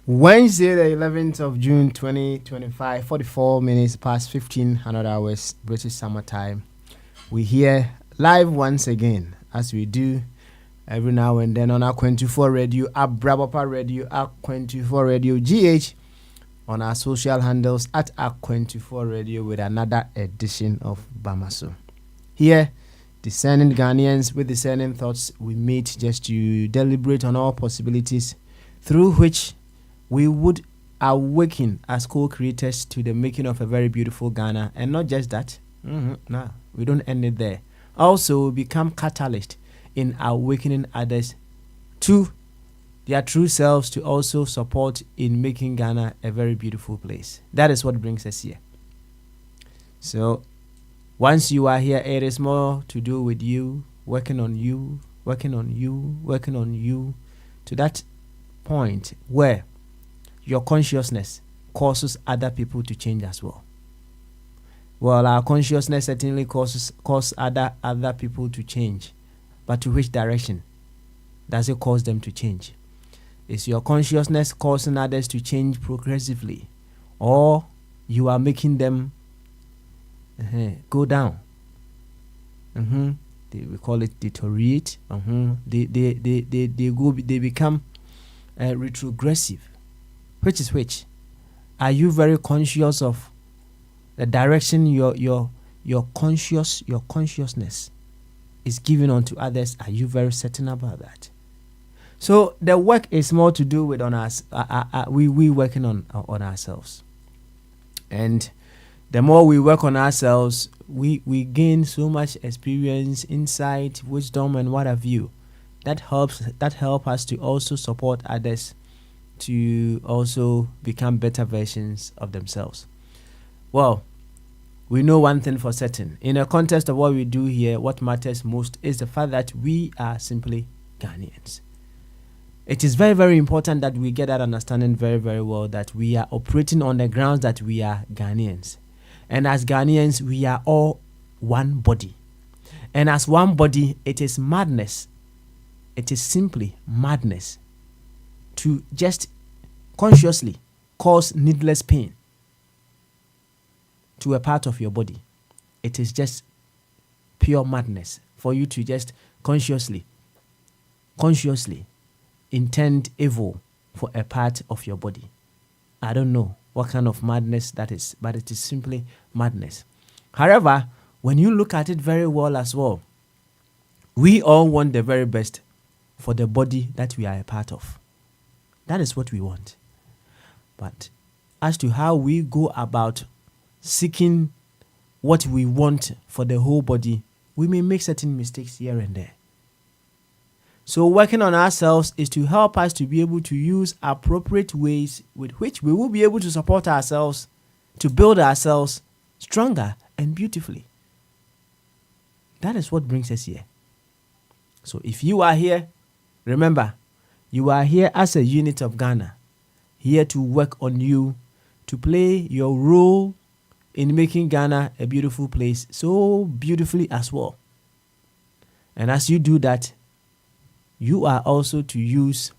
Wednesday, the 11th of June 2025, 44 minutes past 1500 hours British summer time. We here live once again, as we do every now and then on our 24 radio, our Brabapa radio, our 24 radio GH, on our social handles at our 24 radio with another edition of Bamaso. Here, discerning Ghanaians with discerning thoughts, we meet just to deliberate on all possibilities through which we would awaken as co-creators to the making of a very beautiful Ghana. And not just that, no, we don't end it there. Also become catalyst in awakening others to their true selves, to also support in making Ghana a very beautiful place. That is what brings us here. So once you are here, it is more to do with you, working on you, working on you, working on you, to that point where your consciousness causes other people to change as well. Well, our consciousness certainly causes other people to change. But to which direction does it cause them to change? Is your consciousness causing others to change progressively? Or you are making them go down? We call it deteriorate. They become retrogressive. Which is which? Are you very conscious of the direction your consciousness is giving on to others? Are you very certain about that? So the work is more to do with on us. We working on ourselves, and the more we work on ourselves, we gain so much experience, insight, wisdom, and what have you. That help us to also support others to also become better versions of themselves. Well, we know one thing for certain. In the context of what we do here, what matters most is the fact that we are simply Ghanaians. It is very, very important that we get that understanding very, very well, that we are operating on the grounds that we are Ghanaians. And as Ghanaians, we are all one body. And as one body, it is madness. It is simply madness to just consciously cause needless pain to a part of your body. It is just pure madness for you to just consciously intend evil for a part of your body. I don't know what kind of madness that is, but it is simply madness. However, when you look at it very well as well, we all want the very best for the body that we are a part of. That is what we want. But as to how we go about seeking what we want for the whole body, we may make certain mistakes here and there. So working on ourselves is to help us to be able to use appropriate ways with which we will be able to support ourselves, to build ourselves stronger and beautifully. That is what brings us here. So if you are here, remember, you are here as a unit of Ghana, here to work on you, to play your role in making Ghana a beautiful place, so beautifully as well. And as you do that, you are also to use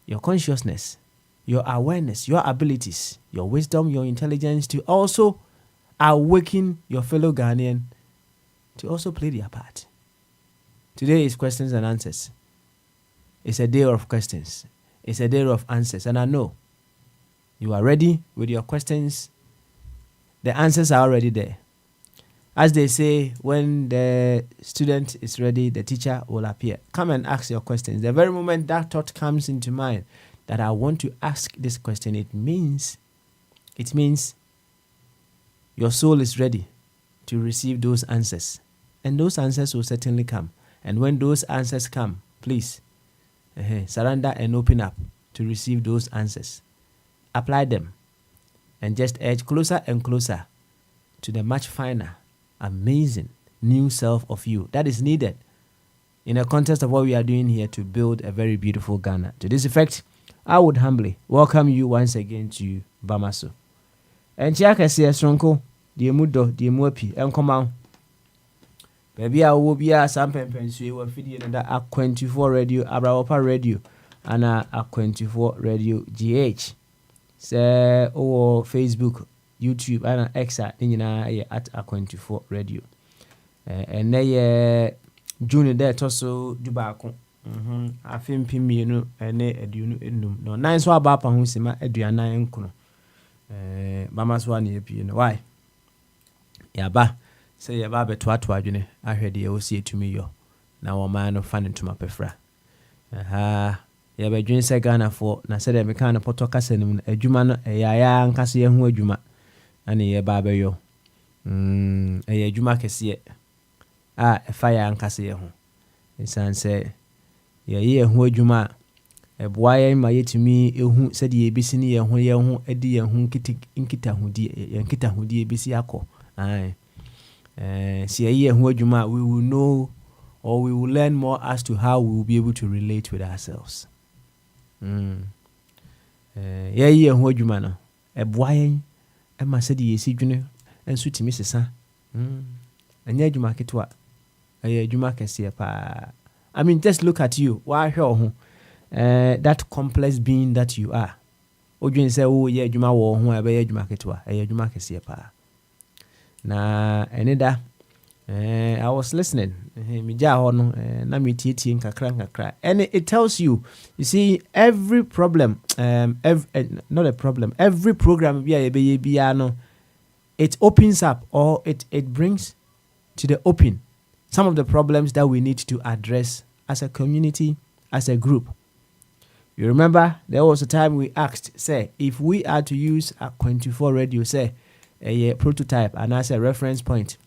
your consciousness, your awareness, your abilities, your wisdom, your intelligence to also awaken your fellow Ghanaian to also play their part. Today is questions and answers. It's a day of questions. It's a day of answers. And I know you are ready with your questions. The answers are already there. As they say, when the student is ready, the teacher will appear. Come and ask your questions. The very moment that thought comes into mind that I want to ask this question, it means your soul is ready to receive those answers. And those answers will certainly come. And when those answers come, please surrender and open up to receive those answers. Apply them and just edge closer and closer to the much finer, amazing new self of you that is needed in the context of what we are doing here to build a very beautiful Ghana. To this effect, I would humbly welcome you once again to Bamaso. And Chiaka says, Ronko, dear Mudo, dear Mopi, and come on. Baby, I will be a sample pensue or feeding that a 24 radio, Abraopa radio, and a 24 radio GH. Say, oh, Facebook, YouTube, and X at a 24 radio. And they June there toso dubako. I think Pimino and a dunu no nice wa bapa hunsima eduana enkuno. Mama's one year, you know why? Yaba say yaba beto adwene ahwede ye osie tumi yo na wo man no fan into my pefra. Yaba dwen say Ghana for na say dem kan poto kasa nim adwuma no yaya nkase ye hu adwuma ana ye ba be yo. Adwuma kese fire nkase ye ho. Insan say ye hu adwuma boaye ma yetimi ehu sede ye bisi ni ye ho edi ye hu nkita hudi bisi akọ see ye hu adwuma we will know or we will learn more as to how we will be able to relate with ourselves. Ye hu adwuma no boaye ma sede ye si dwene enso timi sesa anya adwuma ketwa adwuma kese pa. I mean, just look at you. Why ho that complex being that you are. Ojun say, oh yeah, juma wo ho ebe ye juma ketwa, juma kese pa. Na enida I was listening. Mi ja ho no na mi tietie nkakra. And it tells you see every problem not a problem. Every program bia ye bia no it opens up or it brings to the open some of the problems that we need to address as a community, as a group. You remember there was a time we asked, say, if we are to use a 24 radio, say, a prototype and as a reference point.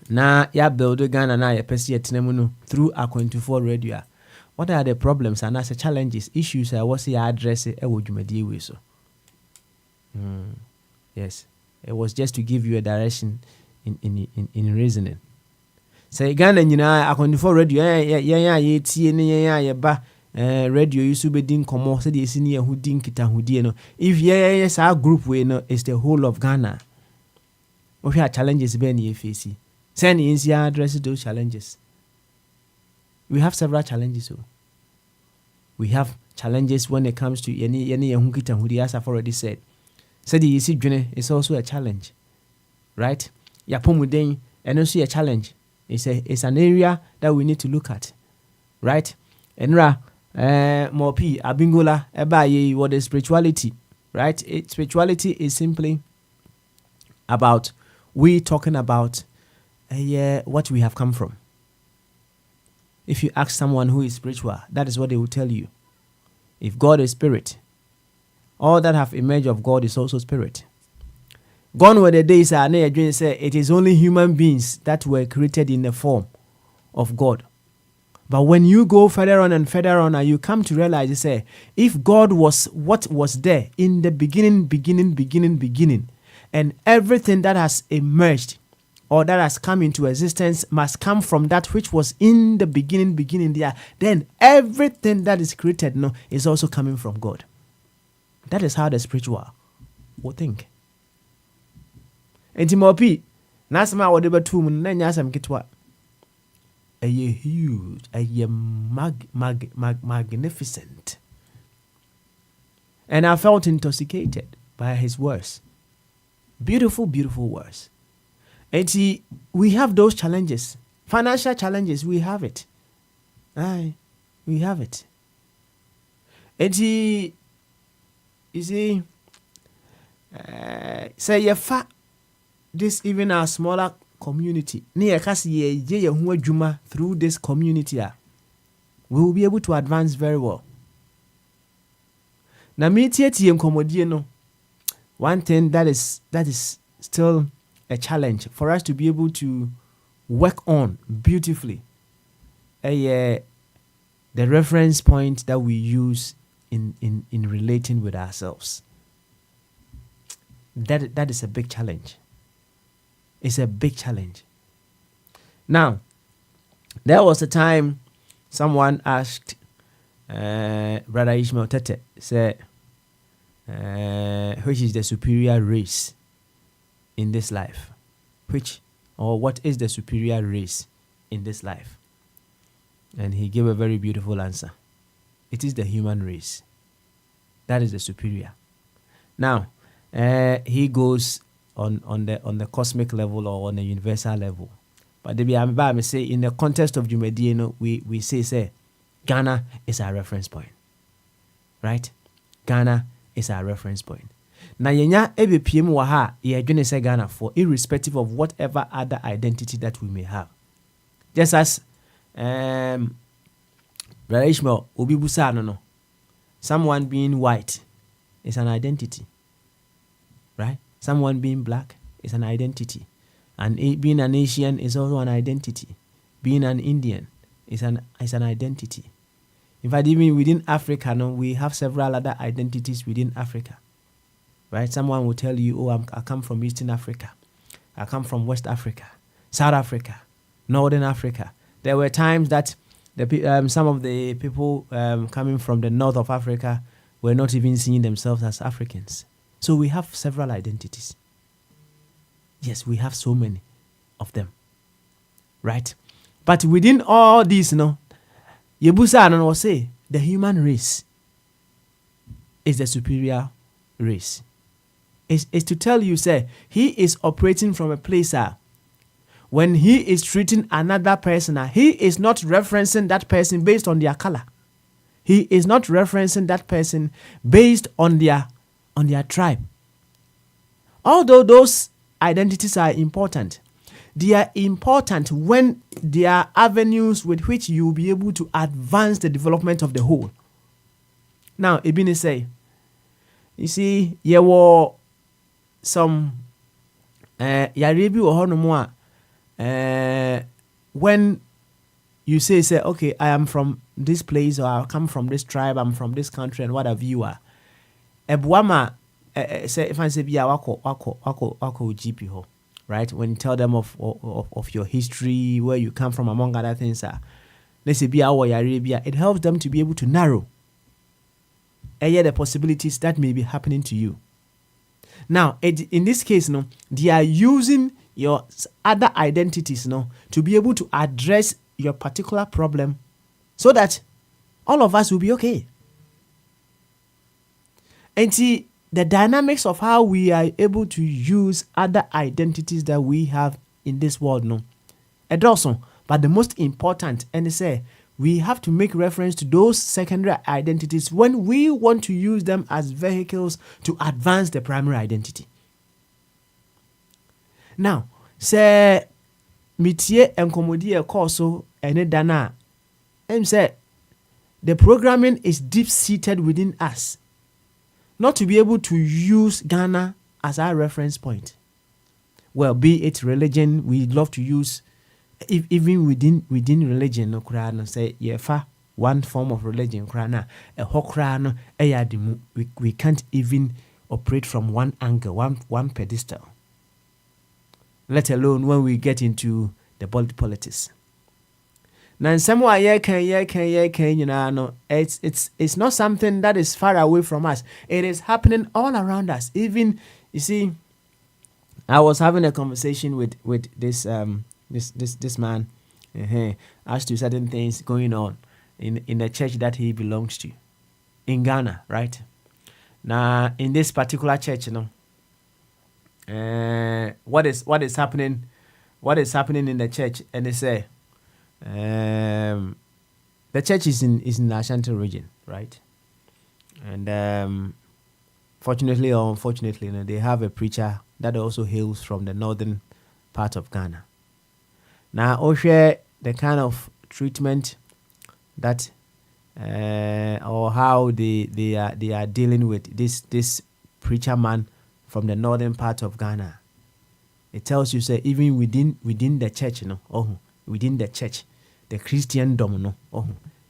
Na ya build Ghana na ya pesi etinemu through a 24 radio. What are the problems and as a challenges, issues I was ya address e wo dwumadi we so. Yes, it was just to give you a direction in reasoning. Say Ghana nyina a 24 radio ye tie ne ye ba radio yusu be din komo say the senior who din kita hudie no if yes our group we no is the whole of Ghana. We have challenges be na face. Send in address those challenges. We have several challenges. So we have challenges when it comes to any who kita hudie, as I've already said. Say the isi dwene is also a challenge. Right? Ya pomuden and also a challenge. It's an area that we need to look at, right? Enra, Mopi, Abingola, Ebaye, what is spirituality, right? Spirituality is simply about we talking about what we have come from. If you ask someone who is spiritual, that is what they will tell you. If God is spirit, all that have image of God is also spirit. Gone were the days say it is only human beings that were created in the form of God. But when you go further on and you come to realize, say, if God was what was there in the beginning, and everything that has emerged or that has come into existence must come from that which was in the beginning there, then everything that is created is also coming from God. That is how the spiritual will think. Enti Mopi, nasema whatever two mun na nya asam kitwa. A huge, a magnificent. And I felt intoxicated by his words. Beautiful, beautiful words. Enti we have those challenges. Financial challenges, we have it. We have it. Enti you see say ye fa this even our smaller community near kasi ye hu adwuma through this community we will be able to advance very well. Na me tie nkomodie no, one thing that is still a challenge for us to be able to work on beautifully the reference point that we use in relating with ourselves. That is a big challenge. It's a big challenge. Now, there was a time someone asked Brother Ishmael Tete, said, which is the superior race in this life? What is the superior race in this life? And he gave a very beautiful answer. It is the human race. That is the superior. Now, he goes on the cosmic level or on the universal level. But I say in the context of Jumedi, we say Ghana is our reference point. Right? Ghana is our reference point. Na yenya ebepiem wa ha ye adwene say Ghana for, irrespective of whatever other identity that we may have. Just as Brother Ishmael obi busa no, someone being white is an identity, right? Someone being black is an identity, and being an Asian is also an identity. Being an Indian is an identity. In fact, even within Africa, we have several other identities within Africa, right? Someone will tell you, "Oh, I come from Eastern Africa, I come from West Africa, South Africa, Northern Africa." There were times that some of the people coming from the north of Africa were not even seeing themselves as Africans. So we have several identities. Yes, we have so many of them, right? But within all these, Yebusa will say the human race is the superior race. Is to tell you, say, he is operating from a place when he is treating another person, he is not referencing that person based on their color. He is not referencing that person based on their tribe. Although those identities are important, they are important when they are avenues with which you will be able to advance the development of the whole. Now, Ibini say, you see, there were some Yaribi or Honomwa. When you say, okay, I am from this place, or I come from this tribe, I'm from this country, and whatever you are, Ebuama say if I say biya wako GP ho, right? When you tell them of your history, where you come from, among other things, let's say biya or Arabia, it helps them to be able to narrow the possibilities that may be happening to you. Now, in this case, they are using your other identities, to be able to address your particular problem, so that all of us will be okay. And see, the dynamics of how we are able to use other identities that we have in this world, and also, but the most important, and they say, we have to make reference to those secondary identities when we want to use them as vehicles to advance the primary identity. Now, say mitie enkomodi e course ene dana. Say the programming is deep seated within us, not to be able to use Ghana as our reference point. Well, be it religion, we love to use even within religion. No krana say yefa one form of religion krana a hokrano eyadimu. We can't even operate from one angle, one pedestal. Let alone when we get into the politics. Now, somewhere it's not something that is far away from us. It is happening all around us. Even, you see, I was having a conversation with this man as to certain things going on in the church that he belongs to in Ghana, right? Now, in this particular church, what is happening in the church, and they say the church is in the Ashanti region, right? And fortunately or unfortunately, they have a preacher that also hails from the northern part of Ghana. Now, I'll share the kind of treatment that or how they are dealing with this preacher man from the northern part of Ghana. It tells you, say, even within the church, within the church, the Christendom,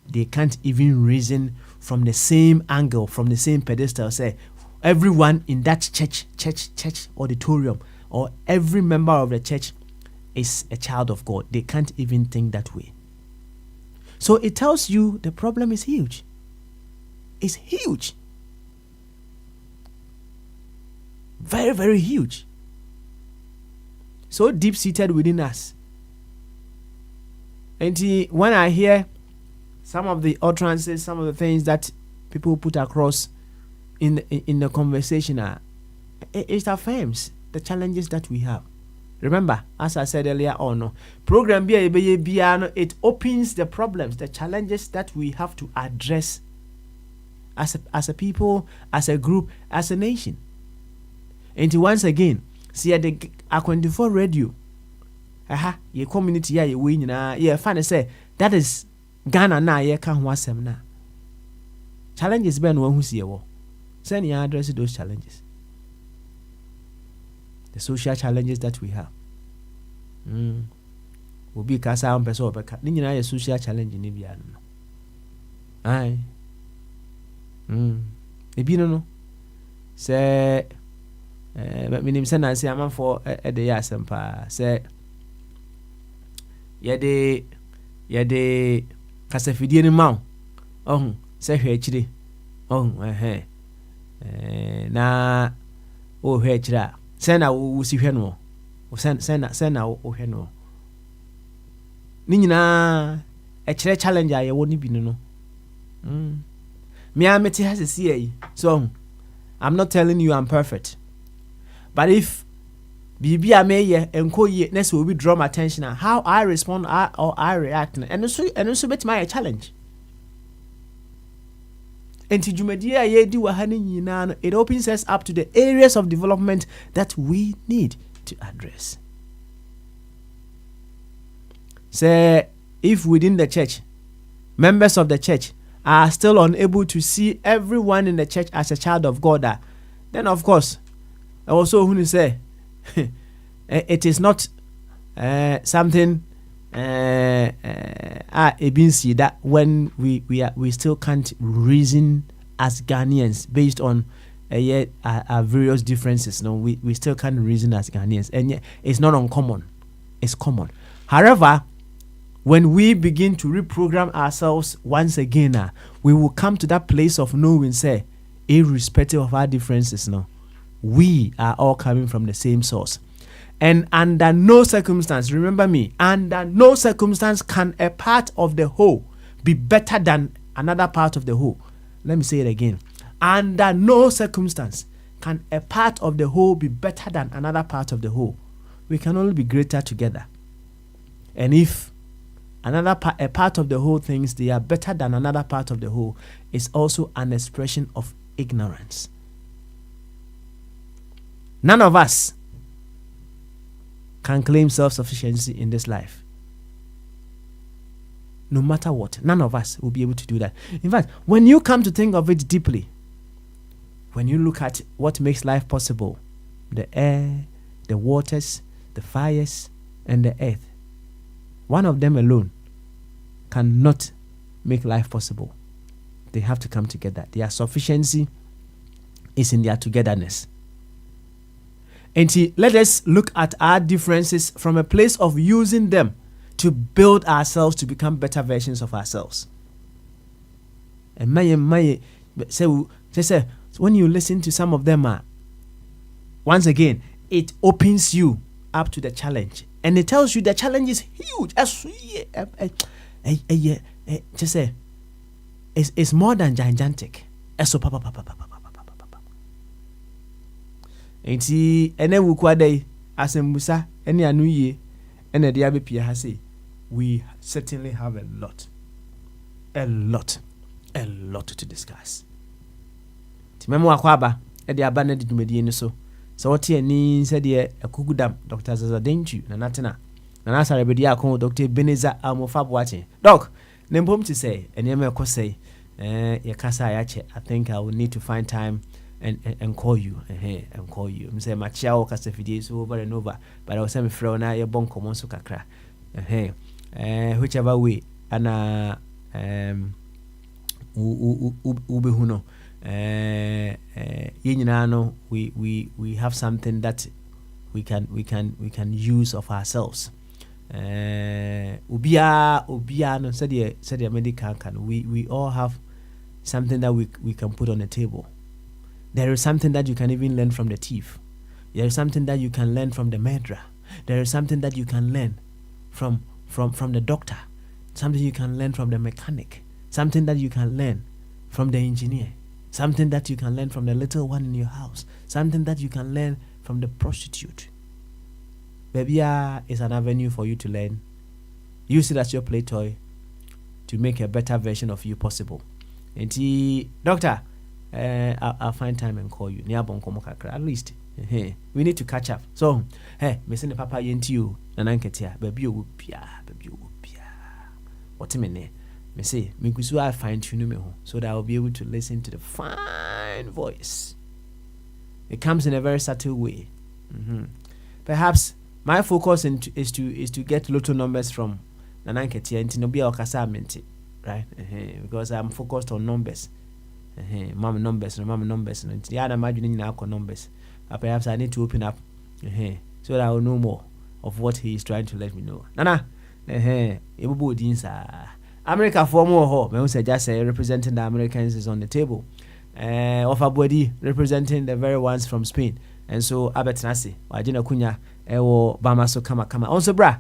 they can't even reason from the same angle, from the same pedestal. Say, everyone in that church auditorium or every member of the church is a child of God. They can't even think that way. So it tells you the problem is huge. It's huge. Very, very huge. So deep-seated within us. And when I hear some of the utterances, some of the things that people put across in the conversation, it affirms the challenges that we have. Remember, as I said earlier on, program it opens the problems, the challenges that we have to address as a people, as a group, as a nation. And once again, see at the A24 radio, your community, yeah, you win, yeah, fine. Say that is Ghana na, yeah, can't was them na. Challenges ben one who's here. Send you address those challenges. The social challenges that we have. Will be casa on person or a social challenge in Libya. Aye. If you don't know, say, but me name send I say I'm for a day as say, yede kasafidie ni ma oh say hwe chire oh na o hwe chire say na wo si hwe no say na wo hwe no ni nyina e chire challenge aye wo ni bi no me amete has see so I'm not telling you I'm perfect, but if Bibi ameye enko ye na se obi draw my attention on how I respond or I react, and so bet my challenge. Enti dwumadi a ye di wa ha ni nyina no, it opens us up to the areas of development that we need to address. Say if within the church, members of the church are still unable to see everyone in the church as a child of God, then of course also who say it is not something that when we still can't reason as Ghanaians based on our various differences. No, we still can't reason as Ghanaians, and yet it's not uncommon. It's common. However, when we begin to reprogram ourselves once again, we will come to that place of knowing, say, irrespective of our differences, no, we are all coming from the same source. And under no circumstance, remember me, under no circumstance can a part of the whole be better than another part of the whole. Let me say it again. Under no circumstance can a part of the whole be better than another part of the whole. We can only be greater together. And if a part of the whole thinks they are better than another part of the whole, it's also an expression of ignorance. None of us can claim self-sufficiency in this life. No matter what, none of us will be able to do that. In fact, when you come to think of it deeply, when you look at what makes life possible, the air, the waters, the fires, and the earth, one of them alone cannot make life possible. They have to come together. Their sufficiency is in their togetherness. And let us look at our differences from a place of using them to build ourselves to become better versions of ourselves. And say when you listen to some of them, once again, it opens you up to the challenge. And it tells you the challenge is huge. Just say, it's more than gigantic. Enti ene wukwade asembusa ene anuye ene de abepia ha say we certainly have a lot to discuss. Timemo akwaba e de aba na de dwumadi ni so what ani said de akugudam Dr. Zazadenchu na natena na nasare bedi akon Dr. Beneza Amofabwache doc nempom to say ene me ko say ye kasa ya che. I think I will need to find time and call you and call you. I'm saying machia o kasa fidie over and over, but I was saying frau na ye bon common so kakra whichever way ana ubehuno we have something that we can use of ourselves. Ubia no said medical can we all have something that we can put on the table. There is something that you can even learn from the thief. There is something that you can learn from the murderer. There is something that you can learn from the doctor. Something you can learn from the mechanic. Something that you can learn from the engineer. Something that you can learn from the little one in your house. Something that you can learn from the prostitute. Baby is an avenue for you to learn. Use it as your play toy to make a better version of you possible. And doctor, I'll find time and call you. At least we need to catch up. So, hey, me send the papa into you. Nananketia, baby, you pia. What a minute. Me say, me kusu I fine tune me so that I'll be able to listen to the fine voice. It comes in a very subtle way. Perhaps my focus is to get little numbers from Nananketia and Tinobia Okasa Menti, right? Because I'm focused on numbers. Mama numbers, and the other imagining now numbers. Perhaps I need to open up so that I will know more of what he is trying to let me know. Nana, America for more ho, just representing the Americans is on the table. Of a body representing the very ones from Spain. And so Abet Nasi, Wajina Kunya, Ewo Bamaso Kama. Also bra,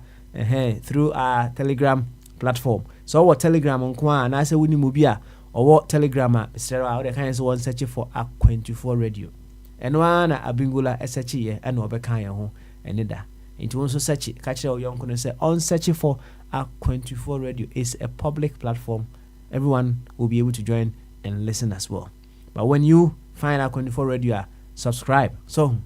through our Telegram platform. So what Telegram on Kwa and I say Winnie Mubia or what Telegram Mr. Out the kinds of one searching for Ak24 radio. And one Abingula SHE and Obekaya home and Nida. Into also search it, catch your young say on searching for Ak24 radio is a public platform. Everyone will be able to join and listen as well. But when you find Ak24 radio, subscribe so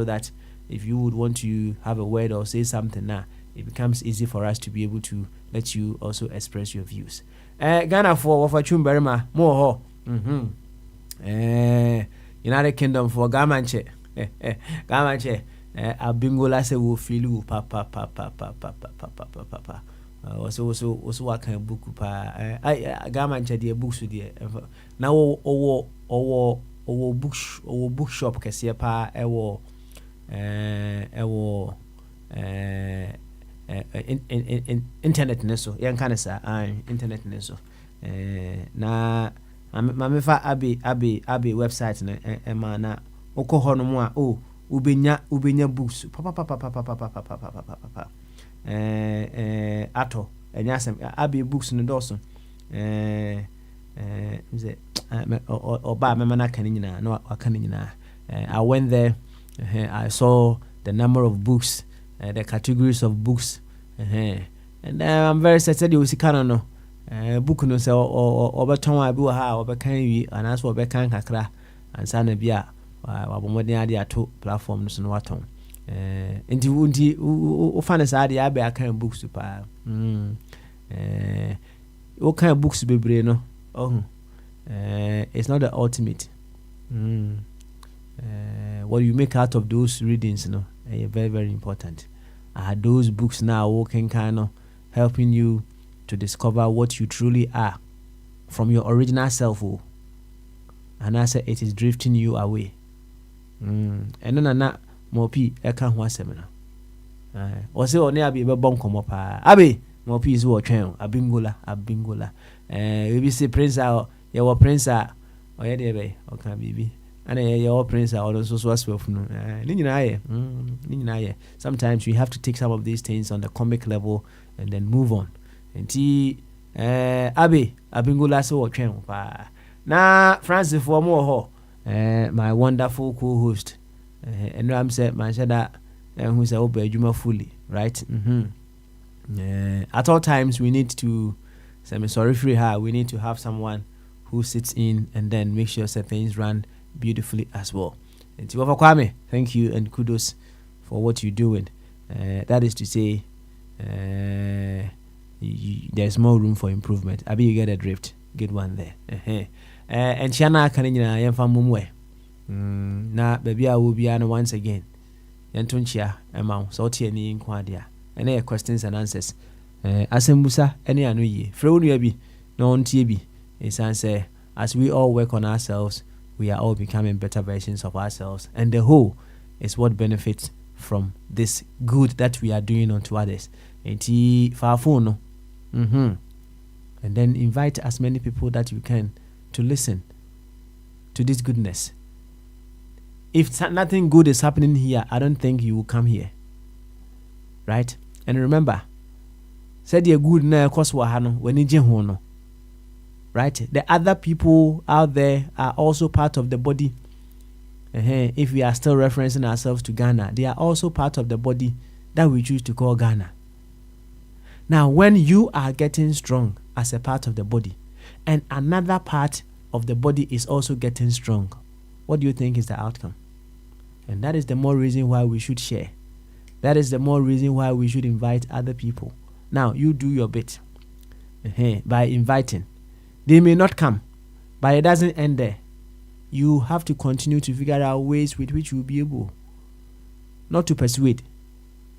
that if you would want to have a word or say something now, it becomes easy for us to be able to let you also express your views. Ghana for Wafachum Berima more United Kingdom for Gamanche Abingola se will feel you papa also what kind of book pa Gamanche dear books with dear now or bookshop kesiye pa ewo internet neso yankanesa internet neso na mamefa abi website na ema na okoho no mu a ubenya books papa ato enyasem abi books no doso mze oba mema na kan nyina na aka nyina. I went there, I saw the number of books, the categories of books, and I'm very certain you see no book no say obeton abi wa ha obekan wi anaso obekan kakra ansa na bia wabomodin ade ato platform no so no waton enti o fane sa ade abe akan books pa o kan books bebre no it's not the ultimate. What you make out of those readings, very, very important. Are those books now working kind of helping you to discover what you truly are from your original self? And I say it is drifting you away. And then na mopi eka ho asem na. O se oni abi be bon komo pa. Abi mopi is wo twen abingola. We be say prince ya wo prince o ye de be o kan bibi. And your prince are also so as well. Sometimes we have to take some of these things on the comic level and then move on. And Abingola so pa. Na Francis for more my wonderful co-host. And I'm said my that who's a Juma fully, right? At all times we need to we need to have someone who sits in and then make sure that things run beautifully as well. And to Kwame, thank you and kudos for what you're doing. That is to say, there's more room for improvement. Abi, you get a drift. Good one there. And Chana Kanina Yamfa Mumwe. Na baby, I will be on once again. Yantunchia, Emma, Salty and Inquadia. And there questions and answers. Asembusa, any anuye. Freudiabi, non TB. Is answer as we all work on ourselves. We are all becoming better versions of ourselves, and the whole is what benefits from this good that we are doing unto others. Enti faafo no. And then invite as many people that you can to listen to this goodness. If nothing good is happening here, I don't think you will come here. Right? And remember, said you're good na ekoswa when no. Right? The other people out there are also part of the body. If we are still referencing ourselves to Ghana, they are also part of the body that we choose to call Ghana. Now, when you are getting strong as a part of the body, and another part of the body is also getting strong, what do you think is the outcome? And that is the more reason why we should share. That is the more reason why we should invite other people. Now, you do your bit by inviting. They may not come, but it doesn't end there. You have to continue to figure out ways with which you will be able not to persuade,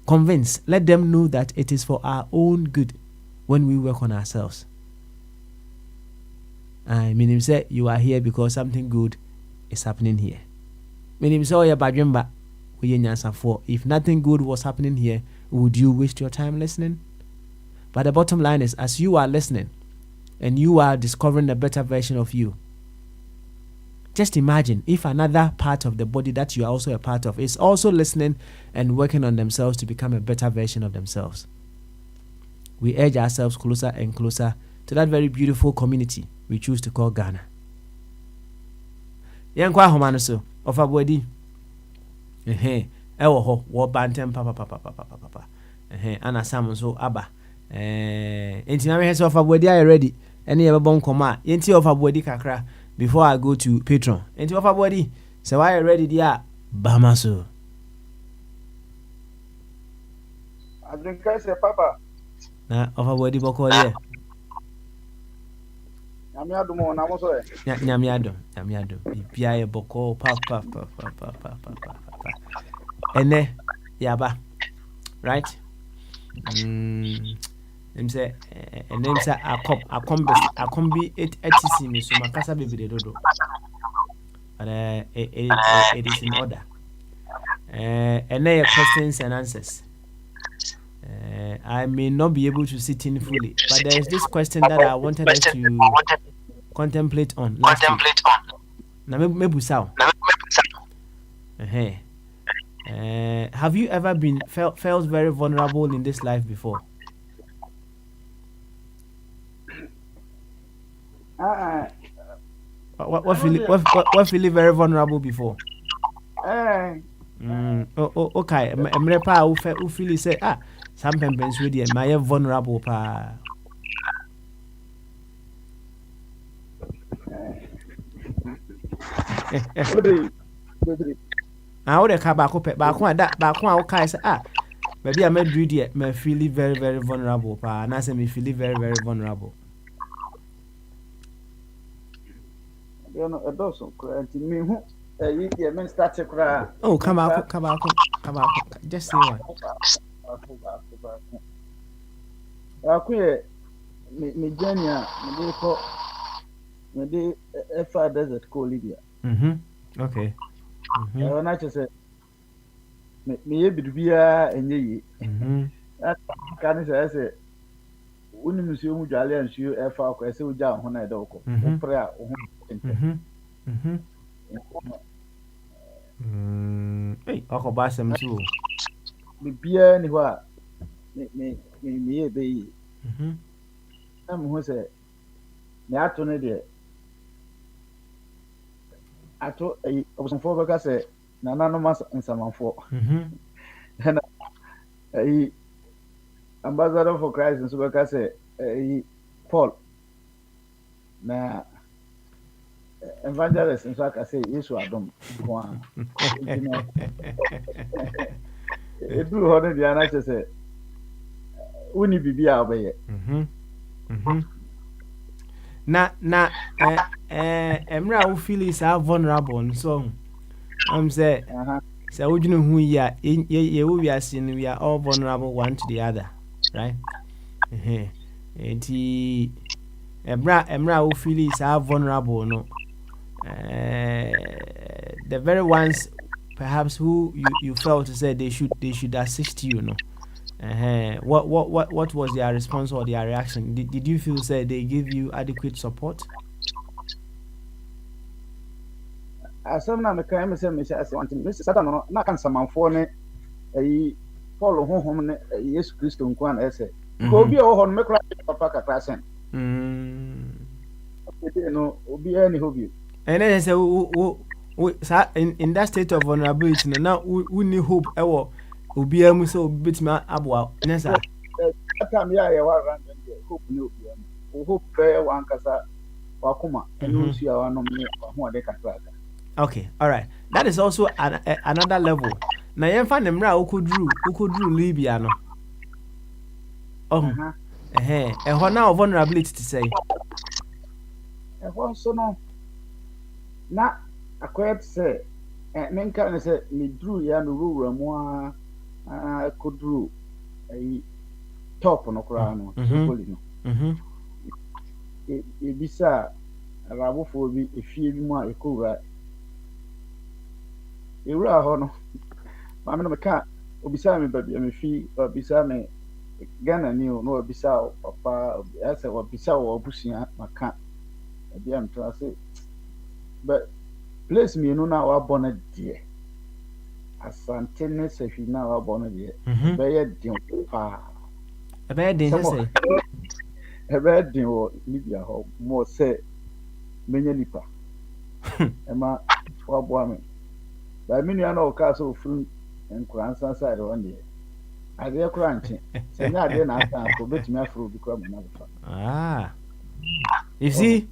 convince, let them know that it is for our own good when we work on ourselves. I mean, him say you are here because something good is happening here. Meaning, so if nothing good was happening here, would you waste your time listening? But the bottom line is, as you are listening and you are discovering a better version of you, just imagine if another part of the body that you are also a part of is also listening and working on themselves to become a better version of themselves. We edge ourselves closer and closer to that very beautiful community we choose to call Ghana. Yankwa homano so of a body. Ewo ho wo bantem papa. Ana Sam so aba. Enti na me of a body are ready. Any ever bon koma. Yenti of a body kakra before I go to Patreon. Enti of a body. So why ready there? Bamaso. I drink say papa. Na of a body boko there. Nyamiado. Bibia ye boko papa. Ene yaba. Right? Them say and then say akombi etisi me so makasa bebede dodo. But it is in order. Ene questions and answers. I may not be able to sit in fully, but there is this question that I wanted us to contemplate on last week. Na mebusa. Have you ever been felt very vulnerable in this life before? What feeling very vulnerable before? Okay. Emre pa u feel say some pempens with you my vulnerable pa. I would have back up back one that back one okay say maybe I made read it me feel very very vulnerable pa and I say me feel very very vulnerable. You know, a dozen to me who you men start to cry. Oh, come out. Just say one. Me Jania, me Efa Desert call Libya. Okay. I just say, me be and ye. That can say, when you see Jali and you Efa, I say, down when I don't go. Prayer. Hey, Uncle Bassam too. Me beer anywhere. Me be. I'm who say, me atone there. I told I was on 4 because say, Nana no mas and someone for. And ambassador for Christ and so because say, Paul. Now, evangelist in fact I say yes I don't go on. It do honor the answer say uni bibi obey. Na emra wo feel is vulnerable so say wodwene hu ya ye wo wiase no we are all vulnerable one to the other, right? Enti emra wo feel is vulnerable no the very ones perhaps who you felt said they should assist you, no? What was their response or their reaction? Did you feel say they give you adequate support? Asɛm na meka me sɛ mehyɛ ase wanti me satan no na kan samanfoɔ ne ayi Paul honhom ne Yesu Kristo nko an ɛsɛ ko obi a wɔ hɔ no mekra papa kakra sen no obi ani hobby and then say in that state of vulnerability now we need hope ewo obi amu say obi betimi aboa nesa time ya ya wa ran hope ne obi amu hope prayer wan kasa wakoma enu su ya wanom ne ho ade kakra. Okay, all right. That is also another level. Na yemfa ne mra okodru Libya no. Ehho na vulnerability to say. Ehho so no. Na akwet say menka ne say me dru ya no ruwa mu a kodru top no kra no poli no. Bisa rabofo bi efie bi mu a ekowura ewura ho no maame no meka obisa me baby me fi obisa me Ghana ni o no obisa papa asa obisa wo obusia maka ebi am to say but place me no na wa bona de asante ne sehwi na wa bona de be ye din pa e be din say e be din wo Libya ho mo say menya nipa e ma wa bo ame ba minu ya na o ka so furu enkuransa side on there ade kura nche se nya ade na asa ko betumi afro bi kura mo na fa you see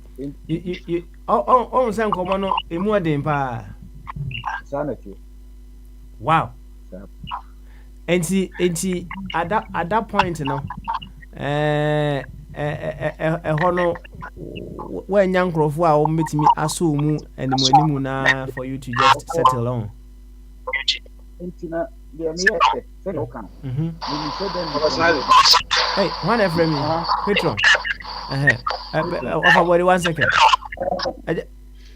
you on say nkomo no emu odin pa sanity wow enti at that point no hono when young crofo a o metimi aso mu animu na for you to just settle on intina de me yete say no kan me say dem hey one every me patron of 1 second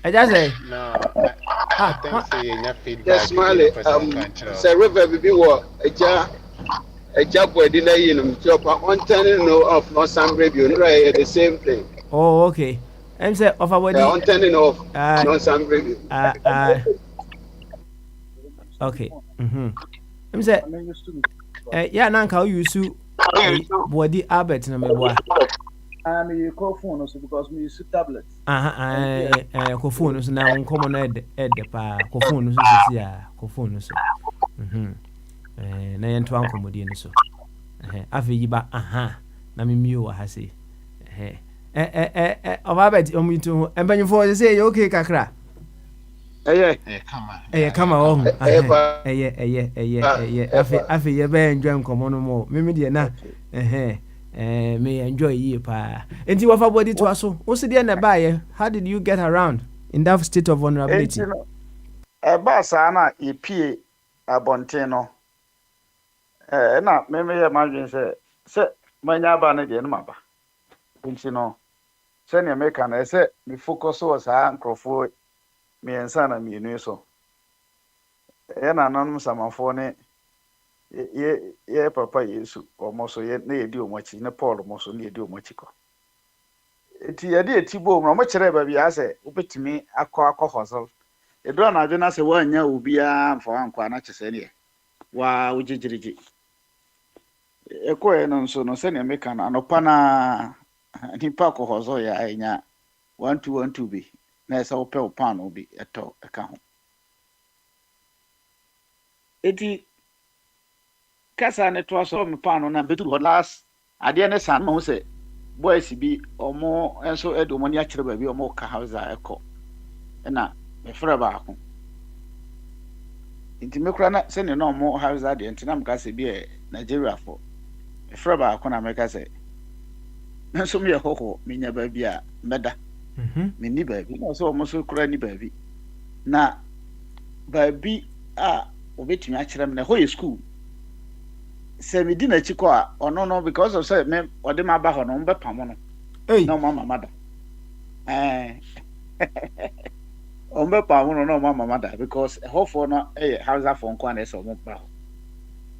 I just say no I think say enya feedback smile say river bibi wo eja body na yin chop on turning no off no some review no the same thing. Oh okay. I'm say of our body on turning off no some review. Okay. I'm say yeah na nka use body Albert na meboa. Me call phone also because me use tablet. Ko phone so na nkomo na ede pa ko phone so sisi a ko phone so. Na yento ankomodie ne so afi yiba na memio wa ha se Albert omuto embanyfo say okay kakra kama oh afi ye be enjoy nkomo no mo meme de na me enjoy ye pa enti wafa body to aso wo se de na ba ye how did you get around in that state of vulnerability ba sa na epie abonten no na meme ye madwin se manya ba na de no maba nti no se ne meka na se me focus o sa nkrofo me ensa na me enu so na nanom samafo ne ye papa Yesu omoso ye na yedi omochi ne Paul omoso ne yedi omochi ko eti ye de etibo mo kire ba bia se obetimi akọ hosel edo na adwena se wanya obi a mfa wankwa na chese ne wa ujijiriji ekoe no nso no se ne meka na anopa na nipa ko hozo ya enya 1212 bi na esa ope opan obi eto eka ho eti kasa ne to so me pan na betu last ade ne san no se boys bi omo enso edo mo ni a kire ba bi omo ka hausa eko na me frɛ ba ko inti me kura na se ne no omo hausa de nti na mka se bi Nigeria for me frɛ ba ko na me ka se nso me hoho me nya ba bi a meda me ni ba bi no so omo so kura ni ba bi na ba bi a obetumi a kire me na ho ye school se me di na chi ko a ono no because of say me ode ma ba ho no mbe pamo no no mama mada Ombe pa no no mama da because hofo no Hausa for nkwa na so mo pa.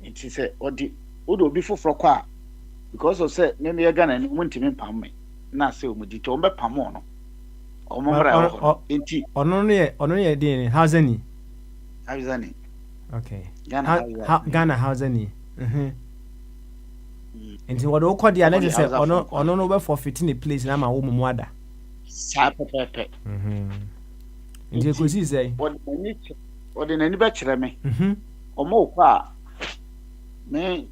Nti se odi obi foforo kwa because of say me me Ghana ni muntimi pam me na se omudi to ombe pam no. Omo mra ho. Nti ono no ye din Hausa ni. Hausa ni. Okay. Ghana Hausa ni. Nti wo do kɔ dia na je say ono no be forfeit the place na ma wo mu ada. Sa pepe. Nti ko si say. Odi nani be kire me. Omo kwa me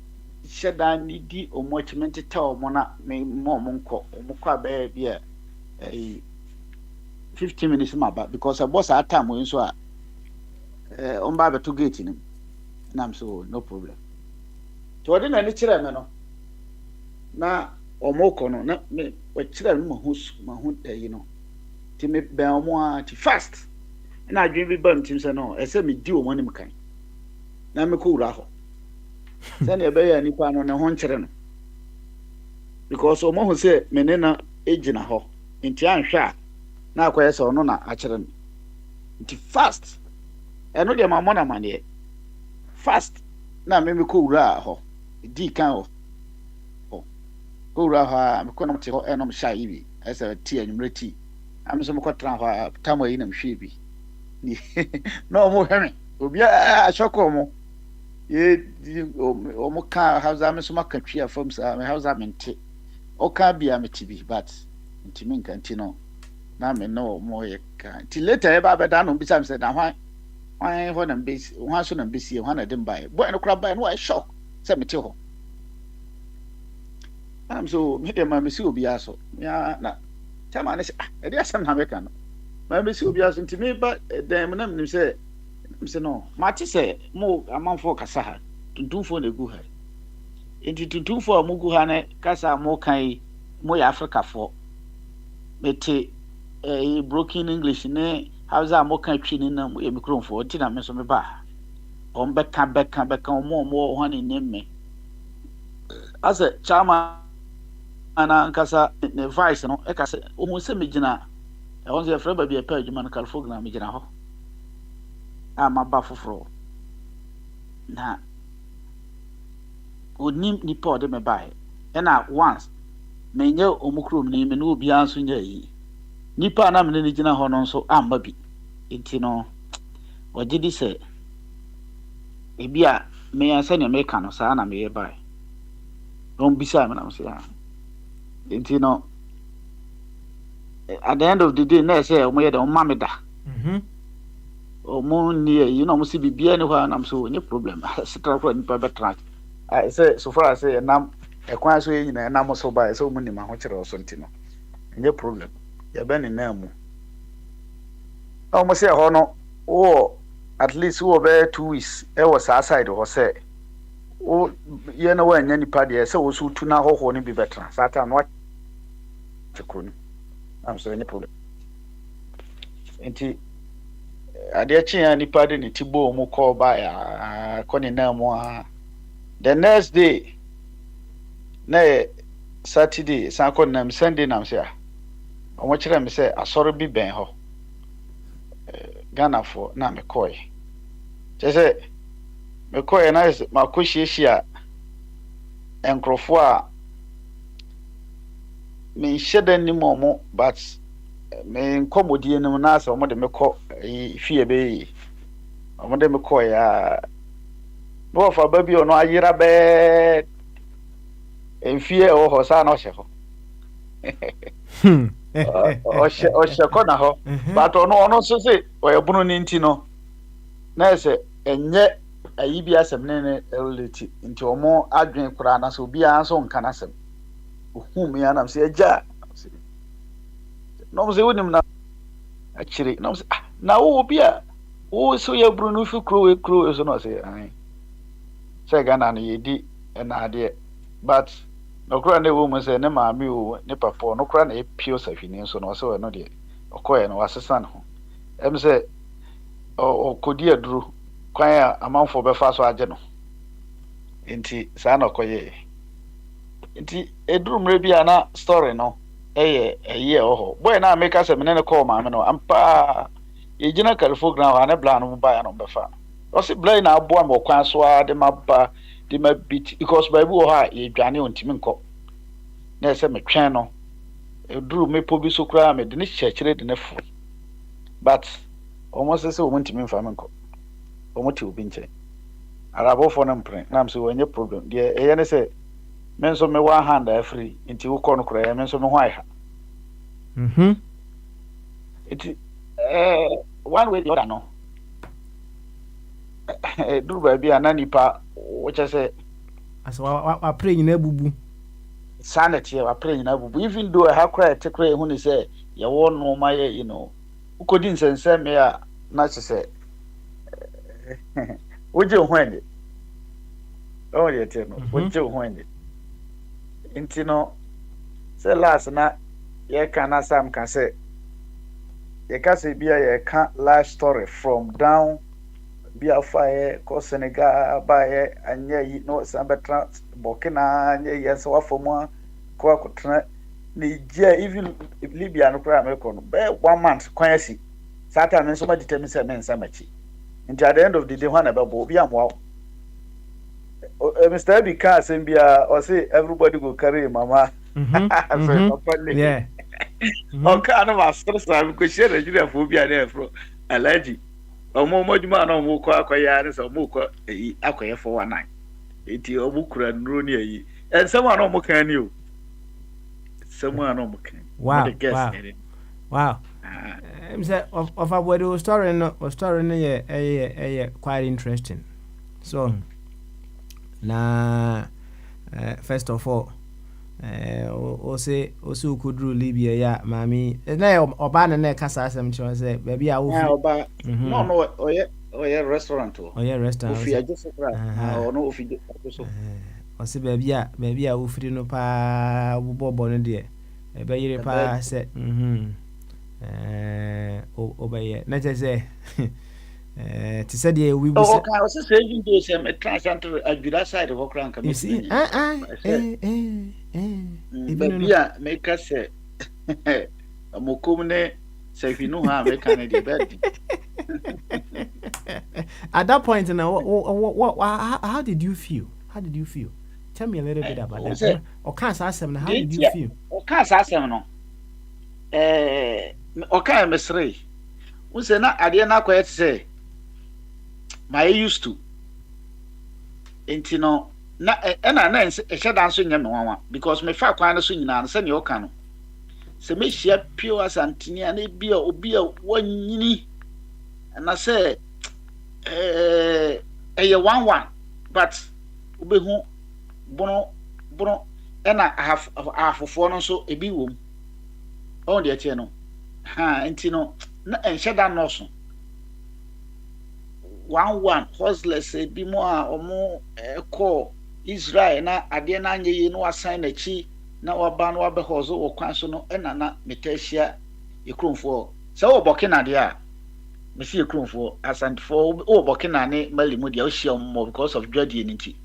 sheda ni di omo chimenti ta omo na me mo nko omo kwa be bia 15 minutes ma ba because a boss at time we so on ba be to gate ni na am so no problem to odi nani kire me no na omo ko no na me o kire no ma hu yi no ti me ben omo a ti fast na adwen bi ba mtim se no ese me di omo ni mkan na me ko wura ho sani ebe ya nipa no ne ho nkere no because omo ho se me ne na ejina ho nti anhwa na akoye se ono na akere no nti fast eno de ma mona mane fast na me ko wura ho di kan ho ko wura ha me ko no te ho eno m sha yi bi ese ti anwumre ti am so me ko tra ho tamo yi na m hwe bi no mo heme obi a shoko mo ye omo ka Hausa me so maka twi afam sa me Hausa mente o ka bia me tibi but ntimi nka nti no na me no mo ye ka nti later e ba be da no bi sam se na hwan ho na mbesi hwan so na mbesi hwan na dem bai boy no kra bai no I shock se me ti ho am so me dem ma me si obi aso ya na chama na e dey asem na me ka no ma me si obi aso nti me ba dem na me se no mati se mo amanfo kasa ha tuntumfo na gu ha enti tuntumfo mo gu ha na kasa mo kan mo ya Africa fo mete broken English ne Hausa mo kan twi ni na mo e microphone enti na me so me ba on beka mo ho ni nemme asa chama ana kasa ne vice no e kasa o mo se me gina e won se freba bi e pa adwuma no California me gina ho ama ba foforo na onim nipa ode me bae na once me nye omukrom ni me no obi anso nya yi nipa na me ne gina ho no nso amba bi enti no oje di se ebi a me ansa ne me ka no saa na me ye bae don bisa me na so ya enti no at the end of the day na say o mo ye de o ma me da omo ni you know mo si bibia ni ho na so any problem sitra ko nipa betra I say so far as say nam e kwan so nyina na mo so ba so mo ni ma ho kire so ntino any problem ya be ni na mu o mo say ho no o at least wo be 2 weeks e wo sa side ho say o ye na wa nya nipa de say wo so tu na ho ni bi betra sata no chekunu am so any problem enti ade chia nipa de ni tibo mu call ba ya koni na mu the next day na Saturday san kon na Sunday na mse a o mo kire me say asoro bi ben ho Ghana for na me koy je say me koy na ma ko hihia enkrofo a me sheda ni mo but me nkomodie nim na asa omo de me kɔ fie be omo de me kɔ ya no fa ba bi ono ayira be enfie o ho sa na o hye ho o hye ko na ho but ono so se o ye bunu ni nti no na ese enye ayi bi asem ne relate nti omo adwen kura na so bi anso nka na asem ohum ya na se agya no se wonim na akire no se na wo bia wo so ya brunu fi kro so no se ai se Ghana na yedi na ade but no kra na wo mu se ne maami o ne papa no kra na epio safini so no se we no de okoye no wasesa no em se o kodi aduru kwan a amanfo be fa so age no enti sa na okoye enti eduru mre bia na story no eye oho boy na make us me ne call ma me no ampa ye gina Carrefour ground wa ne bla no ba ya no befa o se bla na abo am okwan so a de maba de ma beat because by wo ha ye dwane ontimi nko na se me twen no eduru me po bi so kura me de ne kyekere de ne fu but almost say wo ntimi mfa me nko o mo ti obi nche arabo fo na mpre na am se wo nye problem de e ye ne se men so me wa hand free nti wo kɔ no kura men so me ho ai ha it one way the other no duru ba bia na nipa wo che se as wa pray nyina bubu sanity wa pray nyina bubu even though ha kura te kura hu ni se ye wo no ma ye you know ukodi nsense me a na che se woje ho ende o ye te no woje ho ende nti no se last na ye kana sam ka se ye ka se bia ye ka life story from down bia fa ko Senegal ba ye anya yi no sambetra Burkina anya ye so afomu ko akotra Nigeria even Libya no kra America no be 1 month kwanyasi Satan nso ma determine se men samachi nti at the end of the day when abebo bia mo Mr. Bika Sembia or say everybody go carry mama yeah okay no ma so ko share Nigeria for bia there for allergy omo moduma na omo ko akoya ne so omo ko akoye for 19 eti omo kura nro ne yi ensem na omo kan ni o someone na omo kan wow em say of about story no yeah quite interesting so na first of all o se ukudru Libya ya mami na oba na kasa asem chi say baby a wo fi oba no oye restaurant restaurant ofi ajeso kra no ofi ajeso o se baby a wo firi no pa bobo no de e be yire pa se obaye na je say ti said ye we say okay o say you do say me transcenter adwira side of okran ka me see bia make us say amokom ne say finu ha me kan dey bed at that point now how did you feel tell me a little bit about that o kan sa asem na how did you feel o kan sa asem no o kan mesre we say na ade na kwet say my used to entino na na eheda nso nyame wanwa because me fa kwan so nyina na se ne oka no se me hia pure asantini na bia obi a wanyini na se eye 11 but obehu bono na afofo no so ebi wom on de tie no ha entino na eheda no so 11 hostless bi mo a omo call Israel na ade na anyeye no asan na chi na waba no wabe hozo wo kwan so no na metahia ekromfo se wo Burkina de a me si ekromfo asantfo wo Burkina ne malimu de a hia mo because of dwade nti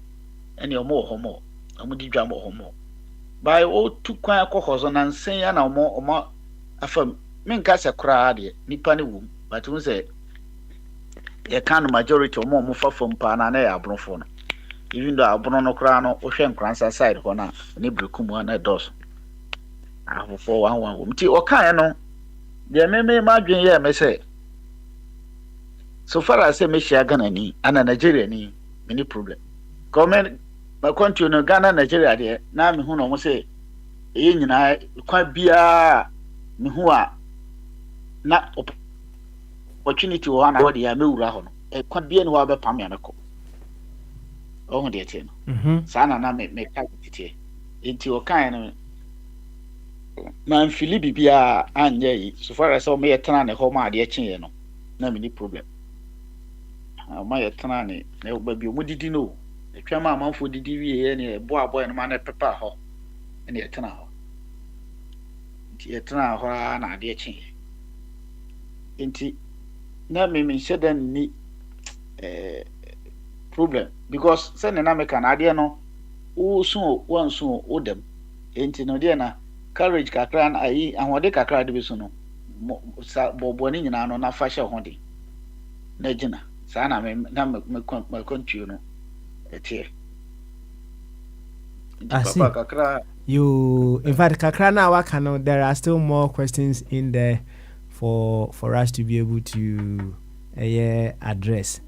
ene omo homo omo di dwa mo homo by o tu kwan akọ hozo na nsen ya na omo afam menka se kra de nipa ne wum but won say ye kan majority omo fa fom pa na ya abronfo no even though abrono no kra no o hwe nkransa side ho na ne brekumu na dos afofo 11 mti o kan no de meme madwen ye me say so far as me share Ghana ni ana Nigeria ni many problem comment ma continue Ghana Nigeria de na me hu no mo say e nyina kwa bia me hu a na opportunity wo na wo de ya mewura ho no e kwa bia ni wa be pam ya meko oh de tie no sana na me ka titie enti o kan no man Philip bia anya yi so far as o me yetana ne ho ma de kyen no na me ni problem ma yetana ne na ba bi o mudidi no etwa ma amanfo didi wie ne bo aboy no ma na pepa ho ne yetana ho enti yetana ho na de kyen enti na me shedan ni problem because say na make an ade no wo so wonso wo dem enti no de na courage kakra na ayi ahode kakra de bi so no sa bɔbɔne nyinaa no na fa hyɛ ho de na gyina saa na me kontuo no ɛteɛ I see. papa kakra In fact, Kakrana Wakano, there are still more questions in there for us to be able to address.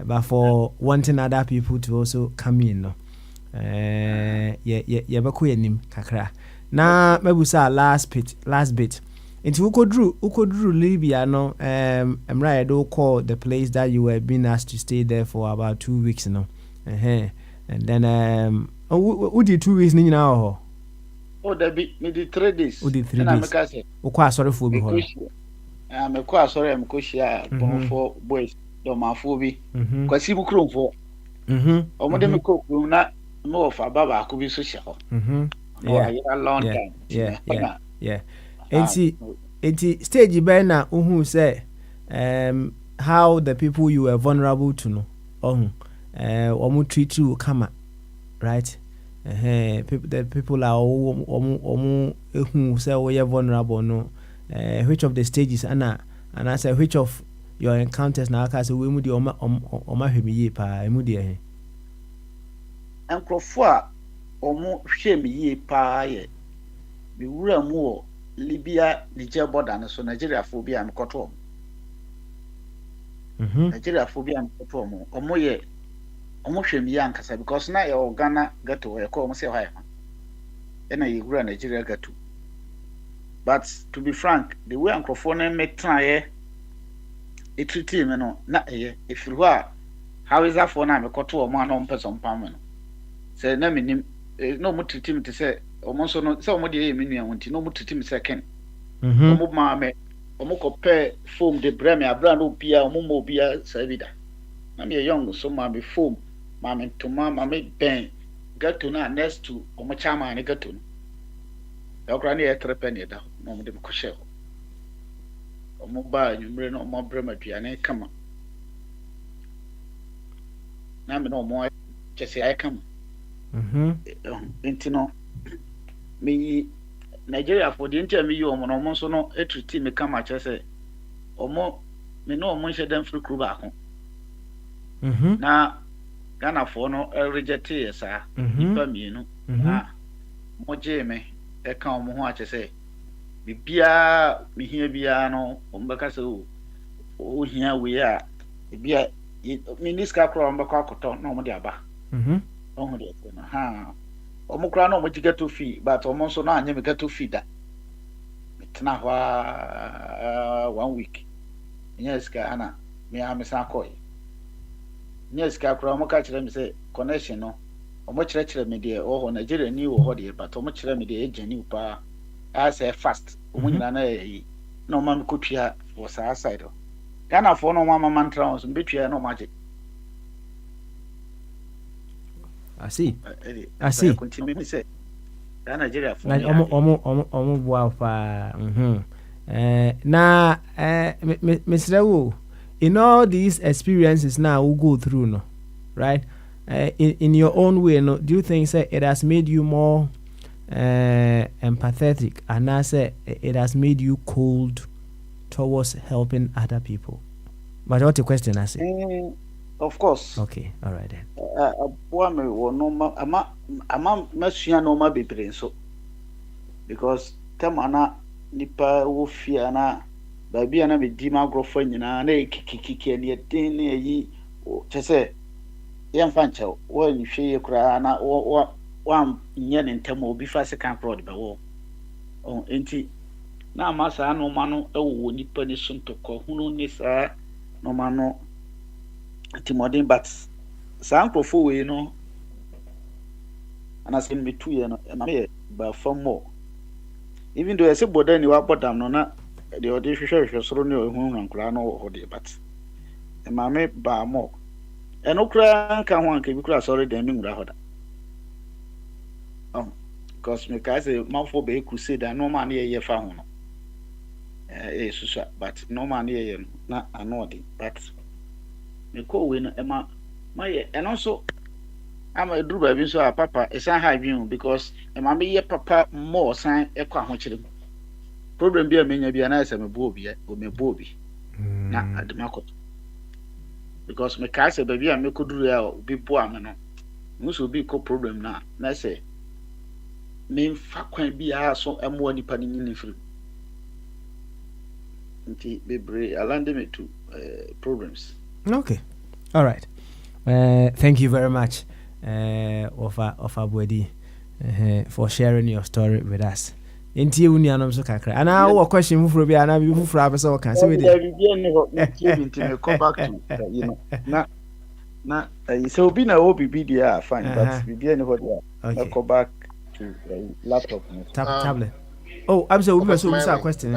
But for wanting other people to also come in, no. Kakra. Now, maybe say last bit. Into Ukodru Libya, no. I'm right. I don't call the place that you were being asked to stay there for about 2 weeks, no. And then who did 2 weeks now? Oh, there be me did 3 days. Who did 3 days? Quite sorry for me. I'm quite sorry. I'm quite for boys. Do my phobia. Because he will crow for. Or more than cook will not know for Baba could be social. Yeah, a long time. Yeah. And see, stage Bena who say how the people you were vulnerable to know. Or treat you come right. The people are who say we are vulnerable. No, which of the stages and I say which of your encounters now? Cause we mudi oma hemi pa emudi eh. Nkrofo omo hwe me yie pa ye. Me wura mu Libya Niger border no so Nigeria phobia me koto. Nigeria phobia me koto mo. Omo ye omo hwe me yankasa because na ye Ghana gato e ko omo se hwa e na ye wura Nigeria gato. But to be frank, the way nkrofo na me try e treat me no na e ifiri ho a how is that for na me koto omo na omo person pam no. Say na me nim no mo treat me to say omo so no say omo de ye me nua wonti no mo treat me second. Omo ma me omo ko pay foam de brem ya brand obia omo mo obia savida. Na me young so ma be foam ma me to ma me ben get to na next to omo chama ne get to no. Ya okra ne e trepe ne da no mo de ko share. Omo ba nwumre no omo brem aduane kama. Na me no omo chese ay kama. Intino me Nigeria for the interview you omo no so no treat me kama chese omo me no omo hye dem free crew ba ko na Ghana for no reject yesa ipa mienu na mo je me e kan omo ho a chese bibia me hia bia no omo beka se o hia we a bia minister kro omo beka akoto na omo de aba oh de no ha omo kra na omo jiga to fee but omo so na anya me get to fee da metna hwa 1 week yes ka ana me amesa koy yes ka kra omo ka kire me say connection no omo kire me de o ho Nigeria ni wo ho de but omo kire me de ejani upa as fast omo nyina na yi na omo me kotua for sa side Ghana for no mama man trans betua no magic. I see. Continue me say. Nigeria for like omo bua pa. Na Mr. Wu, in all these experiences now we go through, no, right? In your own way, no, do you think say it has made you more empathetic, and I say it has made you cold towards helping other people? But what the question I say? Of course. Okay, all right then. Me no ama masua no ma bebre so because temana nipa wo fia na ba bia na me di ma grofo nyina na ekikiki ne den na yi chese yem fanche wo nhwe kura na wo nye ne ntem obi fa second fraud be wo enti na amasa no ma no ewo nipa ni so ntoko hunu ni sa no ma no timodin but sankrofo we no ana sen me tuye no na me ba fam more even though I say boda ni wa bodam no na de odi hwehwe soro ne ohun rankura no ho de but e ma me ba more eno kura nka ho anka bi kura sorry dem ni ngura hoda because me ka say manfo be crusade no man na ye fa ho no susa but no man na ye na anodi but me ko we no e ma ye eno so ama eduru ba bi so a papa e san ha adwin because e ma me ye papa more san e kwa ho kire problem bi a menya bi na say me bo obi o me bo obi na ademakoto because me ka say baby a me koduru ya obi bo am no muso bi ko problem na say me fa kwan bi a so emo nipa ni nyini firi nti bebre alande me to problems. Okay, all right. Thank you very much, Ofa Bwedi, for sharing your story with us. Inti uni anom so kakra. Ana wo question fufuro bi ana bi fufuro abesa wo kan se we dey. Me come back to you know. Na so be na obi be there fine but be there anybody. Okay. Go back to laptop. Tablet. Oh, I'm sorry, we so a question.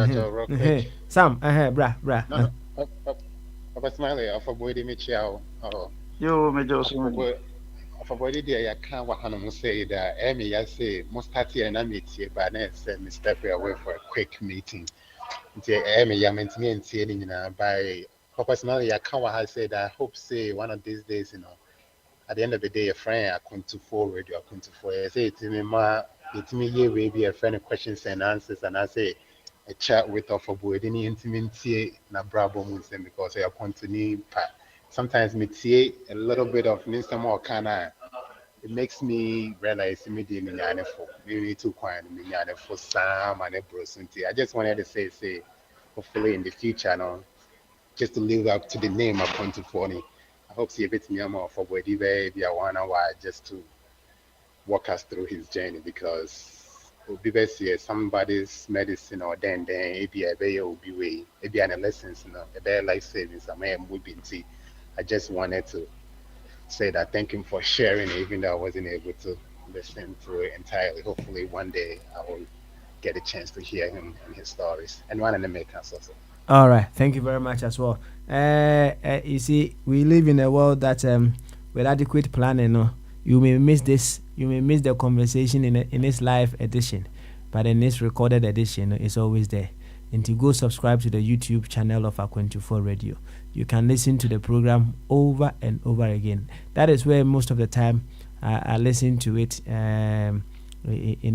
Sam, bra. Papa Smiley, Alpha Boy de Michel. Yo, me just Alpha Boy de I can't what Hannah say that Emmy, I say, most party and I meet you, but I said, Miss Stepper away for a quick meeting. Emmy, I meant me and seeing by Papa Smiley, I can't what I said. I hope, say, one of these days, you know, at the end of the day, a friend, I come to forward, you are come to forward. I say to me, it's me here, maybe a friend of questions and answers, and I say, a chat with Alpha Boy, any intimacy na bravo muslim because I continue. Sometimes me see a little bit of Mr. More kinda. It makes me realize immediately me need to quiet me for Sam and Bruce. I just wanted to say, hopefully in the future, no, just to live up to the name of Pontifoni. I hope see a bit more for Boy be a 1 hour just to walk us through his journey because. Be best here somebody's medicine or then maybe a bay will be way maybe an lessons a better life savings I may would be tea. I just wanted to say that thank him for sharing even though I wasn't able to listen to it entirely. Hopefully one day I will get a chance to hear him and his stories and one of them make us also. All right, thank you very much as well. You see, we live in a world that with adequate planning, you may miss this. You may miss the conversation in this live edition, but in this recorded edition, it's always there. And to go subscribe to the YouTube channel of A24 Radio, you can listen to the program over and over again. That is where most of the time I listen to it in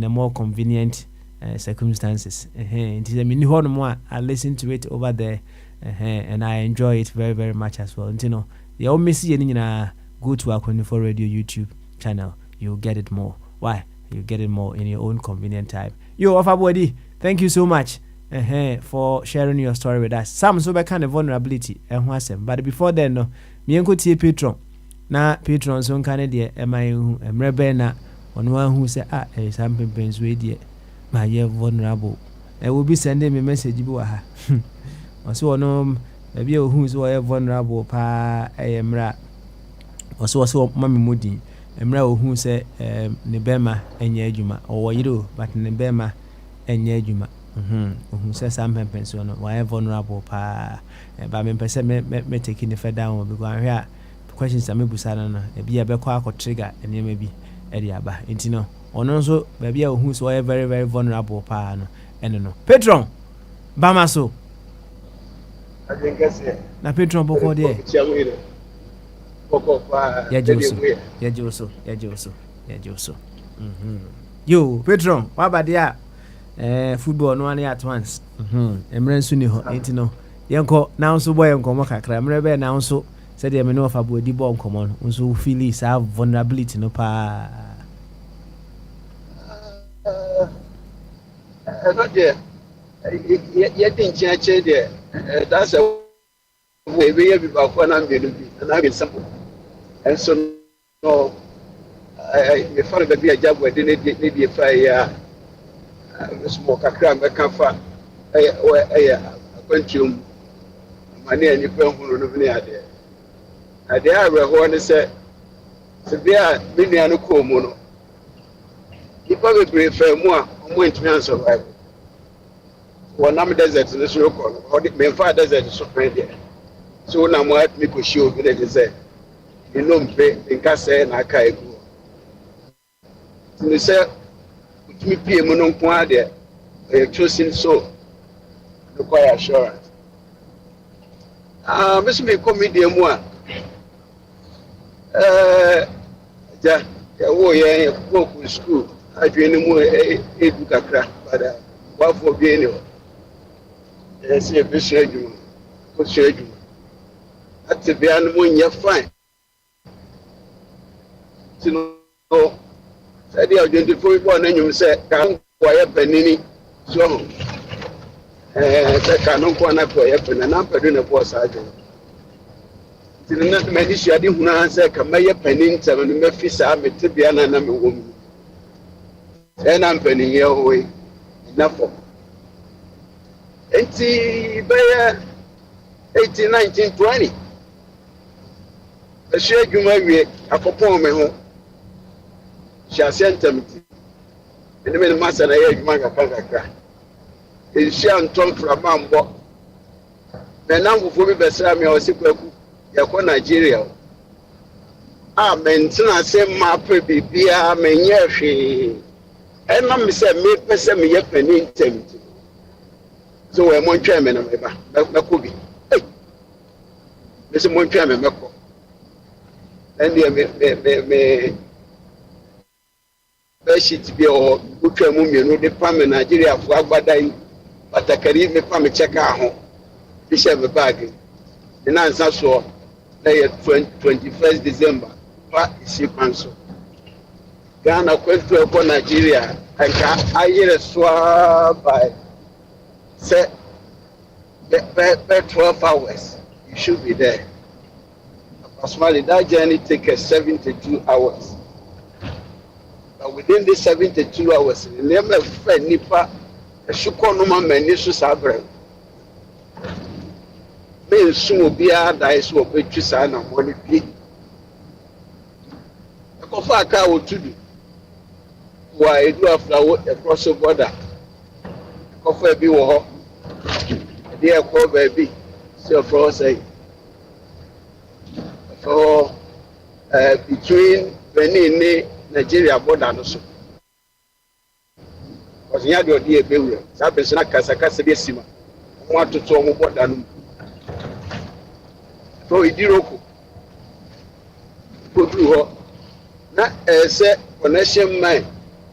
a more convenient circumstances. I listen to it over there, and I enjoy it very, very much as well. And, you know, you always see go to A24 Radio YouTube channel. You'll get it more. Why? You get it more in your own convenient time. Yo, Ofabodi, thank you so much for sharing your story with us. Some so kind of vulnerability and wasem. But before then, no, me and Kuti Patron. Na Patron so kind of dear, am I Rebena on one who say, something pains with ye, my year vulnerable. I will be sending me message. Also, no, maybe who's vulnerable, pa, I am rat. Also, Mammy Moody. Emra ohu se ne bema enye adwuma owo yiro but ne bema enye adwuma ohu se sam pempenso no why vulnerable pa ba me pese me take ne fed down because ahwe questions am busa no e bia be kwa akọ trigger enema bi e dia ba enti no ono nso ba bia ohu so why very very vulnerable pa no eno no patron bama so I think I say na patron boko de Yeah, Joso. Yo, Patron, what about the football no one at once? Emren Suni ho, ain't no. Yanko, now so boy and Komaka, Cramrebe now so said the Amino of a body bomb common, so feel is have vulnerability no pa. Not there. Yet in church there. That's a way we have about 100 and I get some. And so, no, I found that be a job where they need a fire, smoke a cram, a camphor, a quantum, money, and you put on over there. And they are one is said, Severe Miniano Comono. He probably prefer more to survive. One number desert in this local, or the main fire desert is so there. So now, what me could show you, they say. You know, in Cassa and Akaigo. You say, me be a monopoly, a choosing so, require assurance. Miss me come with the moi. Walk with school. I do any more educate, but what for being Yes, a bishop, what's your doing? At the piano when you're fine. To know, said the identify one and you said, can't quiet penny. So, I can't quiet penny, and I'm putting a poor sergeant. Not many shady who answer can make a penny in 7 Memphis. I'm a Tibiana and I'm a woman. And I'm penny your way. Enough for. 18, 19, 20. A share you may be a perform me home. Shall send them. And the man master and I egg manga crack. In Shan Tom from Mambo. The number for me, Bessami or Sipaku. Yako Nigeria. Maintain same map bibia menye hwe. E na me say me pese me ye pani ntem. So we mon twa me na me ba. Na ko bi. Eh. Me se mon twa me meko. And me be shit bi o utwa mu mienu de pa me Nigeria fo agbada yi. Batakari me pa me check ho. Bi she me bag. The answer so 21st December, what is your council? Ghana went to Nigeria and I hear a swab by say 12 hours. You should be there. Approximately that journey takes 72 hours. But within the 72 hours, the name of friend Nipa, a Shukonuma Menisu Sabre. Me soon be a dice or purchase and money pay. A coffee car will to do. Why do a flower across the border? Coffee be war. Dear poor baby, so for say for between Benin and Nigeria border also. Was near your dear baby. Sabesana Casacasa de Sima. Want to talk about that. So idiroko kodu ho na ese connection man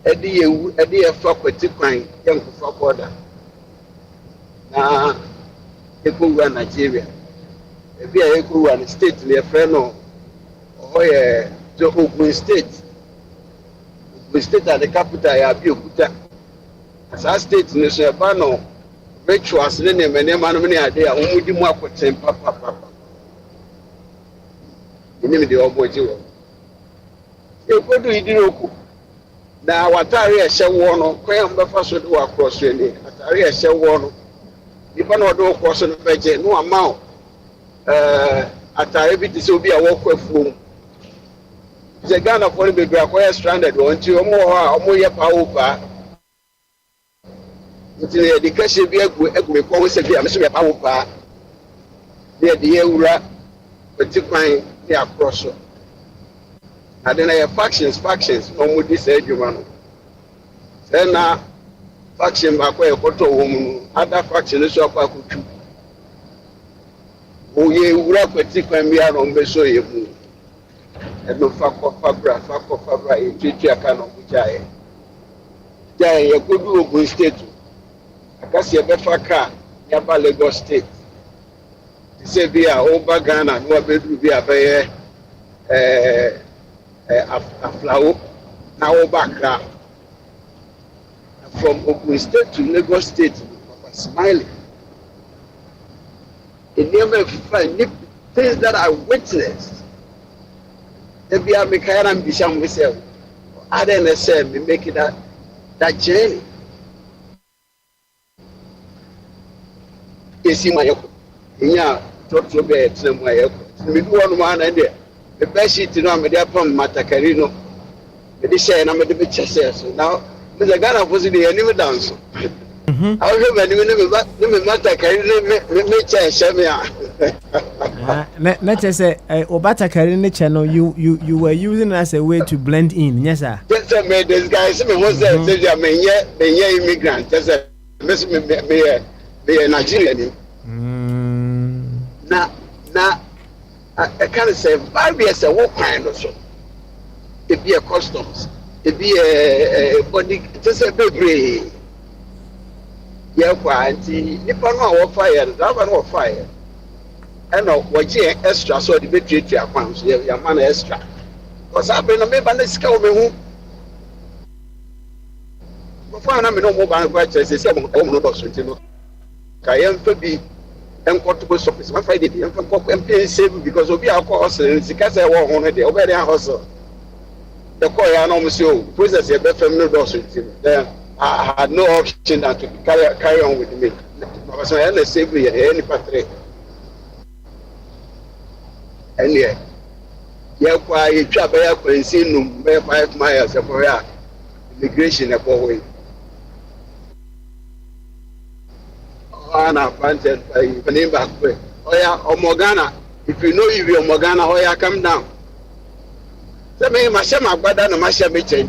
edi efa kwati kwan yankofa border na ekowa Nigeria ebi a ekowa ni state le fe no oye to Ogun state at the capital ya Abeokuta asa state ni so eba no rituals ne ne menema no ne ade a omudi mu akoten papa ini de oboji wo ekodu idiroku na watari ehye wo no kwan mbefa so de wa cross ni atari ehye wo no nipa na odo cross no beje no amount atari bi tise obi a wo kwafuom je Ghana for be bra ko stranded won ti omo ho a omo ye pa wo pa nti education bi egu me ko se bi a me so ye pa wo pa de ewura petikwan they are cross. And then I have factions, no this edumano. Then now faction back where woman, other factions up I could. Oh, ye would petikwan me on Beso you. And no fabra, a teacher can of which I am. Jay, a good Ogun state. I can see a better car, Yaba Lagos state. Say be a over Ghana, no bedroom be a bear a flower, now over from Ogun State to Lagos State, smiling. It never find things that I witnessed. They be a Mikhail and Bisham myself. I didn't say me making that journey. You see my yeah. Talk to be at some way. Me do one and there. The best shit to know me there from Matacarino. The share and I'm at the beach. So now, Mr. Ghana was the enemy dance. I remember Matacarino, me share me. Let's say, Obatacarino channel, you were using as a way to blend in. Yes, sir. Yes, sir. Me, this guy, some was there, me, immigrant. Just a me, Nigerian. Na I can't say 5 years a walk kind or so. It be a customs, it be a body, just a baby. yɛkɔ anti nipa no a wɔfa yɛ driver no wɔfa yɛ ɛna wɔgye extra so ɔde bɛtuatua kwan so yɛma no extra ɔsa abere no meba ne sika wɔ me ho wɔfa na me ne ɔmo ban kɔ kyerɛ sɛ ɔmo no dɔso nti no ka yɛmfa bi ɛnkɔto bɛ sɔpɛ sɛ mafa de bi yɛmfa nkɔ mpɛ save because obi akɔ hostel sika sɛ ɛwɔ ho no deɛ ɔbɛyɛ dɛ hostel yɛkɔ yɛ na ɔmo sɛ o process yɛbɛfam no dɔso nti no then I had no option than to carry on with me. So I had save me any patri. And yeah, you trap a seen 5 miles for immigration a boy. Anna planted by the name back way. Oh yeah, or Morgana. If you know you're Morgana, oh yeah, come down. So me masha magbada na masha me change.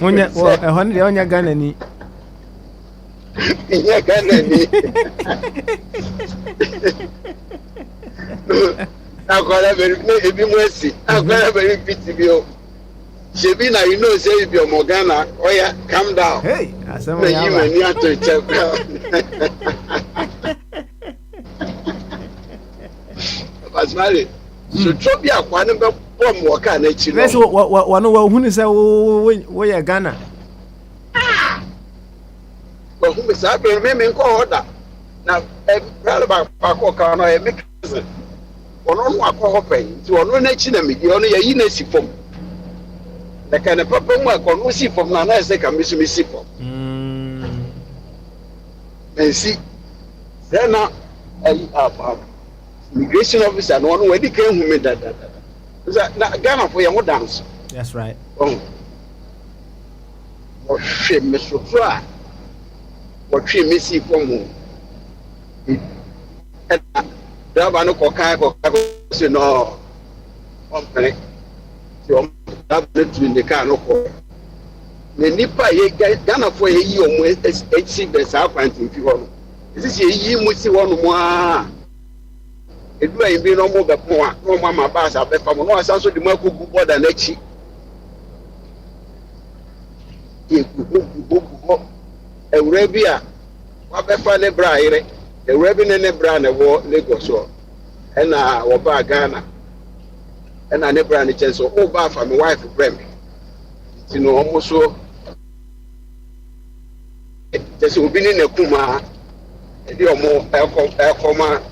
Onya ehon de onya Ghana ni. Inya Ghana ni. Akwara very ebi mwesi. Akwara very pity bi o. Shebi na you know say if you're Morgana, oh yeah, calm down. Hey, asema ya. You and you to check. But Mary, so trouble akwa ne be bom waka na chi no. Let's wa no wa hunu say wo ye Ghana. Well, who is that? Me nko order. Na brother ba ko ka no e make cousin. Ono no akọ hopen. Ti ono na chi na me di ono ye yi na si fom. Na kana papa mu akọ no si fom na say ka me so me si fom. Mensi. Then na immigration officer no one wey di kan hu me da. Na Ghana for your dance. That's right. Oh. What shame me so far. What shame me see from mu. Driver no ko say no. Company. So that between the car no ko. Me nipa ye Ghana for ye yi omo HC be sa kwanti fi ho no. This ye yi mu si ho no mo a. Edu ayin bi no mo be pon a no mama ba sa be fa mo no asan so di mo akugu border na chi e gugu ewure bi a wa be fa ne bra ire ewure bi ne bra na wo Lagos so e na wo ba Ghana e na ne bra ne chen so o ba fa me wife brem ti no omo so just obi ni na kuma e di omo e koma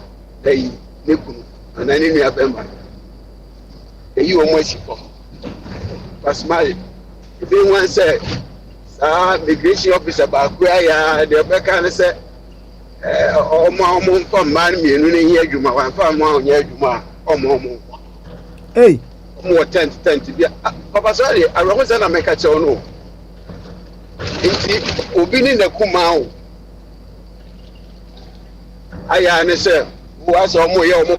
dai nekunu na ni nua bemba eyi o mo asifo pasmali be wan say immigration officer ba ku aya de be kan say o mo fam man mienu ni hi adwuma wan fam mo onye adwuma o mo Hey mo tent bi papa sorry aroho say na meka che no nti obi ni na kuma o aya ne say was omo ye omo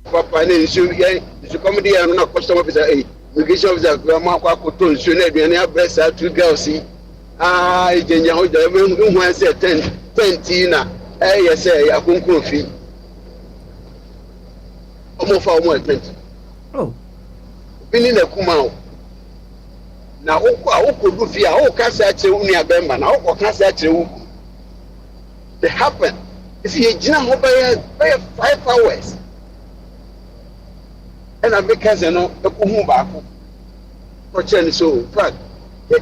papa ne nsu comedy ya no na custom officer immigration officer ma kwa koto nsu na aduane abresa two girls ejenya ho da me hu an say 10 na ye say akonkon fi omo fa omo 20 oh bini na kuma o na okodu fi a o ka sa kire unu abemba na o ka sa kire wu they happen. If you jina by 5 hours, and I make us no ekuhu baako. Ko chen so fact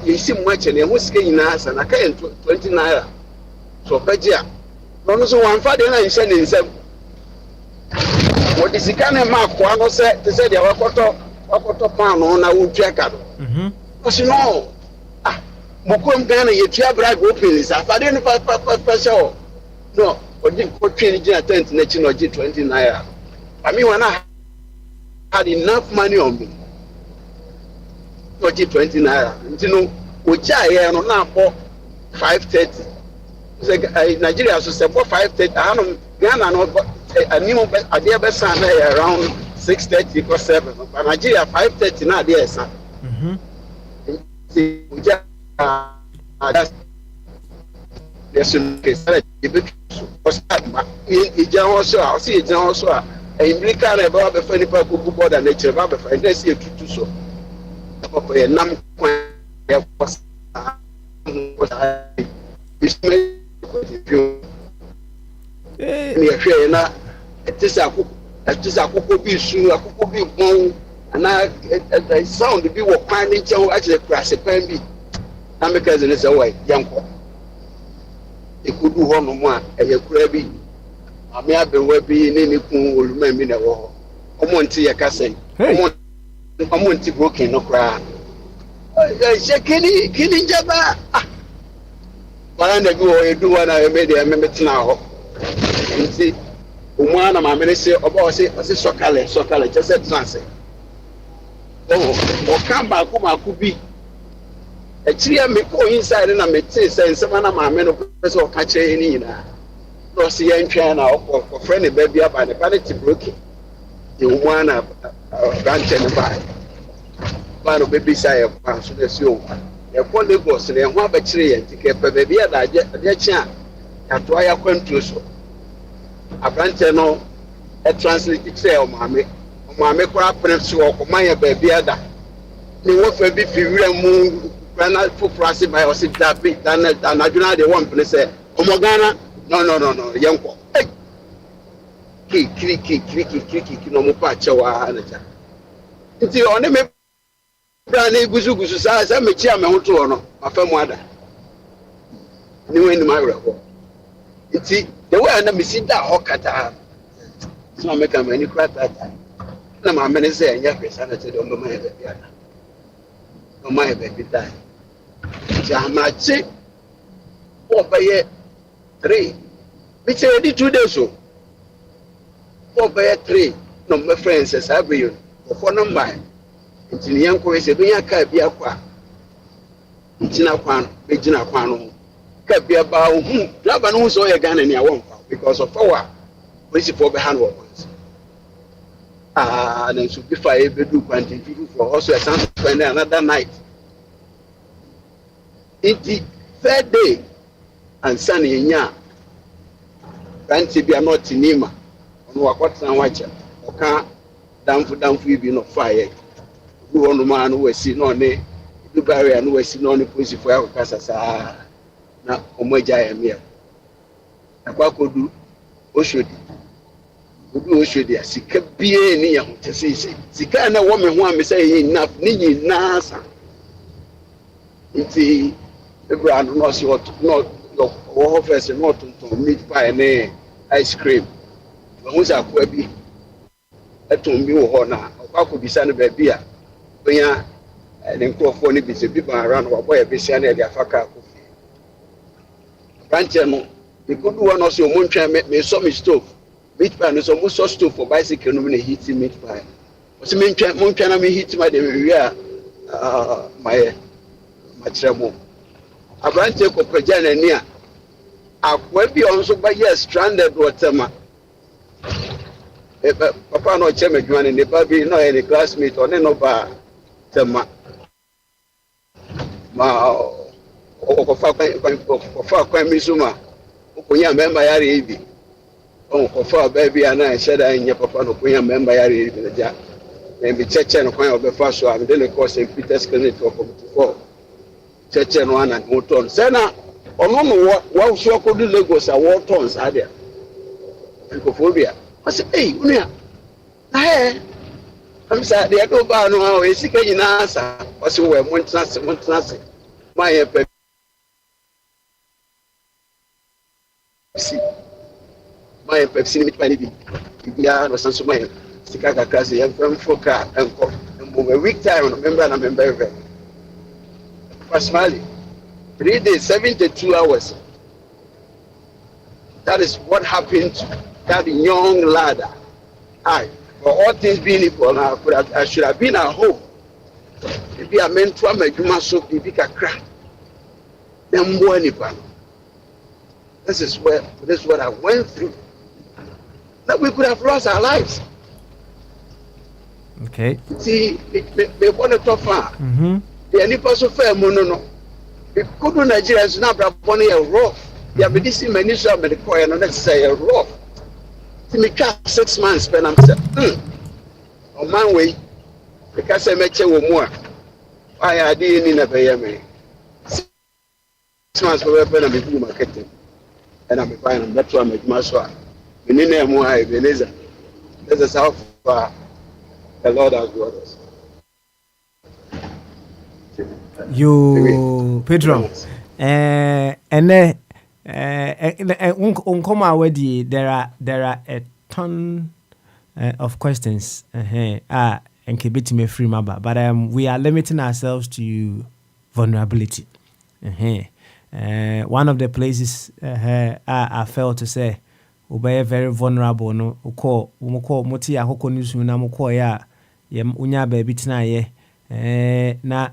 you see much and you sika ina asa na kai 20 naira. So pejia. No so wan fa de na nse ne nsem. What is sika na ma ko ano se te se de wakoto pan no na wo tua ka do. Because no mokom Ghana ye tua brag open sa fa de no pa show. No Oji train in tent na 20 naira. I mean when I had enough money on me. Oji 20 naira. You know, oja here no na for 530. So Nigeria so say for 530. I know Ghana no animal ade be san around 630 or 7. But Nigeria 530 na dey san. Oja that's yes okay ija also I see ija also America na ba be fa ni pa kuku border na chire ba be fa na see etutu so papa ye nam kwan ya kwasa isme feel me a train. It is a cocoa be soon, a cocoa be bone, and I sound to be what finding Joe actually crash a pen be. I'm because it is a way, young. It could do one on one, and you're crabby. I may have been webbing in any cool will remember in a war. I want to your cousin. I want to broken no cry. Killing Jabba. But I go do what I made a minute now. You see, one of my minister about so color, just said something. Oh, come back, could be. A tree may go inside and I may say, some of my men of person catch any. No, see, I'm trying for friendly baby up and the vanity broken. You want a branch and a buy. But baby say a pass to you. A quality was and one battery and take a baby at a chance. And to I went to so. A branch and no, a translated sale, mammy. Mammy crap and so my baby at that. You want to be real moon, granite for pricing by us if that big than I do not the one place say, Omogana. No, young boy. Kiki, no more patch of our manager. It's the only brand Guzu size. I'm a chairman who to my firm mother. New in my report. It's the way I never see that hawkata. So I make a many crap that time. No, my men say, and your sanity on my baby. On my baby die. Jamachi. What by 3. Which already 2 days so. 4 by 3. No, my friends says I will. For number. It's in the young boy said, "We are Cabia Qua." It's in a quan, Regina Quano. Cabia Bow, Laban who saw a gun in your one because of our which for behind ones. And then should be fire bedroom quantity for also a son spend another night. It's the 3rd day. And sunny in ya. Fancy be a not in Nima. On what and watcher. Or can't down for you no fire. You on the man who was seen on it. You bury and who was seen on the pussy for our Casa. Now, Omoja and me. And what could do? Oshodi. Could do Oshodi. She kept being near to say, she can't a woman who I'm saying enough, Nini Nasa. It's the brand not your first and not to meat pie and ice cream. Who's a quibby? That to me, or now, or could be sent by beer. When and then call for any people around or boy, a bison and their faka. Branchano, the good one also won't try make me some stove. Meat pie is almost so stove for bicycle when they hit meat pie. What's the main Montana me hit my my tremor. A branch of Pajana near. I will be also by yes stranded waterma. Papa no cheme one in the baby no any classmate or no bar tema. Ma okofa kwa misuma. Okunya member yari hivi. Okofa baby ana sheda nya papa no kunya member yari hivi na ja. Na bi cheche no kwa obefa so am de course St. Peter's Clinic for 44. Cheche no ana moton. Sena ono no wa so ko di Lagos a war tons ade. Philophobia. I say, hey, unia. Na I'm sad they go ba no e sika nyina asa. I say we montrance. My Pepsi. My Pepsi mit pani bi. Bia no sanso my sika kakra se yam foka enko. Mo week time remember na member. Personally 3 days, 72 hours. That is what happened to that young lad. For all things being equal, I should have been at home. Maybe I meant to make my soap, maybe a crack. Then this is what I went through. That we could have lost our lives. Okay. See, they want to talk far. The any person fair mono. If good Nigerians now brought money a rough. They have been seeing many so many coin and let's say a rough. To me, 6 months spend I'm saying, on my way, because I met you more. I didn't in a pay me. 6 months for when I'm in marketing. and I'm fine. That's why I'm at Maswa. We need a more Ebenezer. This is how far the Lord has brought us. You, Pedro, and then unkoma already there are a ton of questions and keep it me free maba, but we are limiting ourselves to vulnerability. One of the places I felt to say we very vulnerable no uko moti akoko nisu na mko ya unya baby tina ye na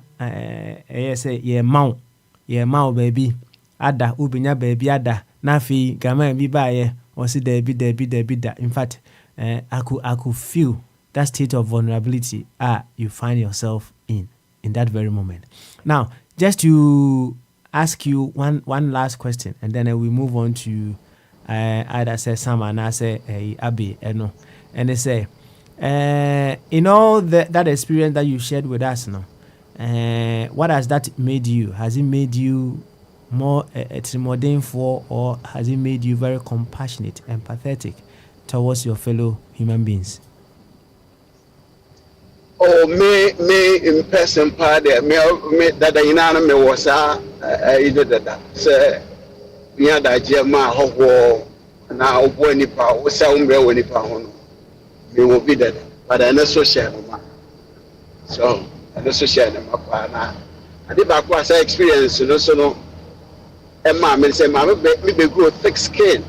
say ye mau baby ada ubinya baby ada na fi gama bi ba ye o si da in fact I could feel that state of vulnerability you find yourself in that very moment. Now just to ask you one last question and then we move on to either say Sam and I say Abby no and they say in all that experience that you shared with us no what has that made you? Has it made you more for, or has it made you very compassionate, empathetic towards your fellow human beings? Oh, me in person part there. Me that I know me was I did that. Say me ada jema howo na obo nipa wo say umbre wo nipa ho no. Me will be that. But I no social no. So I no social no pa na. Ade ba ko asa experience no so no. Emma me say me be grow thick skin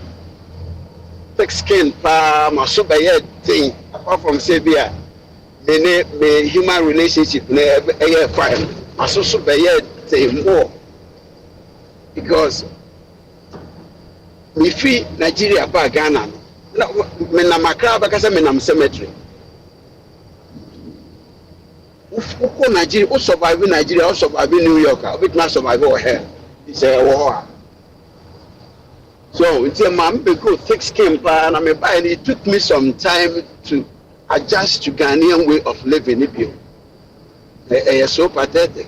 pa my so be thing apart from say bia me human relationship na fine so be thing more because me fi Nigeria ba Ghana no me na makra ba kasa me na cemetery uko Nigeria o survive Nigeria o survive New York o bit na survive o here it's a war. So it's a man because thick skin and I'm a buy and it took me some time to adjust to Ghanaian way of living. It's so pathetic.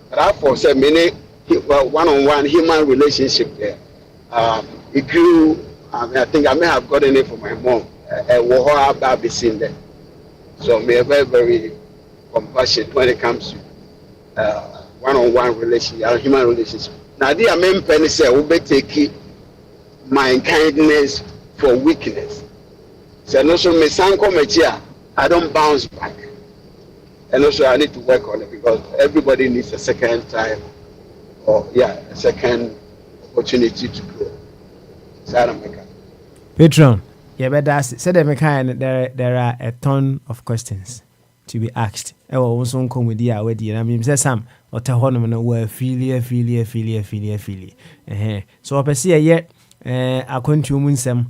Therefore, say many one-on-one human relationship there. It grew. I think I may have gotten it from my mom. I've seen there. So we are very, very compassionate when it comes to one-on-one relationship, human relationship. Now, the main penny say we be take my kindness for weakness. So also me sanko mechia, I don't bounce back. And also I need to work on it because everybody needs a second time or a second opportunity to grow. Patron, but that's said there are a ton of questions to be asked. I will also come with you already. I mean, say Sam or Tahonom were filia. So I see yet. Akwantu mu nsem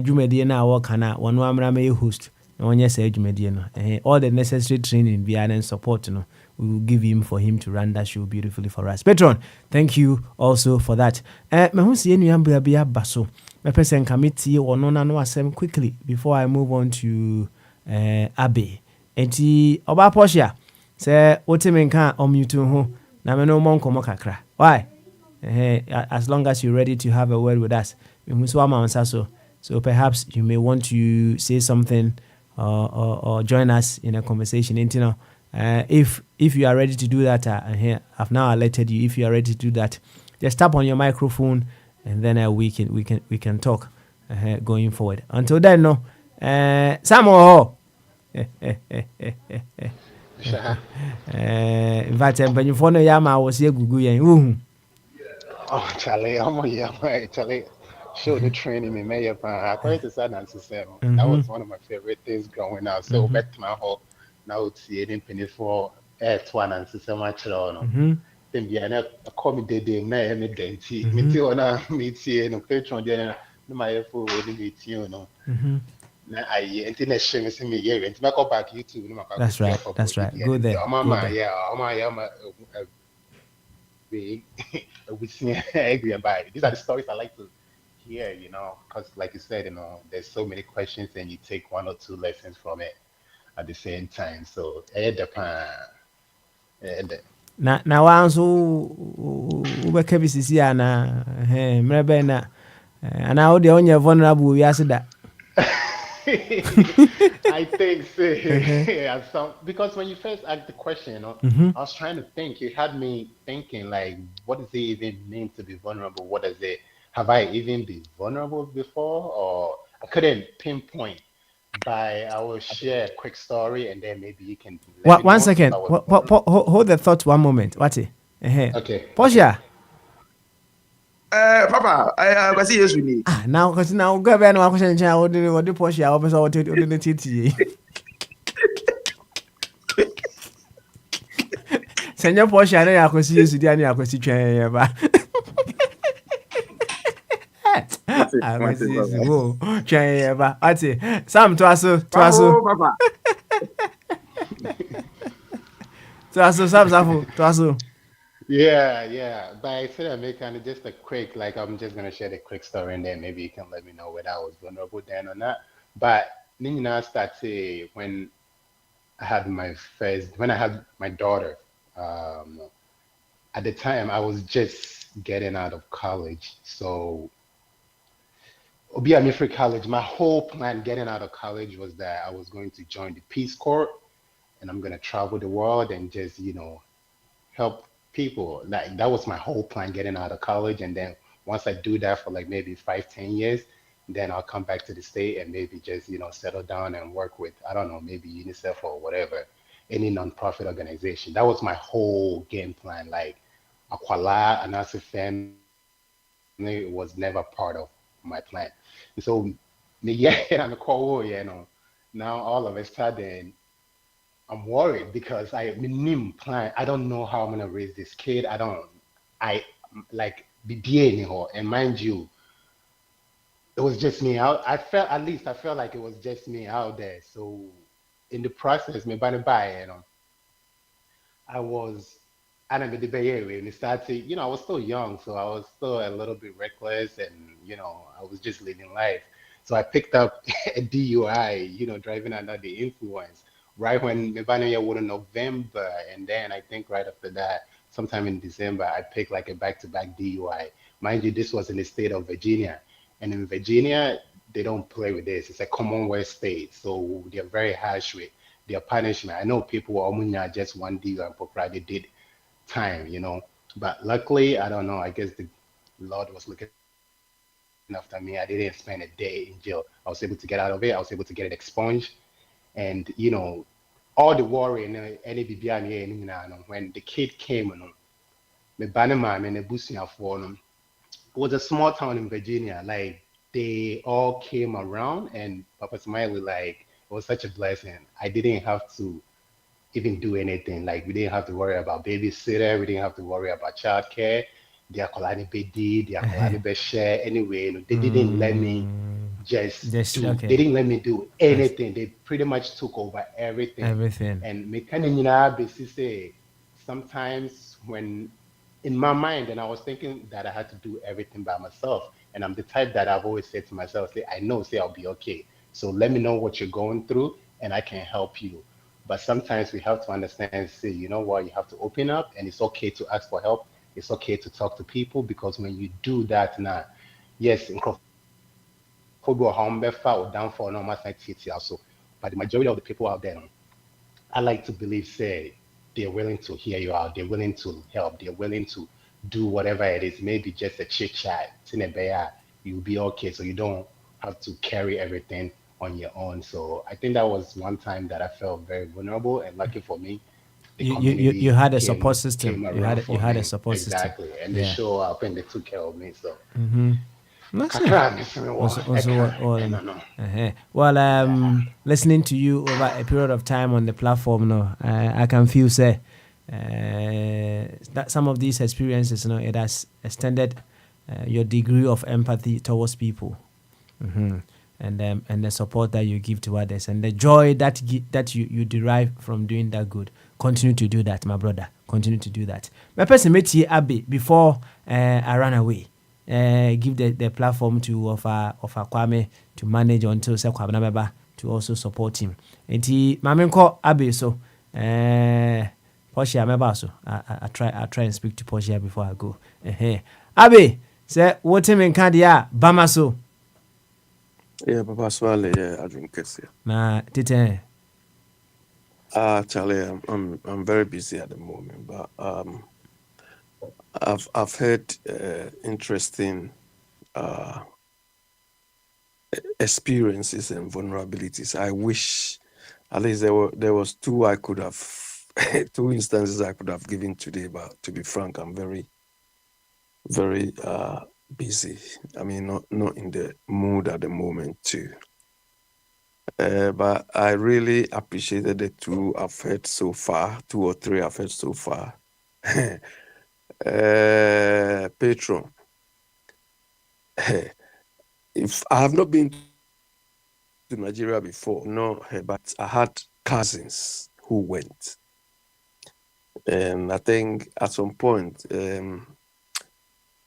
dwumadie na work na wonu amra me host na onye say dwumadie no all the necessary training bia and support no we will give him for him to run that show beautifully for us. Patron, thank you also for that. Me hu se enu amba bia baso me person committee wono na no asem quickly before I move on to Abe enti oba Portia say otime nka omute ho na me no monko kakra why as long as you're ready to have a word with us. So perhaps you may want to say something or join us in a conversation. If you are ready to do that, I've now alerted you. If you are ready to do that, just tap on your microphone and then we can talk going forward. Until then, no, Samuel. In fact, when you follow Yama, I was here Gugu. Oh, Charlie, Charlie, show the training me, Mayor. According to Sadness, that was one of my favorite things growing up. So, back to my home, now it's the penny for one and system much on. Then, yeah, I call me the name, me dainty, me too, meet here, no patron, then my food with me, you know. I international see me here, and go back YouTube. That's right. Go there. We agree about it. These are the stories I like to hear, because like you said, there's so many questions and you take one or two lessons from it at the same time. So, na wanso ubeka bisisi ana mrebe na ana wo de onye vulnerable wi asida. I think so. Yeah, because when you first asked the question, I was trying to think. You had me thinking, like, what does it even mean to be vulnerable? What does it? Have I even been vulnerable before? Or I couldn't pinpoint. But I will share a quick story, and then maybe you can let me know 1 second. if I was vulnerable. Hold the thought 1 moment. What's it? Okay. Portia. Papa, I see you ni. Now because now go be no question chan wo de Portia wo person wo de titi. Senya Portia na yakosi Yesu dia na yakosi twen ye ba. Akosi Yesu wo twen ye ba. Ati Sam to aso. Papa. To aso. Yeah. But I said I make kind of just a quick, like I'm just gonna share the quick story, and then maybe you can let me know whether I was vulnerable then or not. But Nina started when I had my daughter. At the time, I was just getting out of college, so Obiami Free College. My whole plan getting out of college was that I was going to join the Peace Corps, and I'm gonna travel the world and just help people. Like that was my whole plan getting out of college. And then once I do that for like maybe 5-10 years, then I'll come back to the state and maybe just settle down and work with, I don't know, maybe UNICEF or whatever, any nonprofit organization. That was my whole game plan. Like Aquala and as a family was never part of my plan. And so now all of a sudden I'm worried because plan. I don't know how I'm gonna raise this kid. I like BBA, and mind you, it was just me out. I felt like it was just me out there. So in the process, I was when it started, I was still young, so I was still a little bit reckless, and I was just living life. So I picked up a DUI, driving under the influence. Right when Mebane was in November, and then I think right after that, sometime in December, I picked like a back-to-back DUI. Mind you, this was in the state of Virginia. And in Virginia, they don't play with this. It's a Commonwealth state, so they're very harsh with their punishment. I know people were just one DUI and probably did time, But luckily, I don't know, I guess the Lord was looking after me. I didn't spend a day in jail. I was able to get out of it. I was able to get it expunged. And all the worry and any when the kid came, it was a small town in Virginia. Like they all came around, and Papa Smiley, like it was such a blessing. I didn't have to even do anything. Like we didn't have to worry about babysitter. We didn't have to worry about childcare. They are calling bedi, they are calling share. Anyway, they didn't let me they didn't let me do anything. They pretty much took over everything. And me kind of basically say sometimes when in my mind, and I was thinking that I had to do everything by myself. And I'm the type that I've always said to myself, I'll be okay. So let me know what you're going through and I can help you. But sometimes we have to understand and say, you know what, you have to open up, and it's okay to ask for help. It's okay to talk to people, because when you do that now, yes, but the majority of the people out there, I like to believe, say, they're willing to hear you out. They're willing to help. They're willing to do whatever it is. Maybe just a chit chat. You'll be okay. So you don't have to carry everything on your own. So I think that was one time that I felt very vulnerable, and lucky for me, you had a support system. You had a support system. Exactly. And they show up and they took care of me. So well, listening to you over a period of time on the platform, I can feel that some of these experiences, it has extended your degree of empathy towards people, and the support that you give to others, and the joy that you derive from doing that good. Continue to do that, my brother. Continue to do that. My person met here, Abby, before I ran away. Give the platform to of Kwame to manage until Kwame to also support him. And he Mamenko Abby, so Portia mebaso. I try and speak to Portia before I go. Abi, say what him in Candia, Bamaso. Yeah, Papa Swale, yeah, I drink it. Na tite. Charlie, I'm very busy at the moment, but I've heard interesting experiences and vulnerabilities. I wish at least there was two I could have two instances I could have given today, but to be frank, I'm very, very busy. I mean, not in the mood at the moment too. But I really appreciated the two I've heard so far, 2 or 3 I've heard so far. Patron, if I have not been to Nigeria before, no, but I had cousins who went. And I think at some point,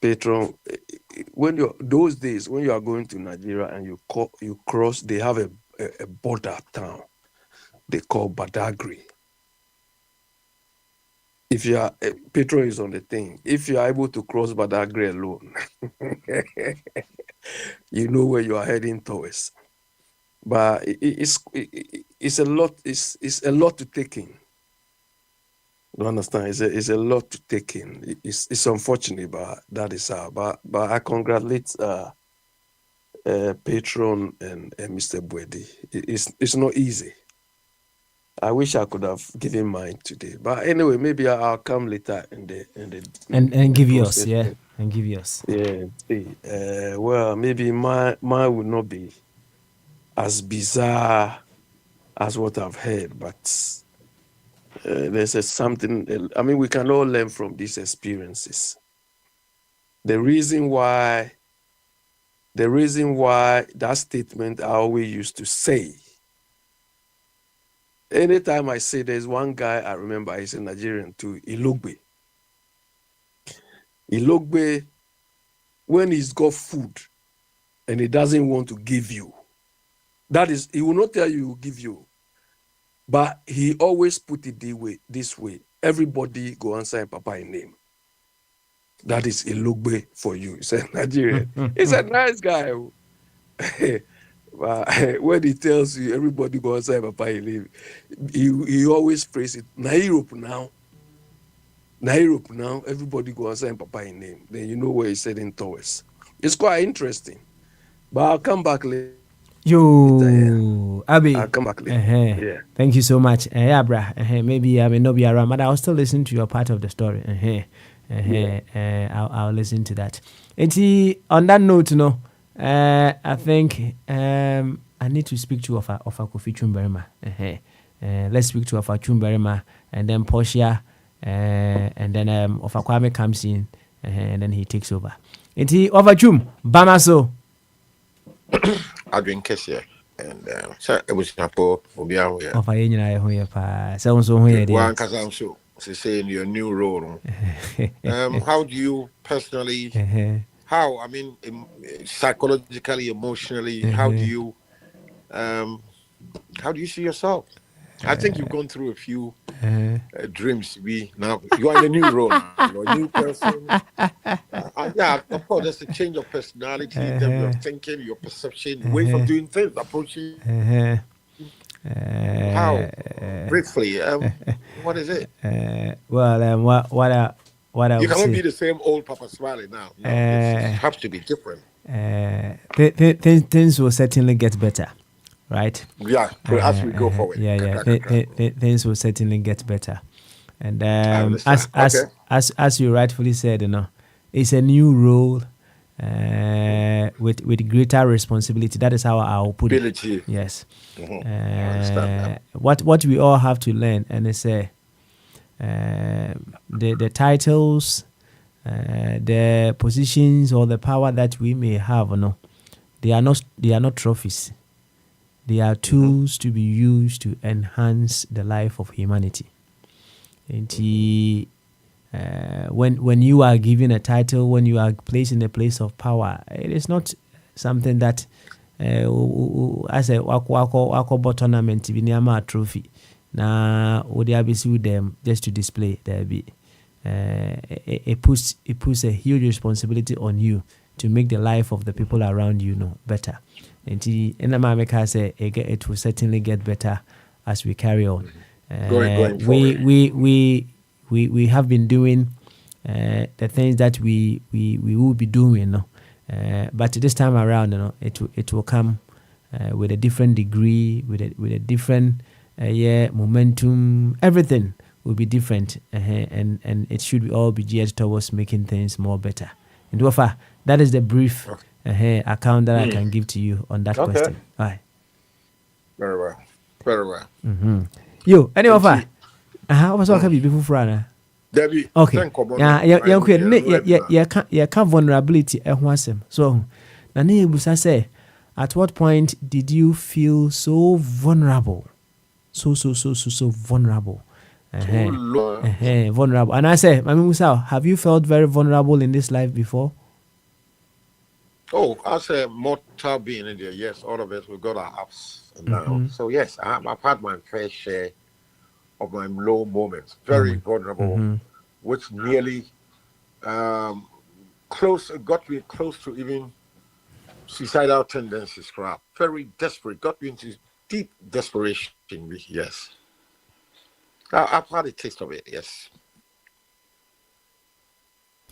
Patron, when those days when you are going to Nigeria and you cross, they have a border town they call Badagry. If you are Patron is on the thing, if you are able to cross Badagry alone, you know where you are heading towards. But it's a lot. It's a lot to take in. You understand? It's a lot to take in. It's unfortunate, but that is how. But I congratulate Patron and Mr. Bwedi. It's not easy. I wish I could have given mine today, but anyway, maybe I'll come later in the and give yours, yeah, and give yours. Yeah. Well, maybe mine would not be as bizarre as what I've heard, but there's something. I mean, we can all learn from these experiences. The reason why that statement I always used to say. Anytime I say there's one guy I remember, he's a Nigerian too, Ilogbe. Ilogbe, when he's got food and he doesn't want to give you, that is, he will not tell you he will give you, but he always put it this way. Everybody go answer Papa in name. That is Ilogbe for you. He's a Nigerian. He's a nice guy. But when he tells you everybody go outside Papa in name, he always prays it. Na Europe now, everybody go outside Papa in name. Then you know where he's heading towards. It's quite interesting. But I'll come back later. Yo, Abi. I'll come back later. Yeah. Thank you so much. Yeah, brah. Maybe I may not be around, but I'll still listen to your part of the story. I'll listen to that. And on that note, I think I need to speak to Ofa Kofi Chumberima. Let's speak to Ofa Chumberima, and then Portia, and then Ofa Kwame comes in, and then he takes over. And Ofa Chum Bamaso. Adrian Kessia, and sir, it was Napo Obiaho. Ofa Yenina Hoya Pa. Sounds so here. One Kazam show. Say in your new role. How do you personally? How, I mean, psychologically, emotionally, how do you see yourself? I think you've gone through a few dreams. Now you are in a new role, a new person. Yeah, of course, there's a change of personality, your thinking, your perception, way of doing things, approaching. How briefly? What is it? What I you cannot say, be the same old Papa Smiley now. No, it has to be different. Things will certainly get better, right? Yeah, as we go forward. Things will certainly get better. And as you rightfully said, it's a new role with greater responsibility. That is how I'll put it. Yes. What we all have to learn, and it's the titles, the positions or the power that we may have, they are not trophies. They are tools to be used to enhance the life of humanity. And when you are given a title, when you are placed in a place of power, it is not something that as a wako tournament be near a trophy. na wode abɛsi with them just to display there be it puts a huge responsibility on you to make the life of the people around you know better. And it will certainly get better as we carry on. Going forward. We have been doing the things that we will be doing, you know. But this time around, you know, it will come with a different degree, with a different momentum. Everything will be different, and it should all be geared towards making things more better. And Wafa, that is the brief account that I can give to you on that question. All right. Very well. Very well. Yo, any Wafa? What's what can be before Frana? Debbie. Okay. Yeah, can vulnerability so na ne busa say, at what point did you feel so vulnerable? So vulnerable. Vulnerable. And I say, Mami Musa, have you felt very vulnerable in this life before? Oh, as a mortal being in there, yes, all of us, we've got our ups and downs. So yes, I've had my fair share of my low moments, very vulnerable, which nearly got me close to even suicidal tendencies, crap. Very desperate, got me into deep desperation, yes. I've had a taste of it, yes.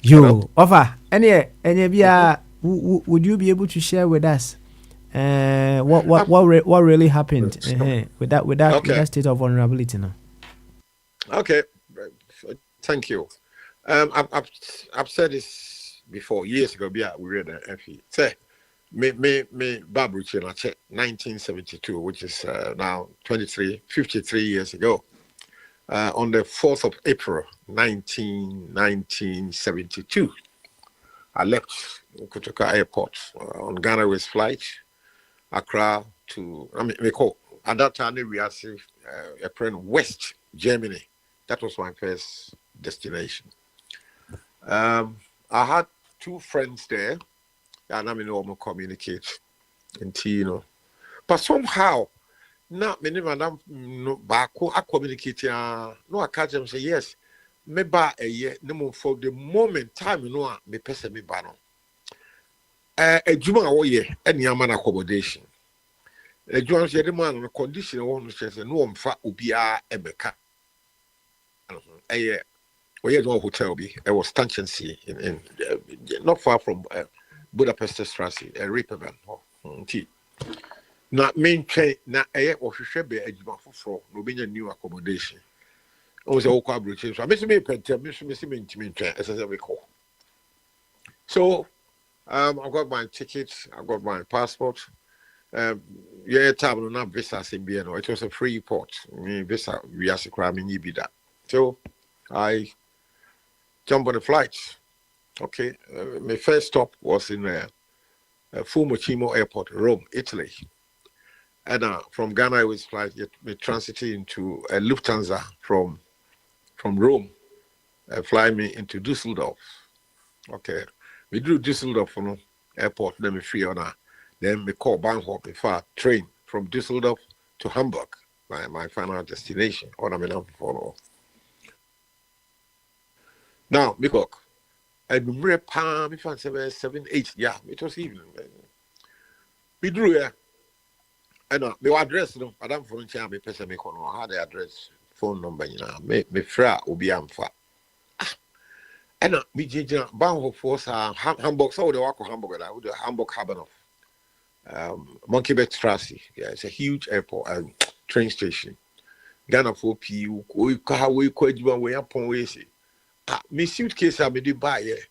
Yo, Ofa, would you be able to share with us what really happened with that state of vulnerability now? Okay, thank you. I've said this before years ago. We read an FE. Say, me Babu Chinache, 1972, which is now 53 years ago. On the 4th of April, 1972, I left Kotoka Airport on Ghana Airways flight, Accra to, at that time, we are West Germany. That was my first destination. I had two friends there, and I mean, communicate in Tino. But somehow, now, many madam back, I communicate. No, I catch them say yes. Me ba a year, no more for the moment time, you know, me person me bano. A Juma away, any man accommodation. A Juma said the man on a condition, one says, no one fat ubia ebeka. A year, we had one hotel be. I was Stanchensee in not far from Budapest Strasse, a Reeperbahn. Na main train na official be adwuma foforo no be new accommodation. O say okwa abroche so me pente me ntimi ntwa ese we call. So I got my tickets, I got my passport. Yeah, time no visa simbi no. It was a free port. Me visa we ask cry me be that. So I jumped on the flight. Okay, my first stop was in Fiumicino Airport, Rome, Italy. And from Ghana Airways flight, we transited into Lufthansa from Rome, fly me into Düsseldorf. Okay, we do Düsseldorf from airport, then we free on then we call Bahnhof before train from Düsseldorf to Hamburg, my final destination. Or I mean, follow. Now, Mikok, I remember Palm, if I'm 7, 8, yeah, it was evening. We drew here. And my address, no, Madam Frontier, me person me kono had the address, phone number, you know, me fra obi amfa. And me jija Bahnhof for Hamburg, so the walk of Hamburg, with the Hamburg Habenhof, Monkey Bed Strasse. Yeah, it's a huge airport and train station. Ghana for PU, we could way upon we see. Me suitcase I made buy it.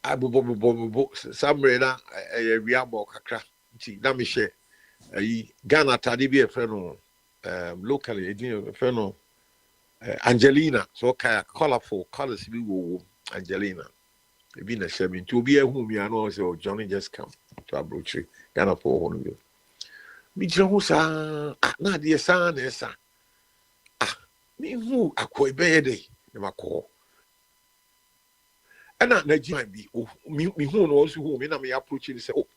I bo somewhere na a real kakra. Na me share. Ghana tadi be a friend locally, a friend Angelina, so colorful colors be Angelina. It been a sharing to be a whom you know, so Johnny just come to a broochery, Ghana for one of you. Me Josa, not dear son, sir. Me who a quite bad day, never call. And not Nigeria be, me who knows who me approaching say, oh,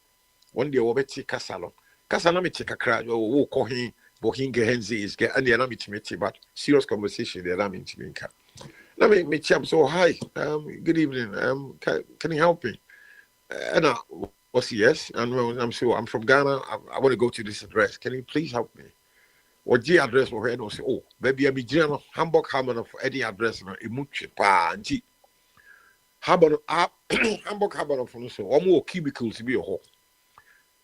one day over take a salon. Kasa na me take a cry, oh, call him Bohinga Henzi is get and the enemy but serious conversation the enemy to Let me chap so hi. Good evening. Can you help me? And I was yes, and I'm sure I'm from Ghana. I want to go to this address. Can you please help me? What the address for her? Say, oh, baby, I'm a Hamburg Hammer for any address. Imuchi pa and Hamburg Hammer from so or more cubicles to be a hole.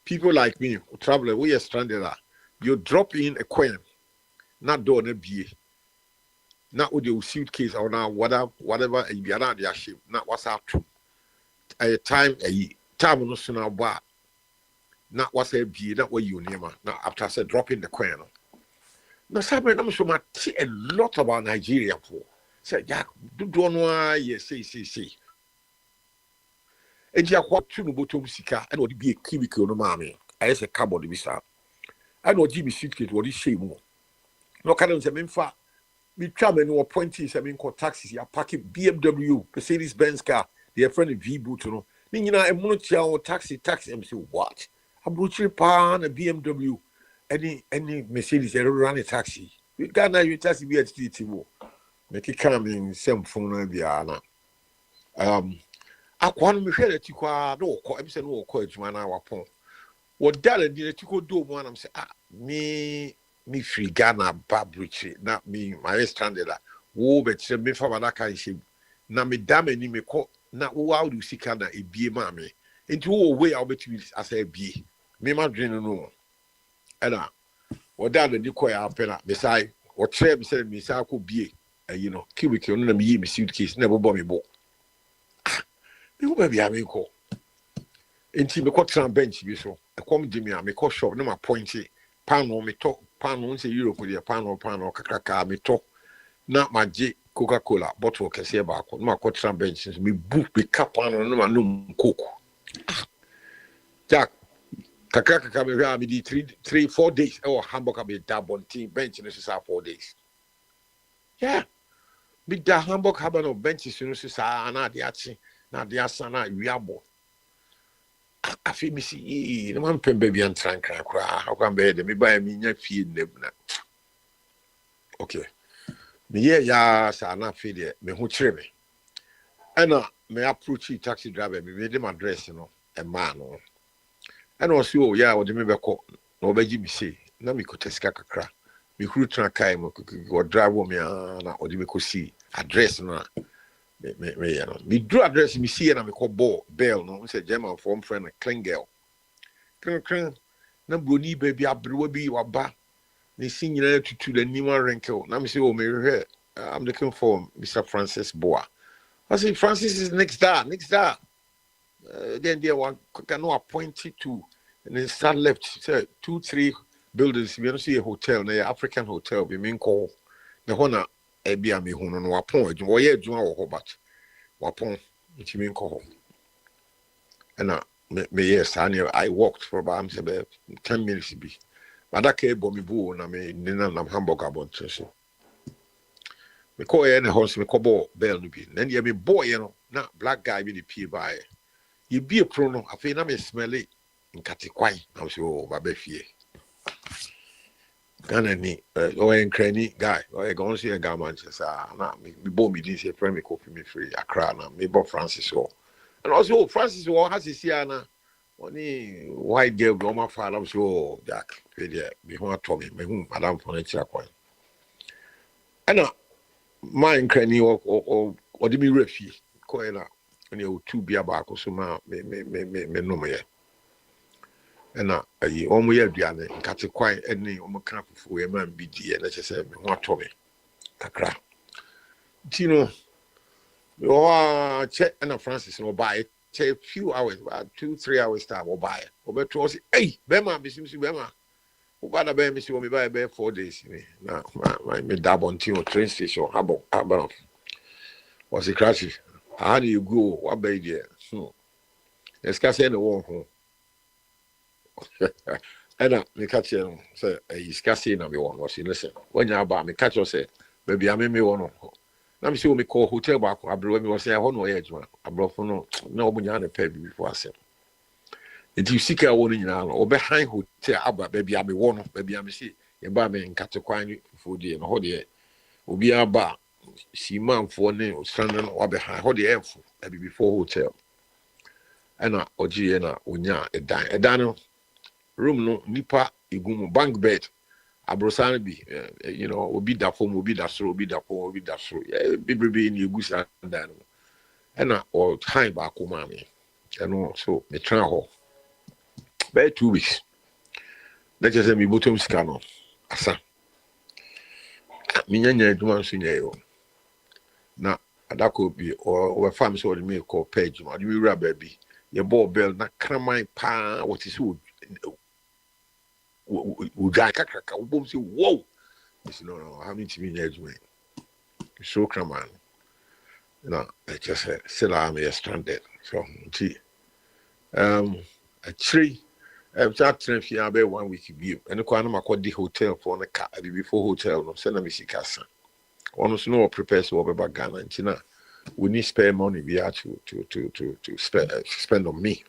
People like me, traveler, we are stranded. You drop in a coin, not doing a BA. Not with your suitcase or now whatever and be around your ship. Not what's up to a time no sooner bar. Not what's a BA, not what you name. Now after I said drop in the coin. Now somebody I'm sure a lot about Nigeria for. Say, yeah, don't know yes, say. And you what two bottom sika and what be a cubicle no mammy. I say cardboard visa. I know Jimmy suitcase what is shame. No can say mean we travel no appointees I mean called taxis ya parking BMW Mercedes Benz car their friend V boot no ni na e mo taxi am say what abrochiri pa na BMW any Mercedes run a taxi we Ghana you taxi be at street mo make come in some phone na bia na akwa no me hwere ti kwa no ko em say no ko adwuma na wapon wo dale ni ti ko do mo na say me free Ghana babrichi na me my standard wo be tire me fa bana kan she na me dame ni me ko na wo how do sika na ebie ma me enti wo we a obetumi as ebie me ma dwen no era wo dale ni ko ya apena me sai wo tire me say me sai ko bie you know kiwiki no na me yi me suitcase na bo me bo me wo be bia me ko enti me ko tran bench bi so e kom di me a me ko shop na ma pointi pano me to pano say Europe with pano kakaka me to na maji Coca-Cola bottle kese ba ko na ko tran bench me book be cap pano no ma no coke Jack kakaka me ha me di 3-4 days or hamburger be double team bench no say 4 days yeah me da hamburger have no bench no say na de achi na de asana wiabo I feel me see no man pen baby and tran cry how can be me buy me nya fie nebna okay me ya sa na fie de me ho kire me ana me approach taxi driver me dey my address no e man no ana o si o ya o de me be ko na obaji mi say na me ko tesika kakra me huru tran kai mo ko drive me na o de me ko see address no me you know me drew address me see na me call bell no say German form friend Klingel kren na broni baby abrewa bi waba ne sinyina tutu the nima wrinkle na me say oh me here I'm looking for Mr. Francis Boa I say Francis is next door then there one can no appoint it to and then start left say 2-3 buildings we don't see a hotel na African hotel we mean call the hona ebia me hu no wapon adwuma ye adwuma wo hobat wapon ntimi nko ho and me yes I walked for about 10 minutes be but that ke bo me bu na me nina na hamburger bon so me call ye na house me call bell no bi then ye me boy no na black guy be the pie by ye be pro no afi na me smell it nkati kwai na so ba be fie Ghana ni cranny guy go see a guy Manchester na me bo me this friend me copy me free Accra na me bo Francis Wall and also Francis Wall has his na only white girl go my father so Jack me ho atomi me hu madam for na chira kwan and my cranny or the me refi ko na oni o two bia ba ko so ma me no me and omo ye aduane nkate kwan ene omo kan fufu e man bi die na chese me ho ato me kakra tino me o che na Francis no buy che few hours about 2-3 hours time o buy o beto o say hey be ma be simsi be ma o bada be me si o me buy be 4 days ni na me double on train station habo was it crash how do you go what be there so escase no won ho and me catch him say he's casting na me one was listen when you about me catch you say baby I me one na me see me call hotel back abro me was say ho no ye adwuma abro fo no na omunya na pay before asem it you seek a one nyina no obe high hotel aba baby I me one baby I me see yɛba me nkate kwan fufuo deɛ no hɔ deɛ obiara ba simanfoɔ ne ɔsrane no wabɛha hɔ deɛ ɛmfo Abibifo hotel ɛna ɔgyeeɛ na ɔnya ɛdan no room no nipa egu bank bed abrosan bi obi da fam obi da soro obi da fam obi da soro bebrebe ni egu saa dan no ɛna ɔhan baako maa me ɛno so me tena hɔ bɛyɛ 2 weeks na kyerɛ sɛ me bottom sika no asa menya adwuma nso nyɛ yo na adako bi ɔbɛfa me sɛ ɔde me kɔ page ma ɔde me wura baabi yɛbɔɔ bell na kraman paa wɔte sɛ udai kakraka ubom say whoa this no how many timi nya adwuma so kraman na I just said still I'm stranded so actually chat train fi about 1 week view and ko na makodi hotel for na ka before hotel no say na me sikasa one so no prepare so be Ghana ntina we need spare money we have to spend on me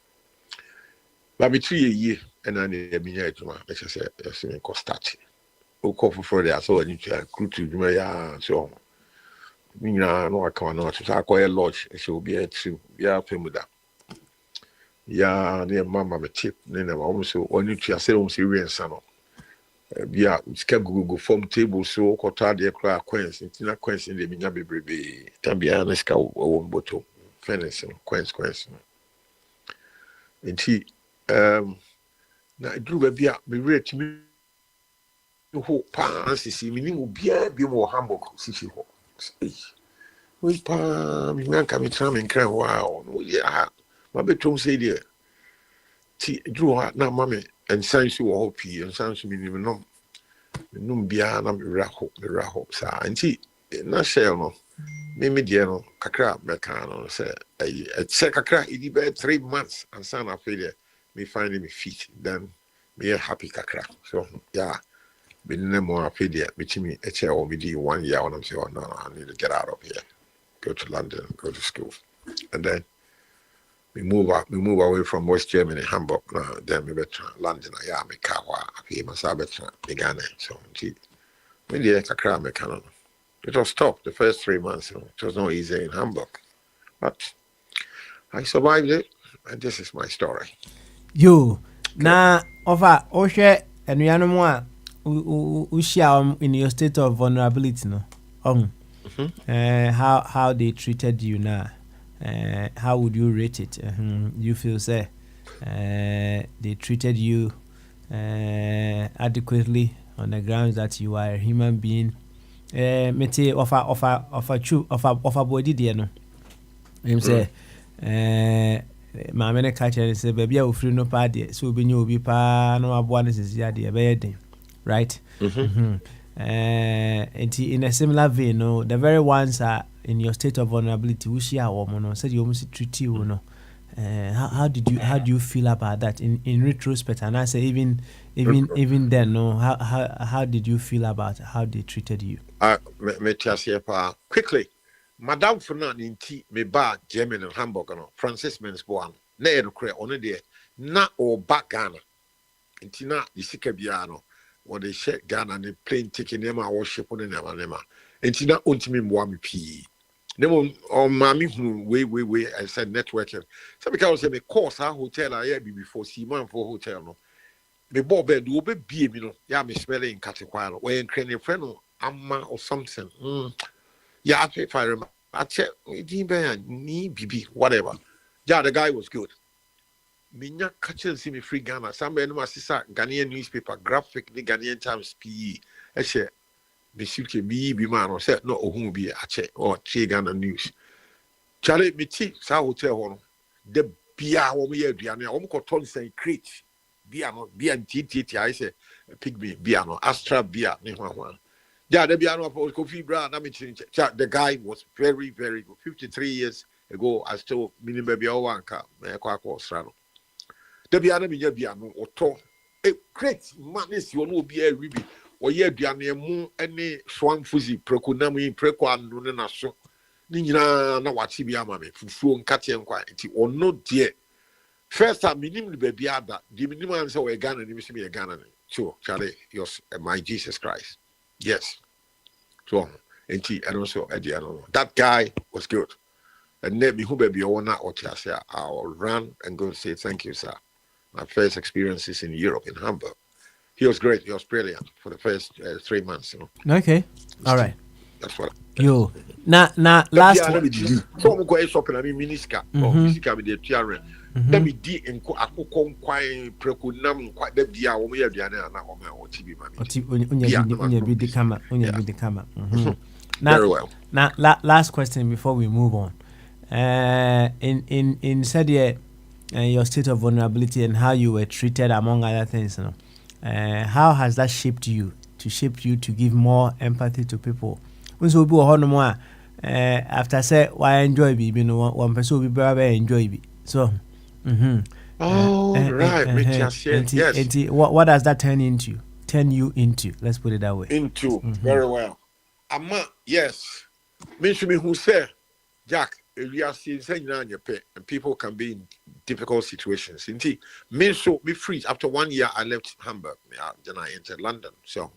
but me 3 year and I need a minute to my let's say cost start o call for there so I need to recruit to me ya so me no I can not so I call a lodge so be a true ya pemuda ya near mama me tip nene almost so only to say almost serious no bia sika go form table so kota de kra coins intina coins in the minya bebrebe tabia na sika wo mboto finance coins enti na duru ba bia me rate me ho pa sisi me ni obia bi mo Hamburg sisi ho we pa me nka me tra me nkra wow no ya ma betom say there ti duru ha na ma me ensan so wo pi ensan so me ni no num bia na me raho sa anti na share no me die no kakra beka no say say kakra idi be 3 months and san afede me finding me feet then me happy kakra so yeah me no more afede me chimi e che o me di 1 year when I'm saying no I need to get out of here go to London go to school and then we move away from West Germany, Hamburg. Then we better London. Yeah, me kawa. We must have better Ghana. So, we did a crowd me canon. It was tough the first 3 months. It was not easy in Hamburg, but I survived it, and this is my story. You na offer Oshe and Yanumwa Ushia in your state of vulnerability, no? How they treated you now. How would you rate it? You feel say they treated you adequately on the grounds that you are a human being. Mete offer body there no. Him say ma mene catch and say baby I free no pa there so be you be pa no aboa ne sisi there be den right. And in a similar vein, no, the very ones are in your state of vulnerability. We see our woman said you almost treat you, no. How do you feel about that in retrospect? And I say even then, no. How did you feel about how they treated you? Me quickly, Madame Fernand me ba Germany and Hamburg, no. Francis Mensboan, na edukre on there, na or back Ghana. Intina isika biano. When they share Ghana and the plane ticket nema worship on the nema. And she not ultimate mwami P. Nemo on mammy who way I said networking. So because I course our hotel I be before Seaman for hotel no. Me bob bed will be no. Ya me smelling catequano. When crane friend amma or something. Yeah, if I remember I check ni BB whatever. Yeah, the guy was good. Minya catching see me free Ghana. Somebody no assisa Ghanaian newspaper graphic the Ghanaian Times PE. I say Misuke be man or said no ohun be a check or Ghana news. Charlie me tea sa hotel one. The bia wo me aduane a wo ko ton say crate. Bia no bia ntiti I say pigmy bia no Astra bia ne hwa. Yeah, the bia no for coffee bra na me chin. The guy was very very good. 53 years ago I still minimum bia wanka me kwa Australia. The Biana Biano or to a great man is your no be a ribi or ye Biana moon any swan fuzzy procunami prequan nuna so Nina na what Biama fufu and catty and quiet or no dear. First time minimum baby ada, the minimum so a gun and you see me a gun. So, Charlie, my Jesus Christ. Yes. So, and also, that guy was good. And then, who baby, I'll run and go and say, thank you, sir. My first experiences in Europe, in Hamburg. He was great. He was brilliant for the first 3 months. Okay. All right. That's what. Yo. Now, last one. So I'm going shopping. I mean, miniska. Oh, miniska with the tiara. Let me di and go. I could come quite precunam quite the dia. We are Diana and our TV man. Very well. Now, last question before we move on. In said your state of vulnerability and how you were treated, among other things, you know, how has that shaped you to give more empathy to people? When so people more after say why enjoy be, you know, one person will be very enjoy be. So, right, yes. What does that turn you into? Let's put it that way. Very well. Yes. Mention me who said, Jack. We are seeing and people can be in difficult situations. Indeed, me free. After 1 year, I left Hamburg. Then I entered London. So,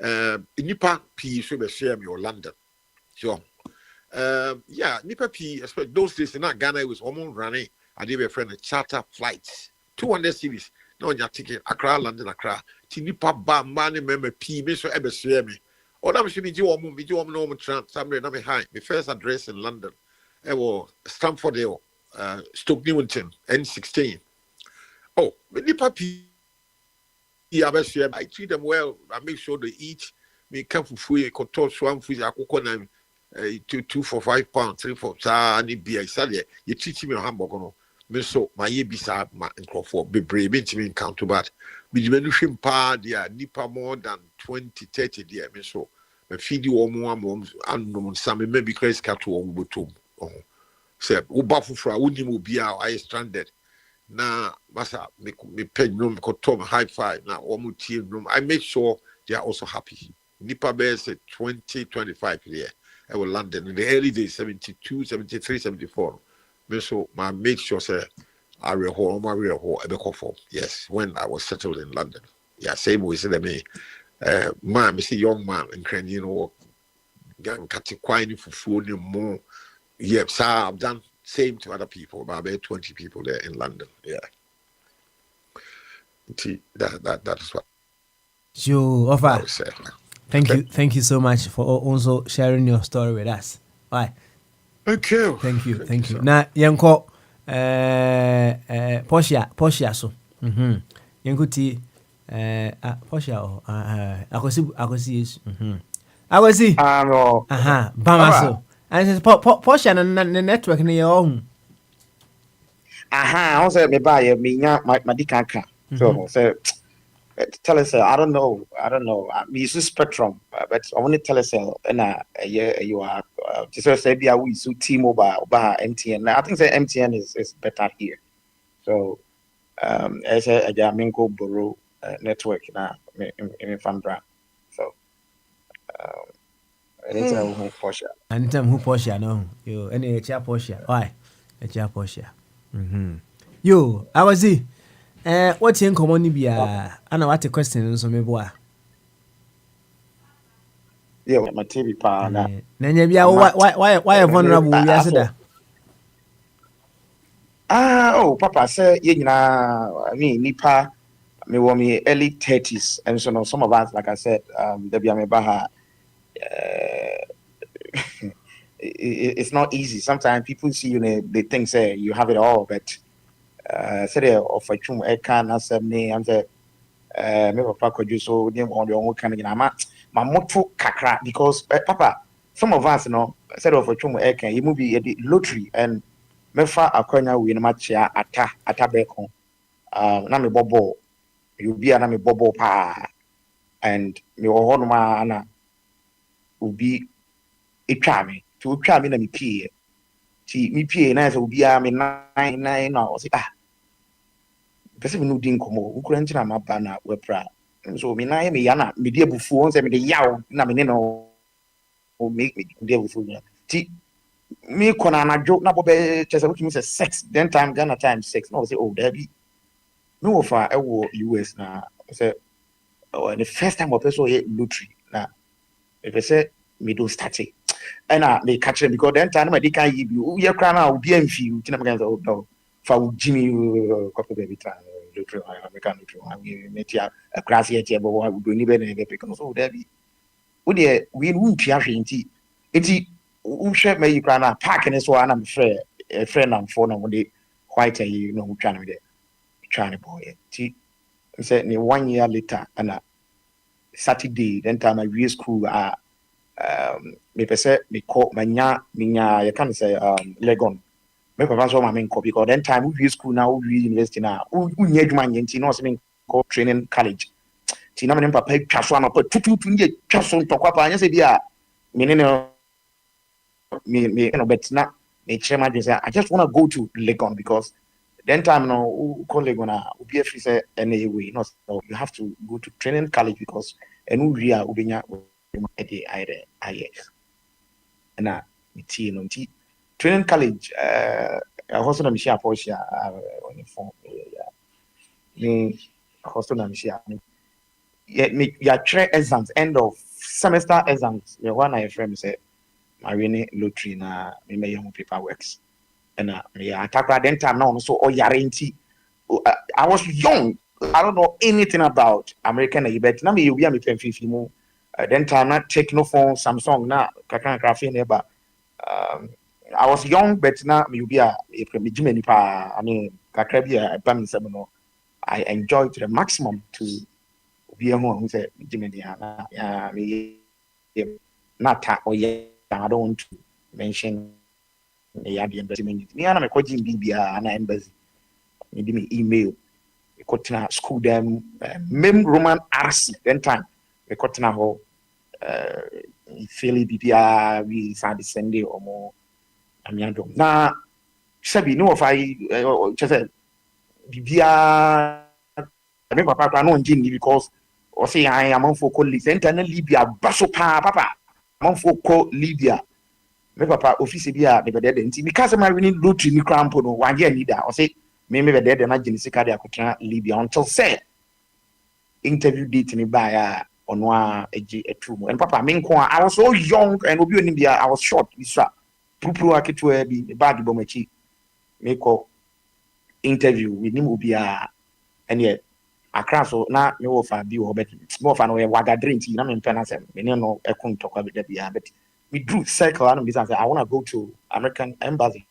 Nipa P so share me or London. So, Nipa P. Especially those days in Ghana, it was almost running. I did a friend a charter flights, 200 series. No your ticket Accra, London, Accra. Nipa ba money member P. Me so ever share me. Or that should be you normal trans. Somewhere na me high. My first address in London. Stamford, Stoke Newington, N16. Oh, I treat them well. I make sure they eat. Me come for free. Control swam free. I cook on 2 for £5, 3 for any beer. You treat me on hamburger. Me so my ye beside my for be brave. Me encounter but we diminishing pa dia nipa more than 20-30 dear. Me so me feed you more and some maybe crazy cat to on say ubafu fra woni mu bia I stranded na masa me pen no me ko high five na omu team room. I make sure they are also happy. Nipa bears 20-25 here I will London in the early days 72 73 74 me so my make sure say I real home yes when I was settled in London. Yeah, same way said me man me see young man and can you know gang kati kwani fufu ni more. Yes, I've done same to other people, about 20 people there in London. Yeah. See, that is what you offer. Thank you so much for also sharing your story with us. Bye. Thank you. Thank you. Now, Yanko, Portia, so. Yanko T, Portia, Akosi, Akosi. Bamaso. And it's portion and the network in your own. I say me buy me my dikanka. So tell us I don't know. We use Spectrum, but I want to tell us you are just say we use T-Mobile by MTN. I think say MTN is better here. So as a Jamingo Borough network now in Fandra. So anytime who Portia no yo any chair Portia why a chair Portia yo I was what in common bia ana what a question so me boa yeah my TV pa na nya bia why vulnerable we asida oh papa say you nyina I mean nipa me wo me early 30s and so no some of us like I said there be me baha it's not easy. Sometimes people see you and they think say you have it all, but say they offer you a can as me and say me papa could you so them on the own kind of my motto kakra because papa some of us said offer you a can you movie a lottery and me fa akonya we no match ata beko na me bobo you be na me bobo pa and me ho no ma na ubi etwa me to twa me na me pie ti me pie na so ubi a me nine na o say pese me no din komo ukura ntina ma ba na wepra so me na me ya na me die bufu on say me de yaw na me ne no o make me die bufu ti me kona na joke na bobe chese what me say 6 then time Ghana time 6 no say oh there be me wo fa e wo US na say the first time I person hit lottery. Now, if I say me don't start it, and I may catch them because then time I can't give you crown out be in few. Oh no, for Jimmy couple baby time lottery. I can't lottery. I met ya a grassy here, but I would do even because oh there be. Would you we won't be having tea? It's share me you crown out parking as one. I'm a friend I'm for no day white you know trying to be trying boy. Tea. Say 1 year later and Saturday then time I real school me pese me call manya you can say Legon me papa so my copy because then time we real school now we university now we need man yenti no say me call training college ti na me papa twa so am put tutu nye twa so ntokwa pa anya say bia me no but na me chairman say I just want to go to Legon because then time no colleague gonna be a free say anyway no so you have to go to training college because and we are ubenya at the IS and no training college I also na share portion on the phone me also na share me ya train exams end of semester exams the one I friend say I win lottery na me my young paper works. And yeah, attack then time now so guarantee. I was young. I don't know anything about American but now you be me 50 more. Then time not take no phone Samsung na kakan graphic neighbor. I was young but now you be a Jimmy pa I mean kakrabia no. I enjoyed to the maximum to be a home say Jimmy yeah me not or yeah I don't want to mention yeah, the investment. Me and I'm calling BBA and embassy. Me email. We got to school them. Mem Roman RC. Then time we got to ho. Philly BBA we started Sunday or more. Amiando. Now, Sabi no if I just said BBA. I mean, Papa no engine because or say I am on for colleagues. Then Libya baso papa. I'm for Libya. Me papa office bia me be there nti because my winning lottery ni cramp no 1 year leader o say me be there na gini sika dia akotena Libya until say interview date ni ba ya ono a eji etu and papa me nko I was so young and obi oni bia I was short bisa pupuru aketu e bi bag bo machi me ko interview with him obi a ene akra so na me wo fa bi wo bet me wo fa no we wagadre nti na me mpena sem me ne no ekun tokwa bi da bia bet we drew circle and we said I want to go to American embassy.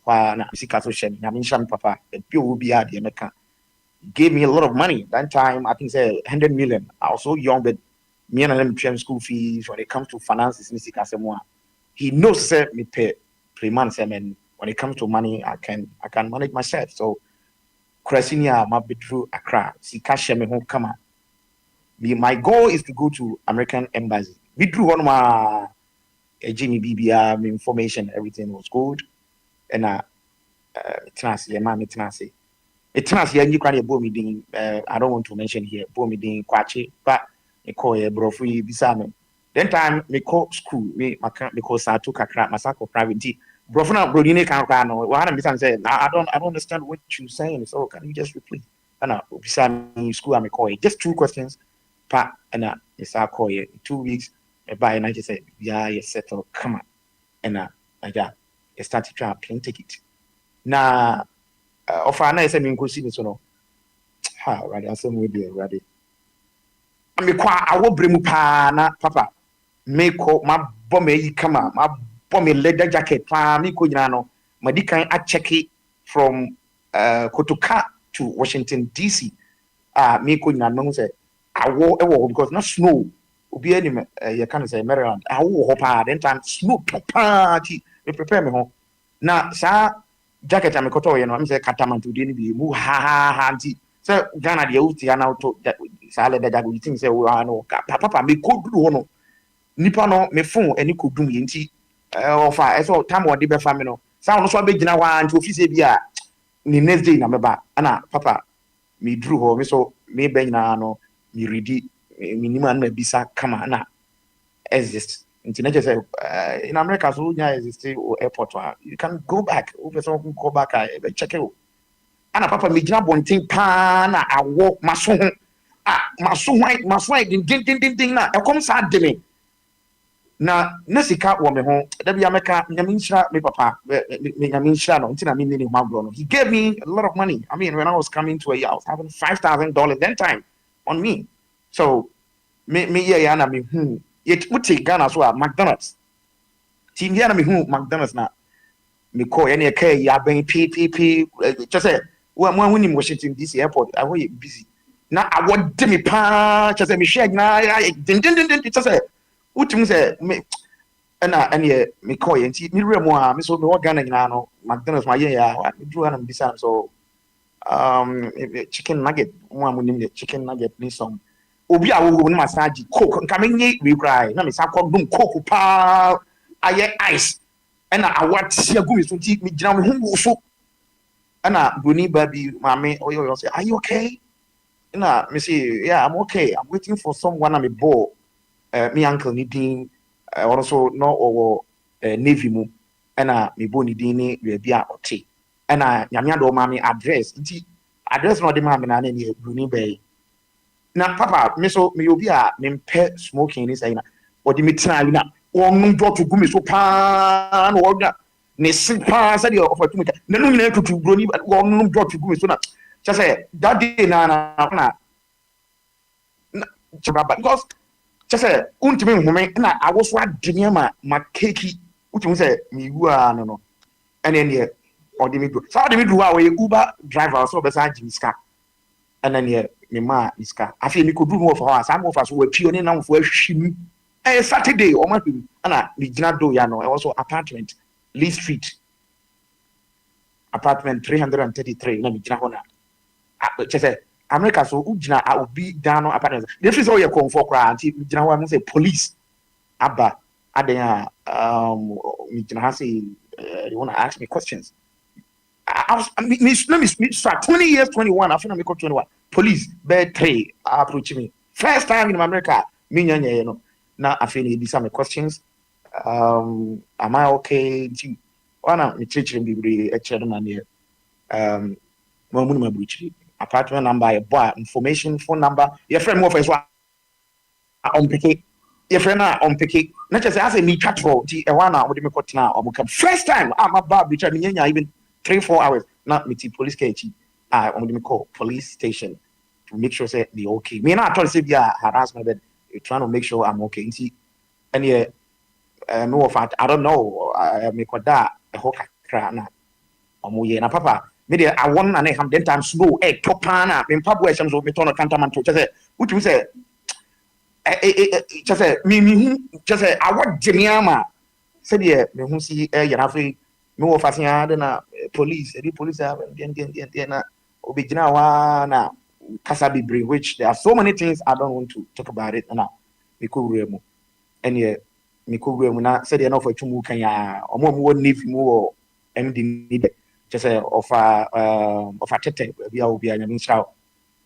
Na Sikaso Shem, Yamin Papa, the people be at the American. Gave me a lot of money. That time I think say 100 million. I was so young, but me and them paying school fees when it comes to finances, he knows say me pay months and when it comes to money I can manage myself. So Krasinia ma be through Accra. Sikasha me home come. My goal is to go to American embassy. We drew one of my Jimmy BBR information, everything was good. And Tenassi, you can't boom me. I don't want to mention here, boom me Kwachi, but me call a brofree Bisame. Then time me call school, me call Satu Kakra, Masako private tea. Brofuna Brodine Kankano, what I'm saying, I don't understand what you're saying. So can you just repeat? And Bisame school, I me call it. Just 2 questions. Pa and it's our call 2 weeks. By and I just said, yeah, you settle, come on. And I started trying to plane ticket. Now, offer I said, me go see this no. Ha, right, I said, we be ready. I mean, I will bring na papa. Make my bomb come on, my bomb leather jacket, me go no. My dick I check it from Kotoka to Washington DC. Me go no say, I wore because not snow. Obi any you can say Maryland I wo hopa then time snow party me prepare me ho na sa jacket am koto ye no am say katamantu de ni bi mu ha anti say Ghana de uti ya na to sa le daga go think say wo no papa me koduru ho no nipa no me phone eni kodum ye nti ofa eso time wo de be fa me no sa no so be gina wa anti office bi a ni next day na me ba ana papa me drew ho me so me ben na no me ready minimum na bisa kama na exist internet say in America so nya exist airport you can go back over so go back check it ana papa me gina bontin pa na awo maso maso ding na ekom sa de me na sika wo me ho da bia meka nyaminhira me papa me nyaminhira no ntina me ni ho no. He gave me a lot of money. I mean, when I was coming to a year, I was having $5,000 then time on me. So me yeah na me yet uti Ghana so McDonald's team here na me McDonald's na me call any care ya ben PPP just say when in Washington DC airport I was busy na I want me pa just say me share na din just say uti say me and yeah me call you me remo me so me work Ghana na no McDonald's my yeah me do am bisa so chicken nugget one munim chicken nugget ni some obi a wo no massage coke nka menye we cry na me sa ko dum coke pa aye ice and I want sia gumi so ti me gina me hu so ana boni baby mama oyo say are you okay na me say yeah I'm okay, I'm waiting for someone na me ball me uncle ni din also no or navy mu ana me boni din ni we bia ote ana nyame ado ma me address nti address no de ma me na na ni boni bay na papa me so me obi a me mpe smoking ni say na odi me tena wi na won do to gumi so pa no oda ne sipa say the opportunity na no nyina tutu broni won do to gumi so na just say that day na because just say untimi home na awoso adenia ma cake utim say me wu a no ene ne odi me do so odi me do a we Uber driver so be sa jimiska ene ne me ma iska afi mi ko du mo fa sa mo fa so wa pio ne na mo fa hwim Saturday o ma hwim ana mi gina do ya no also apartment Lee Street apartment 333 na mi gina ho na say America so ugina obi down no apartment the free so ye comfort kra anti mi gina ho am say police aba aden mi gina ha say you want to ask me questions. I was let me 20 years 21 after me 21 police bed 3 approach me first time in America me nyanya you know na after he bisa me questions am I okay wana me church bibiri e chere na ne mo mu ma buchi apartment number boy information phone number your friend mo first one on pick your friend na on pick na just say me chatro ti e wana wo de me kotena o mo come first time am about buchi me nyanya even 3-4 hours not me police kechi I'm going to call police station to make sure say they okay. Me not trying to say yeah harassment, but trying to make sure I'm okay. You see, and yeah, no fact I don't know. Me kwada a whole crack na. Omuye na papa. Me there I want and I have then time slow. Top pana. Me papa we some so me turn a cantaman to just say. What you say? Just say me just say I want Jemiama. Said yeah me who see you know free. No fasia na police the police have na obigina wa na kasa bibre which there are so many things I don't want to talk about it now because remu and yeah because remu na said enough for tumu kan ya omo navy mu MD need just of a tete bia obi anyam nchao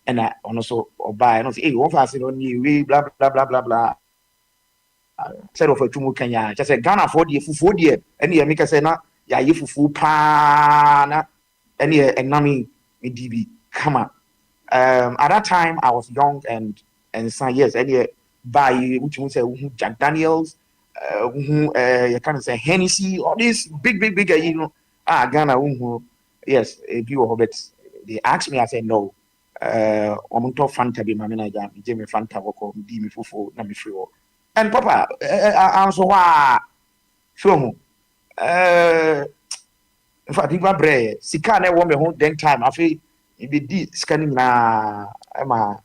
and also oba no say eh one fast no ni we blah blah blah blah blah said of a tumu kan ya just say Ghana for the and yeah make say na ya yifufu pa na any enami DB come on. At that time I was young and some years any by which we say Jack Daniels you can say Hennessy all these big you know Ghana yes if you hobbit they asked me I said no omunto fanta bi mamina jam je me fanta woko di mi fufu na mi free and papa I'm so so in fact, if I break, sika na wo me ho den time. Afi, ibi di scanning na ema.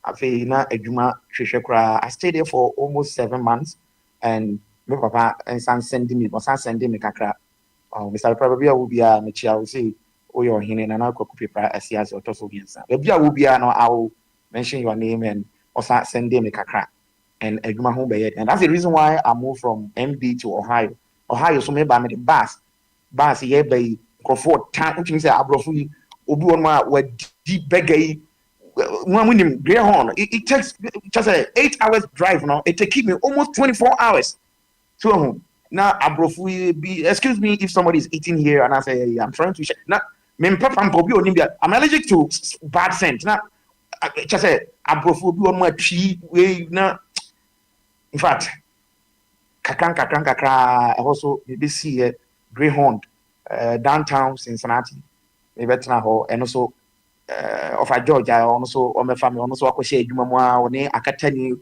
Afi na adwuma hwehwe kra. I stayed there for almost 7 months, and my papa and sending me kakra. Mr. Probably will be a mechi. I will say, oh, you're hine na na kwaku paper as or toso biensa. Maybe I will be no. I will mention your name and also sending me kakra. And adwuma ho be and that's the reason why I moved from MD to Ohio. Ohio so me ba me the bus here by Crawford town which means abrofu obi won ma wa di begay one winning Greyhound it takes just 8 hours drive now it take me almost 24 hours so now abrofu be excuse me if somebody is eating here and I say I'm trying to now me papa obi onimia I'm allergic to bad scent now just say abrofo bi on ma twi we na in fact kakran also maybe see Greyhound downtown Cincinnati maybe betena ho and also of a Georgia also on my family also akɔhyɛ adwuma mu a one akatani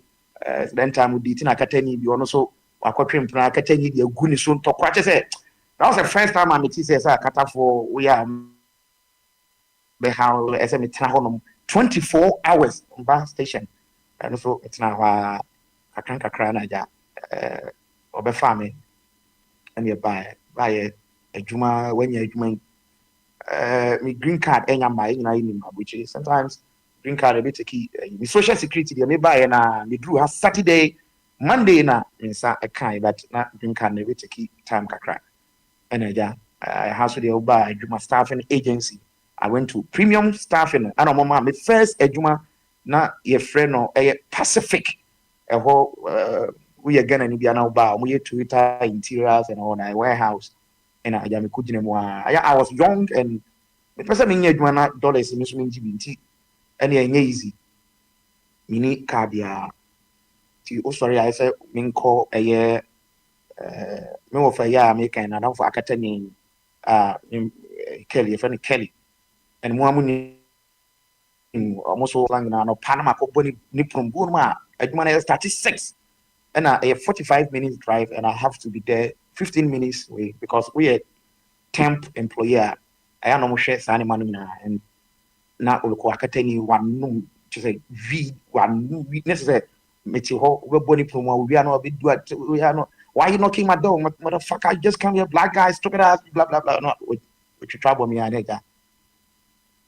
then time di tina akatani bi also akɔtwempena akatani di agu ni so ntɔkwa kyɛ sɛ that was the first time I met say akata for we are be how SM metena ho no 24 hours on bus station and also metena ho kakran na ja obefa me and you buy adwuma when you adwuma me green card enya my in which is sometimes green card a bit key me social security dey me buy na me drew has Saturday Monday na insa a kind but not green card na bit key time kakra and ja I have to dey buy adwuma staffing agency. I went to premium staffing and mama my first adwuma na your friend no Pacific we are gonna be now bar we Twitter interiors and on a warehouse and I was young and the person in your dollars in GBT and easy mini cardia sorry I said min call a year me of a year make and I don't for Akatani Kelly a friend Kelly and one almost long now Panama company Nippon Burma at 36 and a 45 minutes drive and I have to be there 15 minutes away because we are temp employer. I am almost share Sani Manuna and now Akatani one to say V one necessary Metiho we body promo we are not bit we are not why you knocking my door motherfucker I just come here black guys stupid ass blah blah blah not which you trouble me and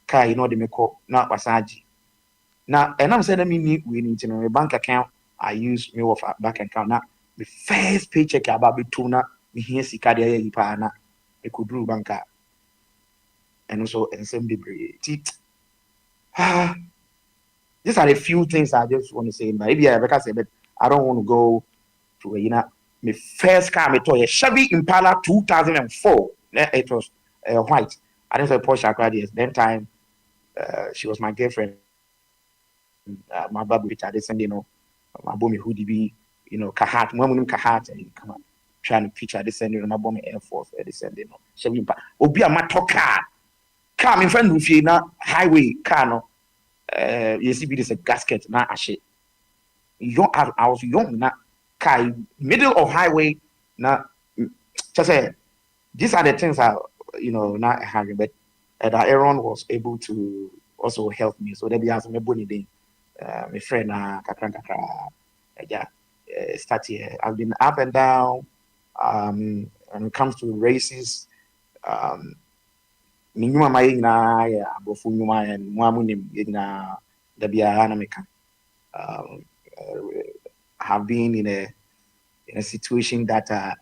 car you know the make not wasaji now and I'm saying me we need to know a bank account I use me of a bank account now the first paycheck about be tuna me here sika dey yipa na e could do banker and also ensemble these are a few things I just want to say maybe I better say but I don't want to go to my first car me toy Chevy Impala 2004 it was white I didn't say Porsche Aquarius then time she was my girlfriend my baby which I didn't you know my bomb hoodie be you know kahat mwamu kahat and come on trying to picture this sending my bomb Air Force descending no Chevy obi amato car in front of you na highway car no you see this a gasket na ashe young I was young na car middle of highway na just say these are the things I you know not having but that Aaron was able to also help me so that be as me boni day my friend kakra yeah start here I've been up and down when it comes to races minuma mai na ya abofu nyuma and mwamu ni na da bia na meka have been in a situation that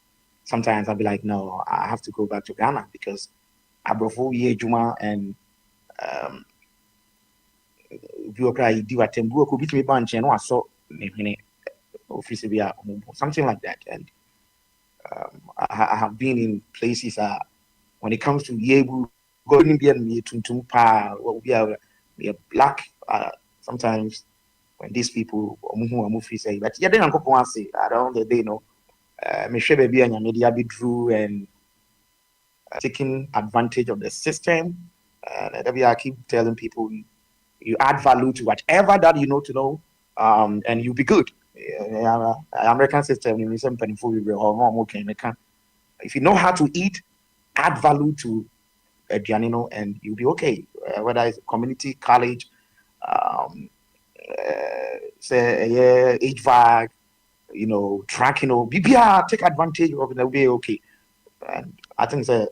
sometimes I'll be like no I have to go back to Ghana because abofu ye juma and bureaucracy do atembu ko bitimi banche no aso ne office bia something like that and I have been in places when it comes to Yebu going be me tuntum pa we are black sometimes when these people say but yeah then I say around the day no me share baby and media be true and taking advantage of the system and I keep telling people you add value to whatever that you know to know and you'll be good American system in some if you know how to eat add value to Giannino and you'll be okay whether it's community college say HVAC you know track you know BBR take advantage of it will be okay and I think that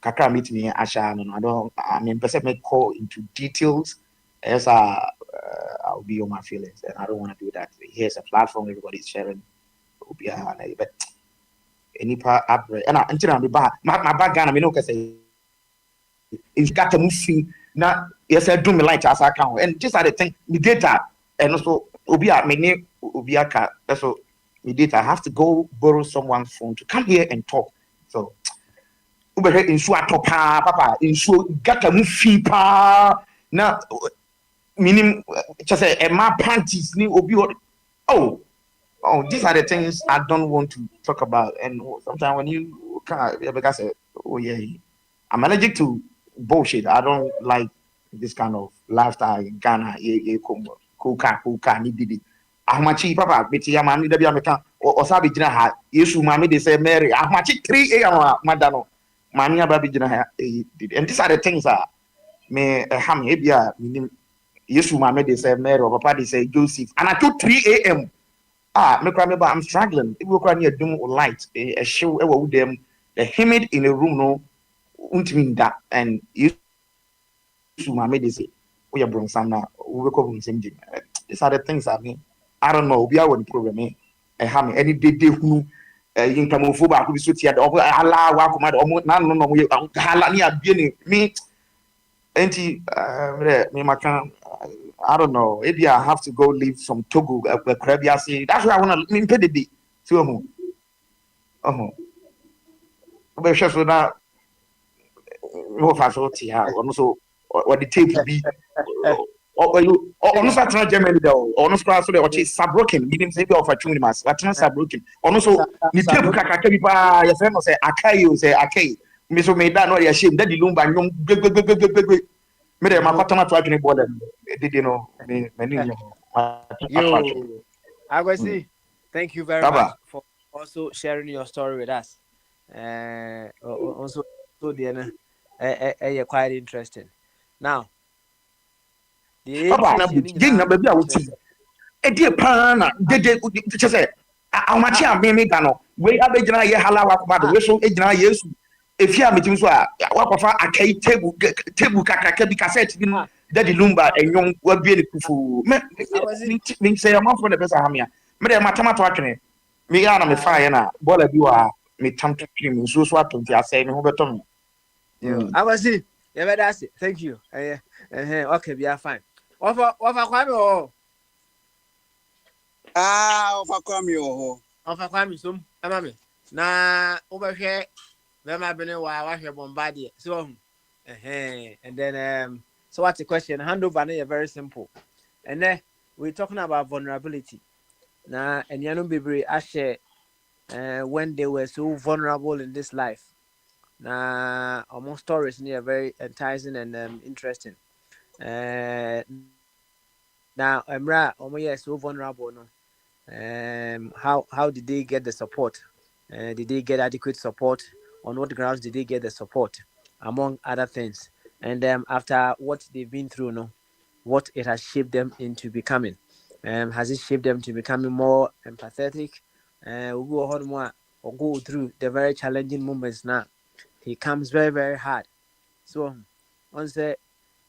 kakra meet me Asha no I mean person may call into details as I'll be on my feelings and I don't want to do that here's a platform everybody's sharing but any part up and until I'm my background I mean okay say it's got to move now yes I do me like as account and just are the thing the data and also obia me obia ka so the data I have to go borrow someone's phone to come here and talk so ube insure top papa insure got to move pa Now, meaning just say my panties ni obi oh these are the things I don't want to talk about. And sometimes when you can't, because oh yeah, I'm allergic to bullshit. I don't like this kind of lifestyle in Ghana. Kuka ni didi. Ahmachi papa beti ya mami debi ameka osabi jina ha Yesu mami they say Mary ahmachi 3 a.m. madano mami ababi jina ha didi. And these are the things that me ham ebia minim Yesu mami they say Mary or papa they say Joseph and I took 3 a.m. I'm struggling. If we can hear doom light, a show, them, the humid in a room, no, mean that, and you made this. We are bring some now. We come same thing. These are the things I mean. I don't know. We are one problem. I have any day who in Kamofova who is so tired. Allah, welcome. No. We Halani are being me. Anti, me makan. I don't know. Maybe I have to go live some Togo, Caribbean. That's why I want to pay the day. So, but just so now, no facility. Also, what the tape will be. Or you, or no such Germany though, or no scratch so they Sabroken. Meaning say of a tunimas, but not Sabroken. Or no so, the tape Kakakipa, your friend say Akayo, say Akay. Miss Omeda, not your shame. That the Lumba, Mede mapatama to adwene ball did you know Yo, Agwesi, thank you very much for also sharing your story with us. Also, so the quite interesting. Now, the baby I would see. Dear Pana, did just say, how much I may gano. We have a general halawa about the whistle, a general yes. If you are meeting so, what of a table kaka cassette, Daddy Lumba and young will be a kufu. Me say I'm off for the best hamia. Madame Matama me are me fire na bola you are me tam to cream so swap to the saying over to me. I was it. Yeah, that's it. Thank you. Okay, we are fine. What for Kwame? Of a Kwame, some amame. Na over here. Then I've been a while. I hear Bombardier. So, and then so what's the question? Handover very simple. And then we're talking about vulnerability. Now, and Yanu Bibri, I share when they were so vulnerable in this life. Now, almost stories near very enticing and interesting. Now, Emra, so vulnerable. No, how did they get the support? Did they get adequate support? On what grounds did they get the support, among other things? And after what they've been through, what it has shaped them into becoming. Has it shaped them to becoming more empathetic? We'll go on more or go through the very challenging moments now. It comes very, very hard. So, on the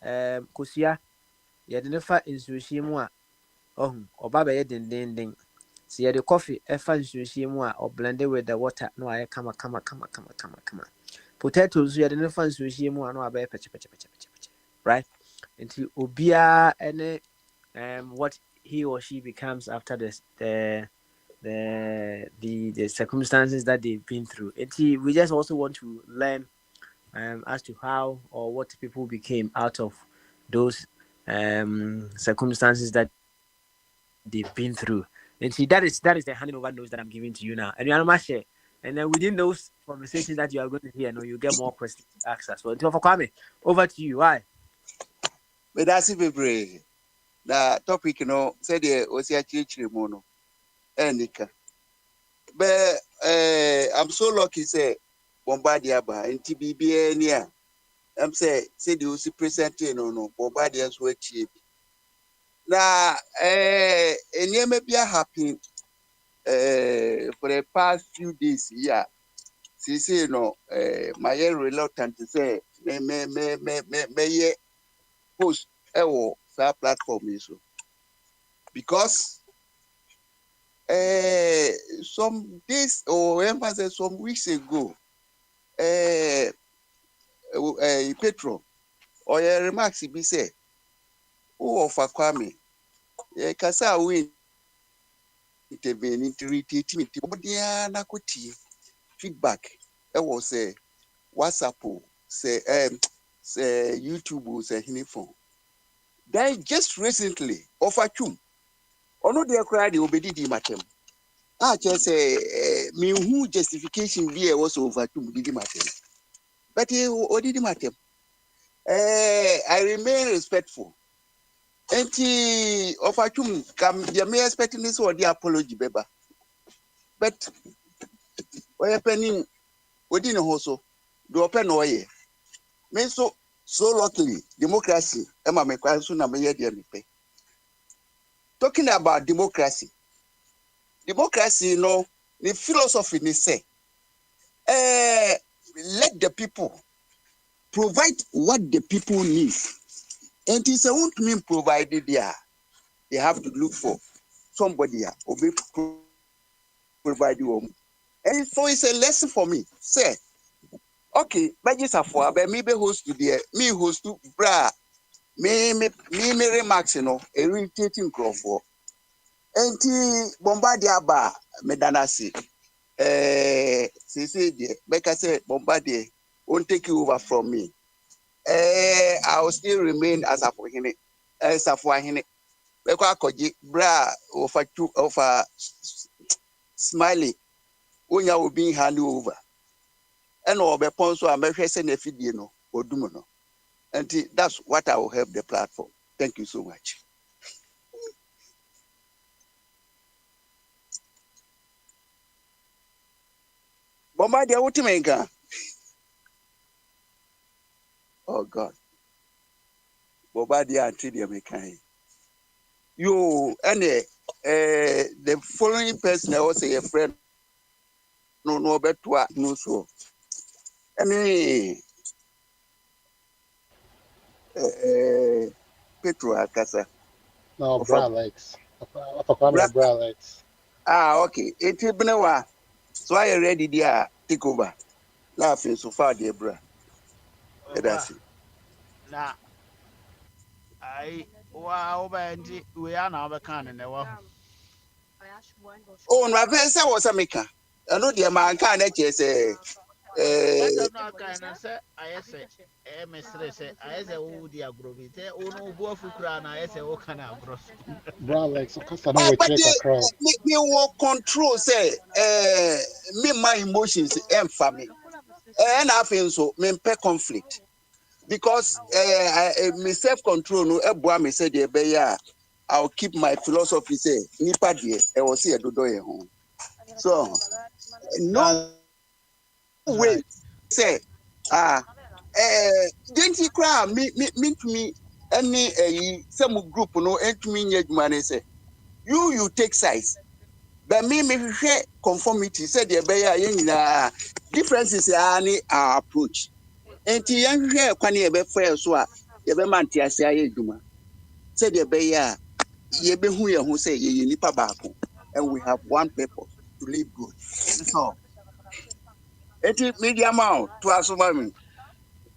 Kusia, you didn't fight in Sushimua. Oh, or Baba ding. See the coffee, a fancy or blended with the water. No, I come. Potatoes, you had no fancy no, I bear patch. Right? Until Ubia any what he or she becomes after this the circumstances that they've been through. Until we just also want to learn as to how or what people became out of those circumstances that they've been through. And see, that is the handing over notes that I'm giving to you now. And you are not share. And then within those conversations that you are going to hear, you get more questions to ask us. So until for Kwame, over to you. Why? But that's it, baby. The topic, said the Osia Mono. Nika. But I'm so lucky, say Bombardier by and TBB near. I'm say the Osi presenting no Bombardiers were cheap. Now, and may be happy for the past few days. Yeah, see, my reluctant to say, may post that platform so because some days or emphasis some weeks ago, Petro or your remarks be said. Oh, for Kwame, Kasa win intervene to retreat me. Feedback. I was say WhatsApp, say YouTube, say Hinifon. Then just recently, offer chum. Ono de cry the obedi matem. Just say me who justification be was over chum didi matem. But he odidi matem. I remain respectful. Enti offer chum come you may expecting this or the apology beba. But what happening within a hoso? Do open way. Me so luckily democracy. Emma me kwansu na me ye de me pe. Talking about democracy, you know, the philosophy they say, let the people provide what the people need. And it's a won't mean provided there. They have to look for somebody who will provide you. And so it's a lesson for me. Say, okay, but just for me be host to the me host to bra me remarks, you know, irritating crowd for. Enti Bombardier ba medanasi say Becca say Bombardier won't take you over from me. I will still remain as a for him as a for him. Becca koji bra of smiley when you will be handed over. And all the points so I'm send a video or dumono. And that's what I will help the platform. Thank you so much. Bombardier Ultimate. Oh God. Bombardier and Tridia Mekai. You and the following person I was a friend. No better no so. Any Petro Akasa. No, Bra Alex. Bra Alex. Okay. It's Benawa. So I ready there take over. Laughing so far, dear bra. That's it. Now, wow, we are now can and Oh, my best was a maker. I know the man can't say. I say, Mistress, I say, oh, dear Groby, oh, no, Buafukran, I say, oh, can I, bro? Bra Alex, But me will control, say, me my emotions and family. And I feel so, me pay conflict. Because me self-control, no, me say, I'll keep my philosophy, say, nipa die, I will see a dodo home. So, no way, say, didn't you cry me to me any some group no and me nyed man say you take size but me share conformity said the be differences any our approach and ti yan hwɛ kwan ye be fair so a ye be man ti ase aye dwuma said the be ye be hu ye hu say ye nipa baako and we have one purpose to live good so eti media man to asoma me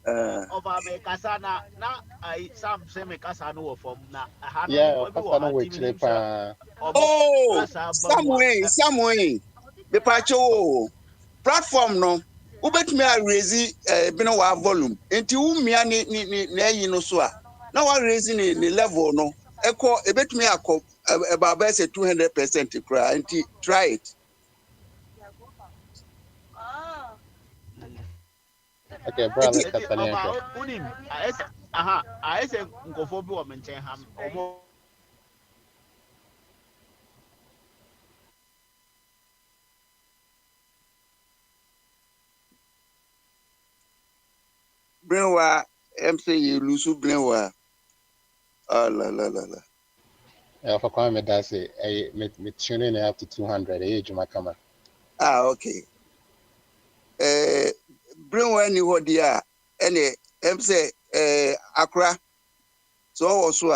Over me Casana, now I some say me Casano from now. yeah, Casano which oh, some way. The pacho platform no. Ubet me a raise bino wa volume. Enti umia ni no so a. Na wa raise ni level no. Eko ebet me akọ about say 200% cry. Enti try it. Okay, Bra Alex Casana. Unim, I say, go for woman, ham, or Brenwa MC Lusu Brenwa. Oh la. Yeah, for Kwame that's it. Me tuning up to 200 age my camera. Okay. Brenwa ni ho dia ene MC Accra. So also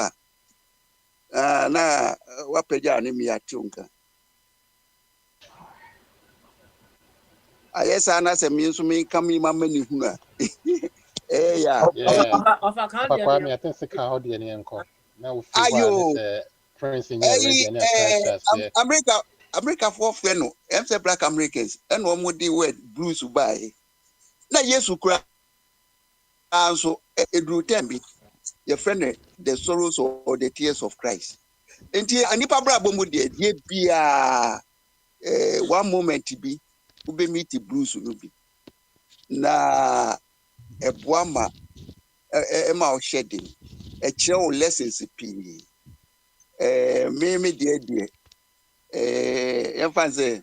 na wapeja ni mi atunka. Ayesa na se mi nso mi kam mama ni hu a. Yeah. Kwame I think se ka ho de ni enko. Na wo fi wa this Prince in here America for friend no MC Black Americans and one more word blues buy. Na Yesu kura anso edru tembi your friend the sorrows or the tears of Christ. Enti anipa bra bomu de bia one moment bi ube meet blues no bi na eboama ma o shedding e kire o lessons pii me de emfanse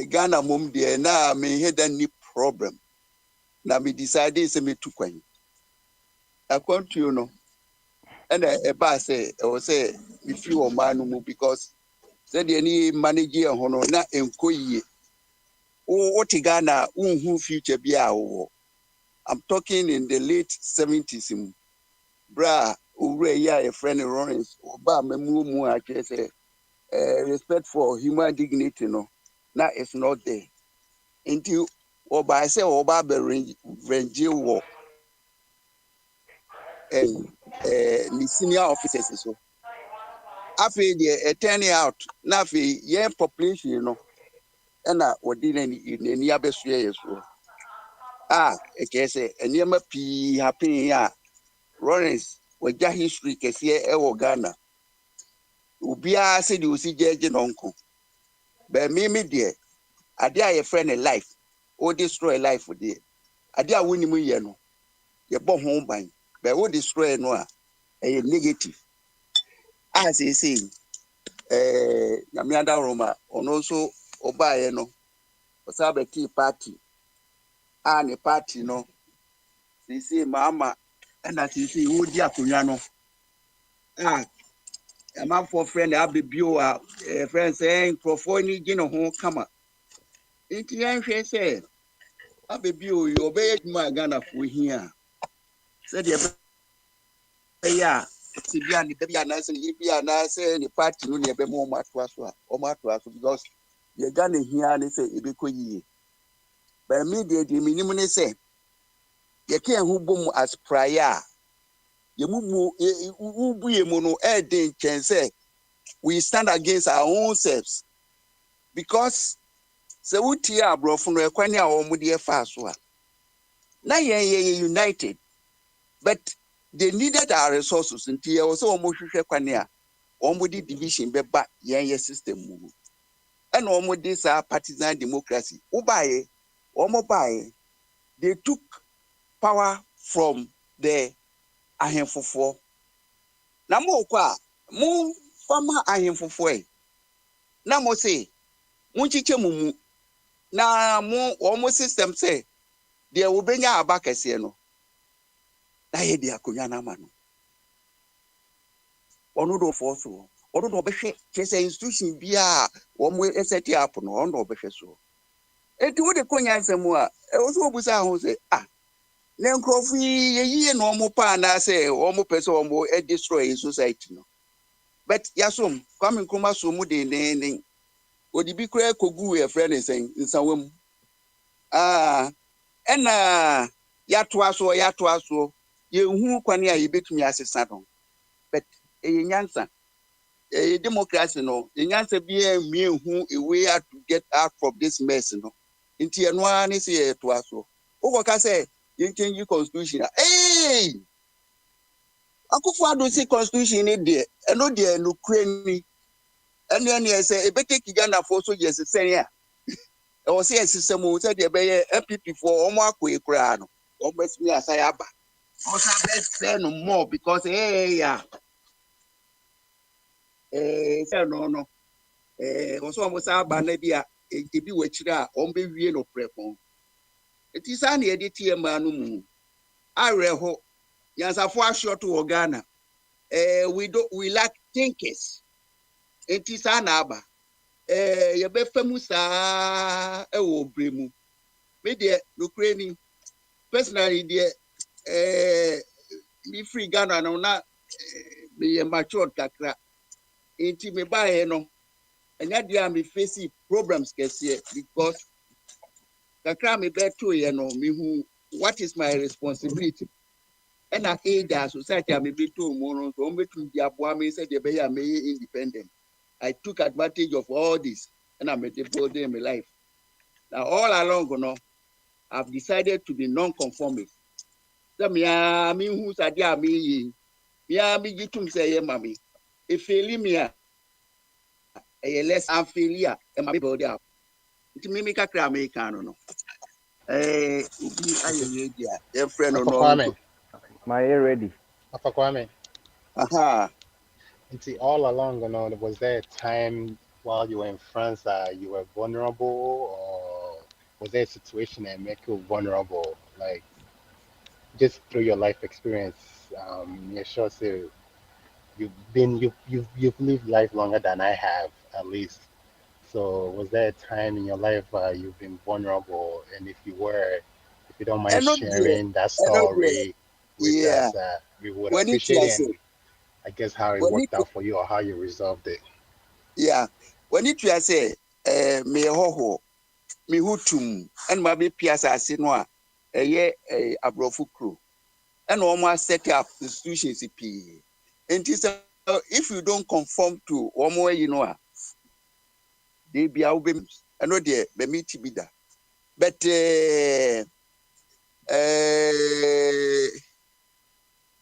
Ghana mom de na me had any problem na me decided say me to kwan according to you know and a ba say o say if you man no because said any manager hono na enkoyie o Ghana unhu future bia wo. I'm talking in the late 70s. Bra, a friend Lawrence, Oba Memu actually say respect for human dignity, no. Now it's not there. Until Oba I say Oba be range war and the senior officers so. After the turning out, now for young population, you know, and what did any other years. I guess a near P happy here. Lawrence wagya history kɛseɛ ɛwɔ Ghana. Obiara sɛ de osi gyegye nonko. But me deɛ ade a yɛfrɛ ne life, o destroy life deɛ. Ade a wonim yɛ no, yɛbɔ ho ban. But o destroy no a ɛyɛ negative. A say Nyame Roma ɔno nso ɔbaeɛ no, ɔsa bɛti party. A ne party no, say mama ɛna say wodi akonnwa no. A man for friend abibio a friend saying crofoni gino ho kama. Inti yanhwe say abibio you obey my Ghana for here. Said ya Sibia ni bia na say bia na say ni party no ne be mo matwa so a o matwa so because the Ghana here ni say e be koyi. But me the minimum ni say ye can hu bom as prior. Ye mu ubu ye mu no e den chen say we stand against our own selves because se wuti abrofo no ekwani a wo de fa so a na yen united but they needed our resources nti ye wo se wo hwehwe kwani a wo de division beba yen system mu and wo de sa partisan democracy ubaye wo baye they took power from the ahemfofo na mo kwa mo fama ahemfofo na mo say munchiche mumu na mo omo system say de wo benya aba kese no na ye de akonya na ma no onu do forso onu do behwe kese institution bia wo mo set up no onu do behwe so enti wo de konya nsem a wo so obusa ho say na nkrofu ye no omo pa na say omo pese omo destroy society no but yasom Kwame Nkrumah so mu de ne odibi kura kogu e friend nsawam ena yato aso ye hu kwani a yebetumi asesa don but nyansa democracy no nyansa bia mi hu a way to get out from this mess no nti eno ani se to aso wo ka say ye change constitution Akufo-Addo say constitution ni de eno de no krani ene say ebeteki Ghana for so yes senya e wo say system wo say de be MPP for omo akoe kura no omo asimi asaya aba o say best say no more because say no o so omo say aba na bia ebi wachira omo be wie no prepon eti sa na ye tie ma no mu areho yansafo ashort to Ghana we lack thinkers eti sa na aba ye be famu sa wo bremu me de no krani personally de me free Ghana no na me matured kakra enti me buy no enya dia me face problems kese because kakra me beto ye no me who what is my responsibility and I aid the society I may be too more so to the aboa said the be independent. I took advantage of all this and I made the in my life. Now all along I've decided to be non-conformist. mea me hu sade a me yi mea me gitum say ye mami e feli mea e less afilia e ma build up nti me kakra me kan no obi aye dia e friend no Kwame, My ear ready. Kwame. aha And see, all along, was there a time while you were in France that you were vulnerable, or was there a situation that make you vulnerable? Like just through your life experience, you're sure so you've lived life longer than I have, at least. So was there a time in your life where you've been vulnerable? And if you were, if you don't mind sharing that eno de story with yeah us, we would when it appreciate it. was And I guess how it when it worked out for you or how you resolved it. yeah when it was say me ho me hutum and ma be piasa ase no a eye abrofo kro and almost set up institutions p and if you don't conform to one way you know they be out be I know there be meet be that but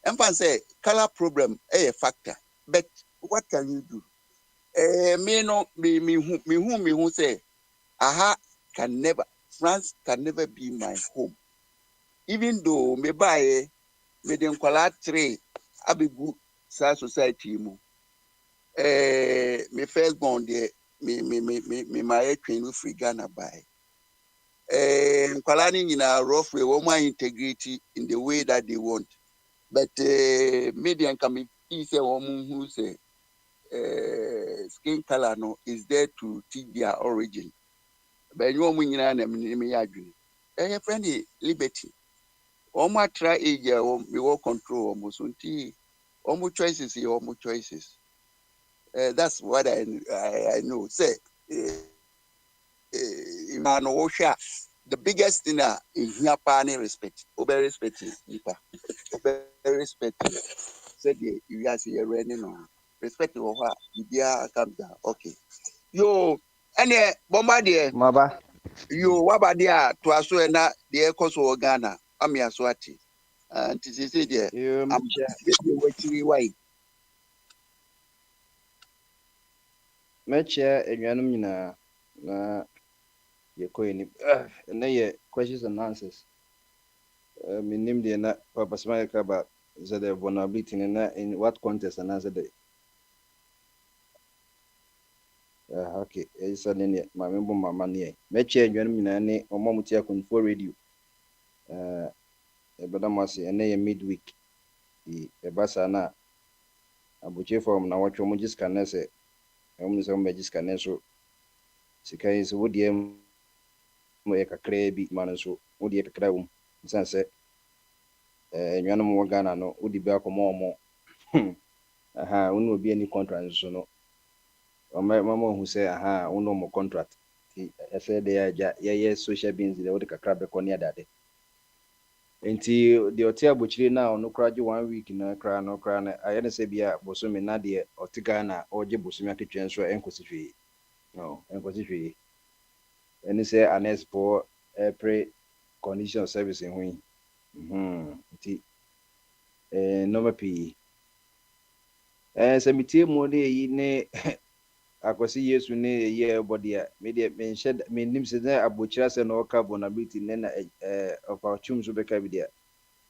emphan say color problem a factor but what can you do me no me who say aha can never France can never be my home even though me buy me den kwala 3 abegu sa society mu me first born there me my twin free Ghana by nkwala ni nyina rough way wo integrity in the way that they want but media can be say woman who say skin color no is there to teach their origin but you woman nyina na me ya adwene friend liberty try age we will control almost until almost choices here almost choices that's what I know say man the biggest thing is here pani respect obe respect nipa obe respect said you guys here running no respect wo ha bibia comes down okay yo ene bomba de Maba. yo wabade a to aso na de ekoso Ghana am ya so ati anti say there You am wachiri why meche enyanum nyina na ye koini. Na ye questions and answers. Me name de na Papa Smile Kaba said the vulnerability na in what context and answer the okay. It's a nene my member mama ne. Meche enyanum nyina ne omo mutia konfo radio. Ebadamasi ene ye midweek. The ebasa na abuche form na watcho mo jiska na se emu se mo jiska na so sikai so wodie mo e kakra bi man so wodie kakra wum san se nwana mo Ghana no wodi bi akomo omo aha unu obi ani contract so no mama hu se aha unu mo contract e se de ya ye social beings de wodi kakra be konia dade enti de oti abochire na ono kraje 1 week na kra no kra na aye ne se bia bosome na de otiga na oje bosome aketwen so enkositwe no enkositwe eni se anes for pre condition of service en hui enti no mapi se mitie mo de yi ne akwasi Yesu ne ye body a me de me shed me nim se na abochira se no vulnerability ne na of our chum so be ka bi dia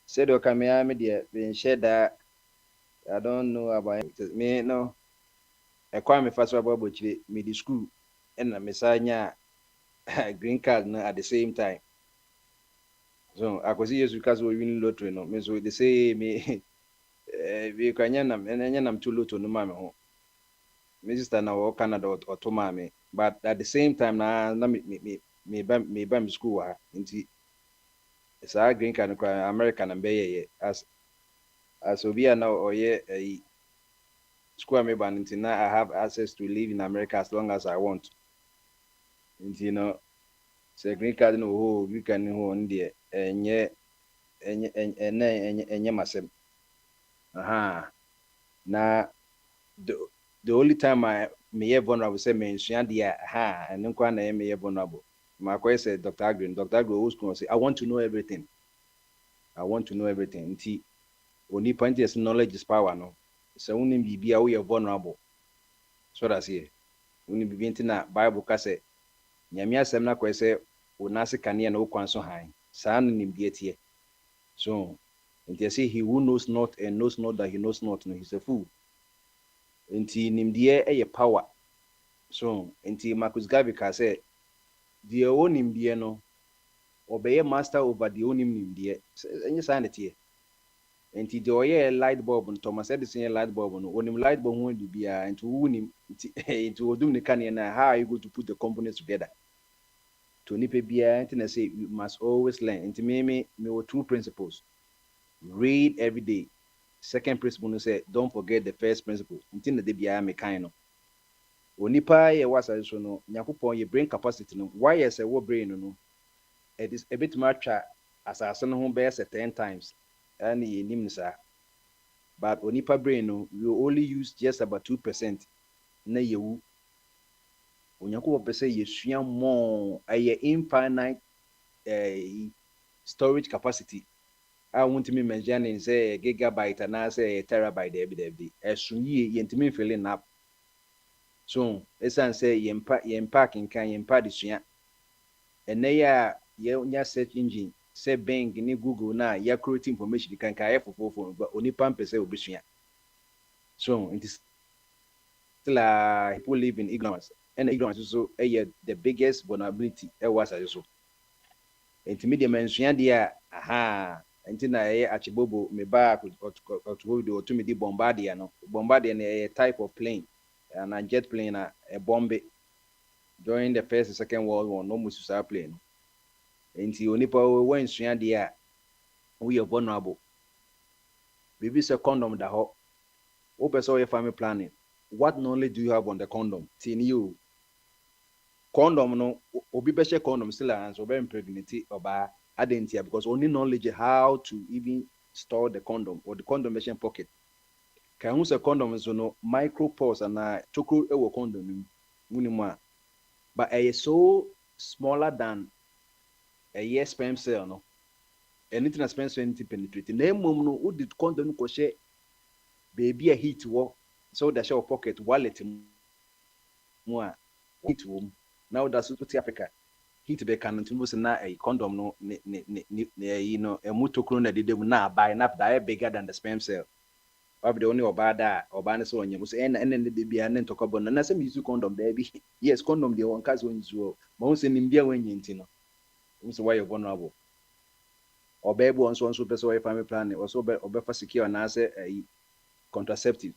said okay me de me shed that I don't know about it. Me no e kwa me faso abochire me di school na me sanya green card na at the same time so akwasi Yesu kaso win lottery no me so they say me we kwanya nam to lotto no ma me ho me sister na wo Canada or to ma me but at the same time na me bam school ha nti sa green card no American na be as obia na oye school me ban nti na I have access to live in America as long as I want nti no say green card no ho we can ho ndie enye masem aha na the only time I may vulnerable say me nsua dia aha and nkwa na me vulnerable my question say Dr. Agrin always going say I want to know everything I want to know everything. Nti only point is knowledge is power no. So unim bibia we are vulnerable. So that's here. Unim bibia na Bible ka say nyame asem na kwese onase kane na okwan so han. Saa no nimdie tie. So nti say he who knows not and knows not that he knows not no he's a fool. Nti nimdie eye power. So nti Marcus Garvey ka say the onimdie no obey master over the onim nimdie. Enye saa netie. Nti the oye light bulb no Thomas Edison light bulb no onim light bulb ho bibia nti wunim nti odum ne kane na how are you going to put the components together to nipa bia nti na say you must always learn. Nti me were two principles. Read every day. Second principle no say don't forget the first principle. Nti na de bia me kan no onipa ye wasa so no Yakupon ye brain capacity no why yes e wo brain no it is a bit much asase no ho be 10 times and ye nim sa but onipa brain no you only use just about 2% na yewu Onyankopon pese yesua more aye infinite storage capacity I want to me mention say gigabyte na say terabyte every esunye yentimi filling up. So esan say yempa kinkan yempa disua ene ya nya search engine say Bing ni Google na ya create information kan ka fofofo but onipa mpese obesua. So it is still people live in ignorance and ignorance so the biggest vulnerability was so intermediate mensua dia aha enti na achibobo me ba otubo do to me di bombardier no bombardier na type of plane and a jet plane a bomb during the first and second world war no mususa plane enti onipa when sua dia we are vulnerable baby say condom da ho o person your family planning what knowledge do you have on the condom tin you condom no obi be share condom still and so be impregnate oba identity because only knowledge how to even store the condom or the condom machine pocket can use a condom so no micropores and chokro e wo condom minimum but a so smaller than a sperm cell no anything sperm cell anything penetrating na mom no wo did condom ko share baby a heat wo so the share pocket wallet mu a heat wo now that's to Africa heat be can to say na a condom no you know a mutokro na de dem na buy na that bigger than the sperm cell of the only obada obana so onye so and de bia na ntokobon na say me use condom baby yes condom dey one case when use but we say nimbia when yenti no we say why you vulnerable obebu on so person why family planning also obefa secure na say contraceptive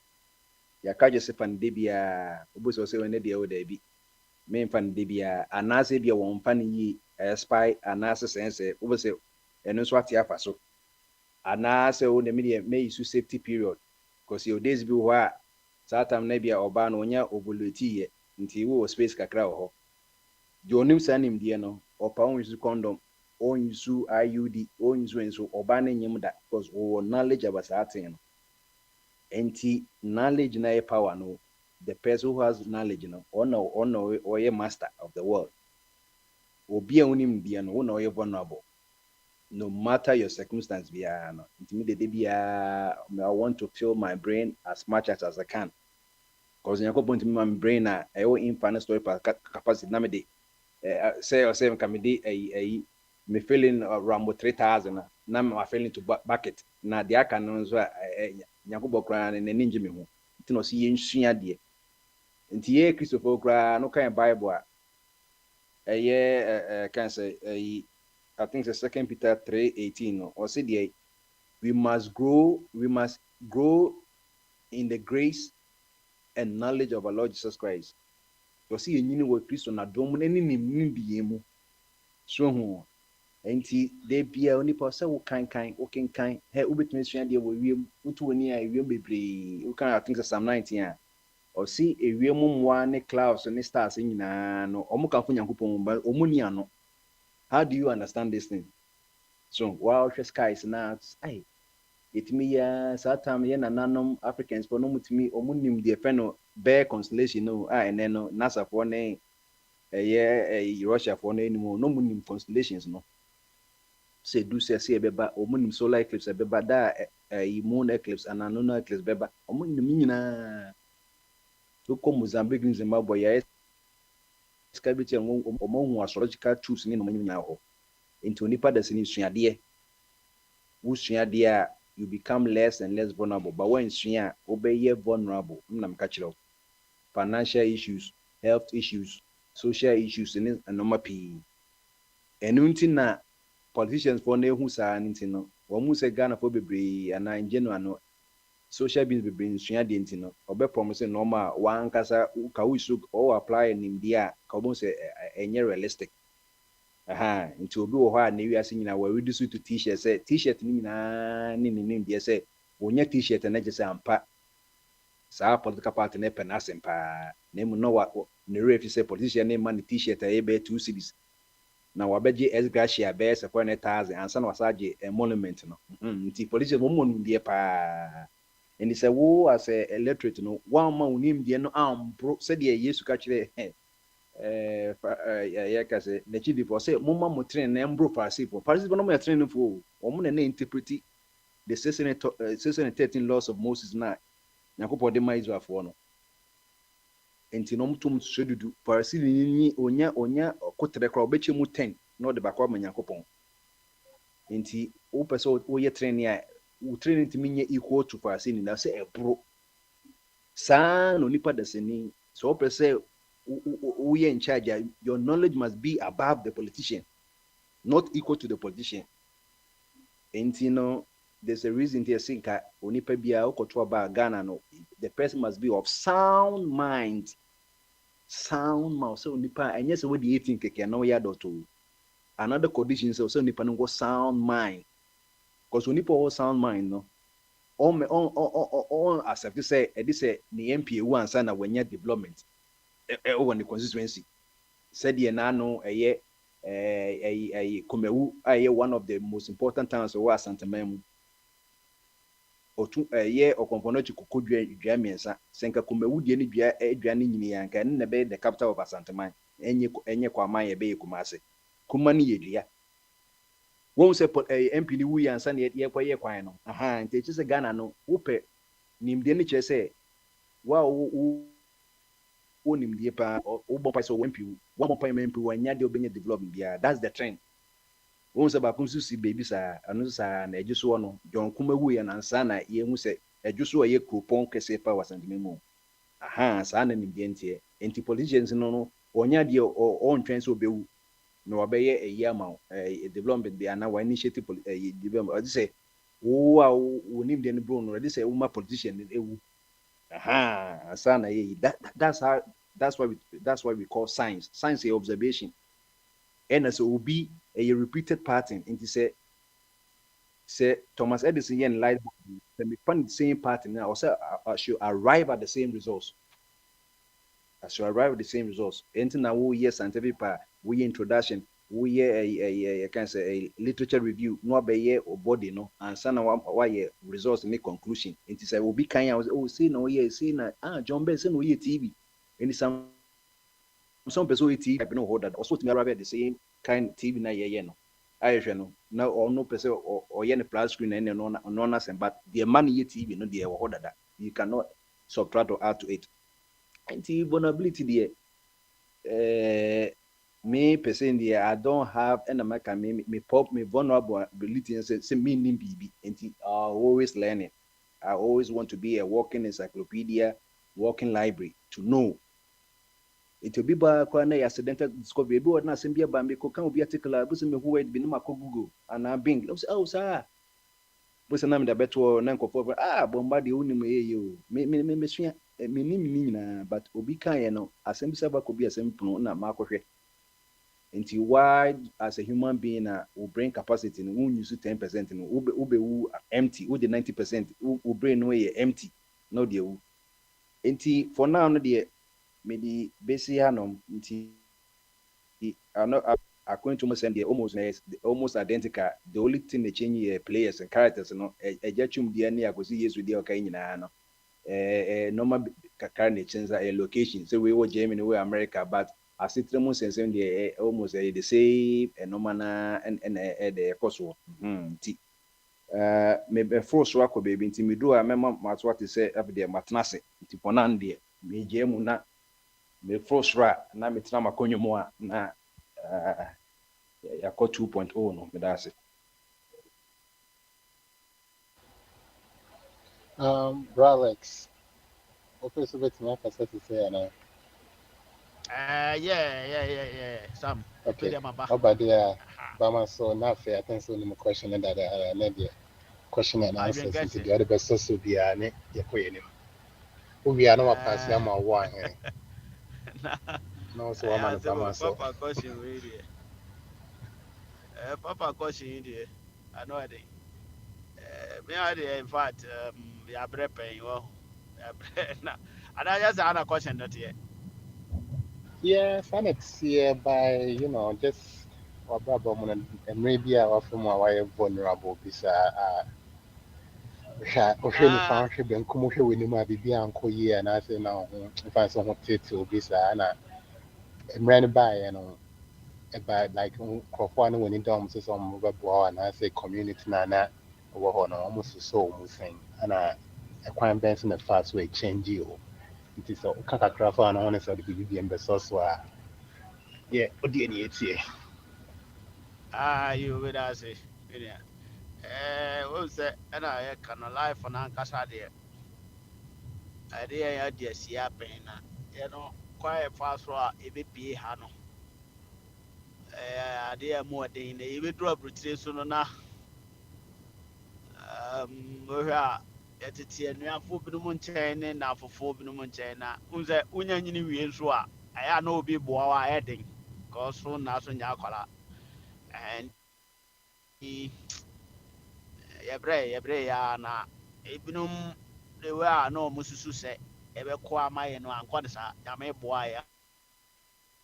ya ka je se fan de bia obo so say when dey o da bi me fan de bia anase bia won fan yi spy anase sense obo say eno so ati afa so anase o ne me use safety period because your days be where satam na bia oba no nya ovulate ye nti wo space kakra ho jo nim sanim die no opa on use condom on use IUD on use enso oba na nyim da because wo knowledge about satin no enti knowledge na power no the person who has knowledge no or ye master of the world obi a unim bia no no ye vulnerable no matter your circumstance bia no intimidate bia I want to fill my brain as much as I can because you go to my brain na I infinite storage capacity na me de say or say can me de me feeling around 3000 na me feeling to bucket na de aka no so nyakobo kra na ninje me ho ntino si ye nsua de nti ye Christopher kra no kan Bible a can say I think it's 2 Peter 3:18 or say the we must grow in the grace and knowledge of our Lord Jesus Christ. You see you know what Christ na dom na nim bie mu so ho enti de bia oni pa say wo kan he obetumi sua de wo wiem utu oni a wiem bebre wo kan I think it's Psalm 19 a or see e wiem mwa ne clouds ne stars nyina no omo kan fo Nyankopon ba omo ni ano. How do you understand this thing? So wow skies na ai etimi ya satam ye na nanom Africans for no mutimi omunim de feno bear constellation no ene no NASA for ne Russia for no anymore no munim constellations no say do say beba omunim solar eclipse beba da moon eclipse and lunar eclipse beba omunim nyina to ko Mozambique ni Zimbabwe ya skabiti omo astrological tools ni no nyina ho into nipa da sini suade a you become less and less vulnerable but when sua obeye vulnerable nam ka kire financial issues, health issues, social issues and normal p enunti na politicians for na ehu saa nti no wo mu se Ghana for bebre ana in general no social beings bebre nsua de nti no obe promise normal wan kasa ka we so o apply nim dia ka obo se enye realistic nti obi wo ho a na wi ase nyina wa reduce to t-shirt say t-shirt ni nyina ni dia say wonya t-shirt na je say ampa saa political party na pen asempa na mu no wa ne refi say politician na man t-shirt e be 2 cedis na wabeje esgracia be se 400,000 ansa na wasaje monument no nti politician mo mo ndie pa and say wo as a electorate no one man unim die no ambro se de Yesu ka kire ya ka se na chidi for say mo ma mo train na ambro farsi no mo train no fo o mo na interpret the 613 laws of Moses na Nyankopɔ de ma Israel fo no enti no mtum sodudu farsi ni onya kotere kra obeche mu 10 no de bakwa ma Nyankopɔ enti o pese o ye train a o training to me equal to farsi ni na say ebro sa no nipa da seni so o pese o ye in charge your knowledge must be above the politician not equal to the politician enti no there's a reason there sinka onipa bia okoto aba Ghana no the person must be of sound mind so onipa enye se we dey think keke no ya doto another condition so onipa no go sound mind because onipa o sound mind no on accept say e say the MP wu ansa na wanya development over the constituency said ye na no eye Kumewu aye one of the most important towns of Asante Memu otu ye okompono chikuku dua miensa senka Kumewu die ni dua ni nyini yanka ne be the capital of Asante Man enye kwa man ye be Kumase kumani ye dua won se MP ni wu yansa ne ye kwa ye kwan no nti che se Ghana no wope nimde ni che se wa nimde pa wo bo pa so MP wo mo pa MP wanya de obenye development bia that's the trend won se ba kunsu si baby sa anu sa na ejuso no John Kumewu ye nansa na ye hu se ejuso ye kupon kese pa wasandimemu sa na nimde ntie enti politicians no onya de on trend so bewu no obeye eyi ama development bia na wa initiative development I say wo nimde ni bro no I say wo ma politician ewu sana ye that's why we call science a observation and as obi a repeated pattern into say Thomas Edison yen light bulb we find the same pattern now also I should arrive at the same results into now we hear scientific part we introduction we hear a can say a literature review no be or body no and sana why results make conclusion into say obi kan ya say no ye say na John Ben say no ye TV and some person with TV no hold that also to arrive at the same kind TV na ye no I no now or no person or ye plus screen and no nothing but the money ye TV no there hold that you cannot subtract or add to it and the vulnerability there me person there I don't have and America me vulnerability and say me nim BB and always learning. I always want to be a walking encyclopedia, walking library to know. It will be by quite accidental discovery. Be what na sembia bambi ko kan obi article a busi me who wait bi no mako Google and I bing. Oh sir. Busi na me da beto na nkofo bomba de uni me sua me nim na but obi kan ye no asembi saba ko bi asempno na makohwe. Until why as a human being will brain capacity no we use 10% no ube empty we the 90% we brain no empty no dey wu until for now no dey me the basic hanom until according to me almost identical the only thing they change players and characters no ejachum dey na akosi Yesu dey okai nyina no normal kakra na change location so we were Germany we America but asetire mu nsɛnsɛm deɛ almost the same ɛnoma na ɛde ɛkɔ so nti me bɛforo so akɔ baabi nti medu a mɛma mato ate sɛ afdeɛ matena ase nti pɔnan deɛ megye mu na meforo so a na metena makɔnwa mu a na yakɔ 2.0 no meda ase. Bralex, okay, so between my first to say now. Yeah. Sam. Okay. How about the Bama so not fair? I think so. No question and that the question and answers into the other best so be a ne yakoye. We are not pass them a one. No, so I'm on Bama so. Papa question really. Papa question here. I know it. Me idea in fact ya brepe yo. And I just had a question that here. Yes, and it's here by just and maybe our from our vulnerable bisa okay found she been come here with my baby uncle here and I say now if I some to bisa and ran by about like one when in dorms some mobile and I say community na over almost so saying and I quite bench in the fast way change you. It is a kakra and honest of the BB and Besos. Yeah, what do you need here? You would ask it. What say, and I can alive for Nankasa dear. I just see a pain, quite fast for EVP Hano. Dear more than they even drop retreat soon enough. Ɛtete anuafo binom nkyɛn ne nnafofo binom nkyɛn na sɛ wonya nyini wie nso a ɛyɛ a na obi boa wa ɛyɛ den kɔso na so nya akwara yɛbrɛ ya na ebinom de we a na ɔmo susu sɛ ɛbɛkɔ ama yɛ no ankɔ de saa nyame boa ya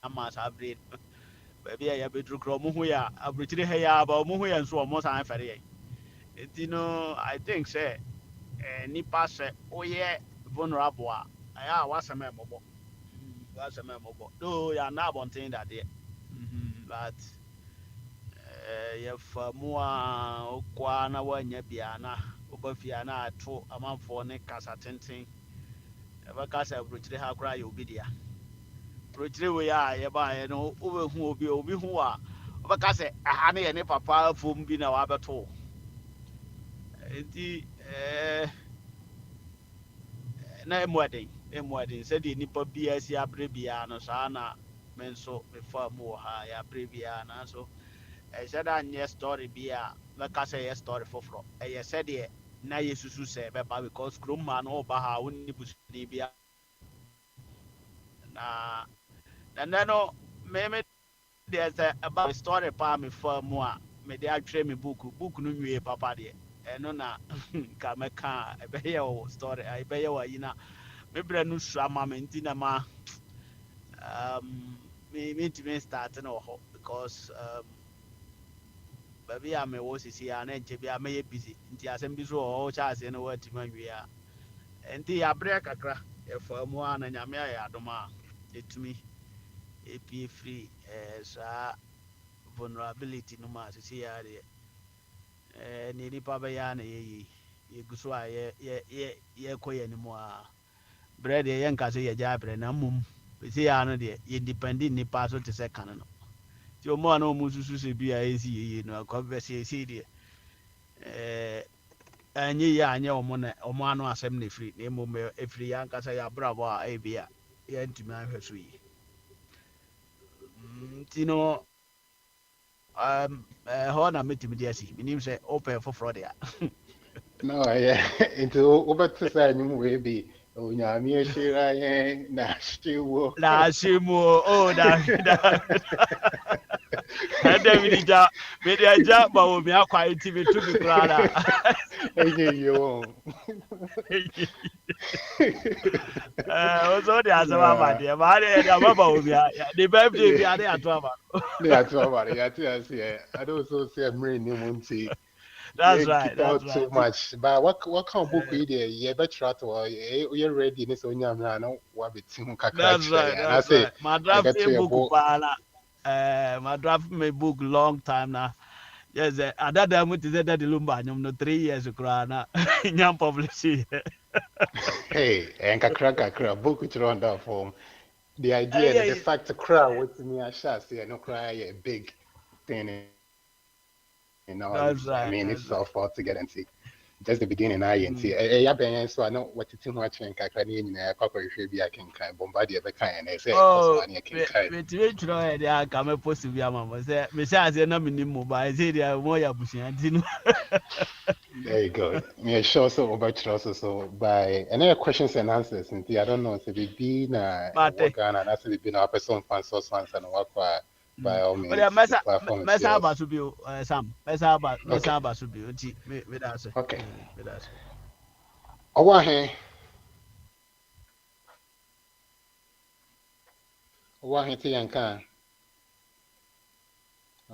ama saa bere baabi a yɛbɛduru korɔ ɔmo ho yɛ a aburokyire ha yɛ aba ɔmo ho yɛ nso ɔmo san fɛre yɛ nti no I think sɛ nipa sɛ woyɛ vulnerable a ɛyɛ a wasɛm ɛmɔbɔ though yɛ na abɔnten dadeɛ but yɛfa mu a wokɔa na woanya bia na woba fie a na ato amanfoɔ ne kasa tenten ɛbɛka sɛ aburokyire ha koraa yɛ obi dea aburokyire wei a yɛbaeɛ no wobɛhu obi ho a wobɛka sɛ aha ne yɛ ne papa afom bi na wabɛto nti na emuaden sɛdeɛ nipa biara si abere biara no saa na me nso mefa mu wɔ ha yɛ abere biara nanso ɛhyɛ da nyɛ story bi a bɛka sɛ yɛ story foforɔ ɛyɛ sɛdeɛ na yɛsusu sɛ ɛbɛba because kurom ma no ɔba ha wonni busuni bia na ɛnɛ no me deɛ sɛ ɛba story paa mefa mu a mede atwerɛ me book no nwie papa deɛ ɛno na ka mɛka ɛbɛyɛ wɔ story ɛbɛyɛ wɔ ayi na mebrɛ no su ama me nti na ma mentumi start no wɔ hɔ because baabi a mewɔ sisi a na nkyɛ bi a mɛyɛ busy nti asɛm bi so wɔ hɔ wokyɛ aseɛ no woatumi awie a nti yɛabrɛ kakra yɛfa mu a na nyame ayɛ adom a yɛtumi ɛpie firi saa vulnerability no ma sisi yɛ adeɛ ne nipa bɛyɛ na yɛgu so a yɛkɔ yɛ anim a berɛ deɛ yɛnka sɛ yɛgya berɛ na mmom bɛsi yɛ no deɛ yɛdependent nipa so te sɛ kane no nti ɔmo a na ɔmo susu sɛ bi a ɛsi yɛyie no akɔ bɛsiesie deɛ ɛnyɛ yie anyɛ ɔmo ano asɛm na ɛfiri na mmom ɛfiri yɛ ankasa yɛ abrabɔ a ɛbi a yɛntumi ahwɛ so yie nti no hɔ na metumi de asi menim sɛ wopɛ foforɔ de a no nti wobɛte sɛ anyim wei bi onyame ahyira yɛn na ahye mu ɛdɛ mede agya ma wɔ me akwae nti meto me koraa da ɛnyɛ yie wɔ wo sɛ wode asɛm ama deɛ maade yɛde amaba wɔ mi a de birthday bi ade ato ama no yɛte aseɛ ade wo sɛ mmerɛ nni mu nti That's keep right. out That's too right. much. But what kind of book you there? You better try to you ready this on your man. No, what be team kakra That's right. And I That's say right. My I draft get to a your book book. pana. My draft me book long time now. Yes, at that time it is that the lumba no 3 years ago. Nyam publishing. Hey, and kakra book which run that form. The idea that the Yeah, fact to cry with me, I shall say, no cry a big thing in all that's its, I right. mean, That's right. itself altogether. And see, just the beginning, I and see, yeah, ben, so I know what it's too much and Kakani in a cocker should be I can kind bombard every kind, and I say, cause Oh, one can kind. which no idea come a post to be a mama. Say, me say I say no minimum, but I say they are more ya pushing. There you go. Me sure so about also so by any questions and answers. And I don't know, so we be na Mate. work on and that's be na person fan source fans and work by all But yeah, means. The platform is mesa ba yours. to be Sam. Mesa Okay. ba to be. Me that's it. Okay. Me that's it. Owa he yanka.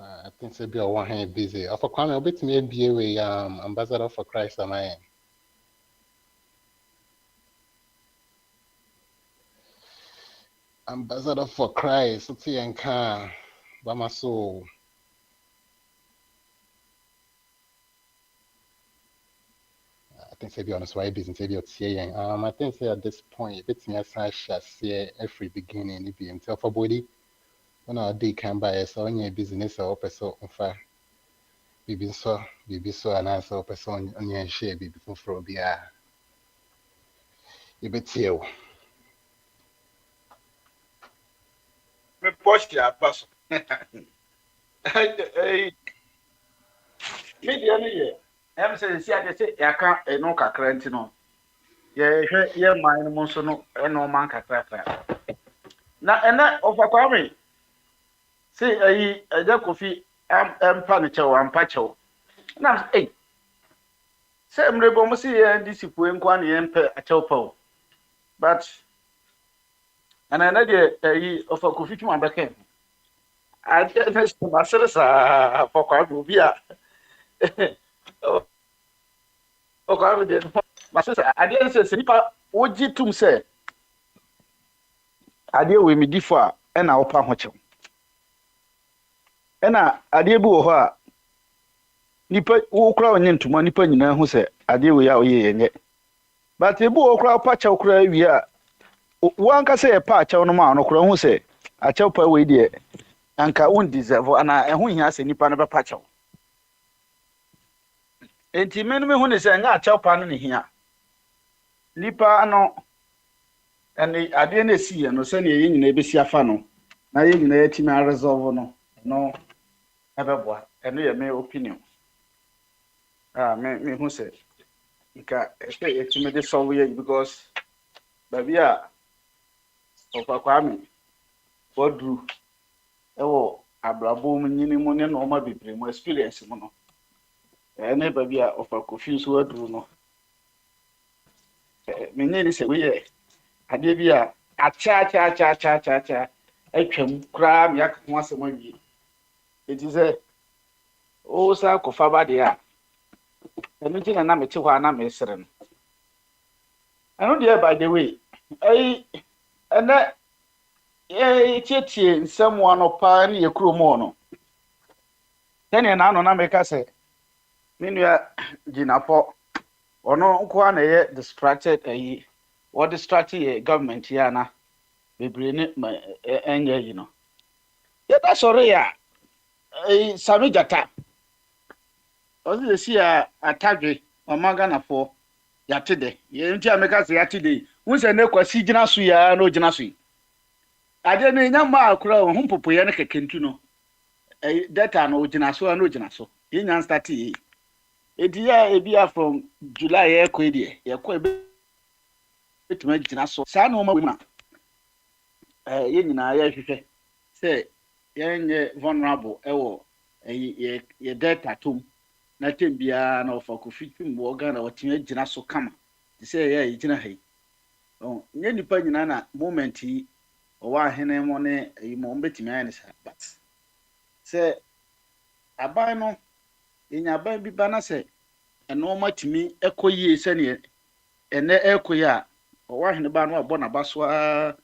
I think say be one hand busy. Of a Kwame, a bit me be we ambassador for Christ am I. Ambassador for Christ, it's yanka. Bama so. I think say be honest why busy say be saying. I think say at this point, bit me as I shall say every beginning it be himself for body. When our day can buy so on your business or person bibi so anaasɛ wopɛ sɛ ɔne ɛnhyɛ biribi foforɔ biara yɛbɛtie wo Me post ya paso. Media no yɛ ɛm sɛ si ade sɛ yɛaka ɛno kakra nti no yɛhwɛ yɛ man no mu nso no ɛna ɔman kakrakra na ɛnɛ ɔfakwa me sɛ ayi agya kofi ɛmpa no kyɛw ampa kyɛw na sɛ sɛ mmerɛ bɔ mo sɛ yɛ disipue nko a ne yɛmpɛ akyɛw pa o but ɛna ɛnɛ deɛ ayi ɔfakofi twuma bɛka adeɛ no sɛ masere saa ɔfakwa me obi a ɔkwa me deɛ masere saa adeɛ no sɛ nipa wogye tom sɛ adeɛ wɔ emidifo a ɛna wopa ho kyɛw ɛna adeɛ bi wɔ hɔ a nipa wo kura onye ntoma nipa nyinaa hu sɛ adeɛ wɔ yi a ɔyɛ yɛnyɛ but ebi wɔ kura pa kyɛw kura wie a wo ankasa yɛ pa akyɛw no ma ɔno kura hu sɛ akyɛw pa wɔ yi deɛ anka won deserve ana ɛho hia sɛ nipa no bɛpa kyɛw enti me no me hu ne sɛ nga akyɛw pa no ne hia nipa no ɛne adeɛ no esi yɛ no sɛ ne yɛ nyinaa bɛsi afa no na yɛ nyinaa yɛtumi a resolve no ɛbɛboa ɛno yɛ me opinion me hu sɛ nka ɛhwɛ yɛtumi de solve yɛ because baabi a ɔkwakwa me wɔduru ɛwɔ abrabɔ mu nyini mu ne nɔɔma bebree mu experience mu no ɛne baabi a ɔfakofi nso wɔduru no menye ne sɛ woyɛ adeɛ bi a akyɛ atwam koraa me aka ho asɛm awie enti sɛ wo sa kɔfa ba deɛ a ɛno nti na mete hɔ a na mesere no ɛno deɛ by the way ɛnɛ yɛtietie nsɛm no paa ne yɛ kurom hɔ no sɛneɛ naano na meka sɛ me nua gyinapɔ ɔno nko a na ɛyɛ distracted what distracted yɛ government yi ana bebree ne ɛnyɛ yi no yɛda sɔre a Sami Jata ɔsi sɛ si a atadwe ɔman Ghanafoɔ yate dɛ yɛn nti a meka sɛ yate dɛ wɔn sɛ ne kwasi gyina so ya na ogyina so yi adeɛ no nya mmaa akora wɔn ho popoyɛ no kɛkɛ ntu no data no ogyina so na ogyina so yɛn nya start yi edi ya ebi a from July yɛkɔ deɛ yɛkɔ ebe betuma gyina so saa na wɔn ma wema yɛn nyinaa yɛhwehwɛ sɛ yɛn nyɛ vulnerable ɛwɔ yɛ data tom na tem biara na ɔfa kofi twim wɔ Ghana wɔtumi gyina so kama te sɛ yɛ gyina ha yi nyɛ nipa nyinaa na moment yi ɔwɔ ahene mo ne yi mo betumi ayɛ ne saa but sɛ aban no Enyaba bi ba na sɛ ɛnɔɔma tumi ɛkɔ yie sɛneɛ ɛnɛ ɛkɔ yie a ɔwɔ ahene ba no abɔ n'aba so a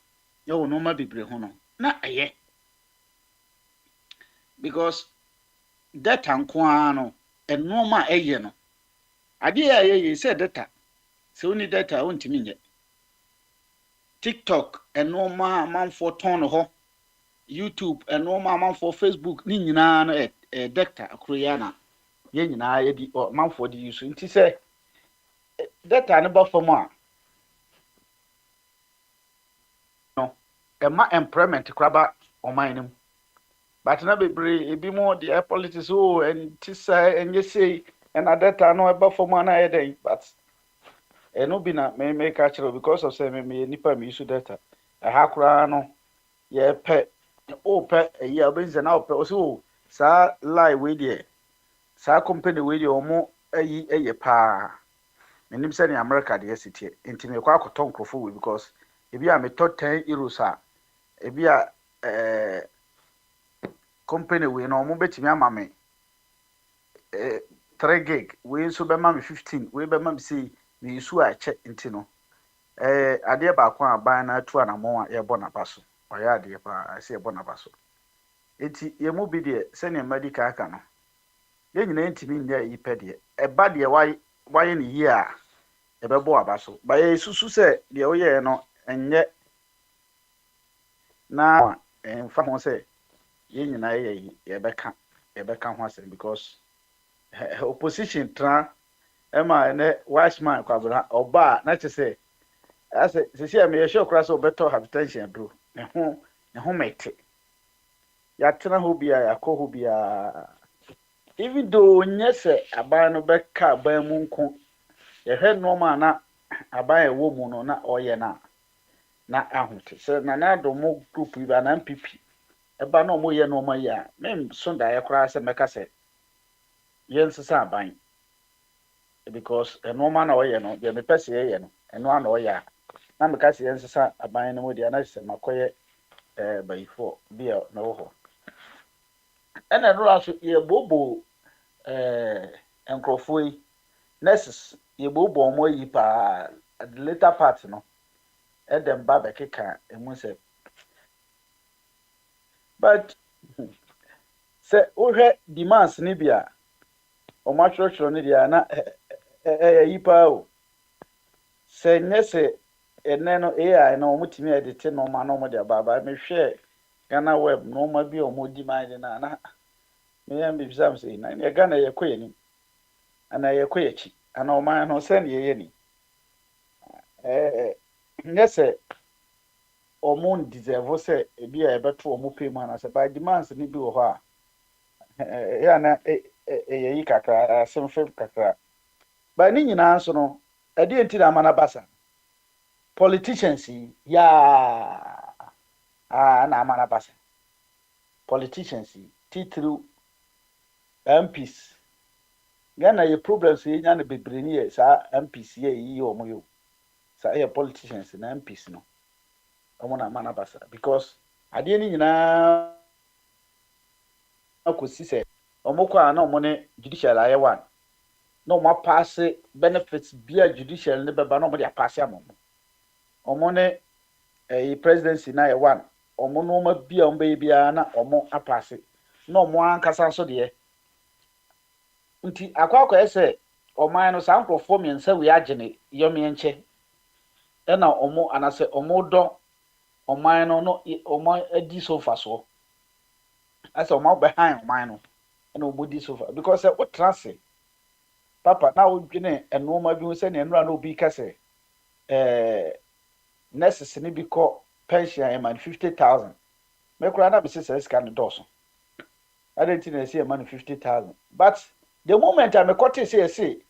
yɛwɔ nɔɔma bebree ho no na ɛyɛ because data nko ara no ɛnɔɔma a ɛyɛ no adeɛ a ɛyɛ sɛ data sɛ woni data a wontumi nyɛ TikTok ɛnɔɔma amanfoɔ tɔn no hɔ YouTube ɛnɔɔma amanfoɔ Facebook ne nyinaa no data akoro yɛ na yɛn nyinaa yɛdi amanfoɔ de yi so nti sɛ data ne ba fam a no ɛma employment koraba ɔman no mu but na bebree ebi mo de politics ɛnti sɛ ɛnyɛ sei ɛna data no ɛba fam a na ɛyɛ dɛn but ɛno bi na mɛka kyerɛ because of sɛ mɛyɛ nipa mi use data ɛha koraa no yɛpɛ ɔpɛ ɛyi a ɔbɛnzi na ɔpɛ ɔsɛ saa lie wei deɛ saa company wei deɛ ɔmo ɛyi ɛyɛ paa menim sɛ ne America deɛ si tie nti mekɔ akɔtɔ nkurɔfo wei because ebi a metɔ 10 euros a ebi a company wei no ɔmo betumi ama me 3 gig wei nso bɛma me 15 wei bɛma me sei me isu a kyɛ nti no adeɛ baako a ban na atu anamɔ a yɛbɔ n'aba so ɔyɛ adeɛ paa sɛ yɛbɔ n'aba so enti yɛmu bi deɛ sɛnea medical aka no yɛn nyinaa ntumi nyɛ yi pɛ deɛ ɛba deɛ wayɛ ne yie a ɛbɛbɔ aba so ba yɛ susu sɛ deɛ woyɛ no ɛnyɛ na mfa ho sɛ yɛn nyinaa yɛ yi yɛbɛka ho asɛm because opposition tra ɛma ɛnɛ watchman kwabra ɔba na kyɛ sɛ asɛ sisi a meyɛ sure koraa sɛ ɔbɛtɔ hypertension duro ne ho mɛte yɛatena hɔ bi a yɛakɔ hɔ bi a even though nyɛ sɛ aban no bɛka aban mu nko yɛhwɛ nneɛma na aban ɛwɔ mu no na ɔyɛ na ahote sɛ nana adomo group yi ba na MPP ɛba na ɔmo yɛ nneɛma yi a memso daeɛ koraa sɛ mɛka sɛ yɛnsesa aban because nneɛma na ɔyɛ no deɛ mepɛ sɛ yɛyɛ no ɛno ana ɔyɛ a na meka sɛ yɛnsesa aban no mu deɛ na sɛ makɔyɛ bayifo bi a na wɔ hɔ ɛna no aso yɛbobo nkurɔfoɔ yi nurses yɛbobo ɔmo yi paa the later part no ɛdɛm ba bɛkeka emu sɛ but sɛ wohwɛ demands ne bi a ɔmo atwerɛtwerɛ no deɛ na yi paa o sɛ nyɛ sɛ ɛnɛ no AI na ɔmo tumi edit nneɛma na ɔmo de aba mehwɛ Ghana web nneɛma bi ɔmo di man de na meyɛ mbibisam sɛ na yɛ Ghana yɛ kɔ yɛ ni ana yɛ kɔ yɛ akyi ana ɔman no sɛ ne yɛ ni nyɛ sɛ ɔmo deserve sɛ ebi a yɛbɛto ɔmo pay mu ana sɛ by demands ne bi wɔ hɔ a yɛ na ɛyɛ yi kakra asɛm fam kakra ba ne nyinaa nso no ɛdeɛ nti na ama na basa politicians ya na ama na basa politicians titru MPs Ghana yɛ problems yɛ nya na bebree ne yɛ saa MPs yɛ yi ɔmo yɛ saa yɛ politicians na MPs no ɔmo na ama na basa because adeɛ ne nyinaa akɔsi sɛ ɔmo kɔ a na ɔmo ne judicial ayɛ one na ɔmo apaase benefits bia judicial ne bɛba na ɔmo de apaase ama ɔmo ne presidency na yɛ one ɔmo no ɔmo bia ɔmo bɛyɛ bia na ɔmo apaase na ɔmo ankasa nso deɛ nti akɔyɛ sɛ ɔman no saa nkurɔfoɔ mmiɛnsa wei agye ne yɔmeɛ nkyɛ ɛna ɔmo anasɛ ɔmo dɔ ɔman no ɔmo adi so fa soɔ asɛ ɔmo bɛhan ɔman no ɛna ɔmo di so fa because sɛ wotena ase papa na wodwene nneɛma bi ho sɛ ne nnura na obi ka sɛ nurses ne bi kɔ pension ɛma no 50,000 mɛkura na bɛsɛ sɛ sika no dɔɔso adɛnti na ɛsɛ ɛma no 50,000 but the moment a mɛkɔte sɛ yɛsɛ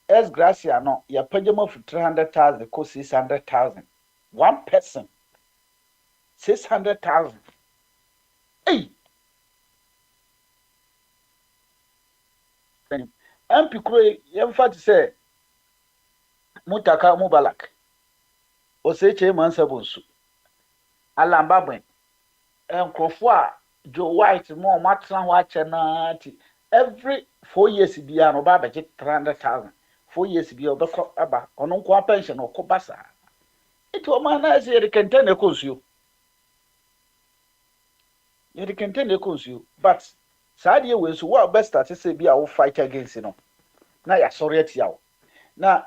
S Gracia no yɛpagya ma fi 300,000 kɔ 600,000 one person 600,000 hey MP kuro yɛmfa te sɛ Mutaka Mubalak Oseche Mansabo nso Alamba Bwen nkurɔfoɔ a Joe White mo matena ho akyɛ na ti every 4 years bia no ba budget 300,000 4 years bia obekọ aba ono nko pension okọ basa iti o ma na se de kente na konsuo ye de kente na konsuo but saa de we so wa best start say bia wo fight against no na ya sorry atia wo na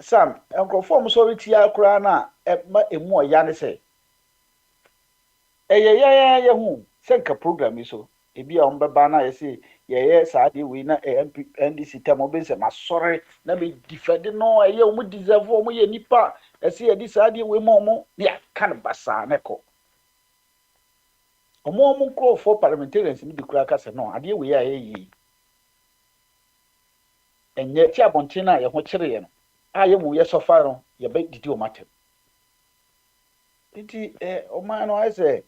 Sam enkrofo mo sorry tia kura na ma emu oya ne se ye hu senka program yi so ebi a ombeba na ye say ye saade we na NDC tem obi se masore na be defend no ye o mu deserve o mu ye nipa ese ye di saade we mo ya kan basa na ko omo ko for parliamentarians ni dikura ka se no ade we ya ye enye ti abonten na ye ho kire ye no a ye mu ye sofa no ye be didi o matem iti o ma no I say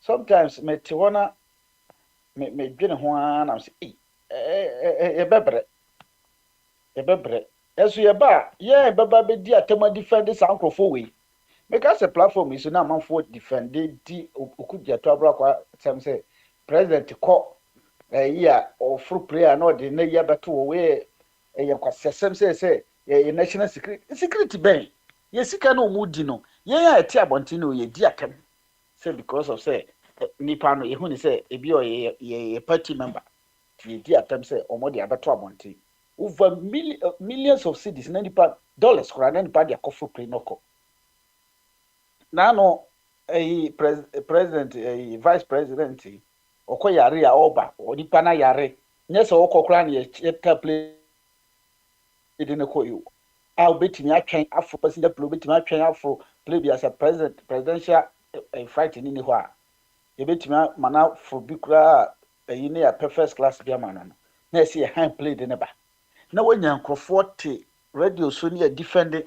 sometimes me ti wona me dwene ho na say ye bebre esu ye ba ye baba be di atema defend sankrofo we make us a platform is na manfo defend di okudja to abra kwa sem say president ko ya or free player no de na ya beto we ye kwa sesem say ye national security ben ye sika no mu di no ye ya eti abonti no ye di atem say because of say nipa no ye hu ni say ebi o ye party member ye di atem say omo de abeto abonti over millions of cedis na nipa dollars kura na nipa de akofo play no ko na no president vice president okoyare ya oba onipa na yare nye se okokura na ye play de ne koyo a obetimi atwen afro president play obetimi atwen afro play bi as a presidential fight ni ho a ye betimi mana for bi kura yi ne ya first class bi amana no na se ye hand play de ne ba na wanya nkrofo te radio so ne ya defend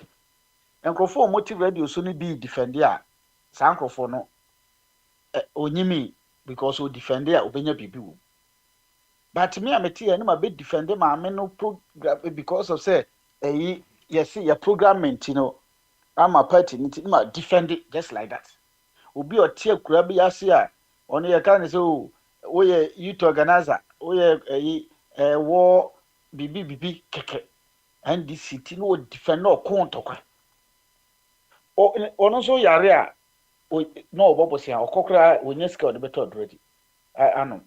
nkrofo motive radio so ne bi defend a sa nkrofo no onyimi because o defend a obenya bibi wo but me ameti ya ma be defend ma me no program because of say yes your programming ama party nti ma defend it just like that obi o tie kura bi ase a ono ye kan say o ye youth organizer o ye wo bibi keke and this city no defend no kontokwa ono so yare a no obobo se okokra onyeska o de beto already ano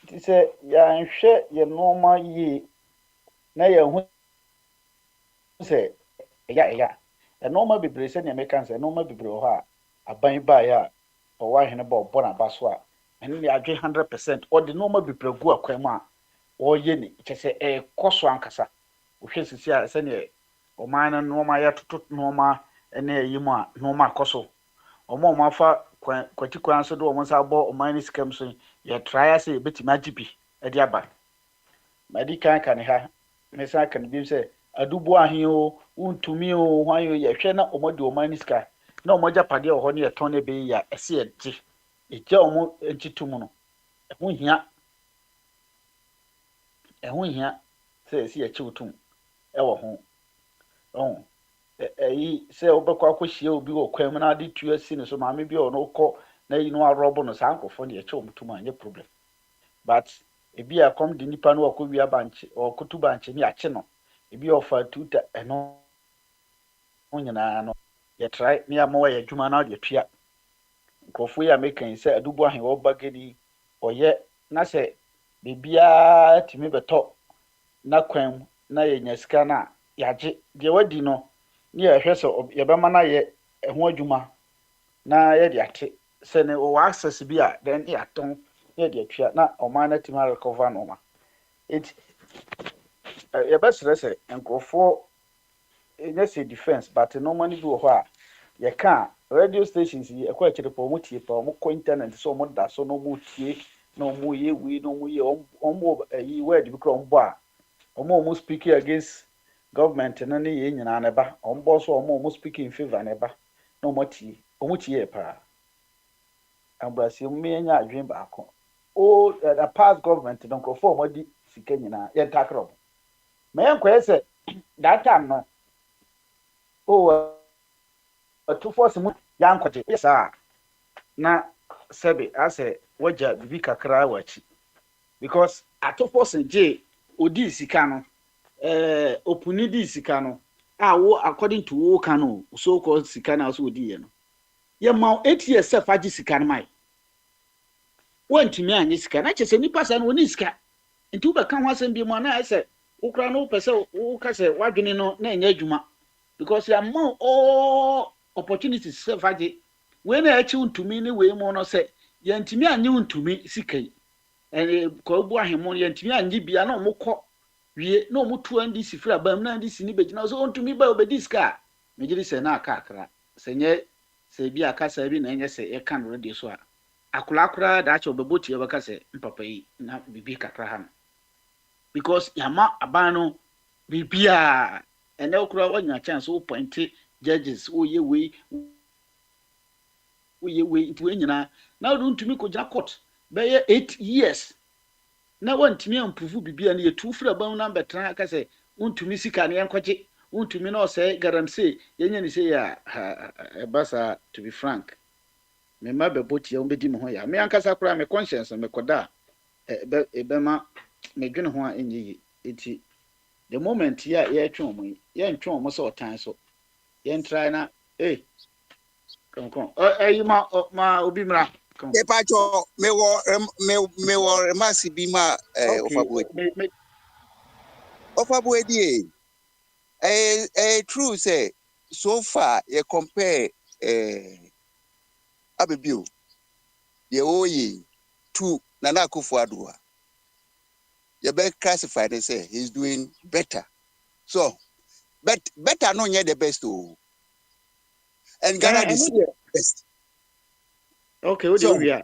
ti se ya nhwe ye normal yi na ye hu se ya normal bibre se ne mekan se normal bibre ho a aban ba ya o wa hene ba obo na baso a ene ne adwe 100% o de normal bibre gu akwan mu a o ye ni kese koso ankasa o hwe sisi a se ne o man na normal ya tutu normal ene yi mu a normal koso omo afa kwati kwan so do omo sa bo o man scam so ye try say betima agibi e dia ba madi kan ha me sa kan bi say adubo ahin o untumi o hwan yo ye hwe na omo de o man ska na omo japade o ho ne ye ton ne be ya ese ye ti eja omo entitum no ehun hia say ese ye chiwutum e wo ho say obekwa akohie obi wo kwan mu na de tu asi ne so maame bi o no kọ na yi no arobo no sankofo ne ye chiwutum anye problem but ebi a come di nipa no akọ wi abanche o kutu banche ni ache no ebi ofa tuta eno onyina no ye try me amawa ye dwuma na de tua nkofo ya mekan say adubo ahen wo bagedi oye na say bibia timi beto na kwan na ye nyasika na yaje de wadi no ne ye hweso ye be ma na ye ho adwuma na ye de ate se ne o access bi a then ye aton ye de tua na o ma na timi recover no ma it ye be stress nkofo enye say defense but no money bi wo ho a ye ka radio stations yi ekwa kire po mo tie po mo ko internet so mo da so no mo tie no mo ye wi no mo ye omo yi word bi kro mbo a omo speak against government na ne ye nyina na ba ombo so omo speak in favor na ba no mo tie pa abrasi mo enya adwen ba ko o the past government don ko for mo di sika nyina ye takro me enko ese that time no to force mu yankwaje yesa na sebe ase waja bibi kakra wachi because atofo senje odi sika no opuni di sika no wo according to wo kano so called sika na so odi ye no ye ma 8 years self agi sika no mai wantumi anye sika na chese nipa sa no oni sika nti ube kan ho asem bi mo na ese ukra no pese wo ka se wadwene no na enya adwuma because ya ma all opportunities self agi we na achi untumi ni we mo no se ye ntumi anye untumi sika yi ko bu ahemo ye ntumi anye bia na omukọ wie na omutu andi sifira bam na andi sini begina so untumi ba obedi sika mejiri se na aka akra se nye se bi aka sa bi na enye se e kan radio so a akura da cha obeboti e baka se mpapa yi na bibi kakra ha because yama abano bibia ene okura wanya chance o point judges o ye we itu enyina na do ntumi ko court be 8 years na wantumi amprove bibia na ye tu fira ban na betra aka se untumi sika na yenkwaje untumi na o se garamse yenya ni se ya basa to be frank me ma be boti ya umbedi mo ho ya me ankasa kura me conscience me koda be ma me dwene ho a enyi eti the moment ya twe omo ya ntwe omo so otan so ye try na kon ma obi mra kon e pa cho me wo masi bi ma ofabwe di true say so far you compare abebio ye oyi to Nana Akufo-Addo you be classified and say he's doing better so but better no the best and Ghana is the best. Okay, what do you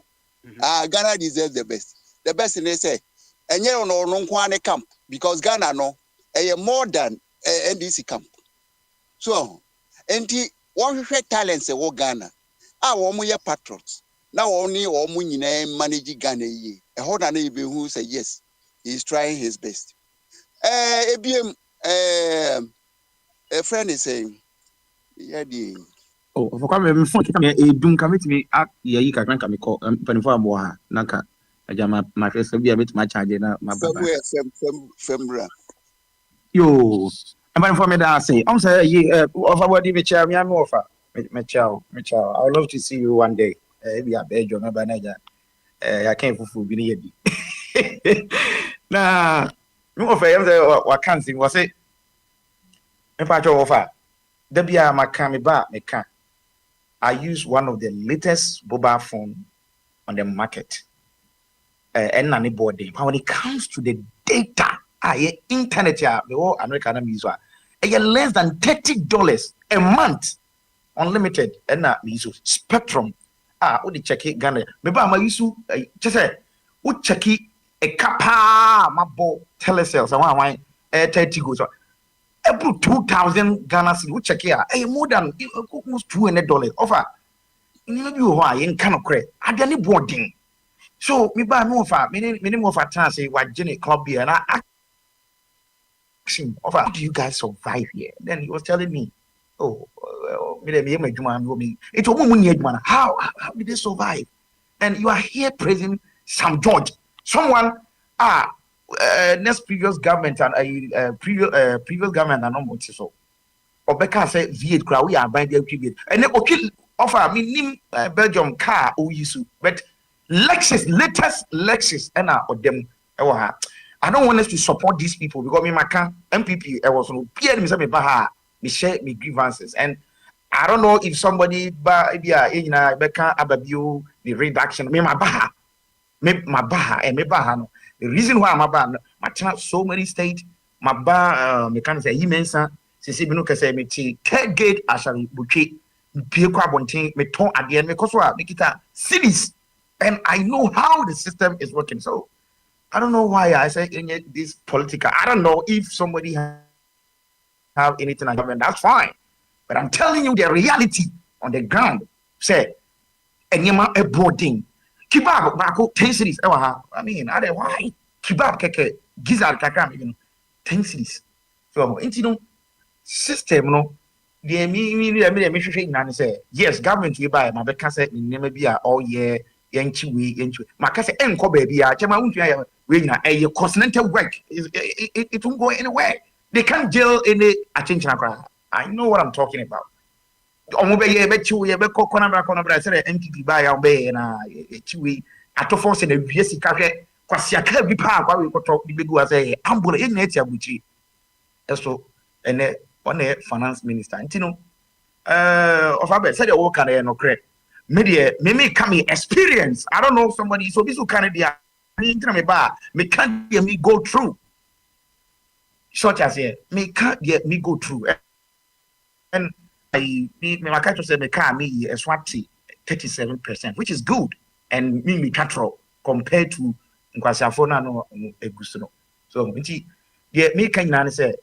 Ghana deserves the best in they say and you no nkwane camp because Ghana no more than NDC camp so enti one talents e wo Ghana wo mo ye patriots na only wo mo nyina manage Ghana yi e ho na e be who say yes he's trying his best ebiem a friend is saying yeah the for come phone dum ka metimi yayi kakran ka me call panifo amo ha nanka aja ma face bia metima charge na ma baba femra yo panifo me da say am say offer body me chair me am offer me ciao I would love to see you one day be a bejo na banaja I can't fufu bi ne yedi na me offer am say wa kan sin was say me pa cho offer da bia maka me ba me kan I use one of the latest mobile phone on the market. And boarding. But when it comes to the data, internet, the whole American use less than $30 a month, unlimited. And Spectrum. What the check it Ghana? Maybe I'm used to just say, what check it a capa, my boy, telesales. I want 30 goes. About 2,000 Ghana cedis. We check here. More than almost $200 offer. Maybe you are in kind of credit. I don't need boarding. So me buy no offer. Minimum offer chance say what Jenny club here and I asked him offer. How do you guys survive here? Then he was telling me, how did they survive? And you are here praising Sam George, someone next previous government and previous government and not so. Obeka say V8 crowd we are buying the previous and then okay offer me name Belgium car Oyisu but Lexus latest Lexus and them I don't want us to support these people because me my MPP I was no peer me say me baha me share me grievances and I don't know if somebody beka ababio the reduction me my baha and me baha no. The reason why I'm about my so many states, my bar mechanics are immense. Since you can say me third gate, I shall bouquet, Pierre Bontin, me ton at the end, because what make it a cities. And I know how the system is working. So I don't know why I say in this political. I don't know if somebody have anything like that. That's fine. But I'm telling you the reality on the ground. Say, and you're a boarding. Kebab, Marco, 10 cities. I mean, I don't why. Kebab, keke, gizzard, kakam, 10 cities. So, you system, no, the me say, yes, government will buy my beca say, maybe all year, yenchi makase enko baby ya chema untu ya we nyina a continental work it won't go anywhere. They can't jail any attention. I know what I'm talking about. Omobe ye be chiwo ye be kokona bra say NPP ba ya be na chiwi atofo se na wie sika hwe kwasiaka bi pa kwa we koto bi begu say ambula ye na etia buchi eso ene on finance minister ntino of abe say the work can no correct me come experience. I don't know somebody so this kind of dia me can't hear me go through short as here me can't get me go through and me can't say me car me a swati 37%, which is good, and me control compared to Nkwasiafona no Egusuno. So yeah, me can say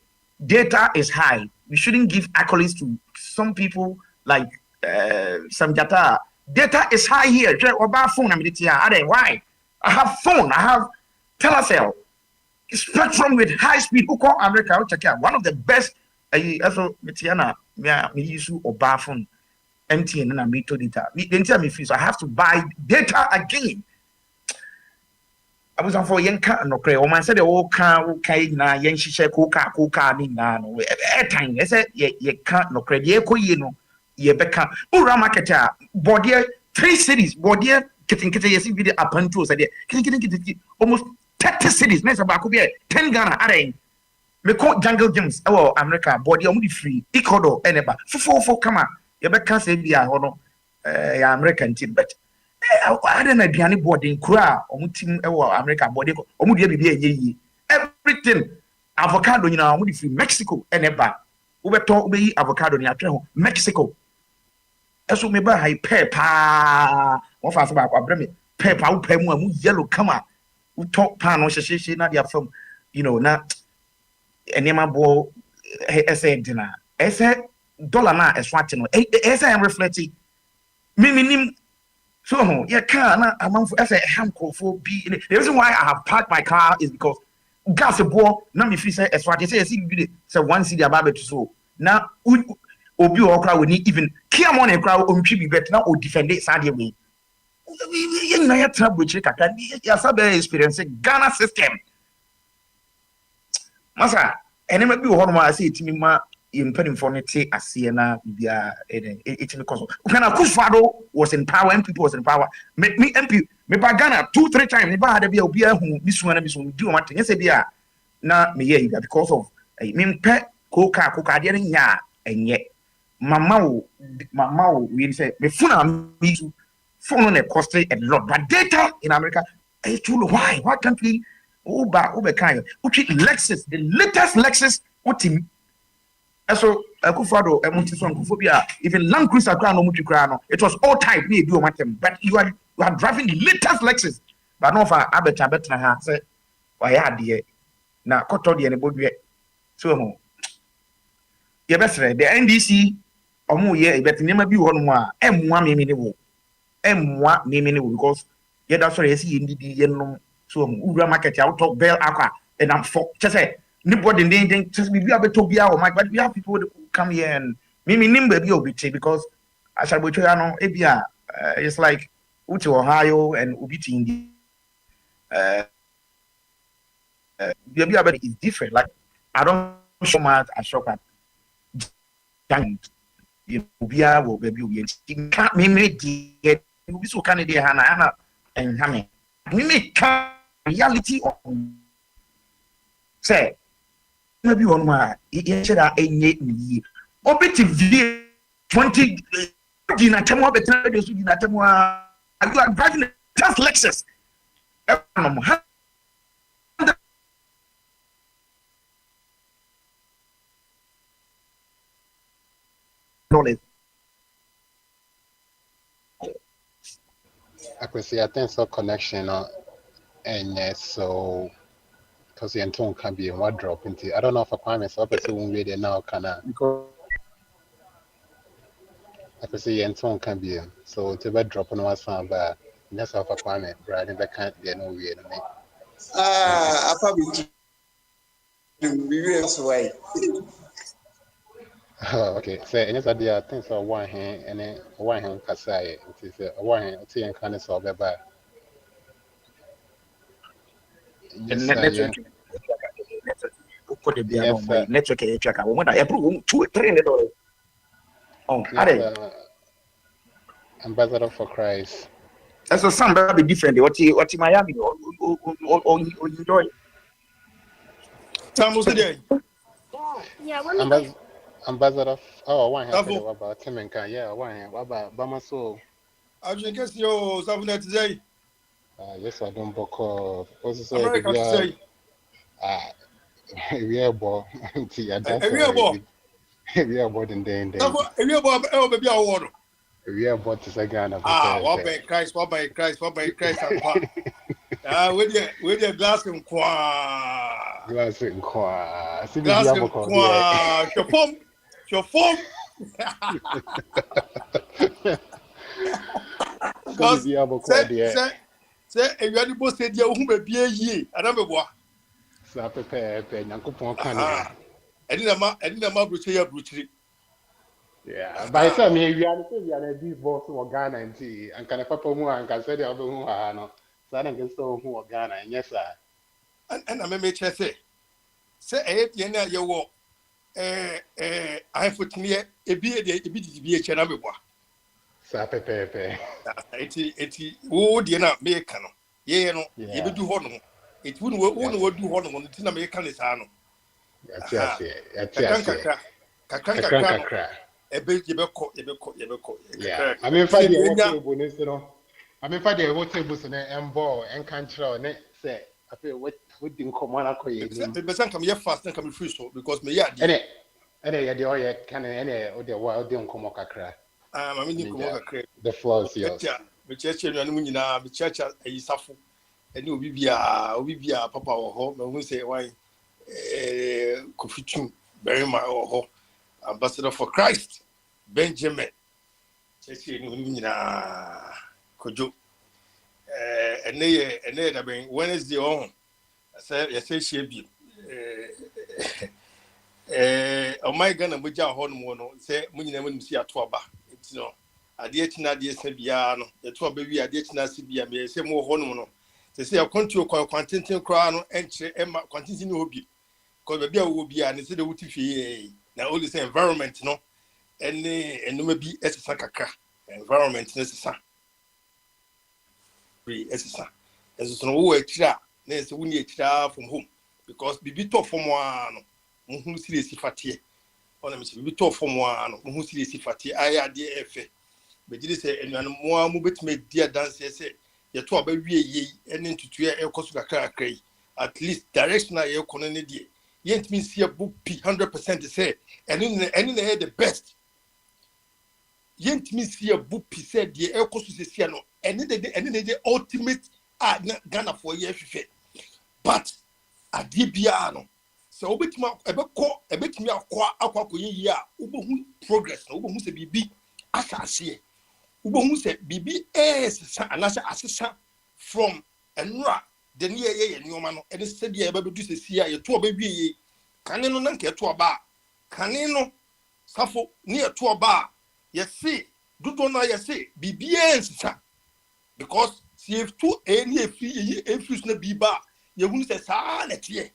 data is high. We shouldn't give accolades to some people like some data. Data is high here. About phone, why? I have phone. I have Telecel, Spectrum with high speed. Who call America? I'll check out one of the best. Also, Mitiana, me use or phone, MTN and me to data. Then tell me, so I have to buy data again. I was on for Yanka no cray. Or man said the old car na yen she said coca ni na no airtime. I said ye can't no cray. Ye ko ye no ye beka. Ura marketer body 3 cities body getting yes video upon two said almost 30 cities. Next about could be 10 Ghana arrange. Me call Jungle Gyms. Oh, America body only free. Ecuador eneba. For come on. You better say be a hono American team, but I don't know any boarding crowd or team America body or be everything avocado you know free Mexico eneba. We talk be avocado in Mexico. Eso me buy high pepper. One fast about pepper pay more yellow come on. We talk pan on she na dia from you know na enema bo ese dinner ese dollar na eswati no ese am reflecting minim so yeah can amount for ese hamkofo be the reason why I have parked my car is because gas bo na me free say eswati say be say one city about to so na obi o kra we ni even care money kra o ntwi bi bet na o defend it sad way you na ya trouble chiri kaka ya sabe experience Ghana system masa enema bi wo hono ma say itimi ma impeding for it ase na bia it because Ghana Akufo-Addo was in power and people was in power me MP me ba Ghana 2-3 times me ba had bia obi ahu mi suana mi so di o maten say bia na me ye because of me mpe coca de nya enye mama wo we say me phone me phone on cost a lot but data in America it's true. Why can't we Uber kind which Lexus the latest Lexus what him so Akufo-Addo emutisonkophobia even Land Cruiser car no mutu car no it was all type me do matem but you are driving the latest Lexus but no for abeta ha say why ade na koto de ne bodwe so ho ye besre the NDC omo ye bet nema bi ho no a emwa me ne wo because ye da sorry see ndidi ye no so ura market ya talk bell aqua and I'm for just say nobody then just be abeto bia o my but we have people who come here and me nimba bi obiti because ashabocho ya no ebia it's like uti Ohio and obiti indi bia is different like I don't so much I shop at you know bia wo baby we can't me get we so can dey hana and hame me can reality of say maybe one more yeshira enye ni obeti v 20 dina temo betra de su dina temo you are driving a just Lexus I could see I think so connection and so because the tone can be in what drop into I don't know if Kwame so person won't read it now can I could see the tone can be so to be drop on one sound but that's how Kwame right and that can't be no way to me I probably do way Oh, okay. So, and yes, I did. I think so. One hand and then one hand kasai. It is a one hand. Tea and kind of so bad. Yes, sir. Yeah. Put the beer Yes, on sir. my network. Check out. When I approve 2-3 dollars. Oh, Yes, Ambassador for Christ. that's a sound that be different. What in Miami or enjoy. Samu today. Ambassador. Oh, one hand. What about Tim and Kan? Yeah, one hand. What about Bamaso? I drink your Samu today. Yes, I don't book off. Also, say America today. We are born. We are born. We are born in day and day. We are born. Oh, baby, I want. We are born to say Ghana. What by Christ? What by Christ? What by Christ? With your glass and qua. Glass and qua. Glass and qua. Your form. Because say if you are the boss, say you who be a ye. I don't know what. So prepare. Nyankopon kan. Edina bruche. Yeah, by some we are big boss of Ghana and can papa mu and can say the other who are no. So I don't so who Ghana. Yes, sir. And I may say Yena you walk. I put near a beard, a be a channel. Sa pepe. Eti wo de na me ka no ye no ye be du ho no it wouldn't wo do ho no nti na me ka ne sa no ya kakra ebe ye be ko yeah I mean fa de what table ne so no I mean fa de what table so na embo en kan kire ne say afi what di nkomo na ko ye ni be san kam ye fast and kam free so because me ya ene ye de o ye kan ene o de wa de nkomo kakra the floor is yours. Me church no anu nyina me church ayisafo ene obi bia papa wo ho me hu say why Kofitu very my ho ambassador for Christ Benjamin church no anu nyina kojo ene da ben Wednesday on say share bi o my Ghana boja ho no say munyina mu si ato aba no ade tina de se bia no ye to abawi ade tina se bia me se mo ho no se se akontu kwantenten kra no enche ema kwantenten no obi ko be bia wo bia ne se de wuti fie na all the environment no enuma bi esesa kakra environment ne sesa esesa eso no wo akira na se wuni akira from home because bibi to from one no mo hu sire fate ona me se bibi to from one no mo hu sire fate aya de efe be gidi se enuanu mo mu betime dia dance se ye to aba wie ye ene ntutu e ekoso kakra akrai at least directional ye kono ne die ye ntimi see bu 100% say ene na the best ye ntimi see bu pi say die ekoso se sia no ene the ultimate Ghana for ye hwehwe but ade bia no so obetima ebetimi akwa ye a ubohu progress na ubohu se bibi asase ubohu se bibi sesa anase asesa from enra the near ye nyoma no ene se bia ebedu se sia ye to obawie ye kane no nanka to oba kane no safo ne to oba ye se dudo na ye se bibi sesa because if two any efus na biba ye hunu se sa na tie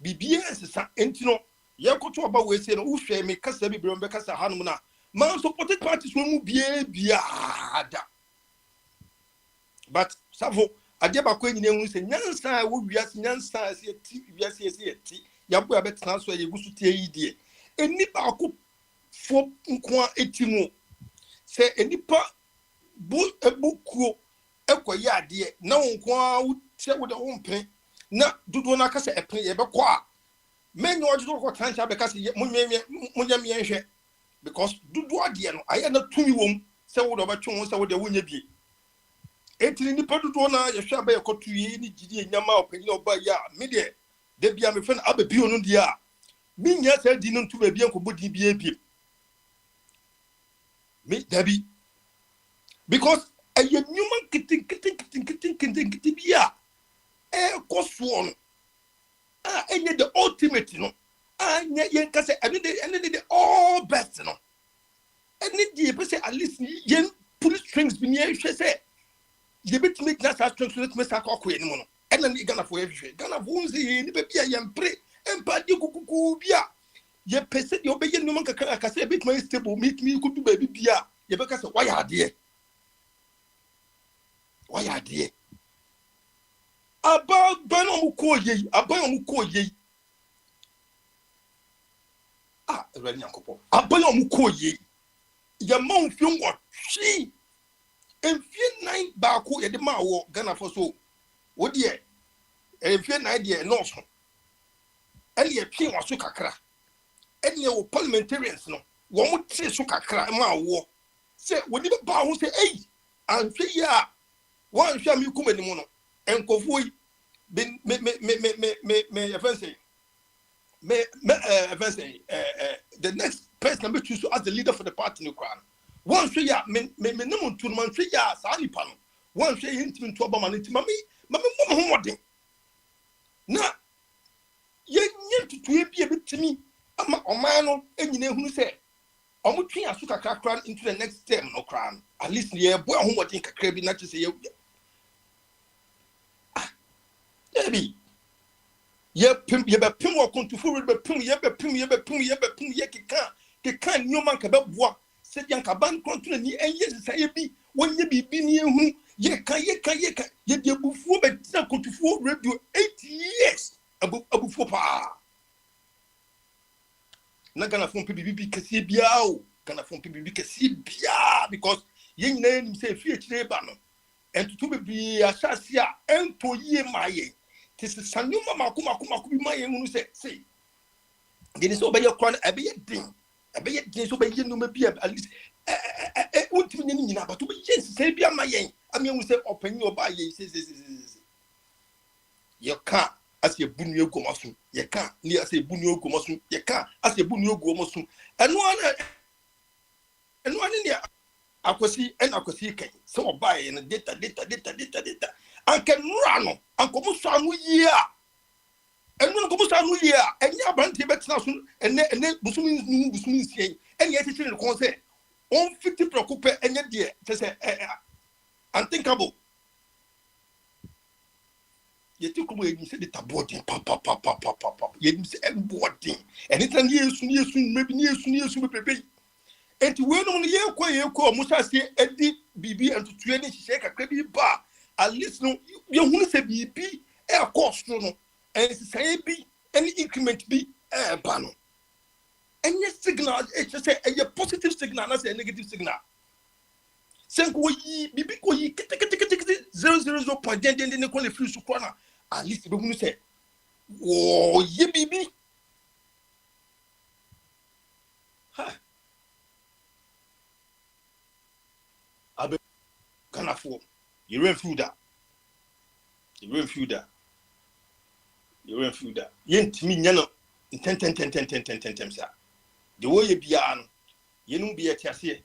bibi sesa entino ye koto oba we se no uhwe me kasa bibi mbe kasa hanum na man supported parties will be biada but savo ade ba kwa nyina hu se nyansa wo wiase nyansa se ti wiase se ti ya bo abetena so ye gusu tie yidie eni ba ko fo nko eti mu se enipa bu ebukuo ekoye ade na nko a wo tie wo de wo mpre na dudu na kasa epre ye be kwa menyo ojudo ko tancha be kasa munyam yenhwe because dudu ade no aye na tumi wom se wo do ba twen se wo de wonya bie etiri ni padudu na ye hwa ba ye kotu yi ni gidi enyama opanyi oba ya me de bia me fe na ababi onu de a minya se di no ntu ba bia ko bodi bia bia me dabi because aye nyuma kitin bia koso no enye the ultimate no anya yen ka se ene the all best at least yen police strings bi near hwe say ye betime gina sa strings so letime sa akọ eni mo no ena ni Ghana for hwe Ghana for unzi ni be bia yempre empa de kukuku bia ye pese de obeye no man kakra akase betime stable meet me kudu ba bia ye be ka say why ade about banom ko ye ready yankopo abanom ko ye ya man fi ngo hwi enfie 9 ba ko ye de ma wo Ghana for so wo de enfie 9 de no so ele ye twi waso kakra ele ye wo parliamentarians no wo mo tre so kakra ma wo se wo di ba ho se anhwe ya wo anhwe mi kumani mu no enkofo yi me offense the next person I'm choose as the leader for the party in Ukraine. One say ya me no to man say ya sa nipa no. One say him to Obama nti mami mo modern. Na ye nyem to e bia betimi ama oman no enyina hunu say omo twen aso kakra kran into the next term no kran. At least ye boy ho modern kakra bi na to say ye ye pim ye be pim wo kontufu be pim ye keka nyoma ka be boa se yan ka ban kontro ni enye se ye bi wonye bibi ni ehu ye ka ye de bufuo be tina kontufu radio 8 years abufuo pa na Ghana fon bibi kese bia o Ghana fon bibi kese bia because ye nyina nim se fie kire ba no entutu bibi asase a ento yie maye this is sanuma makuma bi maye hunu se deni so be ye kwan ebe ye din so be ye no ma bi at least untimi nyini nyina but be ye se bia maye ami hunu se opanyi oba ye se ye ka as ye bunu egomaso ye ka ni as ye bunu egomaso ye ka as ye bunu egomaso eno ani ne akwasi kan se oba ye no data anke nura no ankomo so anu yi a enu ankomo so anu yi a enya abante betina so ene busumi sien ene ye tete ne kon se on 50 preocupe enye de se unthinkable ye ti kumo eni se de tabodin papa ye ni se embodin anytime yesu maybe yesu bebe enti we no ye kwa musa se edi bibi antutu eni hye kakra bi ba at least no you hunu se bibi cost no and say bi any increment bi ba no any signal just say a positive signal not a negative signal senko yi bibi ko yi 0.0 point den ne ko le free su kwana at least be hunu se wo ye bibi abe kana fo you run through that. Yentimi nyano 10 sa. The way you be an yenum be a tiase.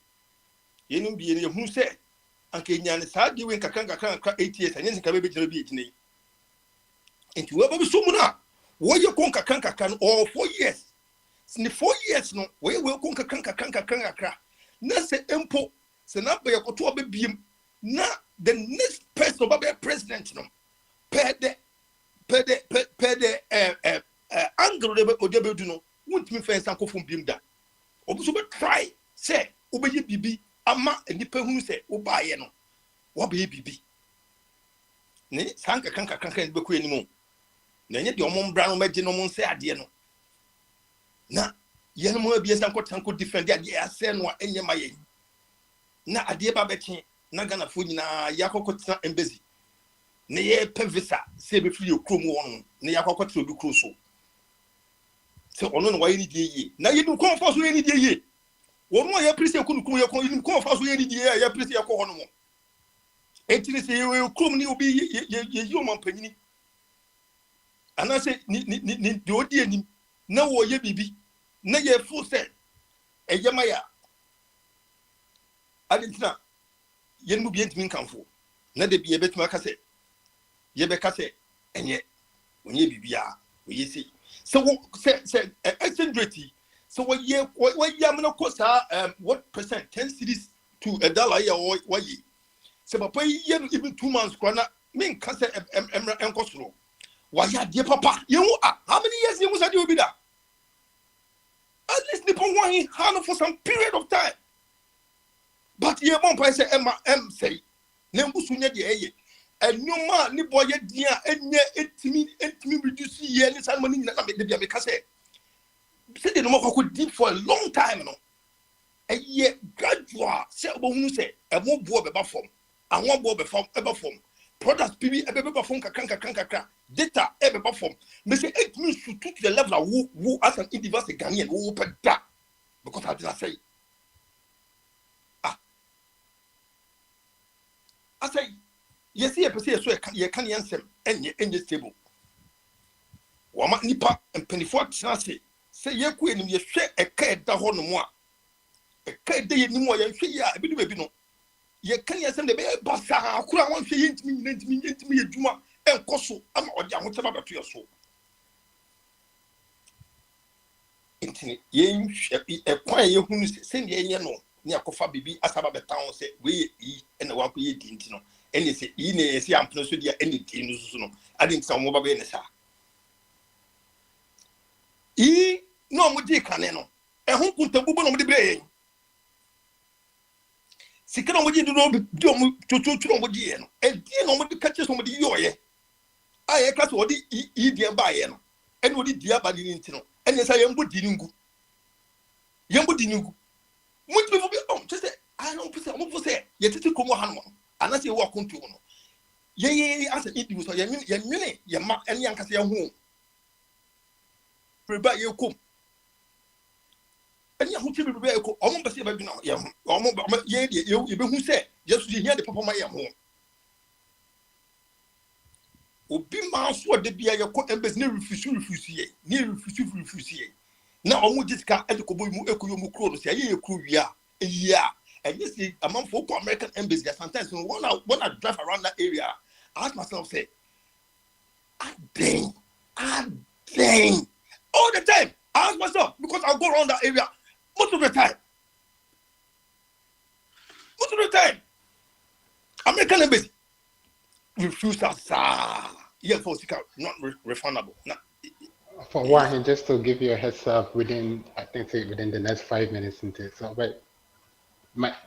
Yenum be a who say anke nyane sa di wen kakran 8 years and yen ka be be itini. Enti we be so muna. Wo ye kon kakran or 4 years. Sini 4 years no we kon kakran. Na se empo se na be yakoto obebiem na the next person will be president no per the angle de do no won't me fence anko fun bim da obuso be try say obeye bibi ama enipa hunu say obaye no wo be bibi ne sanka kanka be ko enimu na nye de omombra no meje no mo nse ade no na ye no mo bia sanko defend ade ase no enye maye na ade ba beche na Ghana fo nyina yakokota embassy ne ye pevisa se be free okrom won ne yakokota obi kro so se ono no waye ni die ye na ye du kon fa so ye ni die ye won mo ye prise kunukun ye kon fa so ye ni die ye prise ye ko hono mo entini se ye okrom ni obi ye yo man panyini ana se ni de odi anim na wo ye bibi na ye fo se eyemaya adentina yen mu bi entimi kanfo na de bi ye betuma kase ye be kase enye onye bibia oye se exchange rate so what year amna ko sa what percent 10 cities to a dollar ya or why. Se papa yen even 2 months kwana men ka se emra enkosoro. Why ya dear papa? You are how many years you was at you be that? At least Nippon want him hand for some period of time. But ye won't say Emma say Nembusunya de and no man ni boy dear and ye me reduce ye and some money that make the Biamicase. Said the no could deep for a long time no. A year gradual say who say a more boy form and one boy before ever form. Products PB ever form kanka data ever form. Me say it means to take the level of who as an individual Ghanaian who open that because I did not say. I say, yes, you see, so you can't answer any stable. Wama nipa and penny for say you queen you share a kid da hon moi. A kid day ni more you ya a bit baby no. You can't answer the baby bassa, could I want to int me a juma and cosso, I'm or down whatever to your soul. Intimate, ye a quiet who send ye no. Near Kofa Bibi as about the town say we and the walk ye didn't know. And they say, Ine, see, I'm not so anything. I didn't sound more Benessa. No, Mudi Caneno, and who put the woman on the brain? Sikana would you do to Modian, and dear no one catches on the yoye. I class what the dear Bayan, and what the dear Badinino, and yes, I am good dingu. Yambudinu. Much people be just say, I don't say, yet to come on, and as you walk on to one. Ye, as an individual, your mark and young Cassia home. Prepare your cook. And you who will be a cook, almost about you, who said, just to hear the papa my home. Obi mouse what the be a cook and best near refuse, near refuse. Now, I'm with this car at the Kobu Ecoyomu say, you crew, yeah, and you see, among folk American embassy, sometimes when I drive around that area, I ask myself, say, dang, all the time. I ask myself, because I'll go around that area most of the time. American embassy refuse us, yeah, for not refundable. Nah. For one, just to give you a heads up, within the next 5 minutes into so but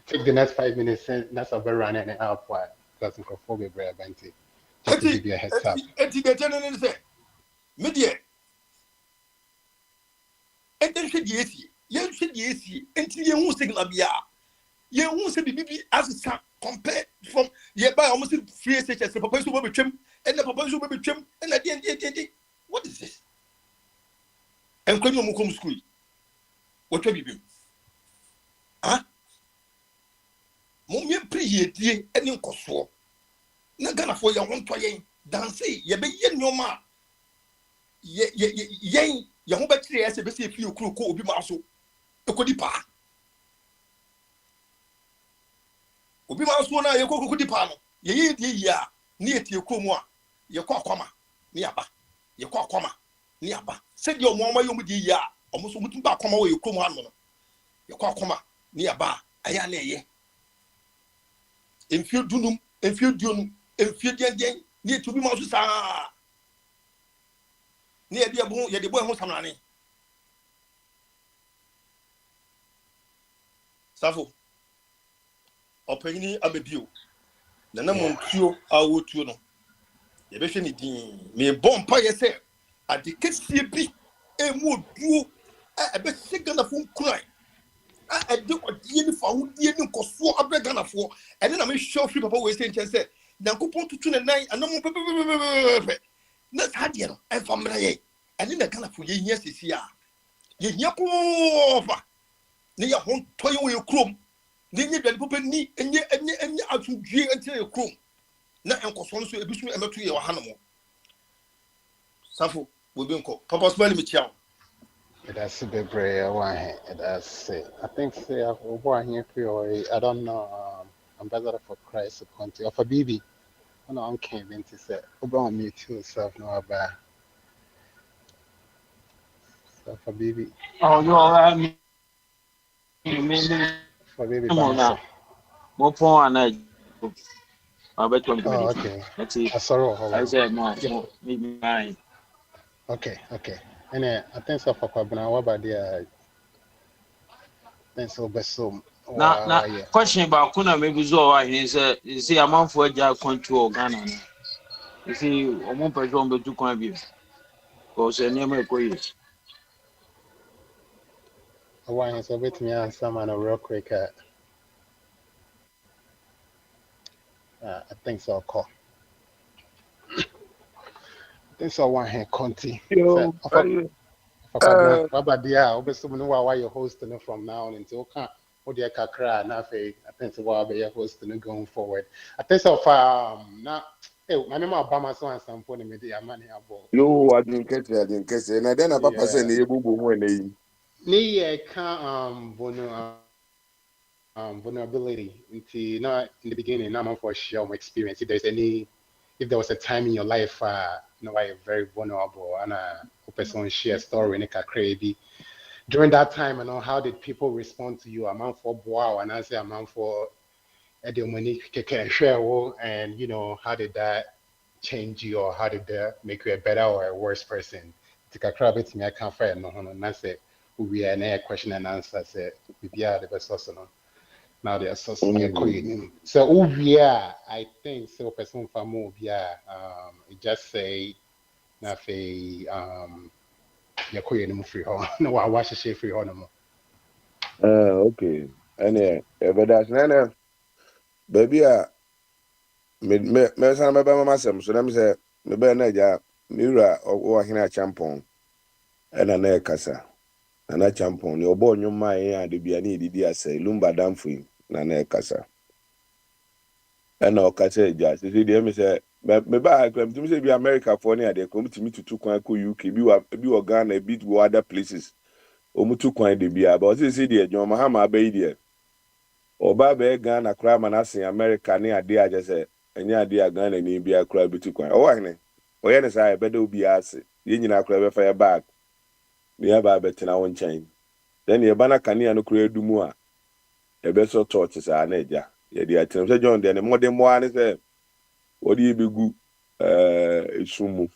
take the next 5 minutes and that's a very running out for that's microphone very advantage. Just to give you a heads up. Media. And then yes, and you won't signal bia. You won't say baby as a compare from ye by almost 3 such as the proposal will be trim and the proposal will be trim and at the end, what is this? And when you come school, what will you do? Huh? Mummy pre ye and you cost. Nagana for your own toy, dance, ye be yen your ma. Ye, your home battery as a best if you could be maso. The Kodipa. Obi maso na your Kodipano. Ye, near to your Kumwa, your Kwama, Niaba, your Kwama, Niaba. Said your mama, you would ya almost wouldn't back come away, you come on. Your Kwama, Niaba, Ayane. If you do, if you get near to be Mousa near the above, yet the boy who's running. Safo, opening a baby. The number of you are what you know. The vision is me bomb pie say. At the kids see be a mood you a bit second of whom cry. I do a dear for who didn't cost 4 a bregan of 4, and then I may show you papa was saying, said, now go to tune at night and no more. That's hard, you know, and from Ray, and in the kind of yes, is here. Ye yapa near home toy your chrome. Then you get open knee and ye out to G until your chrome. Now, Uncle Sonso, a bit to your animal. Safo. We been called Papa Smiley Michel. That's a bit brave. That's it. I think say over here for I don't know. Ambassador for Christ County of a BB. I know I'm came to say about me too. Self no about. So for BB. Oh, you all right? Me. For BB. More phone and I bet 20 Oh, minutes. okay. That's it. Sorry, hold I on. said, no, Yeah. maybe mine. Okay. And I think so for Kwabena. What about the? Then so best so. Now, Yeah. question about Kuna maybe so. He said, you see, a month for a control Ghana. You see, a month per job to come here. Because a name of quiz. Why so bit me answer man real quick. I think so. Call. I think so. One hand Conti. So, Yo, Kwabena. What about the? Obviously, we know why you're hosting it from now until can. What the kakra na fe? I think so. Why be hosting it going forward? I think so far. Now, hey, my name is Obama. So and some point me the money about. yo, I didn't catch it. And then Papa said, Yeah. "Able to when they." Ni can vulnerability into not in the beginning, not for share my experience. If there was a time in your life, why you're very vulnerable and a person share story and a crazy. During that time, how did people respond to you? Amount for wow, and I say amount for money share, and how did that change you, or how did that make you a better or a worse person? Take a crab it me, I can't find no, and I say we are a question and answer. Say we are the best person. Now they are sourcing a coin. So Uvia, I think so person from Uvia, it just say nothing your coin free home. No, I watch a free home. Okay. And but that's none. Baby, me sana baba mama sem so dem say me be na ja mira o hina champon na kasa na champon ni obo nyuma yen ade bia na edidi ase lumba damfo na kasa o kasa ja se dey me say me ba akram timi say bi America for ni ade ko mutimi tutu kwan ko UK bi wo Ghana bi wo other places o mutu kwan de bia but say dey adwon ma ha ma ba yi dey oba be Ghana kra ma na sen America ni ade aje say enye ade a Ghana ni bia kra bitu kwan o wa hene o ye ne say be do bi ase ye nyina kra be fa ya back me ya ba betina won chain then ye bana kania no kra edumu a e be so torch say na eja ye dey atem say John dey ne modern mo ani say odi ebegu esumu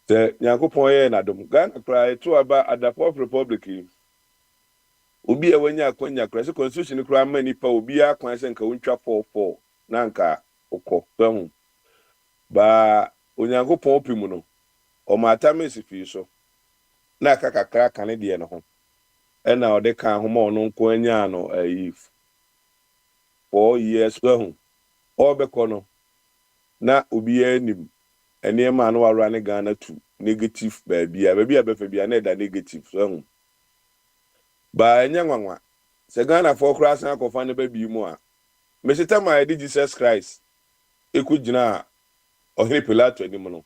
te Nyankopon ye na dom Ghana kra to aba Adapop Republic obi a wanya akwanya kra se constitution kra ma nipa obi akwan se nka wontwa 44 na nka ukọ bahu ba Onyankopon opimu no o mata mesifi so na aka kakra kan de no ho na o de kan ho ma ono nko anya no 4 years bahu o be kono na obi anim ene ma no wara ne Ghana tu negative ba bia be fa bia na da negative so ba enya nwanwa se Ghana for cross na kofa ne ba bi mu a mesita ma di Jesus Christ ekugina ohiri Pilato anim no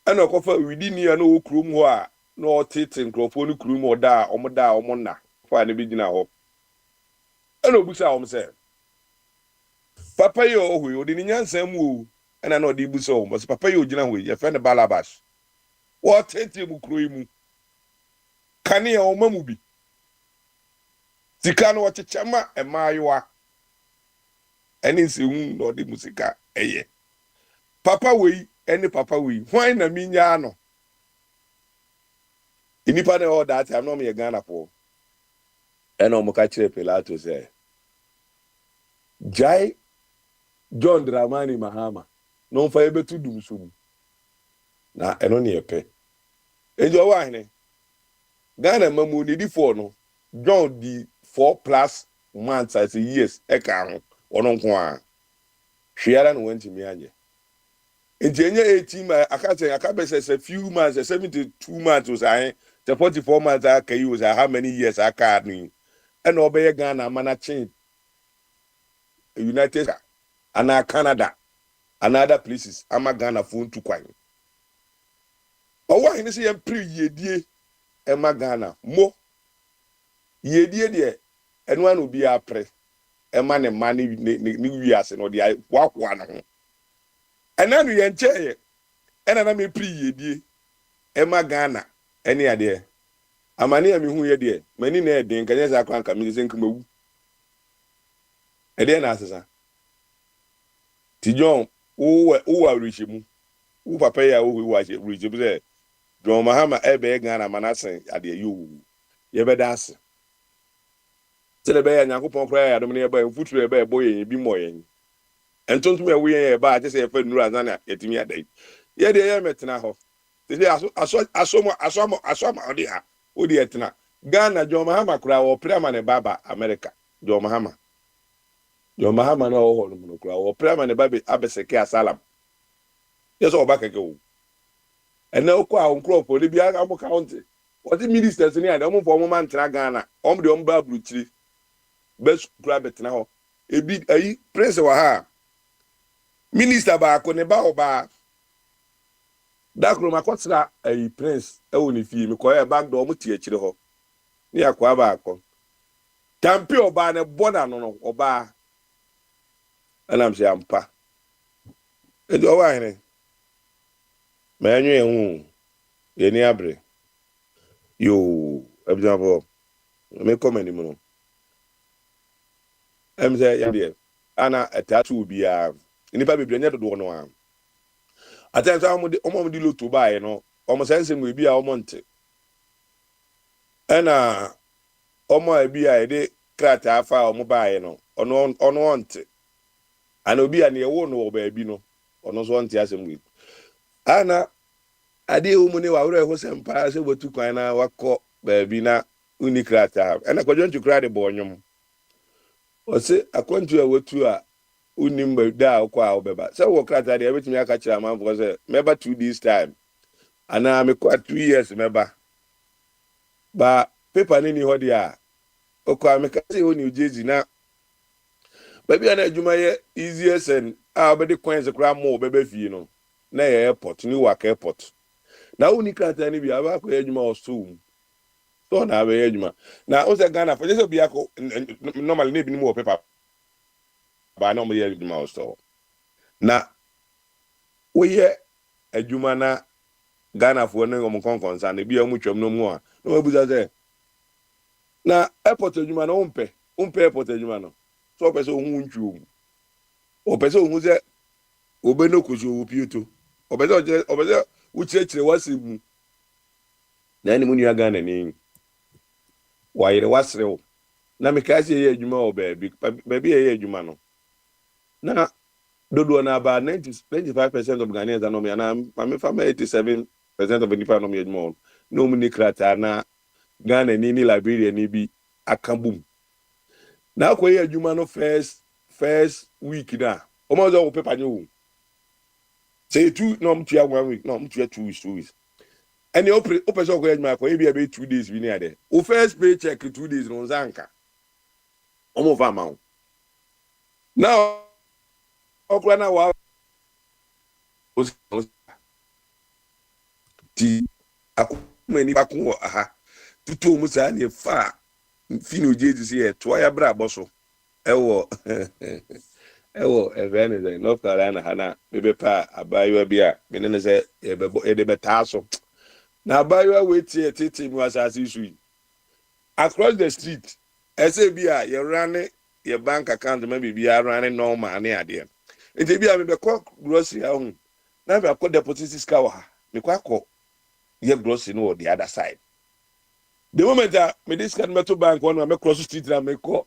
ana okofa within ya no okrum ho a na otete nkrofo no krum oda omoda fa ne bi gina ho ana obusa om se papa yo ohu odi ni nyansam wo ana na odi busa om se papa yo gina ho ye fe ne Balabas wo tete mu kro mu kane ya omamu bi sika no wachechama emayiwa eni se hu no odi musika eye papa wei eni papa wei hwan na minya no inipa na all that I'm not me Ghana for ena omuka kire Pilato say jai John Dramani Mahama no fa ebetu dum so na eno ne epe ejo wa hene Ghana mamu ni di for no John di 4+ months as years e ka ho ono nko a hwiara no wanti mi anye enjenye 18 aka be say few months 72 months was I the 44 months aka use how many years aka ni and obey Ghana mana chain United and Canada and other places ama Ghana phone to kwan o wa hini say pre yedie e ma Ghana mo yedie de eno an obi apre e ma ne ma ni wiase no de wakwa na ho enanu ye nche ena na me pre yedie e ma Ghana ene ade amane ya me hu ye de mani na edin kanya za kwan ka me se nkamawu ede na asesa ti John wo reach mu wo papa ya wo reach mu say John Mahama ebe Ghana manase ade you ye be das tele be ya Nyankopon kra ya dom ne be mfuturu ebe ebo ye bi moyen entontum e wo ye ba je say e fa nuru azana yetimi adai ye de ye metena ho te aso odi ha odi etena Ghana John Mahama kra wo prema ne baba America John Mahama no ho no kra wo prema ne baba abeseke asalam yeso obakeke wo ena okọ a nkrofo le bia am county what the ministers ni ade omfo mo man tra Ghana om de om ba bruchiri best kra betena ho ebi ayi prince wa ha minister ba ko ne ba oba dakro makotra ayi prince e woni fie me ko e back do mo tie akire ho ni akwa ba akọ tampi oba ne bona no oba anam se ampa e do wa hene manyu ehun ye ni abre yo example me comment mu no em say ya de ana atatu bia nipa bebre nya dodo no am atensa omo di loto bae no omo sense mu bia omo nte ana omo bia e de krata afa omo bae no ono nte ana obi a ne wo no ba bi no ono so nte asem wi ana ade wo mu ne wa wure ho sempa se botu kwan na wakọ ba bi na unikrata ana kwadwontu kra de bonyom o se akwantu a watu a unim ba da akwa obeba se wo krata de ebetimi aka kira manfo se meba 2 days time ana me kwa 2 years meba ba paper ni ho de a okwa me ka se ho ni ujezi na ba bia na adwuma ye easiest and obedi kwan ze kra mo obeba fie no na airport ni waka airport na unikrata ni bia ba ko adwuma osum so na be adwuma na o se Ghana for just bia ko normally na bi ni mo paper ba na mo ye adwuma oso na wo ye adwuma na Ghana fo ne ngom konkonsa na bia mu twam no mu a na wabuza se na airport adwuma na umpe airport adwuma no so pese ohun ntwu o pese ohun se obe no kujo opieto o pese uchiechire wasimu na ni mu ni Ghana ni wayire wasrew na mekazi ye adwuma o baby ye adwuma no na dodo na ba 95% of Ghanaians are no me na me fam 87% of the people no me adwuma no mu ni krata na Ghana ni Liberia ni bi akambum na akoye adwuma no first week na o ma zo paper nyu say 2 no mtua 1 week no mtua 2 weeks and you open so akoye adwuma akoye bi be 2 days bi ni ade o first paycheck 2 days no zanka o mo fa ma now okra na wa ti akumani bakun aha tutu mu sa ne fa finu jeji se to ya bra boso ewo evene North Carolina hana bebe pa abayo bia menene se ebe betaso na abayo wetie tete mu asase isu across the street ese bia ye run your bank account maybe bia run normal ne ade ente bia me be call grocery ahun na be akọ deposit ska wa me kwa akọ ye grocery no the other side the moment that me this can metal bank one me cross street na me call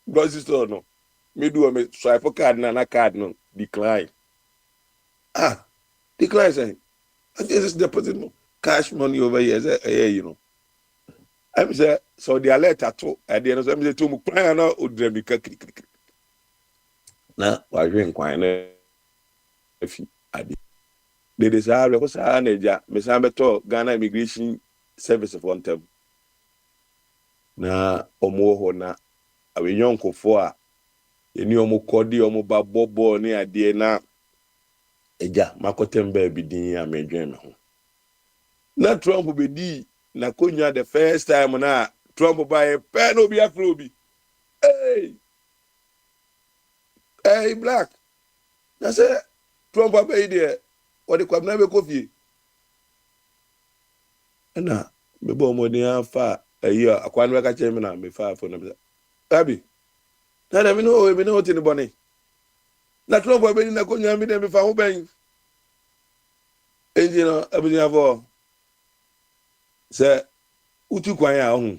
grocery store no me do me swipe card na card no decline decline say I just deposit no cash money over here say you know I'm say so the alert ato at the end so I'm say to mu kwan na odramika krik na wa hwen kwan na afi ade they desire ko sa na ja me sa beto Ghana Immigration Service for them na omo ho na awenyonkofo a eni omo kodi omo ba bobo ni ade na eja makotem ba bidin amedwen me ho na Trump be di na konya the first time na Trump buy pen obi afrobi hey black na say Trump buy there what the kwabna be coffee na me bo mo ni afa ayi akwan be ka che me na me fa for na abi na me no me no tin boni na Trump be ni na konya me dem fa ho ben enjino abunya fo se utu kwan ya ho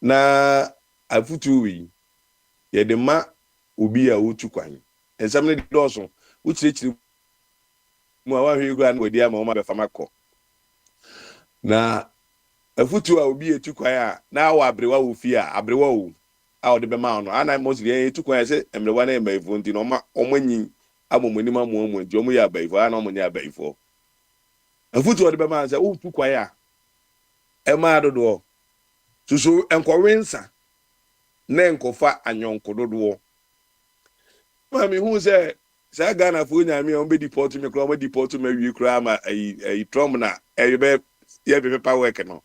na afutu wi ye de ma obi a utu kwan ensam ne doso uchirechiri mu a wahwe gura na wadi ama o ma be fama ko na afutu a obi etu kwan a na awa abrewa wo fi a abrewa wo a o de be ma no ana mo sire etu kwan se emrewa na ema ifo nti no ma omanyi amomoni ma mo nti omo ya ba ifo ana omo nya ba ifo afutu o de be ma se utu kwan a ema dodo susu enkowensa na enkofa anyonko dodo mami hu se sa Ghana fo nyame on be deport me kro me deport me wi kro ama ai Trump na be ye be paper work no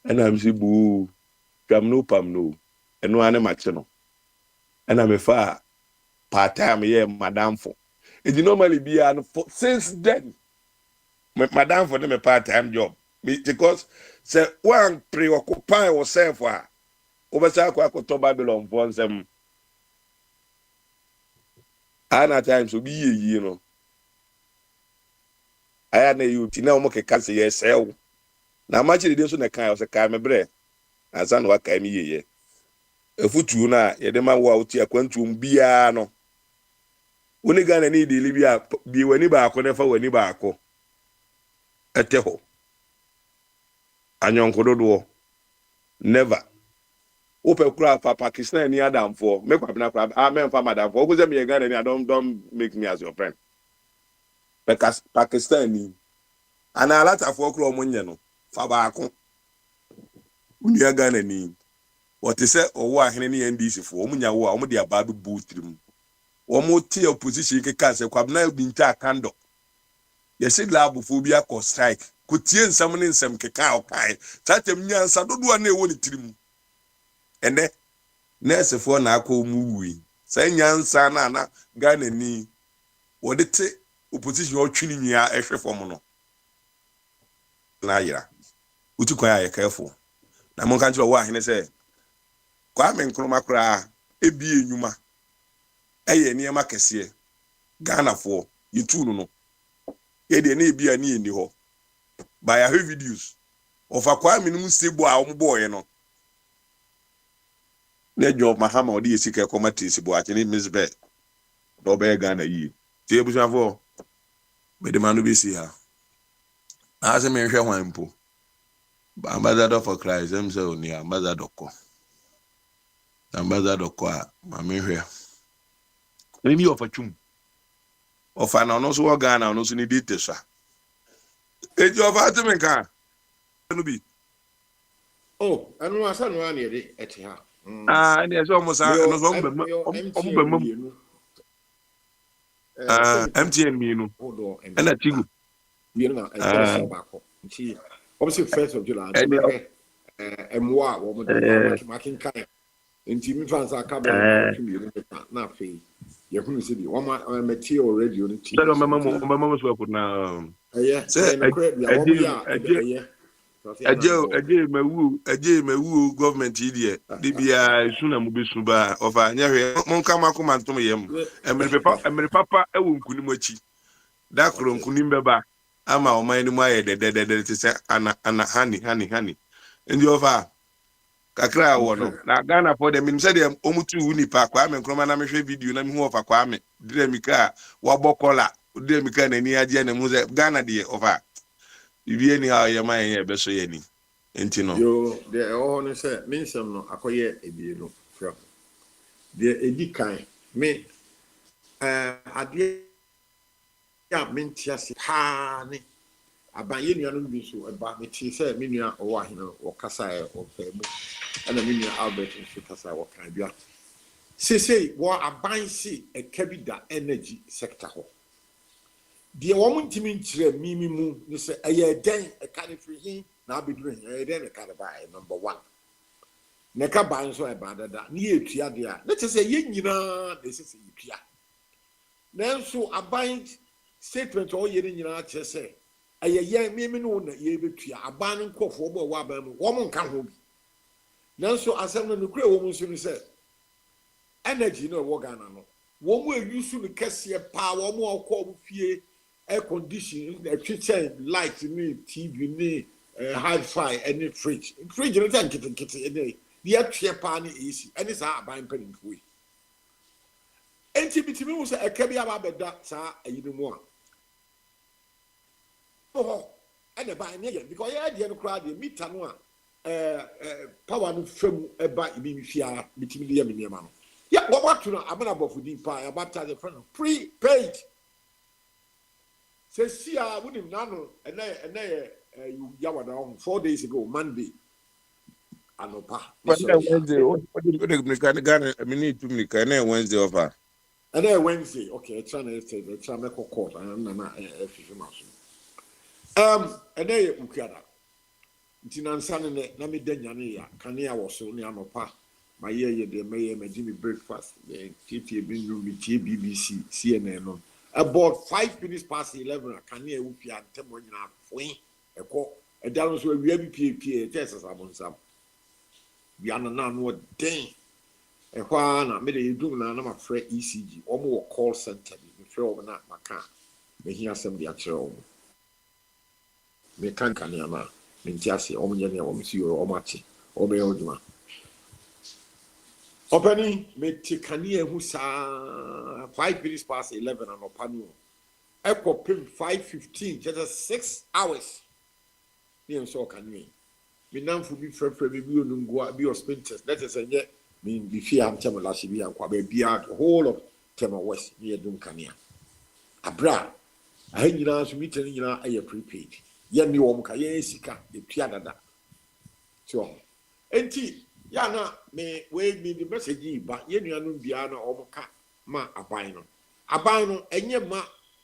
and am si bu pam no eno ane mache no and am fa part time ye madam for it normally be an since then madam for them part time job because say one preoccupy yourself obesa kwa to Babylon for them ana times obi ye no aya na you ti na omo ke kan say yesel na machi de so na kan o se kai me bre asa na wa kai me ye efutu na ye de ma wa oti akwantu bia no woni Ghana ni de libia bi wani ba akọ na fa wani ba akọ ete ho anyonko dodo never open kura for Pakistan ni Adam for make up na kura amen for madam for oguze me Ghana ni don't make me as your friend because Pakistan ni ana alata for kura omunye no fa ba akọ uni Ghana ni what is say owo ahene ni NDC for omunya wo a omo de aba be bootrim omo tie opposition ke ka se kwabna bi nta kando ye se lab fo bi akọ strike ko tie nsam ne nsam ke ka o kai tatem nyansa dodo na ewo ni tirim ene nurse for na akọ mu wi say nyansa na Ghana ni wode te opposition otwini nwia ehwe fom no na yira uti kwa ya careful na mon kan tro wa hene say kwa me nkroma kra ebi enyuma eye niema kese Ghana for yitunu no ye de na ebi ani eni ho by a videos of akwa me num sebo a omboye no na job mahama odi esika komati sebo a chini misbe do be Ghana yi ti ebusa for me de manu be si ha ase me hwe hwan mpo ambassador for Christ em say oni ambassador ko a ma me hwe ni ofachum ofa na no so Ghana no so ni dite sa eji ofa atime ka no bi oh anu asa no ani de eti ha ni so mo sa no so mo MTN mi no na Tigo bi na so ba ko nti obviously 1st of July emwa wo mo de making kai nti mi fans aka be na fe ye hunu se bi wo ma meti already on ti so mama so put na say aje mawu government idie dibia suna mu besu ba ofa nyahwe monka makoma ntom yem emre papa ewo nkunim achi da kro nkunim beba ama o man ni mu aye de te se ana hani ndi ofa kakra wo no na Ghana for them nim say dem omutu unipa kwa me nkroma na mehwe video na mehu ofa kwa me dinamika wa bokola dinamika na ni aje na mu Ghana de ofa bibi ni ha ya man ye be so ye ni enti no yo de o no say minsem no akoye ebie no fra de edi kan me ade ya mentiase ha ni abanye nua no bi so eba me ti say me nua o wa hino o kasa e o fa mu ana me nua Albert so kasa wo kan bia sei wo aban si e kabida energy sector ho de wo ntimi nkyere mimi mu ne se eye den e ka ne free na abeduru eye den e ka ba number 1 ne ka ban so e ba dada ne ye tua de a ne te se ye nyina de se ye tua nanso aban statement o ye nyina che se eye mimi no na ye betua aban nkofo bo wa aban mu wo nka ho bi nanso asem no kure wo mu so ni se energy no wo Ghana no wo mo use no kese pa wo mo akọ fie air condition kitchen light ni TV ni hi-fi any fridge no tan kiti any the atwe pa ni AC any sa aban panimfo yi enti bitimi wo se eka bia ba beda sa ayini mu a and by nigga because yeah the crowd the meter no power no fam eba ibi fia bitimi de me ma no yeah what to no abana bofu di pa about the friend prepaid say see a wonim nano and you yawada on 4 days ago Monday anopa Wednesday what the Ghana I mean to me can Wednesday offer and then Wednesday okay try make court and na and then ukiada ntinansa ne na me danyane ya kane a wo so ne anopa my ye de me me breakfast the TT bin room BBC CNN no about 5 minutes past 11 kane e wufi antem nyina foin eko e dalo so wi abi pie test sabonsam bi anana no den e kwa na me de edum na ma frɛ ECG omo wo call center bi frɛ omo na maka me hia asem bi akere omo me kan ama me ntiase omo nye ne omo si omo achi omo e oduma openi me tikani ehu sa 5 minutes past 11 and opanu eko pim 5:15 just 6 hours me so kanwe me namfu bi frefre bi onungua bi hospitals that is enye me bi fi am temo la shi bi akwa ba bia whole of Tema West me edum kania abra ahanyina so mi tani nyina aye prepaid ye ni wo mka ye sika e tua dada so enti ya na me we me the message ba ye nuanu bia na omka ma aban no enye ma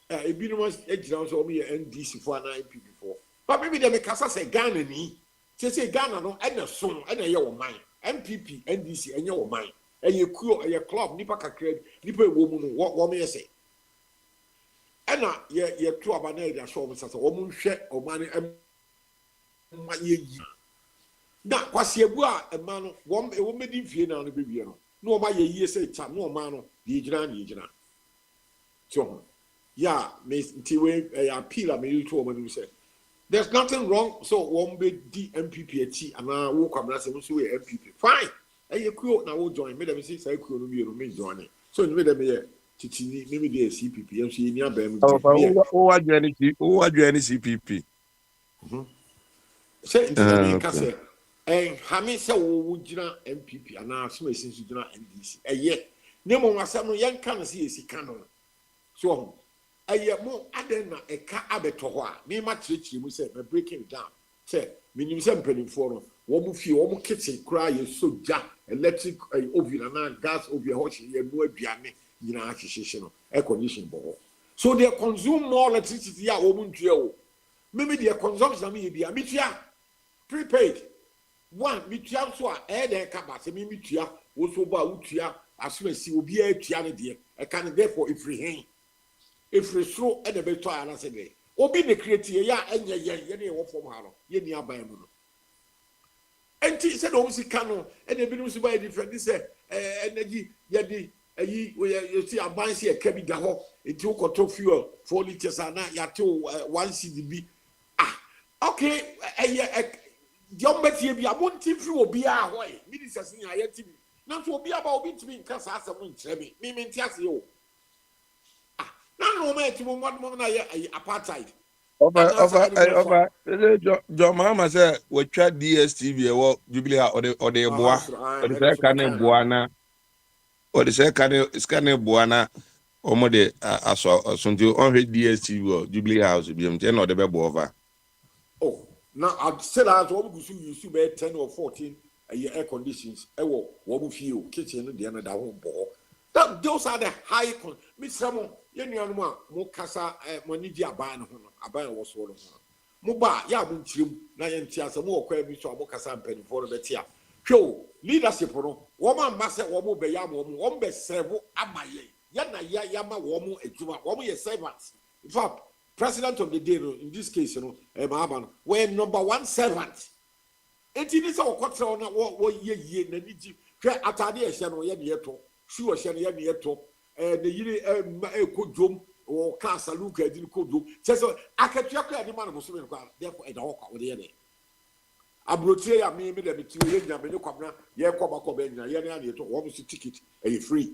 ebinum ejira so omo ye NDC fo na NPP fo ba me de me kasa se Ghana ni se Ghana no ena so ena ye wo man NPP NDC enye wo man eye kuo eye club nipa kakra nipa ewo mu no wo me yese ena ye to aba na ida so omo sasa wo mu hwe omani ma ye yi na kwase ebu a ema no wo medi fie na no bebie no no ma ye yi se cha no ma no de gyina so yeah me ntiwe appeal me you to omo say there's nothing wrong so one be DMPP ana wo kwamra se so we MPP fine eye kuo na wo join me dem say say kuo no me me join so me dem ye titini me dey CPP am so ni abam o wa join CPP say nti ka say hame say wo gina MPP ana so me sinsu gina NDC eye ne mo wasam no yen kan say esika no so aye mo aden na eka abeto ho a me ma kirikiri mu say me breaking down say minim say mpanimfo no wo mu fie wo mu kitchen kra ye soja electric oven na gas oven ho ye no aduane nyina ahyehyehye no air condition bo so they consume more electricity ya wo mu ntua wo me dey consumption me bia me tua prepaid one me tua so a dey ka ba say me tua wo so ba wo tua asumasi obi a tua ne de e kan therefore if so and the better answer day obi ne create ya enye ye ne wo form ha no ye ni aban mu no enti se do sika no e de binu so ba different say energy ye di ayi you see aban se e ka bi da ho enti wo koto fuel 4 liters ana ya to 1 cdb okay jombeti bi abonti fi obi a ho e ministers ni ayati bi na so obi aba obi timi nka sa asem nkyere mi menti ase yo no me ti mo na ye apartheid over John Mahama say we try DSTV e wo Jubilee or the boa or the say kan boa na or the say kan scan boa na omo de aso sonti on DSTV or Jubilee House bi am na de be boa over now I still has wo gusu use be 10 or 14 air conditions e wo mu fie kitchen no de na da ho bo those are the high misramo ye nuanu a mo kasa mo ni di aban no ho no aban wo so no mo ba ya mo ntirem na ye ntia se mo okwa bi so mo kasa mpanifo no betia hwo leadership no wo ma mba se wo mo be ya mo wo be serve abaye ya na ya ma wo mo adwuma wo mo ye servants in fact president of the day no in this case no Mahama no we number 1 servant enti ni se wo kotre no wo ye na ni ji hwe atade e hye no ye ne yeto shoe or shany near top, and the year a could drum or cast a look at the could do. Says, I can check the man was therefore a dog with the end. Abrotia, I mean, the material, no cobra, Yakobacobena, Yana, to almost ticket, a free.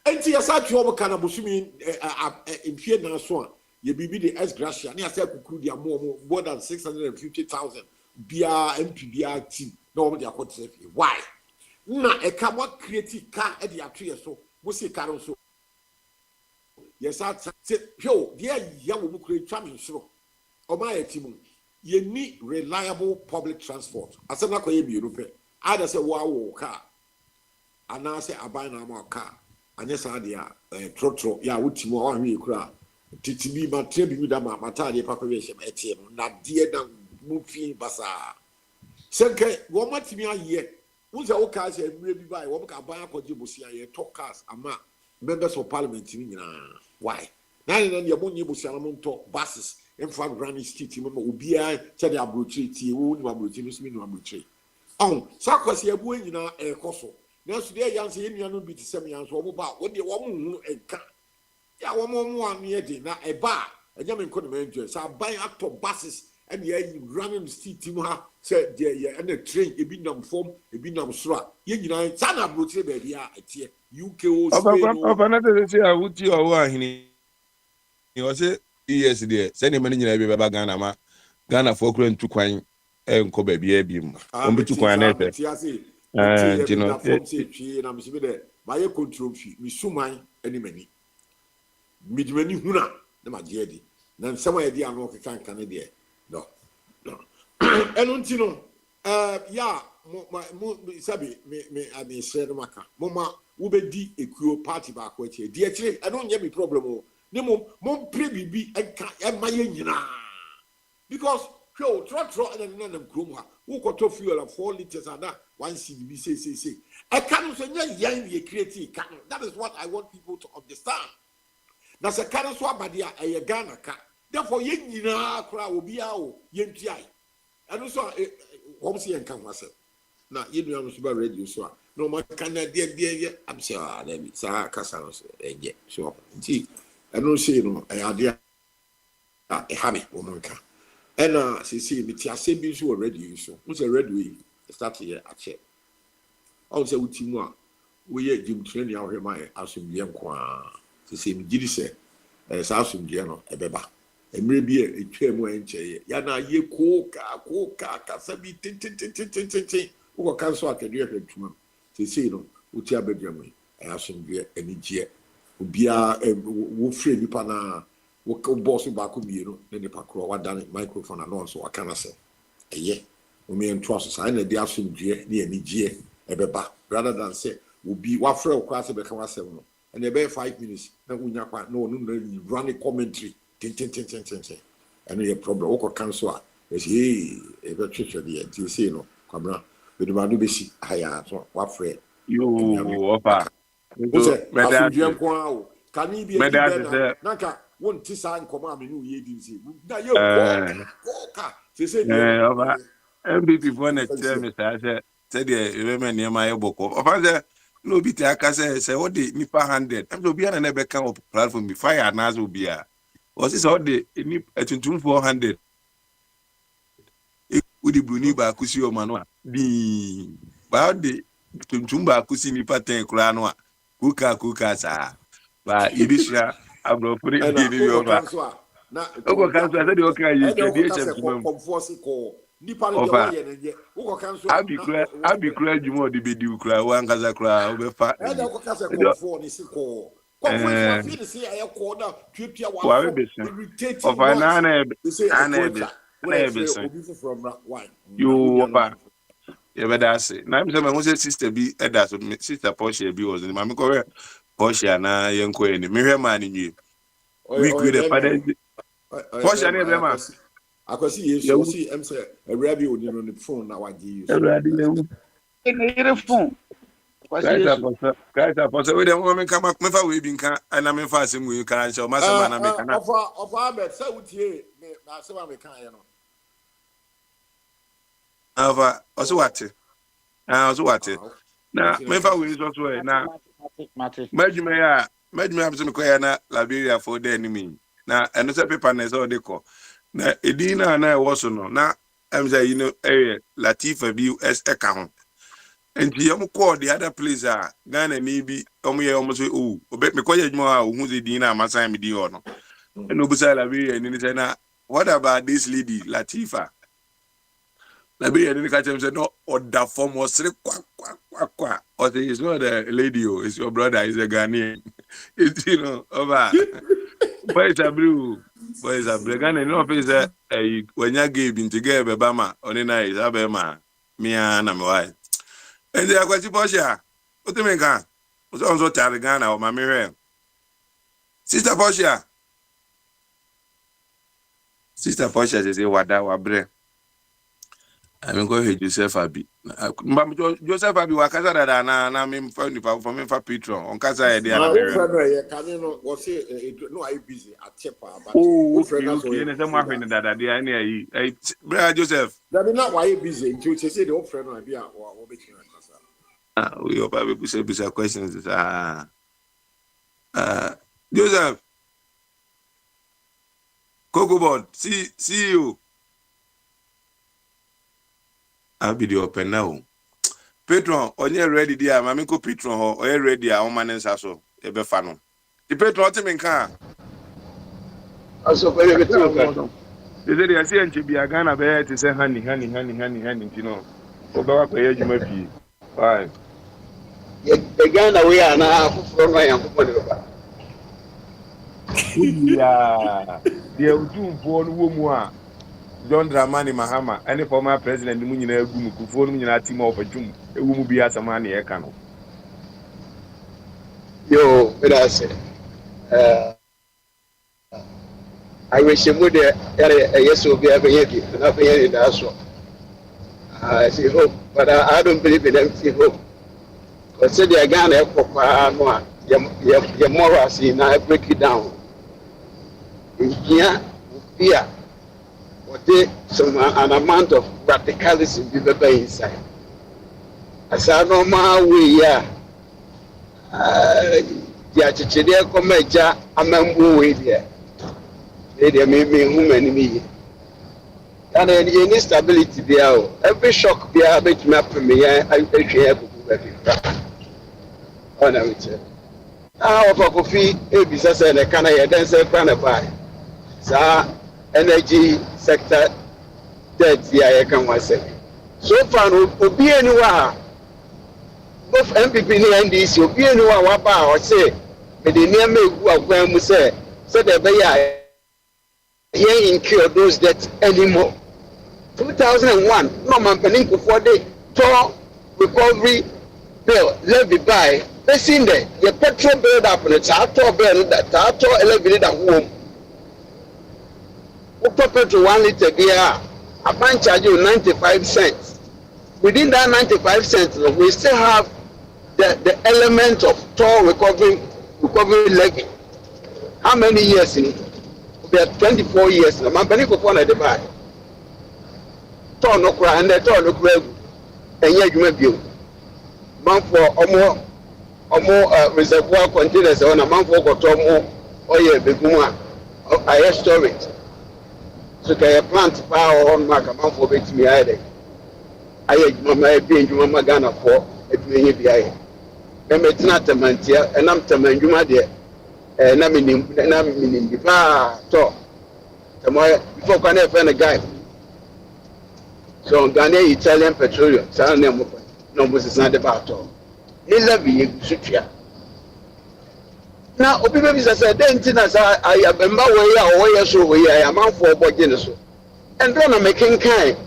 And see, as I trouble can Busumi in Fiena Swan, you be the S Gracia, and I said, could you more than 650,000 BR MPBR team? No, they are quite safe. Why? Na a car what creative car at the tree so, we see car so. Yes, I said, yo, dear young create charming show. O my team. You need reliable public transport. I said, not going to be Europe. I say, wow, car. And I say, I buy now more car. And yes, I dear, trotro, yeah, which more on me cry. TTB, my trip with them, my tiny population, ATM, not dear than moving bazaar. Senke, what much me a year? Who's our cars and maybe buy what can buy a Kojibusia, talk cars, and members of parliament. Why? Now, your money was talk buses. In fact, Granny Street, you remember, Ubia, Chadi Abruchi, Tiu, Abruchi, Miss Minu Abruchi. Oh, Sarkozy, a boy in our air coso. Now, today, young Indian be the same young about what the woman and car. Yeah, one more near dinner, a bar, a young couldn't enjoy. So I buy up to buses and yeah, you run in the street, Timuha said, yeah, and the train, a bit numb form, a bit numb sra. You know, Sana Abruchi, baby, UK, of another say, I would you or he was it. Yes, dear. Send him any baby Ghana for Kran to Quine and Kobe Biabim. I'm to Quine. You know, I'm there. By a control fee, we sumai any many. Midmany huna, the Majedi. Then some idea no can No. And don't you know, yeah, Sabi, me, I mean, said Maka, Mama, Ubedi, a queer party back with you. Dear, I don't have a problem. No more pre-BB and my because Joe, trot and then Gruma, who got to fuel of 4 liters and that 1 CDB say. I can't say, young, be a creative cannon. That is what I want people to understand. That's a cannon swap, my dear, a Ghana cat. Therefore, young crowd will be our young TI. And also, Homsey and come myself. Now, you know, I'm super radio, so no more can I, dear, I'm sure, let me say, Cassanos, and yet, so, see. I don't say no, I idea a habit woman can. And see, me tia same being so already. So, what's a red way? Start here at check. I'll say, with you, we are Jim training out here, my assembly and qua. The same Giddy said, as assembly, a beba. And maybe a chair and chair. Yana ye coca, casabi, tin, who can so I can do it to him. They say, no, what's your bedroom? I assembly any year. Bia wo free nipa na wo boss ba ko biero na nipa kro wa dan microphone na so aka say eye o me ento aso sai na dia asomdue na anigye ebeba rather than say wo bi wa free o kwa se be ka wa se no and about 5 minutes na unya kwa no no run a commentary tin and your problem wo ko cancel a say e be twetwe de you say no kwabra we do ma do be si aya so wa free you opa asomdue kwa can you be a naka won't sign command me ye dinsi na ye ko say opa MVP for next year Mr. said the women near my boko opa no be te aka say what the nipa 100 am do bia na na be kan op platform be fire na so bia o say what the ni atuntum 400 udi bruni ba kusi o manu bi ba de tuntum ba kusi nipa 10 kura no a kuka sa ba ibisha abro put it in your back na ko kan so say the okay you tradition to nipa no de ye ne wo kan so abi kura jumo de be di kura wan kaza kura obefa e da ko ka se ko for ni si ko for fi si aye ko da twepia wa irritating of anana you opa ye be da say na me say me say sister bi e da so sister Porsche bi was ni ma me ko Porsche na yenko eni me hwe ma ni nwi we could the father Porsche na be ma akwasi yesu si em say awrabi oni no ne phone na wa gi you awrabi lewu ene phone Kaisa for so we dem woman come me fa we bi nka na me fa asem we kan show ma sama na me kana of Ahmed say utie me na se ma me kan ye no ava also what na me fa we so so na Majuma ya abso ko ya na Liberia for the enemy. Na eno se paper na so de ko. Na edina na e wo so no na am say you know Latifa bi eka ho. And you call the other place, Ghana maybe, almost oh, but me call you who's the dinner, my time, the honor. And no beside Liberia, and then say, what about this lady, Latifa? Liberia didn't catch him, said, no, or that form was quack. Or it's not a lady, it's your brother, is a Ghanaian. It's, you know, over. Boys are blue, boys are blue. Ghana, no place, when you gave in together, Bama, on the night, Abema, me and my wife. And they are quite Portia. What do you mean? Was also Tarigana or my mirror. Sister Portia. Sister Portia says, what that was bread. I'm going to Joseph Abi. Joseph Abi, what Casa that I mean for me for Petron on Casa. No, I busy at Chepa. Oh, okay. That day, Joseph. That is not why you busy. You say the old friend will be out or making we hope I will be questions. Joseph. Coco Board, see you. I'll be the open now. Patron, on your ready, dear, Mammy Co Patron, or you're ready, our man and Sasso, a befano. The Patron, Tim car. Also, very good. The day I see be a Ghana bear to say honey, you know. Over where you may be. Why? The Ghana we are now from my uncle. Yeah, the two born woman. John Dramani Mahama, any former president, the Munina Gumuku, for Munina team of a Jum, a woman be as a man here. Cano. Yo, what I say? I wish you would a yes will be a Yankee, and I'll be in the house. I see hope, but I don't believe in empty hope. But say the Ghana for your morals, I break it down. Here, what an amount of radicalism be inside. As I know my way, the Chichia Comeja, a member with here. They made me human me. And then the instability be out. Every shock be out to map me. I share on a witcher. Now, for coffee, a business and a can I then say, Panapai. Sir, energy sector debt here, I can say. So far, will be anywhere. Both MPP and NDC will be anywhere. What about say, but the near me who are going to say, so that they are here incur those debts anymore. 2001, no man peninko for the tour recovery bill levy by. They seen there, the petrol build up and it's our tour bill that our tour elevated at home. Petrol 1 liter beer, a bank charge you 95 cents. Within that 95 cents, we still have the element of toll recovery levy. How many years in it? We are 24 years now. Man, penny for one at the buy. Toll no cry and the toll no cry. And yet you may be. Man for more reservoir containers on a man for more oil, big one, air storage. So can you plant power on my command for it me either? I had my being Juma Ghana for it may be I. Then it's not a man here, and I'm telling you, my dear, and I'm in the bar talk. Before can I find a guy? So Ghana Italian petroleum, San no, this is not about all. He'll love you, Sutria. Now, Obi said, then I remember where so we I am out for Boginaso. And then I'm making kind.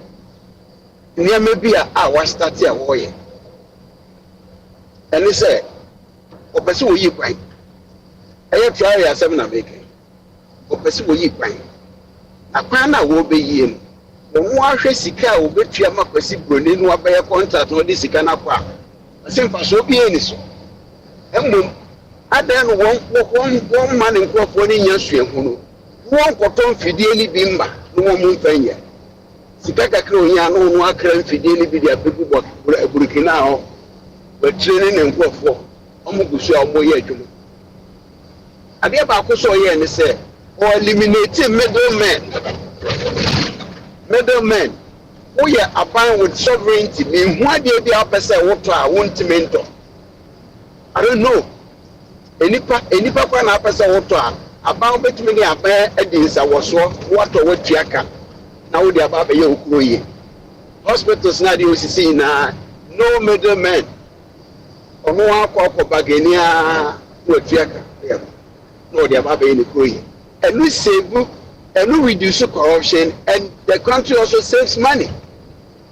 Near maybe I was starting a warrior. And he said, O pursue you pine. I try a 7 of making. O pursue you pine. A pana will be in. The one Sika will bet you a Macasi Brunin who by a contract or this Icanapa. A simple so be any so. And then one man in Crawford in Yashu, one cotton fideli bimba, no one penny. Sikaka Kronia, no one crane fideli be their people, Burkina, but training and Crawford. ɔmo gu so a ɔmo yɛ adwuma adeɛ baako so ɔyɛ ne sɛ eliminating middlemen woyɛ aban with sovereignty mehu adeɛ bi a wopɛ sɛ wotɔ a wontumi ntɔ I don't know enipa kwa na apɛ sɛ wotɔ a aban wobɛtumi ne aban adi nsawɔsoɔ woatɔ woatua ka na wode aba abɛyɛ okuro yie hospitals na adeɛ osisi nyinaa no middlemen ɔno akɔ bagani a watua ka na wode aba abɛyɛ ne kuro yie ɛno save ɛno reduce corruption and the country also saves money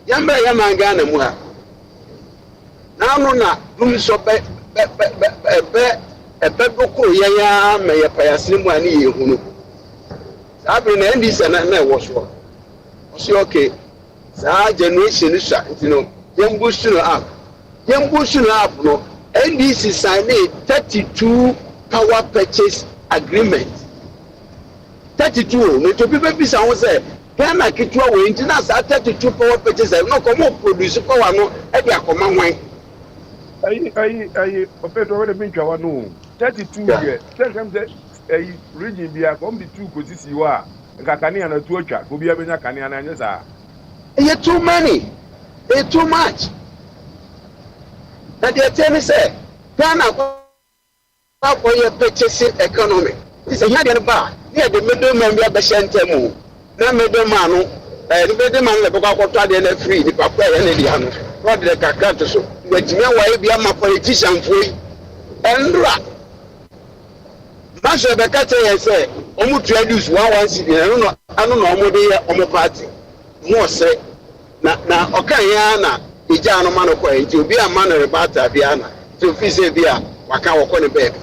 yɛmbɛ yɛma Ghana mu ha na ano na dum so ɛbɛdokoro yɛn a ma yɛ payasene mu a ne yɛ hunu saa bere na ndc na ɛwɔ soɔ ɔsɛ okay saa generation so nti no yɛn boost no up no ndc signed 32 power purchase agreement 32 no to people bisa ho sɛ Ghana ketewa wɔ nti na saa 32 power purchase no kɔmɔ produce power no ɛde akɔma hwan ayi operator wey dey been twa no 32 yɛ sɛnsɛm sɛ ayi region bia come be 2 kosisi wa nka kanea na tu atwa obi abenya kanea na anya saa ɛyɛ too many ɛyɛ too much na deɛ tell me say Ghana akɔyɛ purchasing economy sɛ hia deɛ no ba ne yɛ de middleman bi abɛhyɛ ntɛm na middleman no the middleman le bɛkɔ akɔtɔ adeɛ no afiri nipa kɔ ɛyɛ ne deɛ no na ɔde kakra to so wɔatumi awɔyɛ bi ama politician foɔ yi ɛndora masɛ bɛka kyerɛ yɛn sɛ ɔmo tua dues 1 cedi ano na ɔmo de yɛ ɔmo party mo ɔsɛ na ɔka yɛn na egya no ma no kɔ nti obi ama no rebata bia na nti ofi sɛ bi a waka wɔkɔ ne bɛɛbi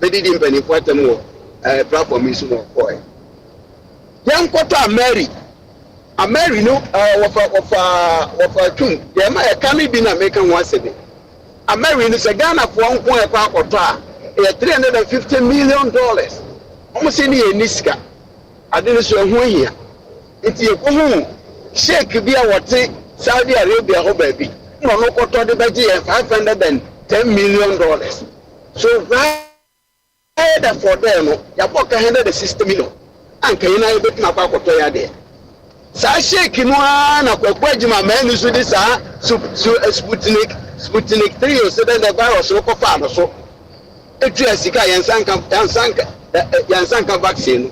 bɛdidi mpanimfoɔ atam wɔ platform yi so wɔ kɔɛ yɛn nkɔtɔ ameri no wɔfa twum deɛ ma yɛka no bi na meka ho asɛbe ameri no sɛ Ghanafoɔ nko ɛkɔ akɔtɔ a ɛyɛ $350 million ɔmo sɛ ne yɛ ni sika ade no so ɛho ahia nti yɛkɔhu sheik bi a wɔte Saudi Arabia hɔ baabi na ɔno kɔtɔ de bɛgye yɛ $510 million so rather for them no yɛbɔ ka $160 million anka yɛn na yɛbɛtumi akɔ akɔtɔ yɛ adeɛ saa sheik no a na kwakwa adwuma mɛni so de saa Sputnik 3 o sɛ dɛ the virus no kɔfa no so etua sika yɛnsanka vaccine no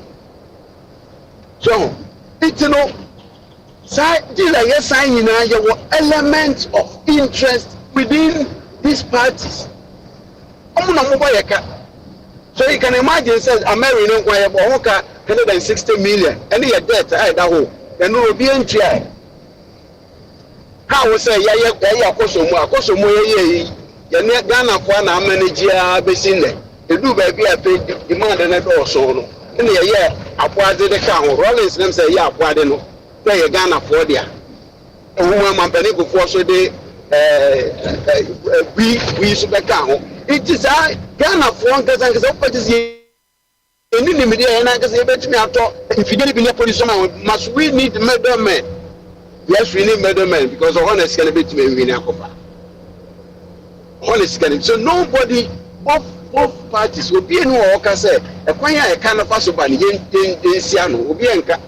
so nti no saa gyina yɛ san nyinaa yɛwɔ element of interest within these parties ɔmo na mobɔ yɛ ka so you can imagine says American no kwa yɛbɔ ho ka $160 million ɛne yɛ debt a ɛda ho ɛno obi ntua how say yɛ akosomu yɛ yɛne Ghanafoɔ na manage a bɛsi nnɛ edu baabi a pɛ demand ne dɔɔso no ɛne yɛyɛ aboade de ka ho Rollins nem sɛ yɛ aboade no na yɛ Ghanafoɔ de a ɛho ma mpanimfoɔ so de bi so bɛka ho it is a Ghanafoɔ nkasa wopɛte any media and I can say, bet me at all. If you didn't be a police, must we need middlemen? Yes, we need middlemen because honest can be to me in Akopa. Honest can so nobody, both parties will be in Walker said, a quaya a kind of Fasoban, Yen Siano, will be enca.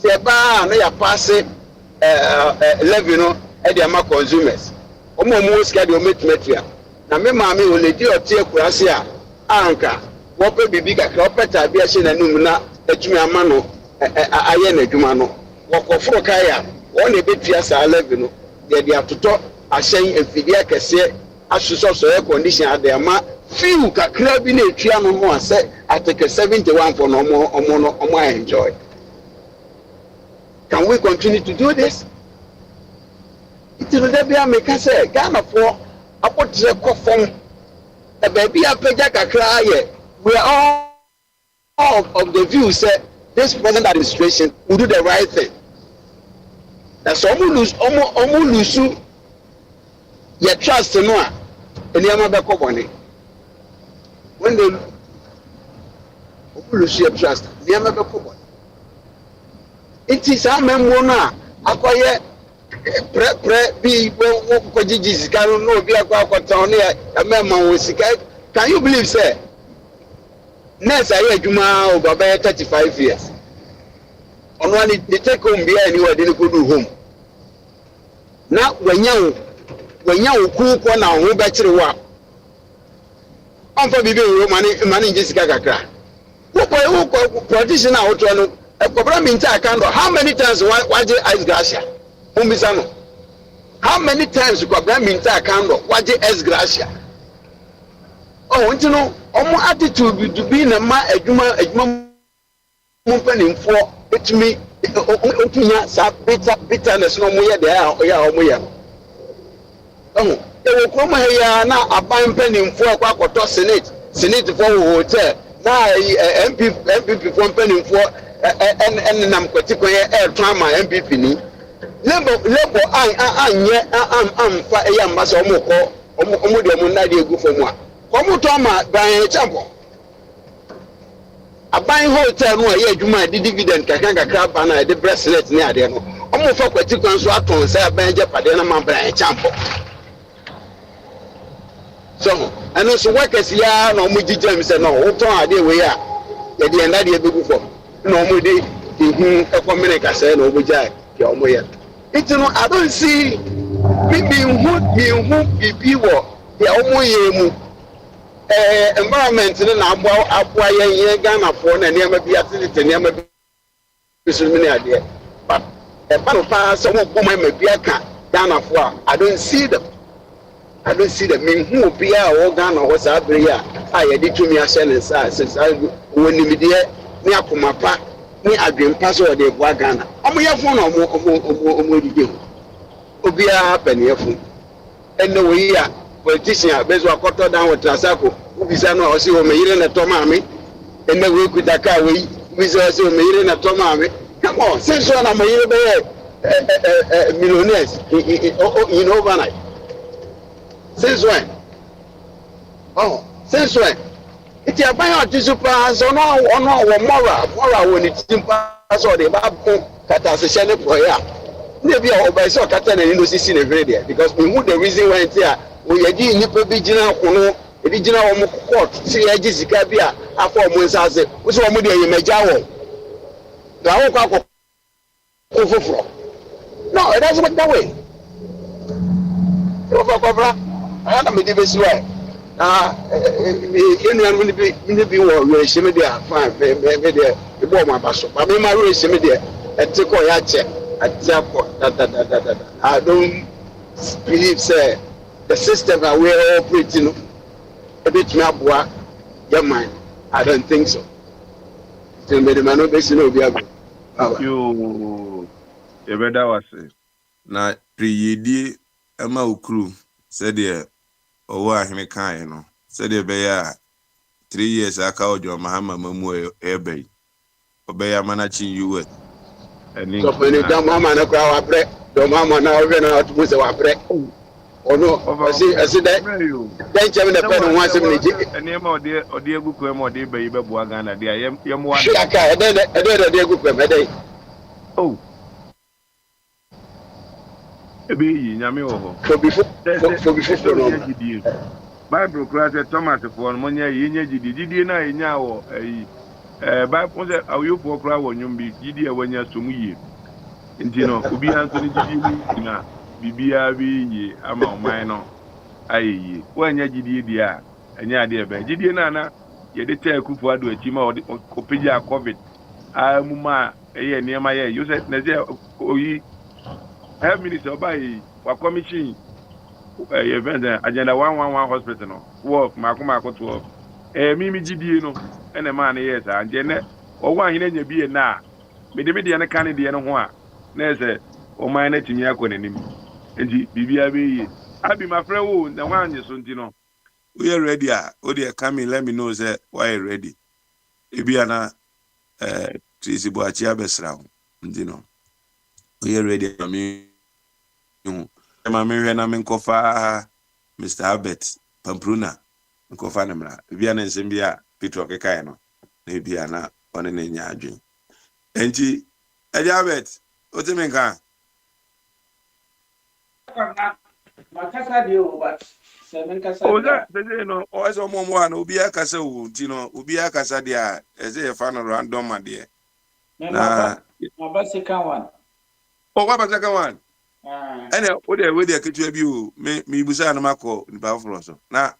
The bar, they are passing 11 at the Ama consumers. Almost schedule metria. Now, my mammy will let you take Kurasia, Anka. Wɔpɛ bibi kakra wɔpɛ tabi ahyɛ n'anum na adwuma ama no ayɛ n'adwuma no wɔkɔforo kae a wɔn na ebetua saa levy no yɛde atotɔ ahyɛn mfidie akɛseɛ asosɔsɔ air condition ade ama fiw kakra bi na etua no ho asɛ ateke 71 for no ɔmo enjoy. Can we continue to do this? Iti no da bia meka sɛ Ghanafoɔ apɔtire kɔ fam baabi apagya kakra ayɛ. We are all of the view that this present administration will do the right thing. That's almost lose your trust in one. And you have company. When they lose your trust, you have a company. It is our memoir. Acquire pre bi ko jiji sika no obi akwa kwata no ya amema wo sika. Can you believe say nurse aye adwuma o baba 35 years ono ani the take home bia ni wade ni ko do home na wanyawo ku ko na ho be kire wa amfa bibi wo mani jessica kakra wo politician out no ekobra minta akando how many times waje ice gracia umbisa no how many times ekobra minta akando waje ice gracia oh ntino omo attitude to be na ma adwuma mo panimfo etumi otunya sa bitterness no mo ye de ya omo ye oh ewo kroma ya na aban panimfo akwakoto senate for hotel na MPP for panimfo en nam kwatiko ye trauma MPP ni lebo anye amfa ya mbasa omo ko omo de omo na de egu fomu a omo to ma ban champo aban hotel no ye adwuma di dividend kakra ba na de bracelet ni ade no omo fa kwatiko nso aton say aban je pade na ma ban champo so and so workers ya na omo jijam say no wo ton ade we ya ye de na de begu fo na omo de ihu economic say na omo jai ke omo ye it no I don't see me bibi wo ya omo ye mu environment na abua ye Ghana for na niam bi atete niam bi so many ade but e ba no pa so mo boma ma bi aka Ghana for I don't see them me hu bia o Ghana ho sa bere ya ye di tumi ahye ne sa woni mi de ni akoma pa ni adwempa so de bua Ghana omo ye fun na omo dide obi a penefo enne wo yi a politician bezo akoto down with Trasako ubisa no o si o meyire na to maame enne we kuta ka we ubisa o si o meyire na to maame come on since so na meyire be millionaires in overnight since when it ya ban o tisupa so no wo moral woni timpa so de ba ko kata se shene pro ya maybe o ba so kata na no sisi na very there because we the reason why here we yedi nipa bi gina kono ebi gina wo mo court si ya ji sika bi a afọ mo nsase wo so mo de yemaja wo na wo kwa ko foforo no it doesn't work that way so for cobra ana me de be si wa na enu anu ni bi wo we sheme de fine me de e bo mo abaso ba me ma we sheme de e te ko ya che atiapo da I don't believe say the system that we are operating a bit more your mind. I don't think so. Still made the man of you better was na priyedi ama ukru said there owa him kan no said there be ya 3 years aka ojo mahama mamu ebe obeya manachi US and so when you come mama na kwa wabre do mama na obe na otubu se wabre ono asi that then cheme na pe no wan se me ji enema ode eguku em ode be be bua Ghana dia yem wa aka ede eguku em ede oh ebe yi nyame wo ho so before no Bible class Thomas for no nya yi nya gidi na nya wo ayi Bible say awupo kra wo nyumbi gidi e wanya somu yi ntino obi anso ni gidi na bibia bi yi ama oman no ayi wanya gidi dia anya ade ebe gidi na ye de ta kufu ado achi ma opija covid amuma eye niema ye you say na je oyi health minister obai wa commission event agenda 111 hospital no work makoma 12 mimi gidi no ene ma na yes anje ne owa hine nya bi na medemede ne kan de ne ho a na ese o man na timi akonanim enti bibia be abi my friend wo na wanye so ntino we are ready o dey come let me know say why ready ebia na Tracy Boachi abesra ntino we are ready me hwe na me nkofa Mr. Albert Pampruna nkofa na mra ebia na nsem bia Peter Kekai no na ebia na one na nya adwen enti Albert o te me kan Makasa dio, but seven kasa. Oh, that you know, or as a one, Ubia Casa, you know, Ubia Casa dia, as a fan of random, my dear. My second one. Oh, what about the second one? And what they would get to you, me, Busan Marco in Buffalo. Now,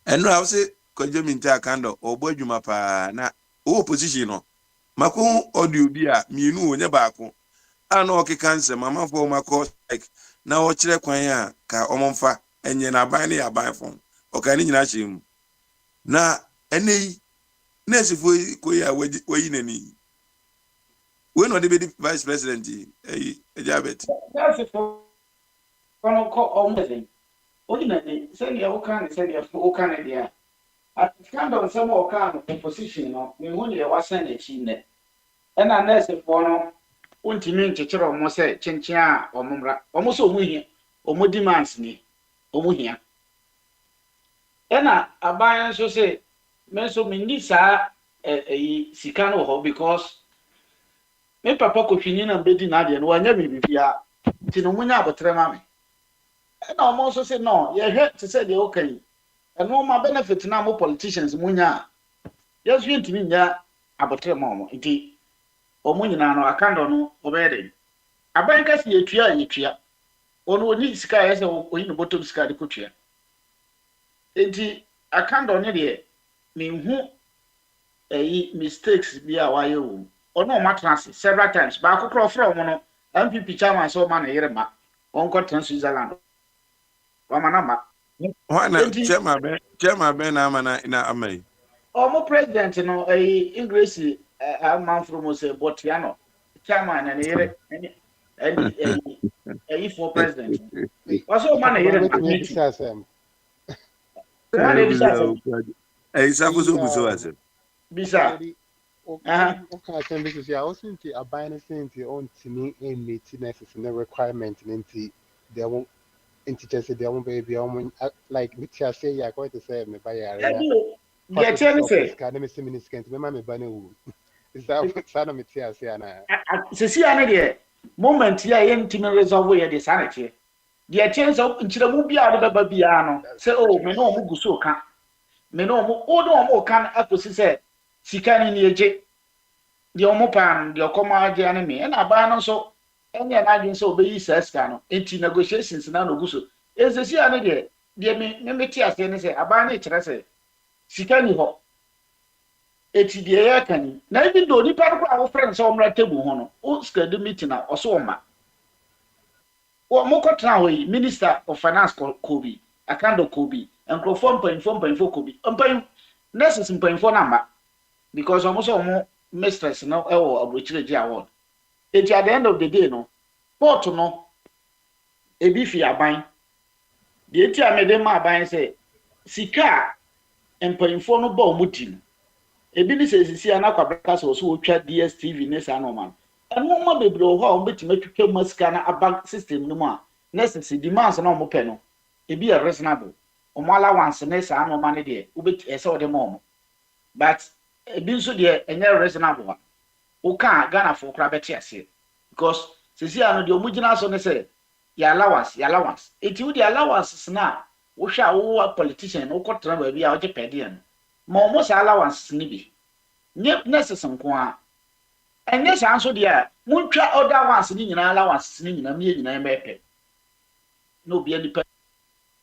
and now I say, could you mean Takando or boy you mapa na opposition? Mako or do dear, me knew never. I know okay cancer, Mamma for my course like now watch the quaya, ka omonfa, and yen abani a buy phone, or can you not him? Na any Nancy for Koya way any. When are the vice president? A jabet. That's it for almost. Ordinary, send your can send your full Canada. At kind of some more kind of position, we only was sent a chin. And unless if one ultimate teacher or Mose, Chinchia or Mumra, almost a win or more demands me, or Muhia. And I buy and so say, Meso Minisa a Sicano because me papa could finish and bed in Nadia and one never be here. Tinomuna but Tremami. And I'm also say no, you heard to say the okay. And no more benefit now more politicians, Munya. Yes, you to me, yeah, about Tremamo, indeed. Or Munina, no, I can't know, obey. A banker's year. One would need sky as a in the bottom sky the country. Indeed, I can't on it. Mean who a mistakes be a while. Or no matters several times, but I could crawl from one MPP chairman so man a year back. On cotton Switzerland. Wamanama. Chairman Ben Amana in Amay. Or president, you know, a English a man from Botiano, chairman and a for president. What's all money here? Okay, this is yeah. Also, a binary thing on to me in meeting necessary requirement into their own teachers say their own baby like which I say you're going to say me by yeah, tell me say can miss minister me mama bani is that sana me tia say na see ana moment here intimate resolve here the sanity the chance of nchiramu bia de baba bia no say oh me no mo guso ka me no mo o do mo kan akosi say sikani ni eje the omo pan the okoma age ane me na ba no so enye na adwin so obeyi seska no enti negotiations na no guso ezesi ane de me tia say ne say aba na kire say sikani ho eti de ya kani na even do ni pa ko friends so mra table ho no o schedule meeting na oso ma o mo ko tra ho yi minister of finance Kobi Akando Kobi and Crawford point Kobi nurses point na ma because almost omo mistress no e wo abrochire award eti at the end of the day no port no e bi fi aban de eti amede ma aban say sika employinfo no ba omuti no ebi ni sesisi anakwa broadcast so otwa DSTV ne sa no man eno ma bebre ho a ombetime twetwa masika na aba system no mu a necessary demands na omope no ebi a reasonable omo allowance ne sa no man de obeti ese ode mo but ebi nso de enye reasonable o ka Ghana for kra beti ase because sesi anu de omugina so ne say ya allowance eti wo de allowance na wo hwa wo politician wo kotra ba bi a wo je pede no ma omo sa allowance ni bi nye necessary nko a enye sa nso de a muntwa other ones ni nyina allowance ni nyina me nyina emepe no bi ani pe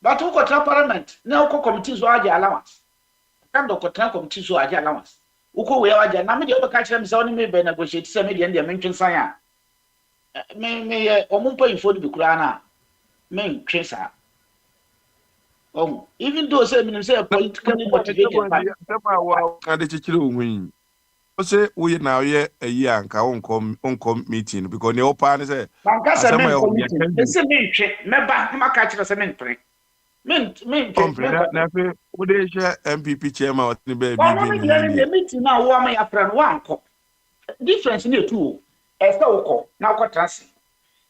but wo kotra parliament na wo committee so age allowance kan do kotra committee so age allowance wo ko we age na me de obeka kire me se oni me be negotiate se me de me ntwensan a me omo mpa info de bi kura na me ntwesa. Even though say me say politically motivated can the chichiro win. Say we now ye a year anka on meeting because the open say banka say me say me twe me ba ma ka kire say me ntwe me na fe wo dey share MPP chairman what ni be the meeting na wo am ya friend one ko difference ni etu e say wo ko na ko trans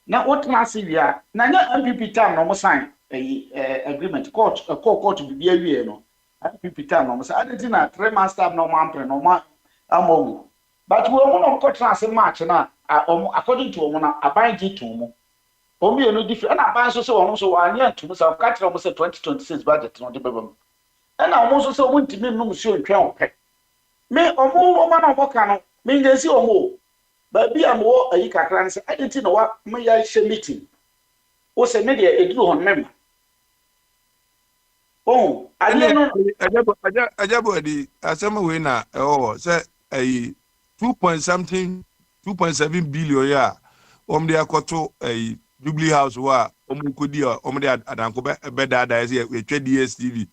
na wo trans via na nya MPP time no mo sign agreement court bibi awie no MPP time no mo say adenti na 3 months time no mo ampre no mo amogu but we mo no ko trans match na according to mo na aban gi to mo Omi enu different na ban so se won so wa anya ntum sa ka kire mo se 2026 budget no de bebam e na omo so se omo ntimi num si ontwen opɛ me omo na omo ka no me ngesi omo ba bi amwo ayi kakra nse adenti no wa me ya hye meeting wo se me de eduru hon mem oh ade no ajabo di asema we na se 2.7 billion ya de akoto Jubilee House wa omukodi de adanko be dada se we twa DSTV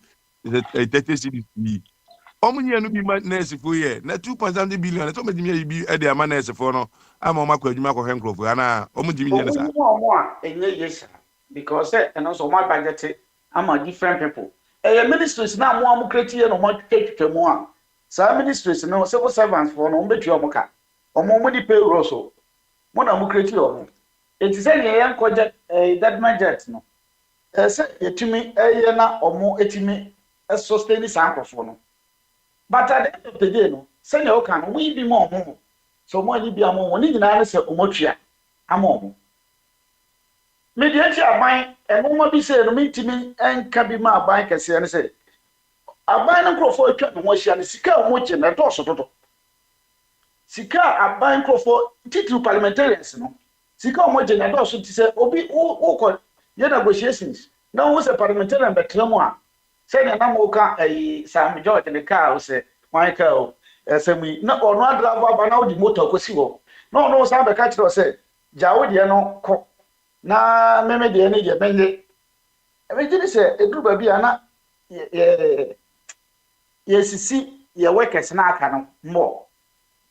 30 cedi omunye no bi ma nurse fo ye na 2.7 billion so medimi bi e de ama nurse fo no ama o makwa adwuma ko henkrofo ana omujimi nye sa omo a enye yes because and so my budget ama different people ministries na mo am create ye no mo twetwemu a sa ministries no civil servants for no mbetu omoka omo di payroll so mo na mo create omo enti se ne ye nkoje that budget no se etimi ye na omo etimi sustain sankrofo no but at the end of the day no se ne o kan we bi mo omo so mo ni bi amo ni nyina na se omotua ama omo mediati aban eno bi se no mitimi enka bi ma aban kese ne se aban no krofo atwa no hia ne sika o mo che na do so dodo sika aban krofo titru parliamentarians no sika o mo je na do so ti se obi wo ko ye negotiations na wo se parliamentarian betremo a se na mo ka Sam George ne ka o se wan ka o esemi na ono adrava aba na o di motor ko si wo no sa be ka kire o se jawo de no ko na meme de ne de benye e se eduru ba bia na sisi ye workers na aka no more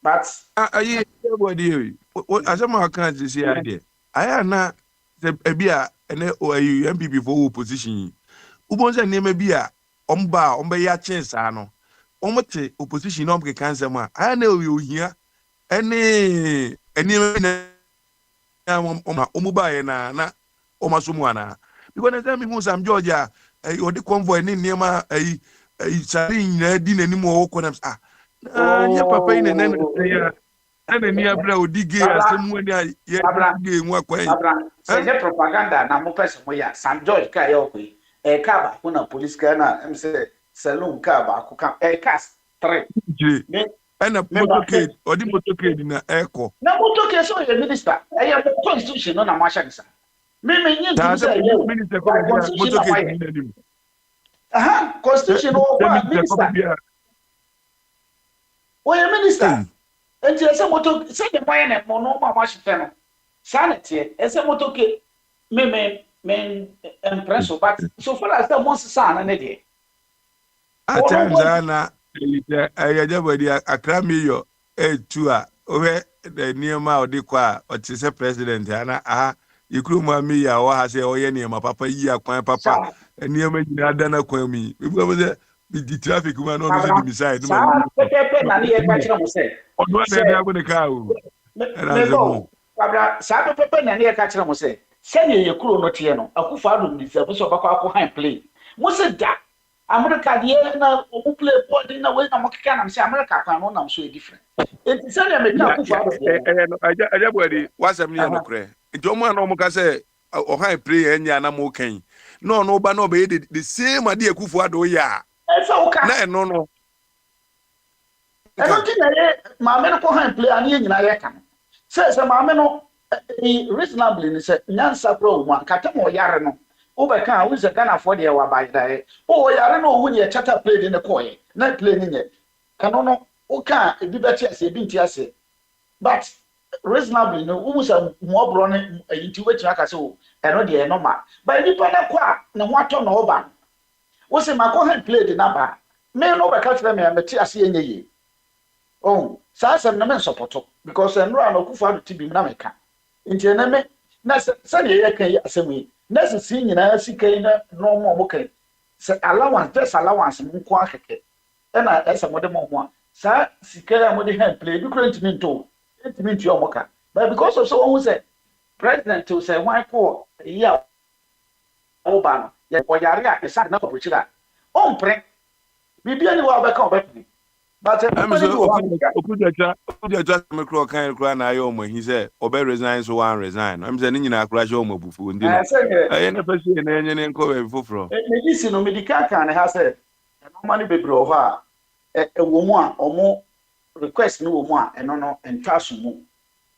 but ayi everybody asema kan sisi ade aya na se bia ene oyu MPP for opposition ubonze neme bia omba ya chance ano omote opposition no mke kanse ma aya na ohia ene omuba ye na omasomu ana because na me hu Sam George odi convoy ni niema sari nyina di nanim wo konam nya papa ine na ya ana ni abra odige asemu ani ye dige nwa kwan se je propaganda na mo pese mo ya Sam George ka ye okoi ka ba ko na police ka na mse saloon ka ba ko ka cast 3 ana motorcade odi motorcade na eko na motorcade so ye minister ye constitution no na mo asha gisa me nyi minister motorcade ni nadim constitution o ba minister o ye minister enti ese motor se de moye na mo no ma hyefe no sanity ese motorcade me impresso but so far as the most sana ne de atenzana ayajabodi akramiyo etua owe de niema odi kwa otise president ana ikuru mami ya wa ha se oye niema papa yi akwan papa niema nyina dana kwan mi bibu be di traffic ma no no di misai no pepe na ni e kwa kire mo se odo na de ago de ka o era zemo kabra sa pepe na ni e ka kire mo se sɛnea yɛkuro no teɛ no akufo adom di sɛ so bakɔ akɔ han play mo se da America deɛ na ɔmo play ball na we na mo keka na sɛ America kwan no nam so e different enti sɛnea me ka akufo adom aja bɔdi wasɛm ne no korɛ nti ɔmo na ɔmo ka sɛ ɔhan play enya na mo kan no no ba no be the same ade akufo adom ya ɛsɛ wo ka na ɛno no ɛno ti na yɛ maame no kɔ han play ani nyina yɛ ka no sɛ maame no reasonably ni say nyansa pro mu akata mo yare no wo be kan wo se Ghana for de wa ba dai o yare no wo ne chata play de ne koye na play ni nye kano no wo kan ebi beti ase ebi nti ase but reasonably no wo se mo obro ne ayinti wetu aka se o eno de no ma ba ni pa na kwa na ho ato na oba wo se makọ hand play de na ba me no be ka tire me meti ase enye yi oh sa asem na me support because enro na okufu adu tibi na me ka nti eneme na se ne ye kan asemi na se si nyina sikai na no mo kan se allowance test allowance nko akeke na ese mo de mo ho a sa sikai a mo de hand play bi current me nto etimi nti o mo ka but because of so who say president to say why ko ya oba no ye ko yare a esa na ko chira on pre bibia ni wa be ka obepni But I'm so Okuja Macro kind cry na yomo. He said, Obe resign so one resign. I'm saying in a crash home bufu. I said, I never see an engine and cover for. medicine no medical can has a normally be bro a woman or more request no woman and no and trash mu.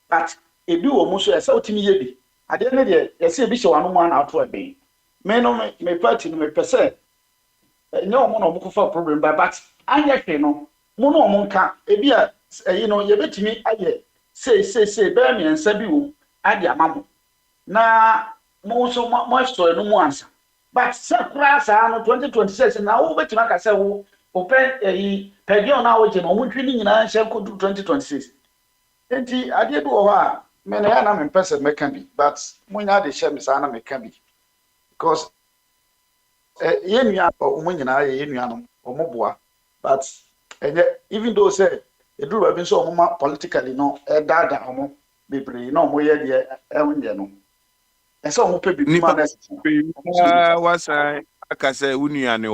But if you almost a so timi yebi. At the end of the day, you see, Bishop one man out to a bay. Men no me party no me per se. No one of for problem, but I yet no mono monka. Ebia, you know, you bet me, I say, bear me and Sabu, I dear mamma. Na most of my story no more answer. But surprise, I know 2026 and now over to make a say, open a pegion now, which I'm winning in I shall go to 2026. And I did do many I'm in person, may can be, but when I share Miss Anna may can be because yen or when I yen or mobua, but even though say it do have been so politically no dada homo be brave no more yet no and so who pay be was I say Union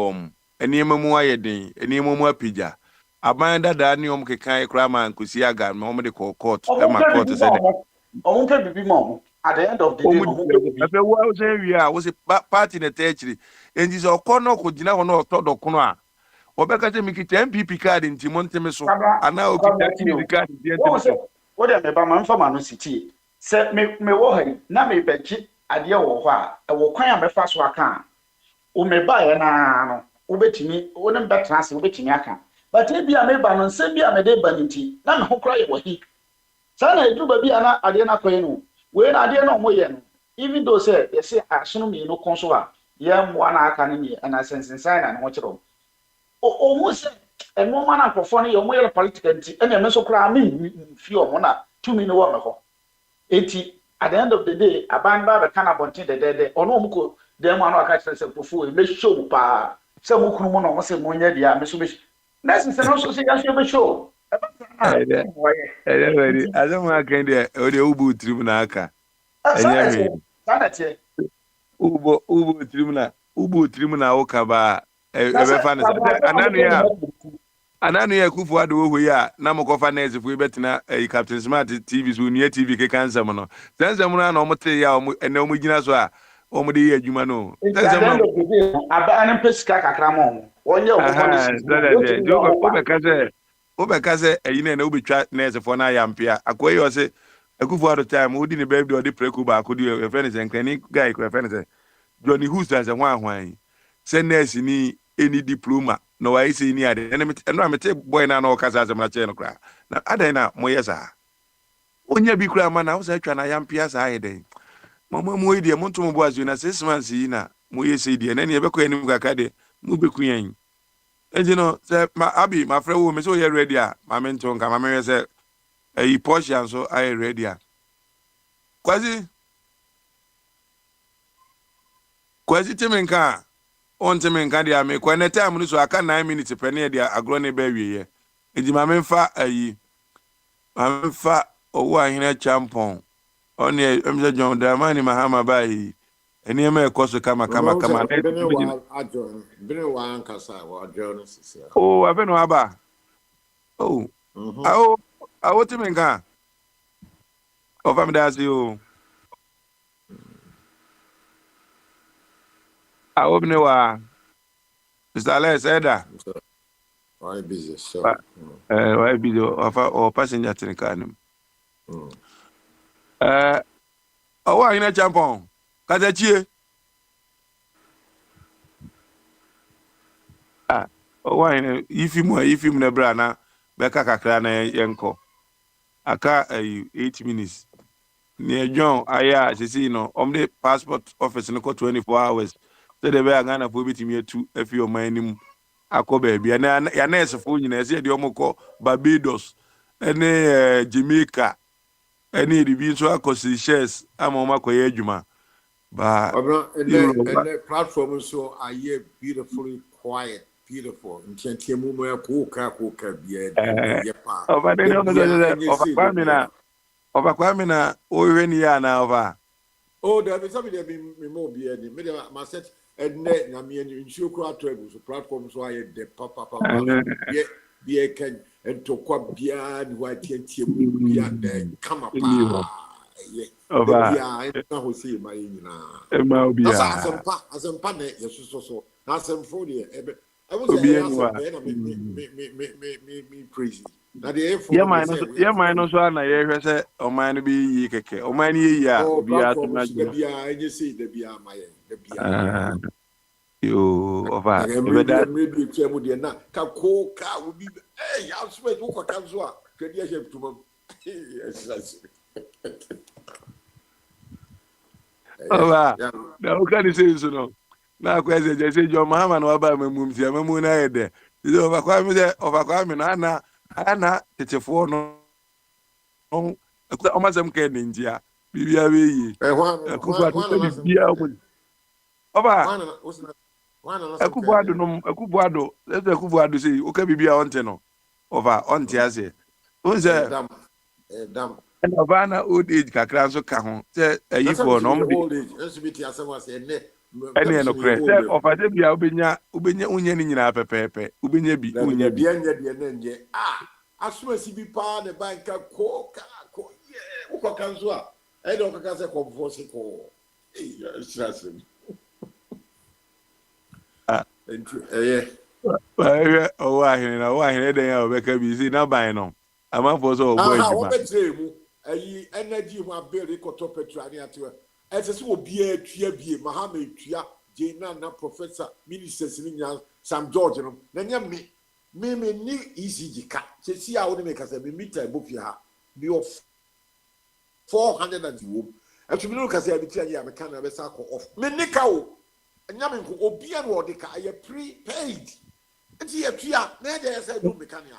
and Yemamu Yedin and Yemamu Pija. Abanda Danium Kekai Krama and Kusiaga, Mommy court, and my court said. Be more at the end of the day. I was a party in the territory, and this O'Connor could now know Todd O'Connor. Obeka make it MPP card in Timontemeso, and now the card. What am I man from Manu City? Set me wohe, na me bechi, adia woha, a wokwaya me fast waka. O me buy an ano, ubetimi, onem betrans, ubetimiaka. But maybe I may ban on Sabia me de banity, none who cry wahi. Sana do baby ana adena kwenu we na ade no moye even though say you say asunu me no konso a ye mwa na aka ne and asensensan na no kiro o mo say e mo ma na profo ne ye mo ye political nti ene me so kra me fi o mo na to me no wo me ho enti at the end of the day abanda be kana bonti de ono mo ko dem anu aka kire se profo e me show pa se mo kunu mo no mo se mo nya dia me so be next se no so se ya show I don't want to or the Ubu Tribunaka. Ubu Tribuna Okaba. Anania Kufu, we are Namokofanes if we better a Captain Smart TVs who near TV cancer. Then someone almost and no Mujinaswa, Omodi Jumano. Abanam Pesca Cramon. 1 year. Obekaze eyine na obi twa nurse for na yampia akoyi o se akufu at the time odi ne baby odi preku ba akodi e friend se nkani guy ko friend se Johnny Who's as hwan se nurse ni any diploma no why say ni ade no amete boy na no kasa asem na che no kra na adan na moyesa onya bi kra ma na wo se twa na yampia sa ayede mama mu ide mo nto mo boazu na 6 months yi na moyesa ide na ne be ko anim kaka de mu be kuyan. And you know, my my friend will so you're ready. My mentor, my mama said, a portion, so I ready. Quasi Timinka, on Timinka, they make when a time so I can 9 minutes penny, they are grown baby. And the mamma fa, or why in a champon. Only I'm John Damani Mahama by. And you may cause to come. Oh, I've been Abba. Oh, I want to make a. Oh, I'm that's you. I hope no one. Mr. Les Eda. Why busy, so? Why busy or passenger to the car? Oh, I in a champon. Kazachie. Why if you nebra na beka kakra na yenko aka 8 minutes near John aya sisi no the passport office no 24 hours so they be Ghana for bitimi tu afi o manim akoba bia na ya nurse fo nyina se de omko Barbados ene Jamaica ene ribi so akosi shares ama makoye adwuma. But and the platform so are beautifully quiet, beautiful. And Kwamina, over. Oh, there is something that be more beard. My set and net, I mean, in show crowd tables, platforms why the papa, be a can and to quite beyond what you beyond the come up. Yeah, I will see my that's as a panel, yes, so that's some for the I was me crazy. Now the mine also na ye say o man be yi keke o man ye ya obi atuna be I see the be my the be yo over that maybe tell me na ka ko ka will be hey I swear to ko kan so a twedi ahye to yes Oba na o kan say so no na kwa say John Mahama na ba mamum tia mamu na yede so over kwa mi na ana tetefo no o mazam ka ni njia bibia we yi Akubuado say o ka bibia onte no over onte ase o say dam and Havana old age kakra nso ka ho say ayi for no old age SBT asem ase ene no kre say over dey bia obenya unya ni nyina pepepe obenya bi unya bi de na asumasi bi pa ne banka ko ye uko kanzo a e de okaka se ko force ko stress wa hene den ya obeka bi si na ban no amafo so ogbo ejima o betre mu ayi energy hu abere ko to petrani atwe ese obi atua bie mahama atua jena na professor ministers ni nya Sam George no na nya me ni ECG ka se si a woni me ka se me meter bofi ha bi of 400 and wo atumi no ka se abi tia ya me ka na be sa ko off me ni ka o nya me ko obi an wo de ka ye prepaid enti ya tua na je se do me ka nya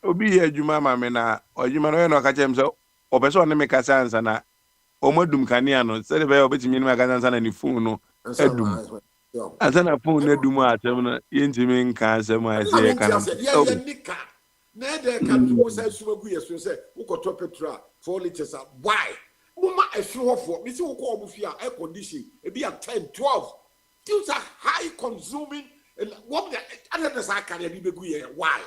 obi ye adwuma ma me na adwuma no ye no ka chem se obeso ne me ka sansa na omodum kania no se be obetimi ne me ka sansa na ni phone no edum asana phone na edum atem no ye ntimi nka asem ase ka na de ka wo se sumagu ye so se ukoto petrol 4 liters why mama esuhofo mi se wo ko obufi a air condition e bi a 10 12 these are high consuming what the sakare bi begu ye why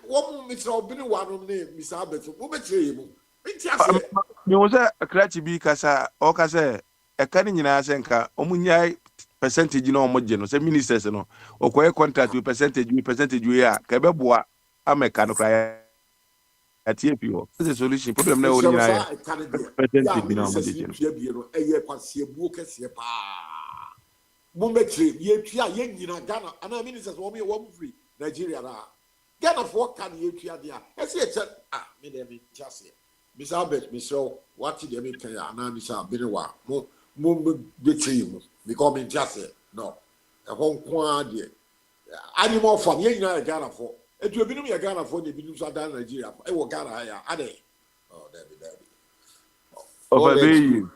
what Mr. Obini wanu ne Mr. Abeto wo betre mu ntiase me wo se akrachi bi kasa o kasa e ka ni nyina se nka omunyai percentage na omoje no se ministers no okoye contract with percentage we a ka beboa ameka no kra atie pi ho the solution problem na wo nyina percentage na omoje no eye kwase buo kese pa Mumetre, ye tia ye nyina Ghana, and ministers wo free Nigeria na. Ghana for can ye tia dia. I say me dem just Miss Albert, Miss Row, what did me tell ya na Miss Benewa. Mo betray mu because me just no. E hon kwa de. Animal farm ye nyina Ghana for. E tu ebinum ye Ghana for de binum so dan Nigeria. E wo Ghana ya ade. Oh, David. Obabe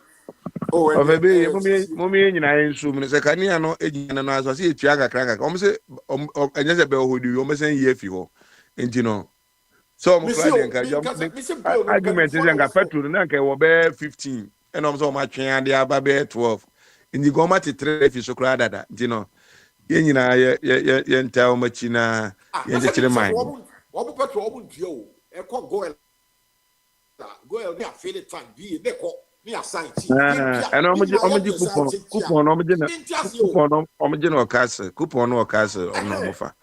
Ovebe mummy nyina ensu mu se kania no enyina no aso se etua kakra o se enye se be ohodi o me sen ye fi ho enti no so mo kra den ka jom argument is nga petrol na ka wo be 15 and o so ma twen ade aba be 12 indi go ma te 3 fi so kra dada enti no ye nyina ye nta o machi na ye nchire mai wo bu petrol wo bu ntua o e ko goel ni afele tank bi e ko ni asanti and omoji coupon omoji no kase coupon no kase ono mofa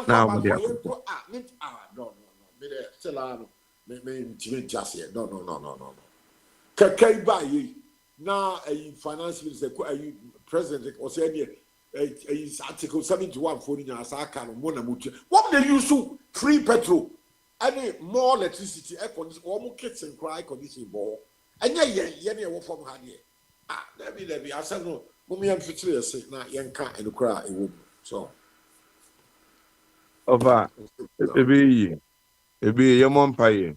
na omoji no me de selano me ntimi jase no kakai ba yi na finance minister ko president o say ni article 71 for ni asaka no mo na mutu what they use free petrol any more electricity air condition or more kitchen cry condition bo anya ye ne wo fom ha de da bi asano mo me amfitire ese na yenka enukra ewo so over ebi ye mompaye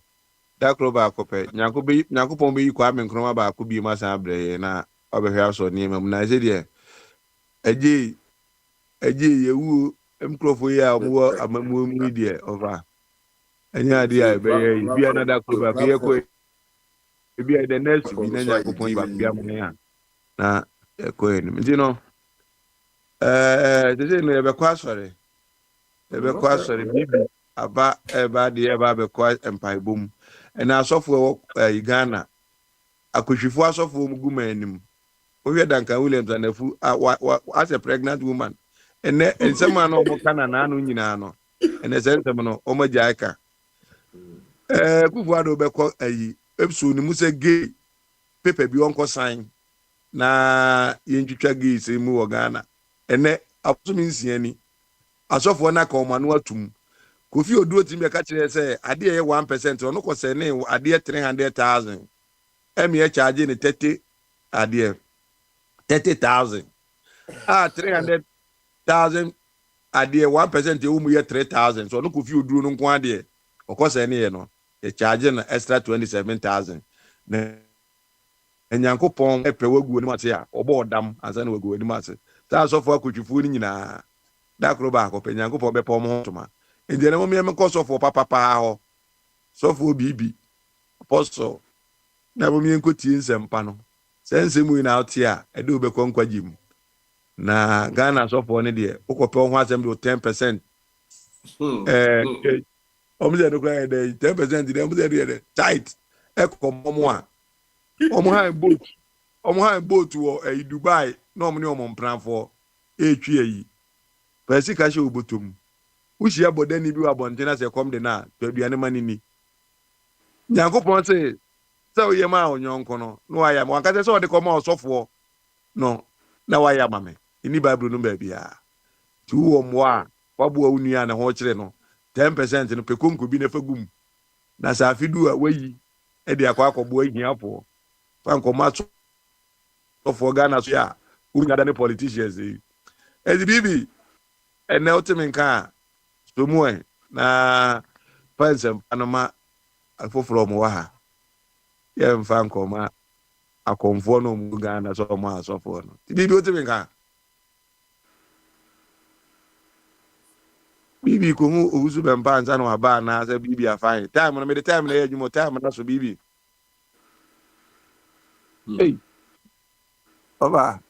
da kloba akope nyakopon be yiko amen kroma ba akobi ma san abre na obehwe aso ne mam na se de aje yewu mkrofo ya omo amamu mu de over anya dia be ye bi another kloba ke ye ko ebi the next bi na nyakopon ba bia mo ya na ko en nti no This is never quite sorry. Never quite sorry. Maybe about the about quite empire boom. And I saw for Ghana. I could she force off for Gumanim. We had Duncan Williams and as a pregnant woman. And someone over Canana, and a sentiment Oma Jaika. Kufuado Beko, Epson, Musa gay, Pepe Bionco sign. Na yenchicha gi se mu Ghana ene apsumi nsiani asofo na ka omanu atum Kofi Oduo timi ka kire se ade ye 1% ono ko se ne ade 300,000 emi charge ne 30 ade 30,000 300,000 ade 1% e umu ye 3,000 so no Kofi Oduo no nko ade o ko se ne ye no e charge na extra 27,000 Enyankopon epe waguo ni mate a obo odam ansa na waguo ni mate ta sofo akotwifu ni nyina da kro ba akọ Enyankopon be pom ho toma ende na mo me ko sofo papa ho sofo bibi apostle na bo me nkotie nsempa no sense mu na ote a ede obe ko nkwagim na Ghana sofo ne de okope ho asem de 10% omze no kra de 10% de omze de tight ekomomo a omo ha boat wo Dubai no mo ne omo mpranfo etwi ayi pesi ka she obotom ushia bodani bi wa bontena se kom de na aduane manini Nyankopon se oye ma onyonko no waya ma wanka se o de koma osofo no na waya ma me ini bible no ba bia ti wo mo a wabo awunu na ho kire no 10% no pekonko bi na fagum na sa afidu a wayi e de akwa ahiafo Franco Macho of Ghana, so yeah, who got any politicians? As Bibi, and now Timin Car, Stumwe, na Pensem, Panama, a full from Waha. Yeah, Franco, ma, a conform Ghana, so much so for. Bibi, Timin Car. Bibi, who's been pants and a bar now, said Bibi, I find time when I made the time, you more time, and that's Bibi. Hey, over.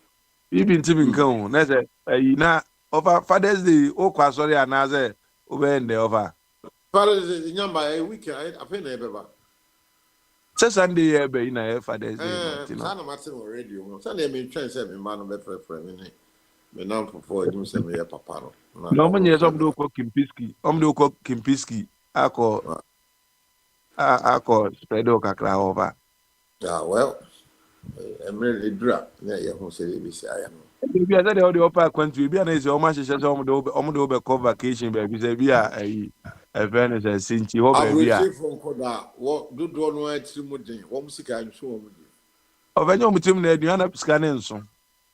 You been tipping cone. That's it. Na over Father's Day. Oh, quite sorry, another over in the over. Father's Day, number a week. I pay never. Say Sunday, be in a Father's Day. Sana Martin radio. Sunday, me try say me man be prefer me now for you say me papa no. No man yes do ko Kimpiski. Do ko Kimpiski. Ako spread o kakra over. Yeah, well. I'm really drunk. Yeah, you say I am. Maybe I said the upper country. Be an easy. How much is just over vacation? Baby, say be a Venice and Sinti. I will say from Koda. What do know? It's more than one music. I'm sure. Of any mutum ne aduana scanning so.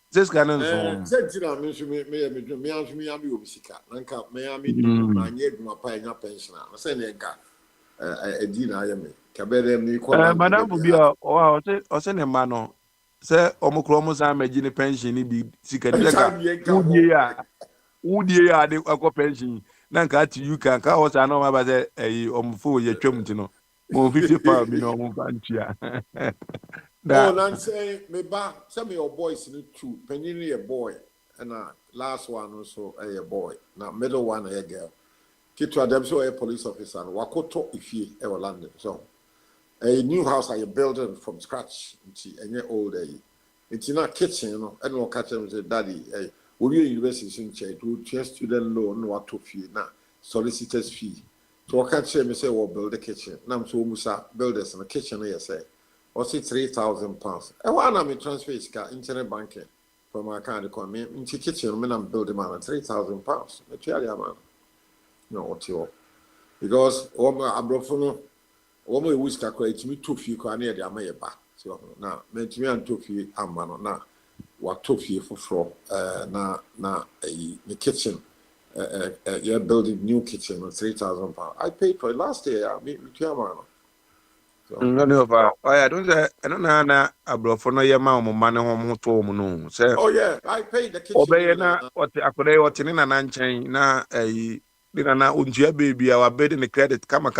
Say scanning so. Say tira me ami obisika. Nanka me ami na nye duma pa nya pension. Na say nenka edi na ayeme. Madam Bubia, or send a man, say, Omocromos, I'm a genie pension, be sick and would ye are the pension. Nanka to you can cause I know about a for your chumtino. More 55 million country. No, I'm saying, maybe some of your boys in the two, penny a boy, and last one also a boy, now middle one a girl. Kitwa them so a police officer, and Wakoto if he ever landed. So. A new house are you building from scratch and you're old it's in a kitchen, you know, and we'll catch them and say, Daddy, will you university in charge? Will you student loan what to fee now? Solicitor's fee. So I can't say me say well build a kitchen. Now I'm so musa builders in the kitchen here say. What's it £3,000? And why not me transfer internet banking from my account economy into kitchen when I'm building man £3,000. Man. No what you because I'm Omo wish ka kwa itimi tofi kwa na de amaye ba so na mentimi an tofi amano na wa tofi foforo na the kitchen you're building new kitchen with £3,000. I paid for it last year. I mean amano so no I don't say I don't know na abrofo no ye ma omoma ne ho to mu no say oh yeah I paid the kitchen obey na akode wotene na nchen na dina na unjia baby our bed in the credit kama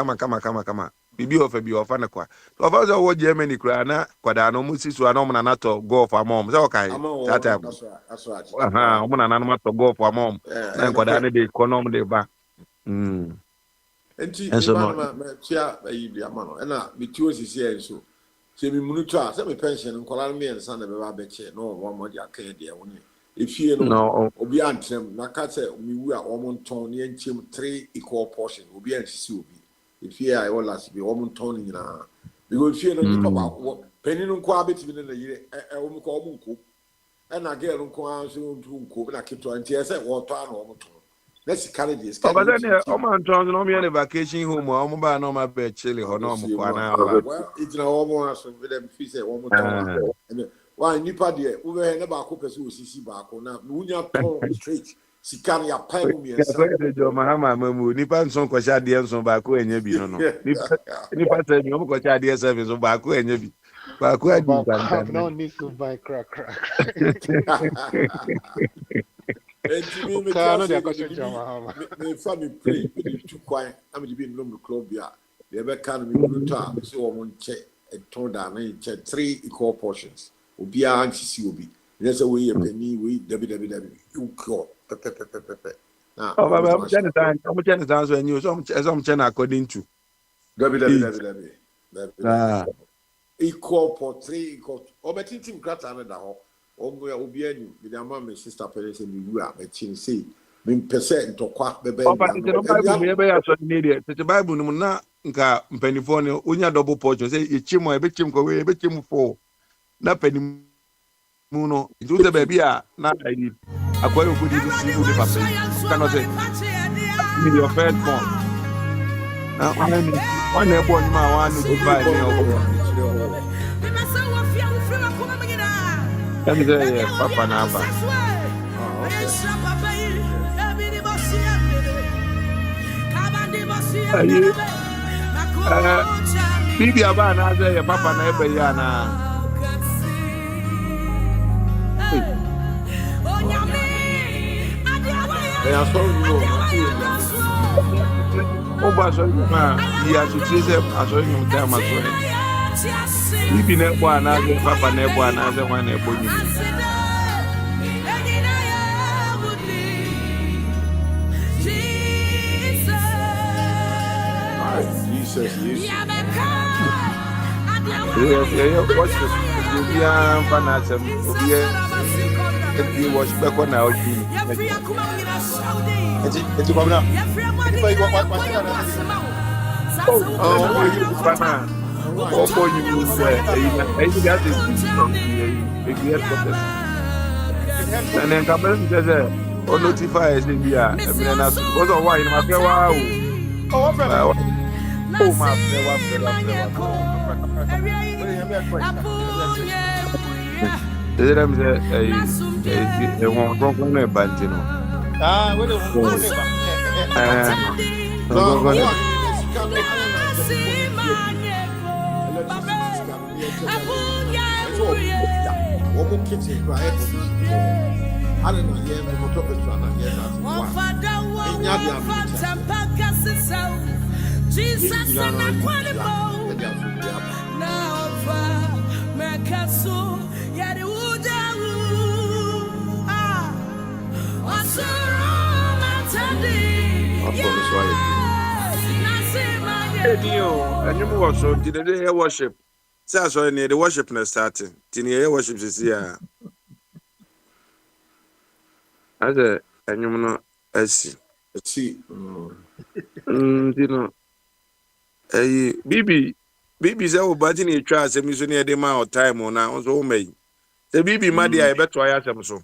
bibi of a bi of an aqua. So of us what Germany crana, quadano musis to an omana to go for mom. So okay. That time. That's right. Woman and animal to go for mom. Then quadane de econom de ba. And so no chia baby amano. And me two is here so. Se me munutra, se me pension and call me and son of a beche, no one more ya can dear one. If you know, obi anthem, na kase we are almost ton and chim 3 equal portion, obi and she if you are all last be almost ton in a because if you know about penny no quabit in the year, a woman call Munko, and I get on Kwanso to Unko, and I keep to anti-say what time or let's carry this. But then, Oman Jones, no me on a vacation home, or Omba, no my bed, chili, or no, well, it's no almost with them fees at 1 more time. Why, Nipa dear, we were never cookers who see back on now. Munya tone straight. She can't ya pay me and Mahama Mamu, Nipan son Kosha dear son Baku and Yabi. Nipa said, no Kosha dear service of Baku and Yabi. Baku and no need to buy crack. And to me, me family play, too quiet. I'm to be in the club. Yeah, they ever can be brutal. So I want check and turn down and check 3 equal portions. Obi anti COB. There's a way a penny we www. You call pepe. Now, I'm Chinese answer and you some China according to www. Equal for 3 equal. Oh, but it's in Grattan. Obi enu bi na ma me sister pere se mi wu a me chin say me percent to kwa be be Bible me be ya so need the Bible no na nka mpanifo ne onya double portion say echimo e be chim ko we e be chim 4 na panimu no itu se be bia na ayi akwa yo kudi si u de papa cannot say me your first born na one e born ma one go buy me o Papa Naba. Bibi Abana, Papa Naba, he has to chase him as well. Bibi nebo anaze papa nebo anaze mwana nebo ni Jesus watch this Bibi fanasem Bibi watch back on our team it's coming up oh Opo you say that is and then come says or notify us in here because of why in my wow oh my Woman kitchen cry I don't know yeah we go talk about Jesus and and you move so did they worship? So near the worship na starting. Tini worship is here. As a and you know see. You know. Bibi say o bati ni twa asem so near the man or time on now so me. The Bibi madi I bet why asem so.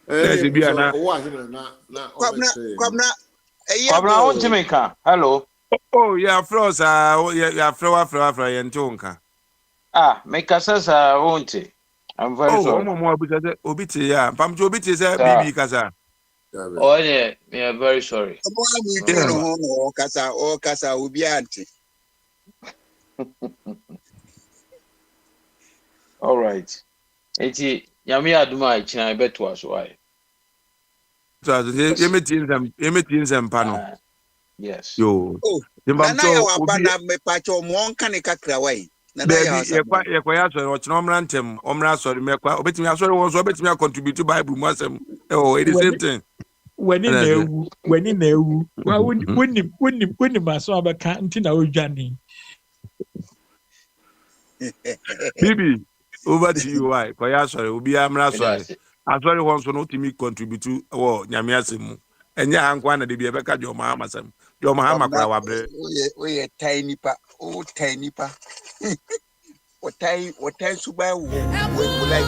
Kwabna on Jamaica. Hello. Oh, yeah, Frost, yeah, flower, and Tonka. Make us won't it? I'm very sorry. More because Obiti, yeah, Pamjo Obiti is a baby Casa. Oh, yeah, very sorry. Casa Ubianti. All right. Eti, Yamia Duma, I bet was why. So, you meet in them, panel. Yes. Yo. Oh, Nana ya wabana mepacho mwonka ne kakra wai. Nana ya wasaba. Yekwa so no chino omrantem, omra so mekwa obetimi asori won so obetimi contribute to Bible mu asem. Oh, it is same thing. When in ewu. Wa woni maso abaka nti na odwane. Bibi, over to you why? Kwa ya sorry, obi amra sorry. Asori won so no timi contribute to nyame asem mu. Enya hankwa na de bi ebeka jo mahama asem. Jo mahama kwa wa bre. We tiny pa. Oh tiny pa. What time suba wo like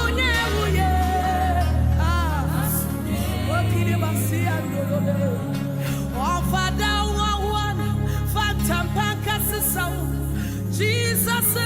Jesus